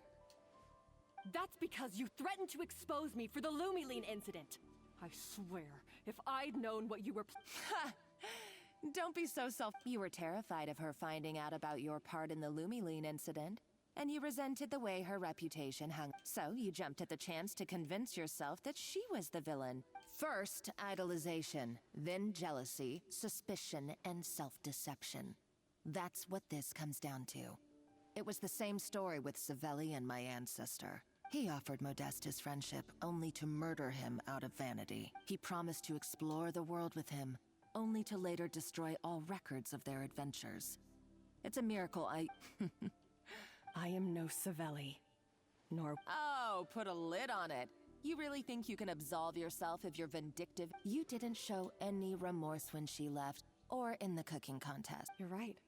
[SPEAKER 4] That's because you threatened to expose me for the Lumiline incident. I swear, if I'd known what you were...
[SPEAKER 3] Don't be so You were terrified of her finding out about your part in the Lumiline incident, and you resented the way her reputation hung. So you jumped at the chance to convince yourself that she was the villain. First, idolization, then jealousy, suspicion, and self-deception. That's what this comes down to. It was the same story with Savelli and my ancestor. He offered Modeste his friendship, only to murder him out of vanity. He promised to explore the world with him, only to later destroy all records of their adventures. It's a miracle I
[SPEAKER 4] am no Savelli, nor...
[SPEAKER 3] Oh, put a lid on it. You really think you can absolve yourself if you're vindictive? You didn't show any remorse when she left, or in the cooking contest.
[SPEAKER 4] You're right.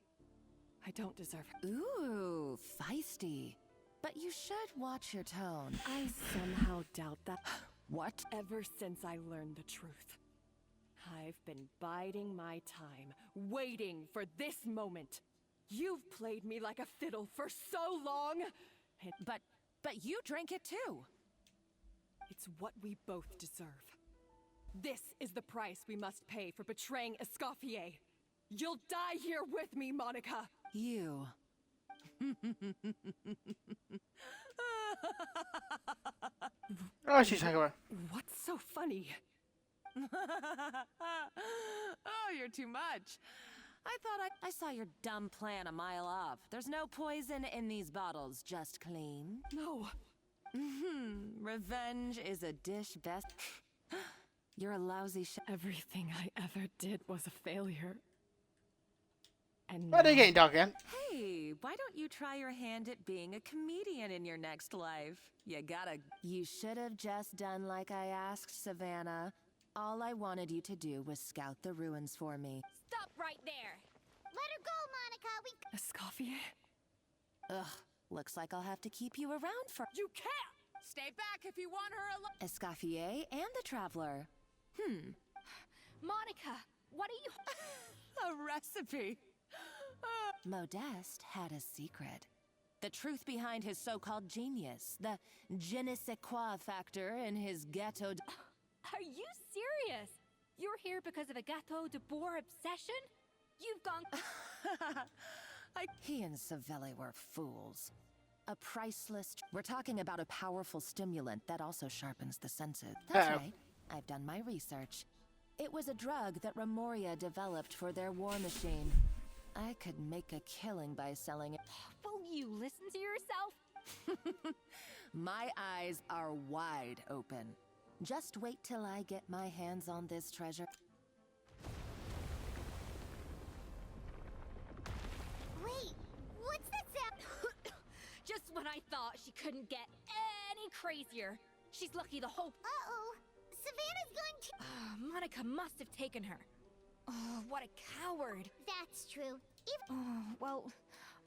[SPEAKER 4] I don't deserve her.
[SPEAKER 3] Ooh, feisty. But you should watch your tone.
[SPEAKER 4] I somehow doubt that.
[SPEAKER 3] What?
[SPEAKER 4] Ever since I learned the truth, I've been biding my time, waiting for this moment. You've played me like a fiddle for so long.
[SPEAKER 3] But you drank it too.
[SPEAKER 4] It's what we both deserve. This is the price we must pay for betraying Escoffier. You'll die here with me, Monica.
[SPEAKER 3] You.
[SPEAKER 1] Oh, she's talking about.
[SPEAKER 4] What's so funny?
[SPEAKER 3] Oh, you're too much. I thought I saw your dumb plan a mile off. There's no poison in these bottles, just clean.
[SPEAKER 4] No.
[SPEAKER 3] Revenge is a dish best. You're a lousy
[SPEAKER 4] Everything I ever did was a failure. And
[SPEAKER 1] What are you getting, dog again?
[SPEAKER 3] Hey, why don't you try your hand at being a comedian in your next life? You should have just done like I asked, Savannah. All I wanted you to do was scout the ruins for me.
[SPEAKER 19] Stop right there!
[SPEAKER 2] Let her go, Monica.
[SPEAKER 4] Escoffier?
[SPEAKER 3] Ugh, looks like I'll have to keep you around for...
[SPEAKER 4] You can't!
[SPEAKER 3] Stay back if you want her alone! Escoffier and the Traveler.
[SPEAKER 19] Monica, what are you...
[SPEAKER 3] A recipe! Modeste had a secret. The truth behind his so-called genius. The je ne sais quoi factor in his gâteau de...
[SPEAKER 19] Are you serious? You're here because of a Gâteau de Bois obsession? You've gone...
[SPEAKER 3] He and Savelli were fools. A priceless... We're talking about a powerful stimulant that also sharpens the senses. That's right. I've done my research. It was a drug that Remoria developed for their war machine. I could make a killing by selling it.
[SPEAKER 19] Will you listen to yourself?
[SPEAKER 3] My eyes are wide open. Just wait till I get my hands on this treasure.
[SPEAKER 2] Wait, what's that sound?
[SPEAKER 19] Just when I thought she couldn't get any crazier. She's lucky the whole...
[SPEAKER 2] Uh-oh. Savannah's going to...
[SPEAKER 19] Monica must have taken her. Oh, what a coward.
[SPEAKER 2] That's true.
[SPEAKER 19] Oh, well,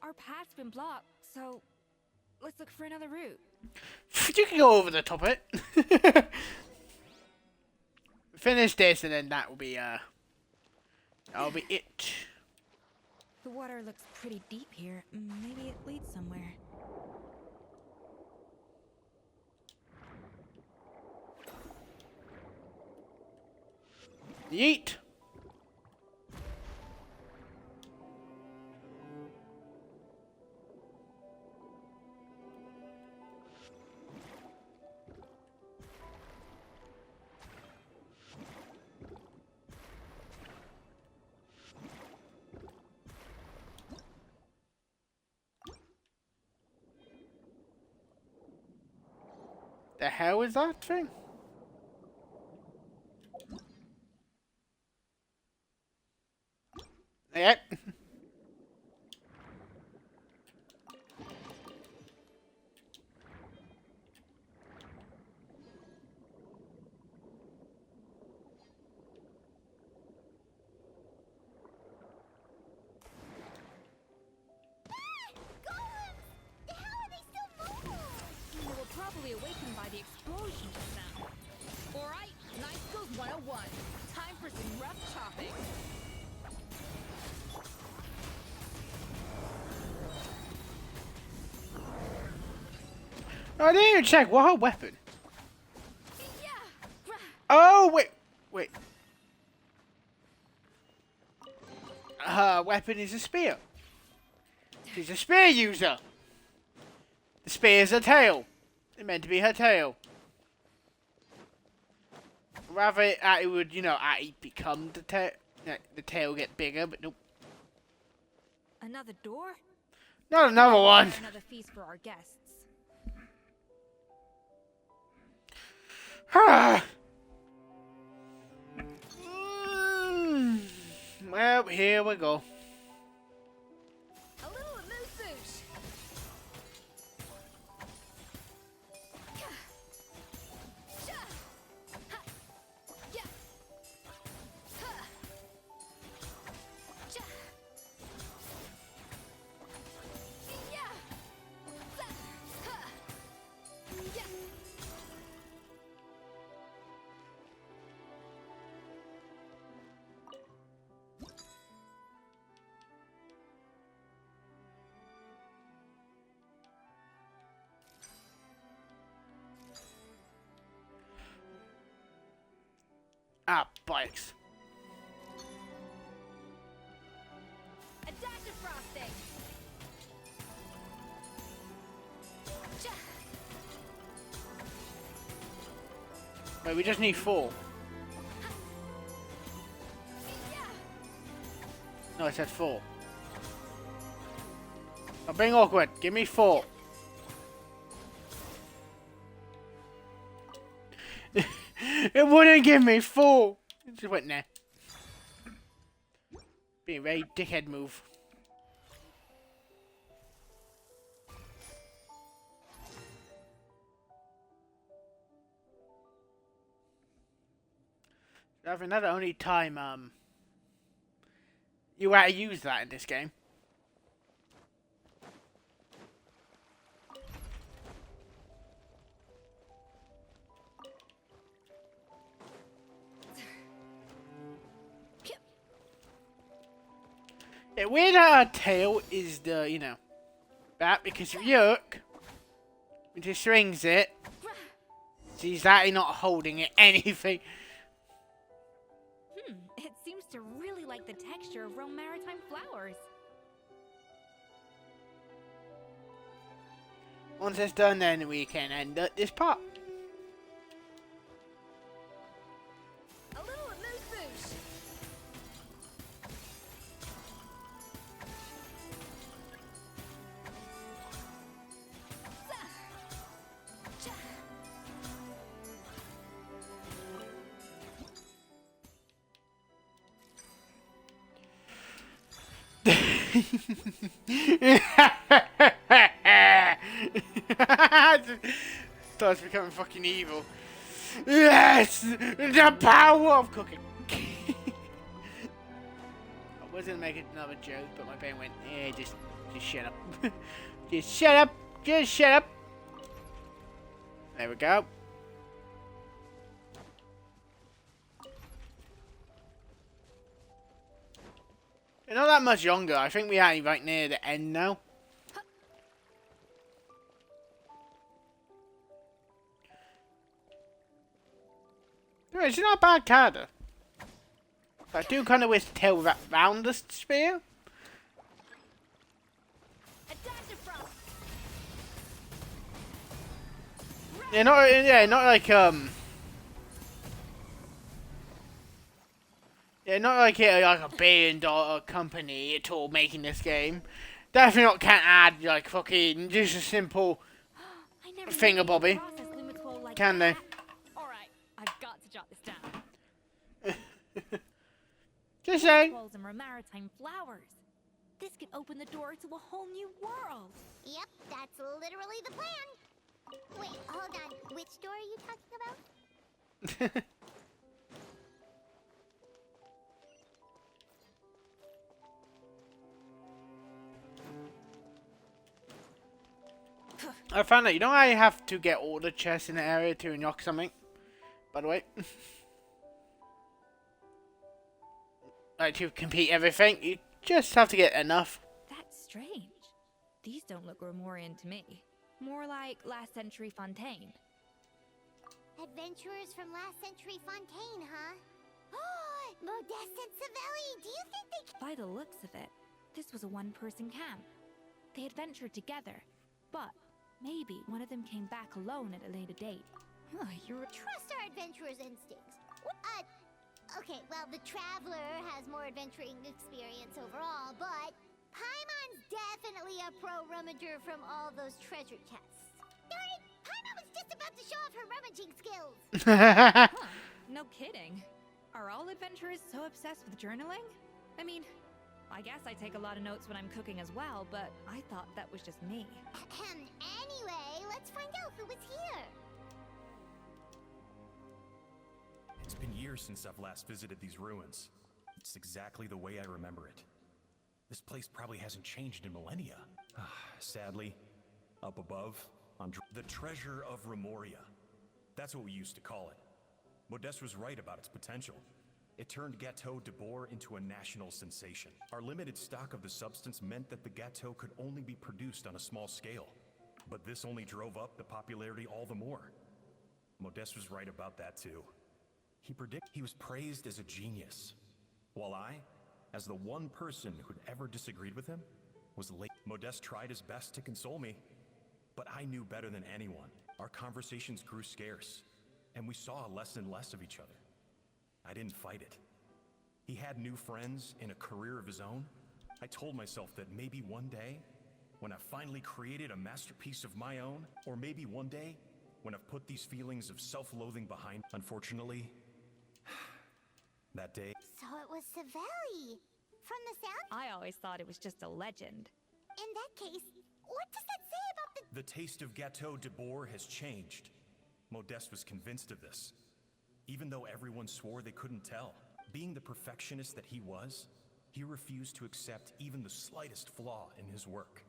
[SPEAKER 19] our path's been blocked, so let's look for another route.
[SPEAKER 1] You can go over the top of it. Finish this and then that'll be it.
[SPEAKER 5] The water looks pretty deep here. Maybe it leads somewhere.
[SPEAKER 1] Yeet. The hell is that thing? Yep.
[SPEAKER 5] Round one. Time for some rough chopping.
[SPEAKER 1] Oh, I didn't even check. What her weapon? Oh, wait. Her weapon is a spear. She's a spear user. The spear is her tail. It's meant to be her tail. Rather, it would, actually become the tail. The tail get bigger, but nope.
[SPEAKER 5] Another door?
[SPEAKER 1] Not another one.
[SPEAKER 5] Another feast for our guests.
[SPEAKER 1] Well, here we go.
[SPEAKER 5] A little amuse-bouche.
[SPEAKER 1] Ah, bikes.
[SPEAKER 5] A dash of frosting.
[SPEAKER 1] Wait, we just need 4. No, I said 4. I'm being awkward. Give me 4. It wouldn't give me 4. It just went there. Being a very dickhead move. I think that's the only time you had to use that in this game. Yeah, weird how her tail is the, that, because if you look, when she swings it, she's actually not holding it anything.
[SPEAKER 5] It seems to really like the texture of Rome maritime flowers.
[SPEAKER 1] Once it's done, then we can end up this part.
[SPEAKER 5] A little amuse-bouche.
[SPEAKER 1] Starts becoming fucking evil. Yes! The power of cooking! I was gonna make another joke, but my brain went, just shut up. Just shut up! Just shut up! There we go. You're not that much younger. I think we are right near the end now. Anyway, she's not a bad character. I do kind of wish the tail wrapped round the spear. Yeah, not like yeah, not like like a $1 billion company at all making this game. Definitely not can't add like fucking just a simple thingamabobby. Can they?
[SPEAKER 5] Alright, I've got to jot this down.
[SPEAKER 1] Just saying.
[SPEAKER 5] And maritime flowers. This could open the door to a whole new world.
[SPEAKER 2] Yep, that's literally the plan. Wait, hold on. Which door are you talking about?
[SPEAKER 1] I found out, I have to get all the chests in the area to unlock something. By the way. like to compete everything. You just have to get enough.
[SPEAKER 5] That's strange. These don't look Romorian to me. More like last century Fontaine.
[SPEAKER 2] Adventurers from last century Fontaine, huh? Oh, Modeste and Savelli, do you think they
[SPEAKER 5] By the looks of it, this was a one-person camp. They adventured together, but maybe one of them came back alone at a later date. Oh,
[SPEAKER 2] trust our adventurer's instincts? Okay, well, the Traveler has more adventuring experience overall, but Paimon's definitely a pro-rummager from all those treasure chests. Darn it, Paimon was just about to show off her rummaging skills.
[SPEAKER 5] Huh, no kidding. Are all adventurers so obsessed with journaling? I mean, I guess I take a lot of notes when I'm cooking as well, but I thought that was just me.
[SPEAKER 2] Anyway, let's find out who was here.
[SPEAKER 14] It's been years since I've last visited these ruins. It's exactly the way I remember it. This place probably hasn't changed in millennia. Sadly, up above, on the treasure of Remoria. That's what we used to call it. Modeste was right about its potential. It turned Gâteau de Bourg into a national sensation. Our limited stock of the substance meant that the gâteau could only be produced on a small scale. But this only drove up the popularity all the more. Modeste was right about that too. He was praised as a genius, while I, as the one person who'd ever disagreed with him, was late. Modeste tried his best to console me, but I knew better than anyone. Our conversations grew scarce, and we saw less and less of each other. I didn't fight it. He had new friends and a career of his own. I told myself that maybe one day, when I've finally created a masterpiece of my own, or maybe one day, when I've put these feelings of self-loathing behind. Unfortunately, that day...
[SPEAKER 2] So it was Savelli. From the sound?
[SPEAKER 5] I always thought it was just a legend.
[SPEAKER 2] In that case, what does that say about the...
[SPEAKER 14] The taste of Gâteau de Bourg has changed. Modeste was convinced of this, even though everyone swore they couldn't tell. Being the perfectionist that he was, he refused to accept even the slightest flaw in his work.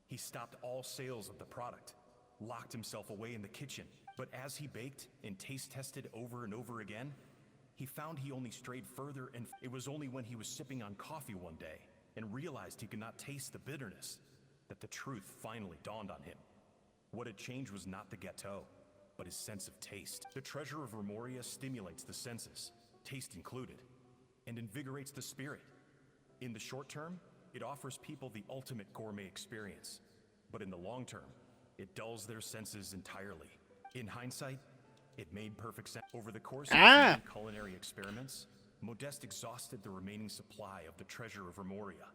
[SPEAKER 14] He stopped all sales of the product, locked himself away in the kitchen. But as he baked and taste tested over and over again, he found he only strayed further, and it was only when he was sipping on coffee one day and realized he could not taste the bitterness that the truth finally dawned on him. What had changed was not the gâteau, but his sense of taste. The treasure of Remoria stimulates the senses, taste included, and invigorates the spirit. In the short term, it offers people the ultimate gourmet experience, but in the long term, it dulls their senses entirely. In hindsight, it made perfect sense. Over the course of many culinary experiments, Modeste exhausted the remaining supply of the treasure of Remoria.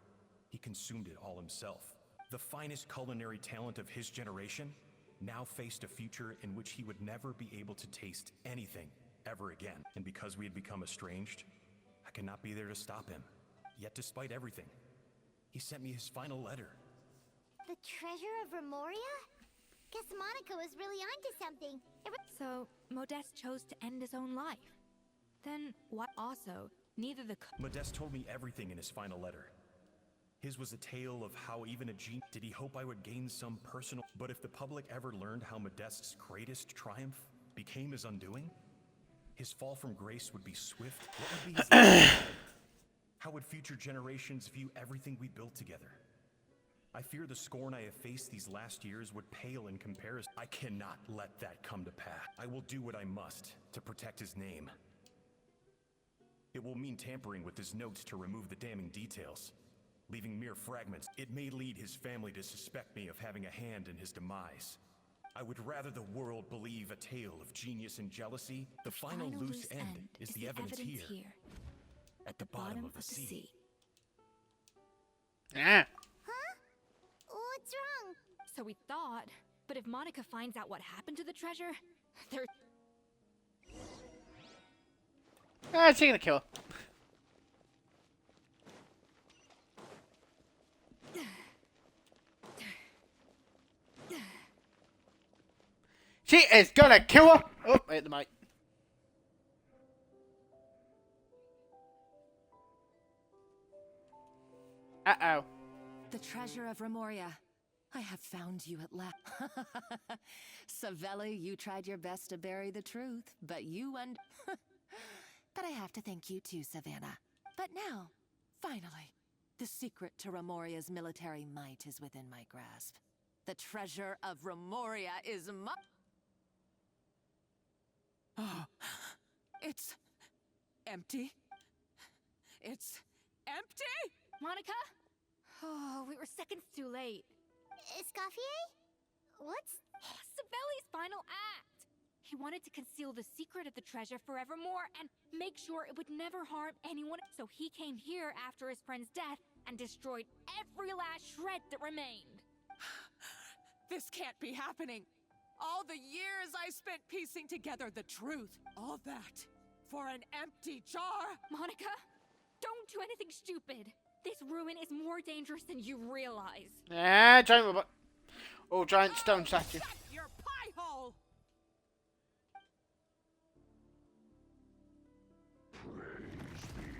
[SPEAKER 14] He consumed it all himself. The finest culinary talent of his generation now faced a future in which he would never be able to taste anything ever again. And because we had become estranged, I could not be there to stop him. Yet despite everything, he sent me his final letter.
[SPEAKER 2] The treasure of Remoria? Guess Monica was really onto something.
[SPEAKER 5] So, Modeste chose to end his own life. Then, what? Also, neither the...
[SPEAKER 14] Modeste told me everything in his final letter. His was a tale of how even a genius... Did he hope I would gain some personal... But if the public ever learned how Modeste's greatest triumph became his undoing, his fall from grace would be swift. What would be his legacy? How would future generations view everything we built together? I fear the scorn I have faced these last years would pale in comparison. I cannot let that come to pass. I will do what I must to protect his name. It will mean tampering with his notes to remove the damning details, leaving mere fragments. It may lead his family to suspect me of having a hand in his demise. I would rather the world believe a tale of genius and jealousy. The final loose end is the evidence here, at the bottom of the sea.
[SPEAKER 1] Yeah.
[SPEAKER 2] What's wrong?
[SPEAKER 5] So we thought, but if Monica finds out what happened to the treasure, there's...
[SPEAKER 1] She's gonna kill her. She is gonna kill her! Oh, I hit the mic. Uh-oh.
[SPEAKER 3] The treasure of Remoria. I have found you at last. Savelli, you tried your best to bury the truth, but you But I have to thank you too, Savannah. But now, finally, the secret to Remoria's military might is within my grasp. The treasure of Remoria is my... Oh, it's empty. It's empty?
[SPEAKER 5] Monica? Oh, we were seconds too late.
[SPEAKER 2] Escoffier? What's...
[SPEAKER 5] Savelli's final act! He wanted to conceal the secret of the treasure forevermore and make sure it would never harm anyone. So he came here after his friend's death and destroyed every last shred that remained.
[SPEAKER 3] This can't be happening. All the years I spent piecing together the truth. All that for an empty jar.
[SPEAKER 5] Monica, don't do anything stupid. This ruin is more dangerous than you realize.
[SPEAKER 1] Yeah, giant robot. Oh, giant stone statue.
[SPEAKER 3] Shut your pie hole!
[SPEAKER 15] Praise be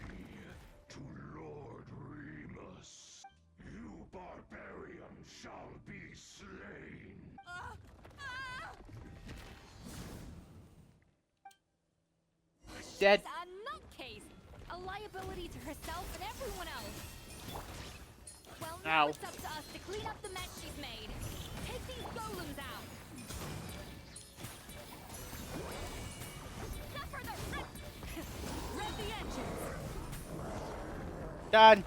[SPEAKER 15] to Lord Remus. You barbarian shall be slain.
[SPEAKER 1] Dead.
[SPEAKER 5] She's a nutcase. A liability to herself and everyone else. Well, now it's up to us to clean up the mess she's made. Take these golems out. Suffer the rev the engines.
[SPEAKER 1] Done.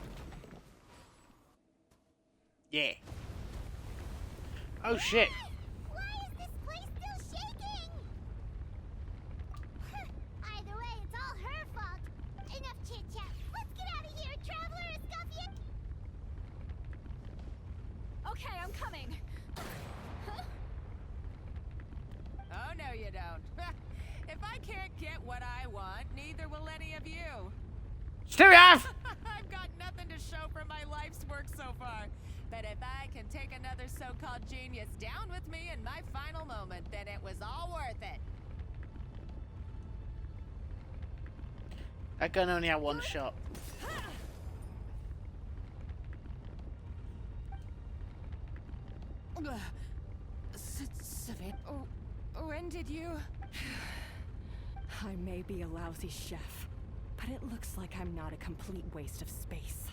[SPEAKER 1] Yeah. Oh shit.
[SPEAKER 2] Why is this place still shaking? Either way, it's all her fault. Enough chit-chat. Let's get out of here, Traveler Escoffier.
[SPEAKER 5] Okay, I'm coming. Huh?
[SPEAKER 3] Oh, no you don't. If I can't get what I want, neither will any of you.
[SPEAKER 1] Still have!
[SPEAKER 3] I've got nothing to show for my life's work so far. But if I can take another so-called genius down with me in my final moment, then it was all worth it.
[SPEAKER 1] That gun only had one shot.
[SPEAKER 3] Savannah, when did you...
[SPEAKER 4] I may be a lousy chef, but it looks like I'm not a complete waste of space.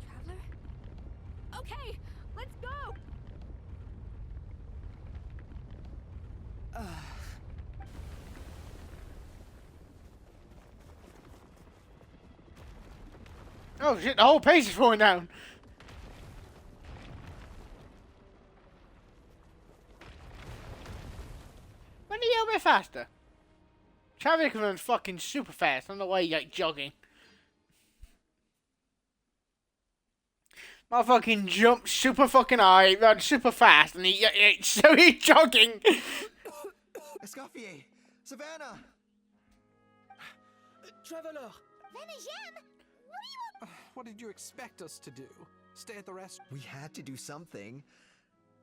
[SPEAKER 5] Traveler? Okay, let's go!
[SPEAKER 1] Oh shit, the whole page is falling down. Run a little bit faster. Traffic runs fucking super fast on the way like jogging. Motherfucking jumps super fucking high, runs super fast, and so he's jogging.
[SPEAKER 13] Escoffier! Savannah!
[SPEAKER 22] Traveler!
[SPEAKER 2] Venejem!
[SPEAKER 12] What did you expect us to do? Stay at the rest?
[SPEAKER 13] We had to do something.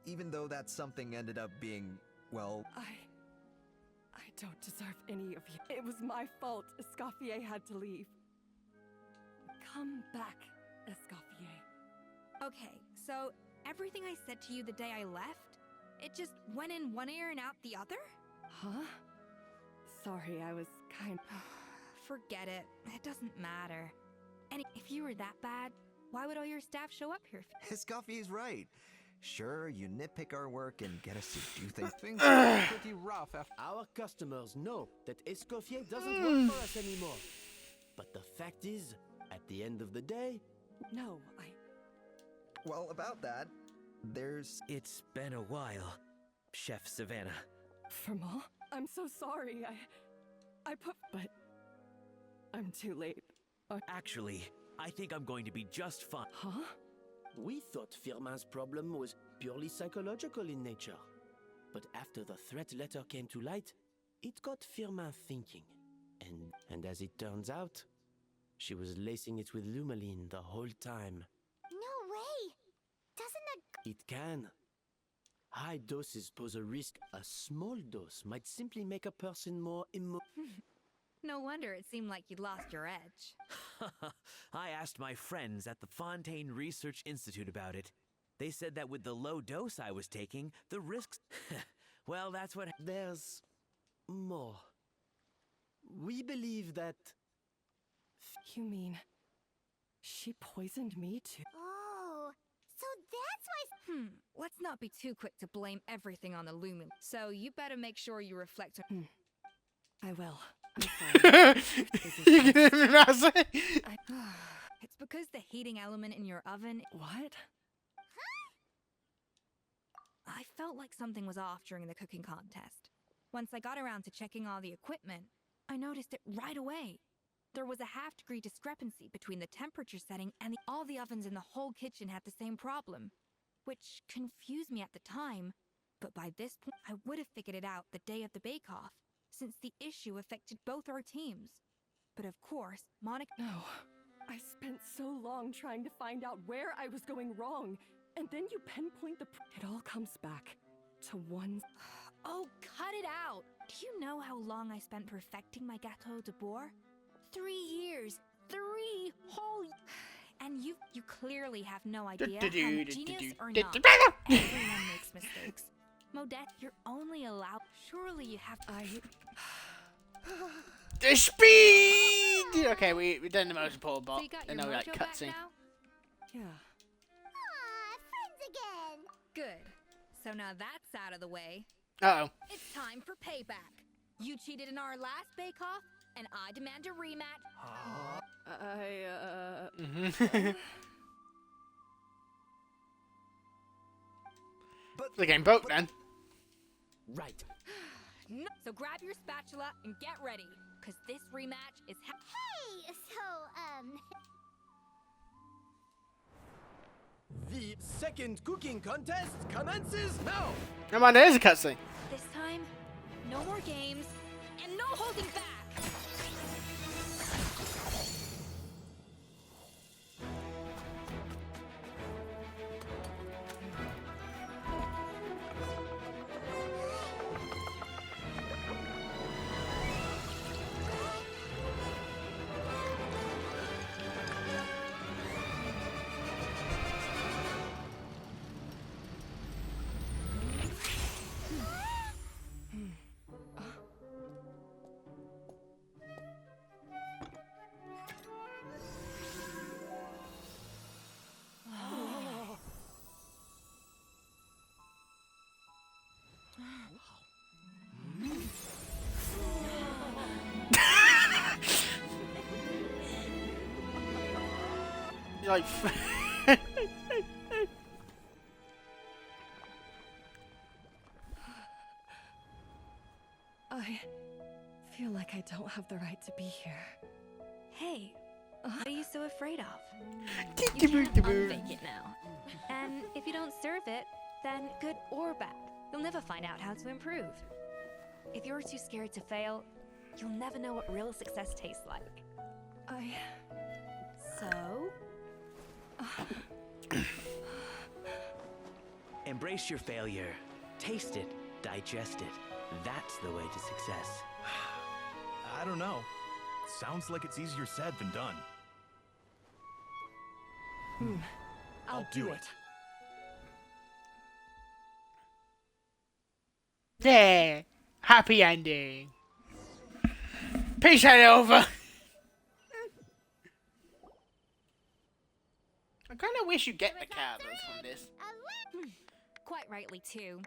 [SPEAKER 13] Even though that something ended up being, well...
[SPEAKER 4] I don't deserve any of you. It was my fault Escoffier had to leave. Come back, Escoffier.
[SPEAKER 5] Okay, so everything I said to you the day I left, it just went in one ear and out the other?
[SPEAKER 4] Huh? Sorry, I was kind...
[SPEAKER 5] Forget it. It doesn't matter. And if you were that bad, why would all your staff show up here?
[SPEAKER 13] Escoffier's right. Sure, you nitpick our work and get us to do things.
[SPEAKER 12] Things are pretty rough after...
[SPEAKER 22] Our customers know that Escoffier doesn't work for us anymore. But the fact is, at the end of the day...
[SPEAKER 4] No,
[SPEAKER 13] Well, about that, there's...
[SPEAKER 9] It's been a while, Chef Savannah.
[SPEAKER 4] Firmal? I'm so sorry. But... I'm too late.
[SPEAKER 9] Actually, I think I'm going to be just fine.
[SPEAKER 4] Huh?
[SPEAKER 22] We thought Firmin's problem was purely psychological in nature. But after the threat letter came to light, it got Firmin thinking. And as it turns out, she was lacing it with Lumaline the whole time.
[SPEAKER 2] No way! Doesn't that...
[SPEAKER 22] It can. High doses pose a risk. A small dose might simply make a person more
[SPEAKER 5] No wonder it seemed like you'd lost your edge.
[SPEAKER 9] I asked my friends at the Fontaine Research Institute about it. They said that with the low dose I was taking, the risks... Well, that's what...
[SPEAKER 22] There's more. We believe that
[SPEAKER 4] You mean she poisoned me too?
[SPEAKER 2] Oh, so that's why.
[SPEAKER 5] Let's not be too quick to blame everything on the Lumen. So you better make sure you reflect on.
[SPEAKER 4] I will. I'm sorry.
[SPEAKER 1] You can hear me now say.
[SPEAKER 5] It's because the heating element in your oven.
[SPEAKER 4] What?
[SPEAKER 5] I felt like something was off during the cooking contest. Once I got around to checking all the equipment, I noticed it right away. There was a half-degree discrepancy between the temperature setting and all the ovens in the whole kitchen had the same problem, which confused me at the time, but by this point I would have figured it out the day of the bake-off, since the issue affected both our teams. But of course, Monica—
[SPEAKER 4] No. I spent so long trying to find out where I was going wrong, and then you pinpoint the— It all comes back to one—
[SPEAKER 5] Oh, cut it out! Do you know how long I spent perfecting my Gâteau de Bourg? 3 years! 3 whole— And you clearly have no idea how genius or not. Everyone makes mistakes. Modeste, you're only allowed— Surely you have—
[SPEAKER 1] The speed! Okay, we done the most important part.
[SPEAKER 5] So you got
[SPEAKER 1] And
[SPEAKER 5] your
[SPEAKER 1] now we're like
[SPEAKER 5] mojo back
[SPEAKER 1] cutscene.
[SPEAKER 5] now?
[SPEAKER 4] Yeah.
[SPEAKER 2] Aw, friends again.
[SPEAKER 5] Good. So now that's out of the way.
[SPEAKER 1] Uh-oh.
[SPEAKER 5] It's time for payback. You cheated in our last bake-off, and I demand a rematch.
[SPEAKER 1] But the game broke then.
[SPEAKER 22] Right.
[SPEAKER 5] No. So grab your spatula and get ready, because this rematch is
[SPEAKER 2] Hey, so,
[SPEAKER 22] The second cooking contest commences now!
[SPEAKER 1] Come on, there's a cutscene.
[SPEAKER 5] This time, no more games, and no holding back!
[SPEAKER 1] Like,
[SPEAKER 4] I feel like I don't have the right to be here.
[SPEAKER 7] Hey, what are you so afraid of?
[SPEAKER 1] You
[SPEAKER 7] can't unbake it now. And if you don't serve it, then good or bad, you'll never find out how to improve. If you're too scared to fail, you'll never know what real success tastes like. So?
[SPEAKER 9] Embrace your failure. Taste it. Digest it. That's the way to success.
[SPEAKER 14] I don't know. Sounds like it's easier said than done.
[SPEAKER 4] I'll do it.
[SPEAKER 1] yeah. Happy ending. Peace out over. I kind of wish you get the cardinals from this.
[SPEAKER 5] Quite rightly, too.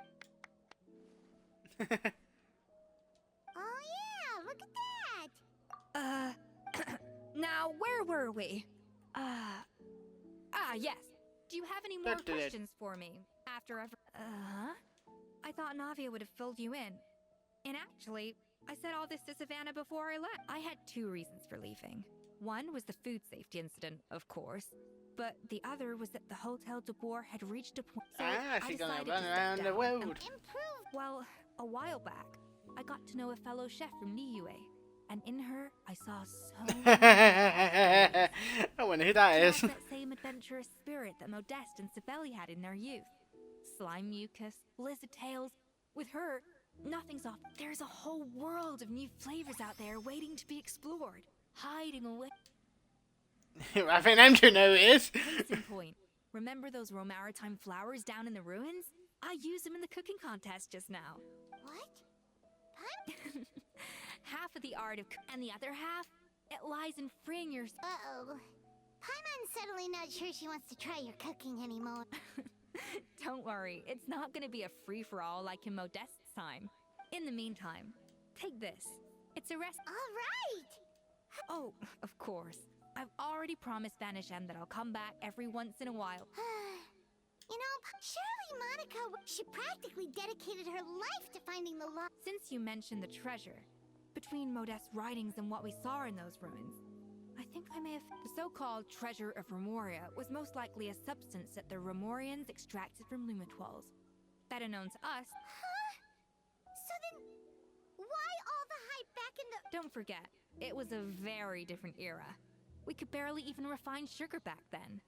[SPEAKER 2] Oh yeah, look at that.
[SPEAKER 5] Now, where were we? Yes. Do you have any more questions for me? After ever— I thought Navia would have filled you in. And actually, I said all this to Savannah before I left. I had 2 reasons for leaving. One was the food safety incident, of course. But the other was that the Hotel de Bourg had reached a point. So
[SPEAKER 1] she's
[SPEAKER 5] I
[SPEAKER 1] gonna
[SPEAKER 5] decided
[SPEAKER 1] run
[SPEAKER 5] to step
[SPEAKER 1] around the
[SPEAKER 5] down
[SPEAKER 1] world.
[SPEAKER 5] and improve. Well, a while back, I got to know a fellow chef from Niue, and in her, I saw so many
[SPEAKER 1] I wonder who that is.
[SPEAKER 5] She has that same adventurous spirit that Modeste and Sibeli had in their youth. Slime mucus, lizard tails. With her, nothing's off. There's a whole world of new flavors out there waiting to be explored, hiding away.
[SPEAKER 1] I think them two know who it is.
[SPEAKER 5] Case in point, remember those Romaritime flowers down in the ruins? I used them in the cooking contest just now.
[SPEAKER 2] What?
[SPEAKER 5] Half of the art of and the other half It lies in freeing your...
[SPEAKER 2] Uh-oh. Paimon's suddenly not sure she wants to try your cooking anymore.
[SPEAKER 5] Don't worry, it's not gonna be a free-for-all like in Modeste's time. In the meantime, take this. It's a rest.
[SPEAKER 2] All right!
[SPEAKER 5] Oh, of course. I've already promised Vanish M that I'll come back every once in a while.
[SPEAKER 2] You know, surely Monica, she practically dedicated her life to finding the lost.
[SPEAKER 5] Since you mentioned the treasure, between Modeste's writings and what we saw in those ruins, I think I may have... The so-called treasure of Remoria was most likely a substance that the Remorians extracted from Lumitwals. Better known to us.
[SPEAKER 2] Huh? So then, why all the hype back in the...
[SPEAKER 5] Don't forget, it was a very different era. We could barely even refine sugar back then.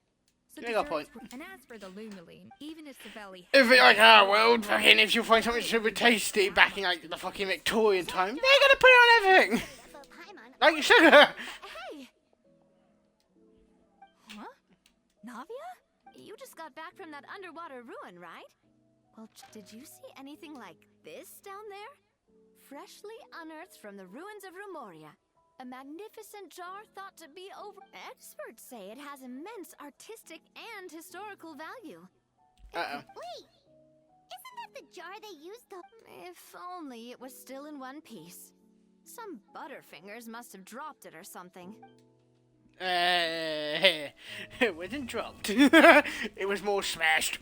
[SPEAKER 5] So
[SPEAKER 1] You got a point.
[SPEAKER 5] and as for the Lumiline, even if Savelli...
[SPEAKER 1] If it like our world, fucking, if you find something super tasty back in like the fucking Victorian time, they're gonna put it on everything! Like sugar!
[SPEAKER 5] Hey! Huh? Navia?
[SPEAKER 18] You just got back from that underwater ruin, right? Well, did you see anything like this down there? Freshly unearthed from the ruins of Remoria. A magnificent jar thought to be over... Experts say it has immense artistic and historical value.
[SPEAKER 1] Uh-oh.
[SPEAKER 2] Wait! Isn't that the jar they used to...
[SPEAKER 18] If only it was still in one piece. Some butterfingers must have dropped it or something.
[SPEAKER 1] It wasn't dropped. It was more smashed.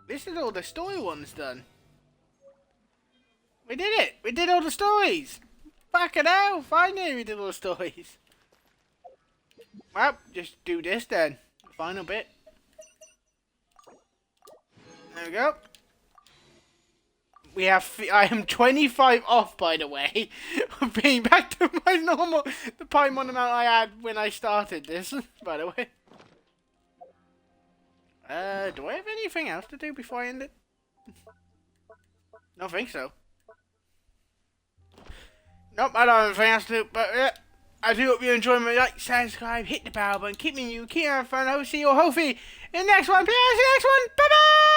[SPEAKER 1] This is all the story ones done. We did it! We did all the stories! Fucking hell! Finally we did all the stories. Well, just do this then. The final bit. There we go. We have... I am 25 off, by the way. Of being back to my normal... The Paimon amount I had when I started this, by the way. Do I have anything else to do before I end it? Don't think so. Nope, I don't have anything else to do, but I do hope you enjoy my like, subscribe, hit the bell button, keep me new, keep having fun. I will see you hopefully in the next one. Peace, next one. Bye bye!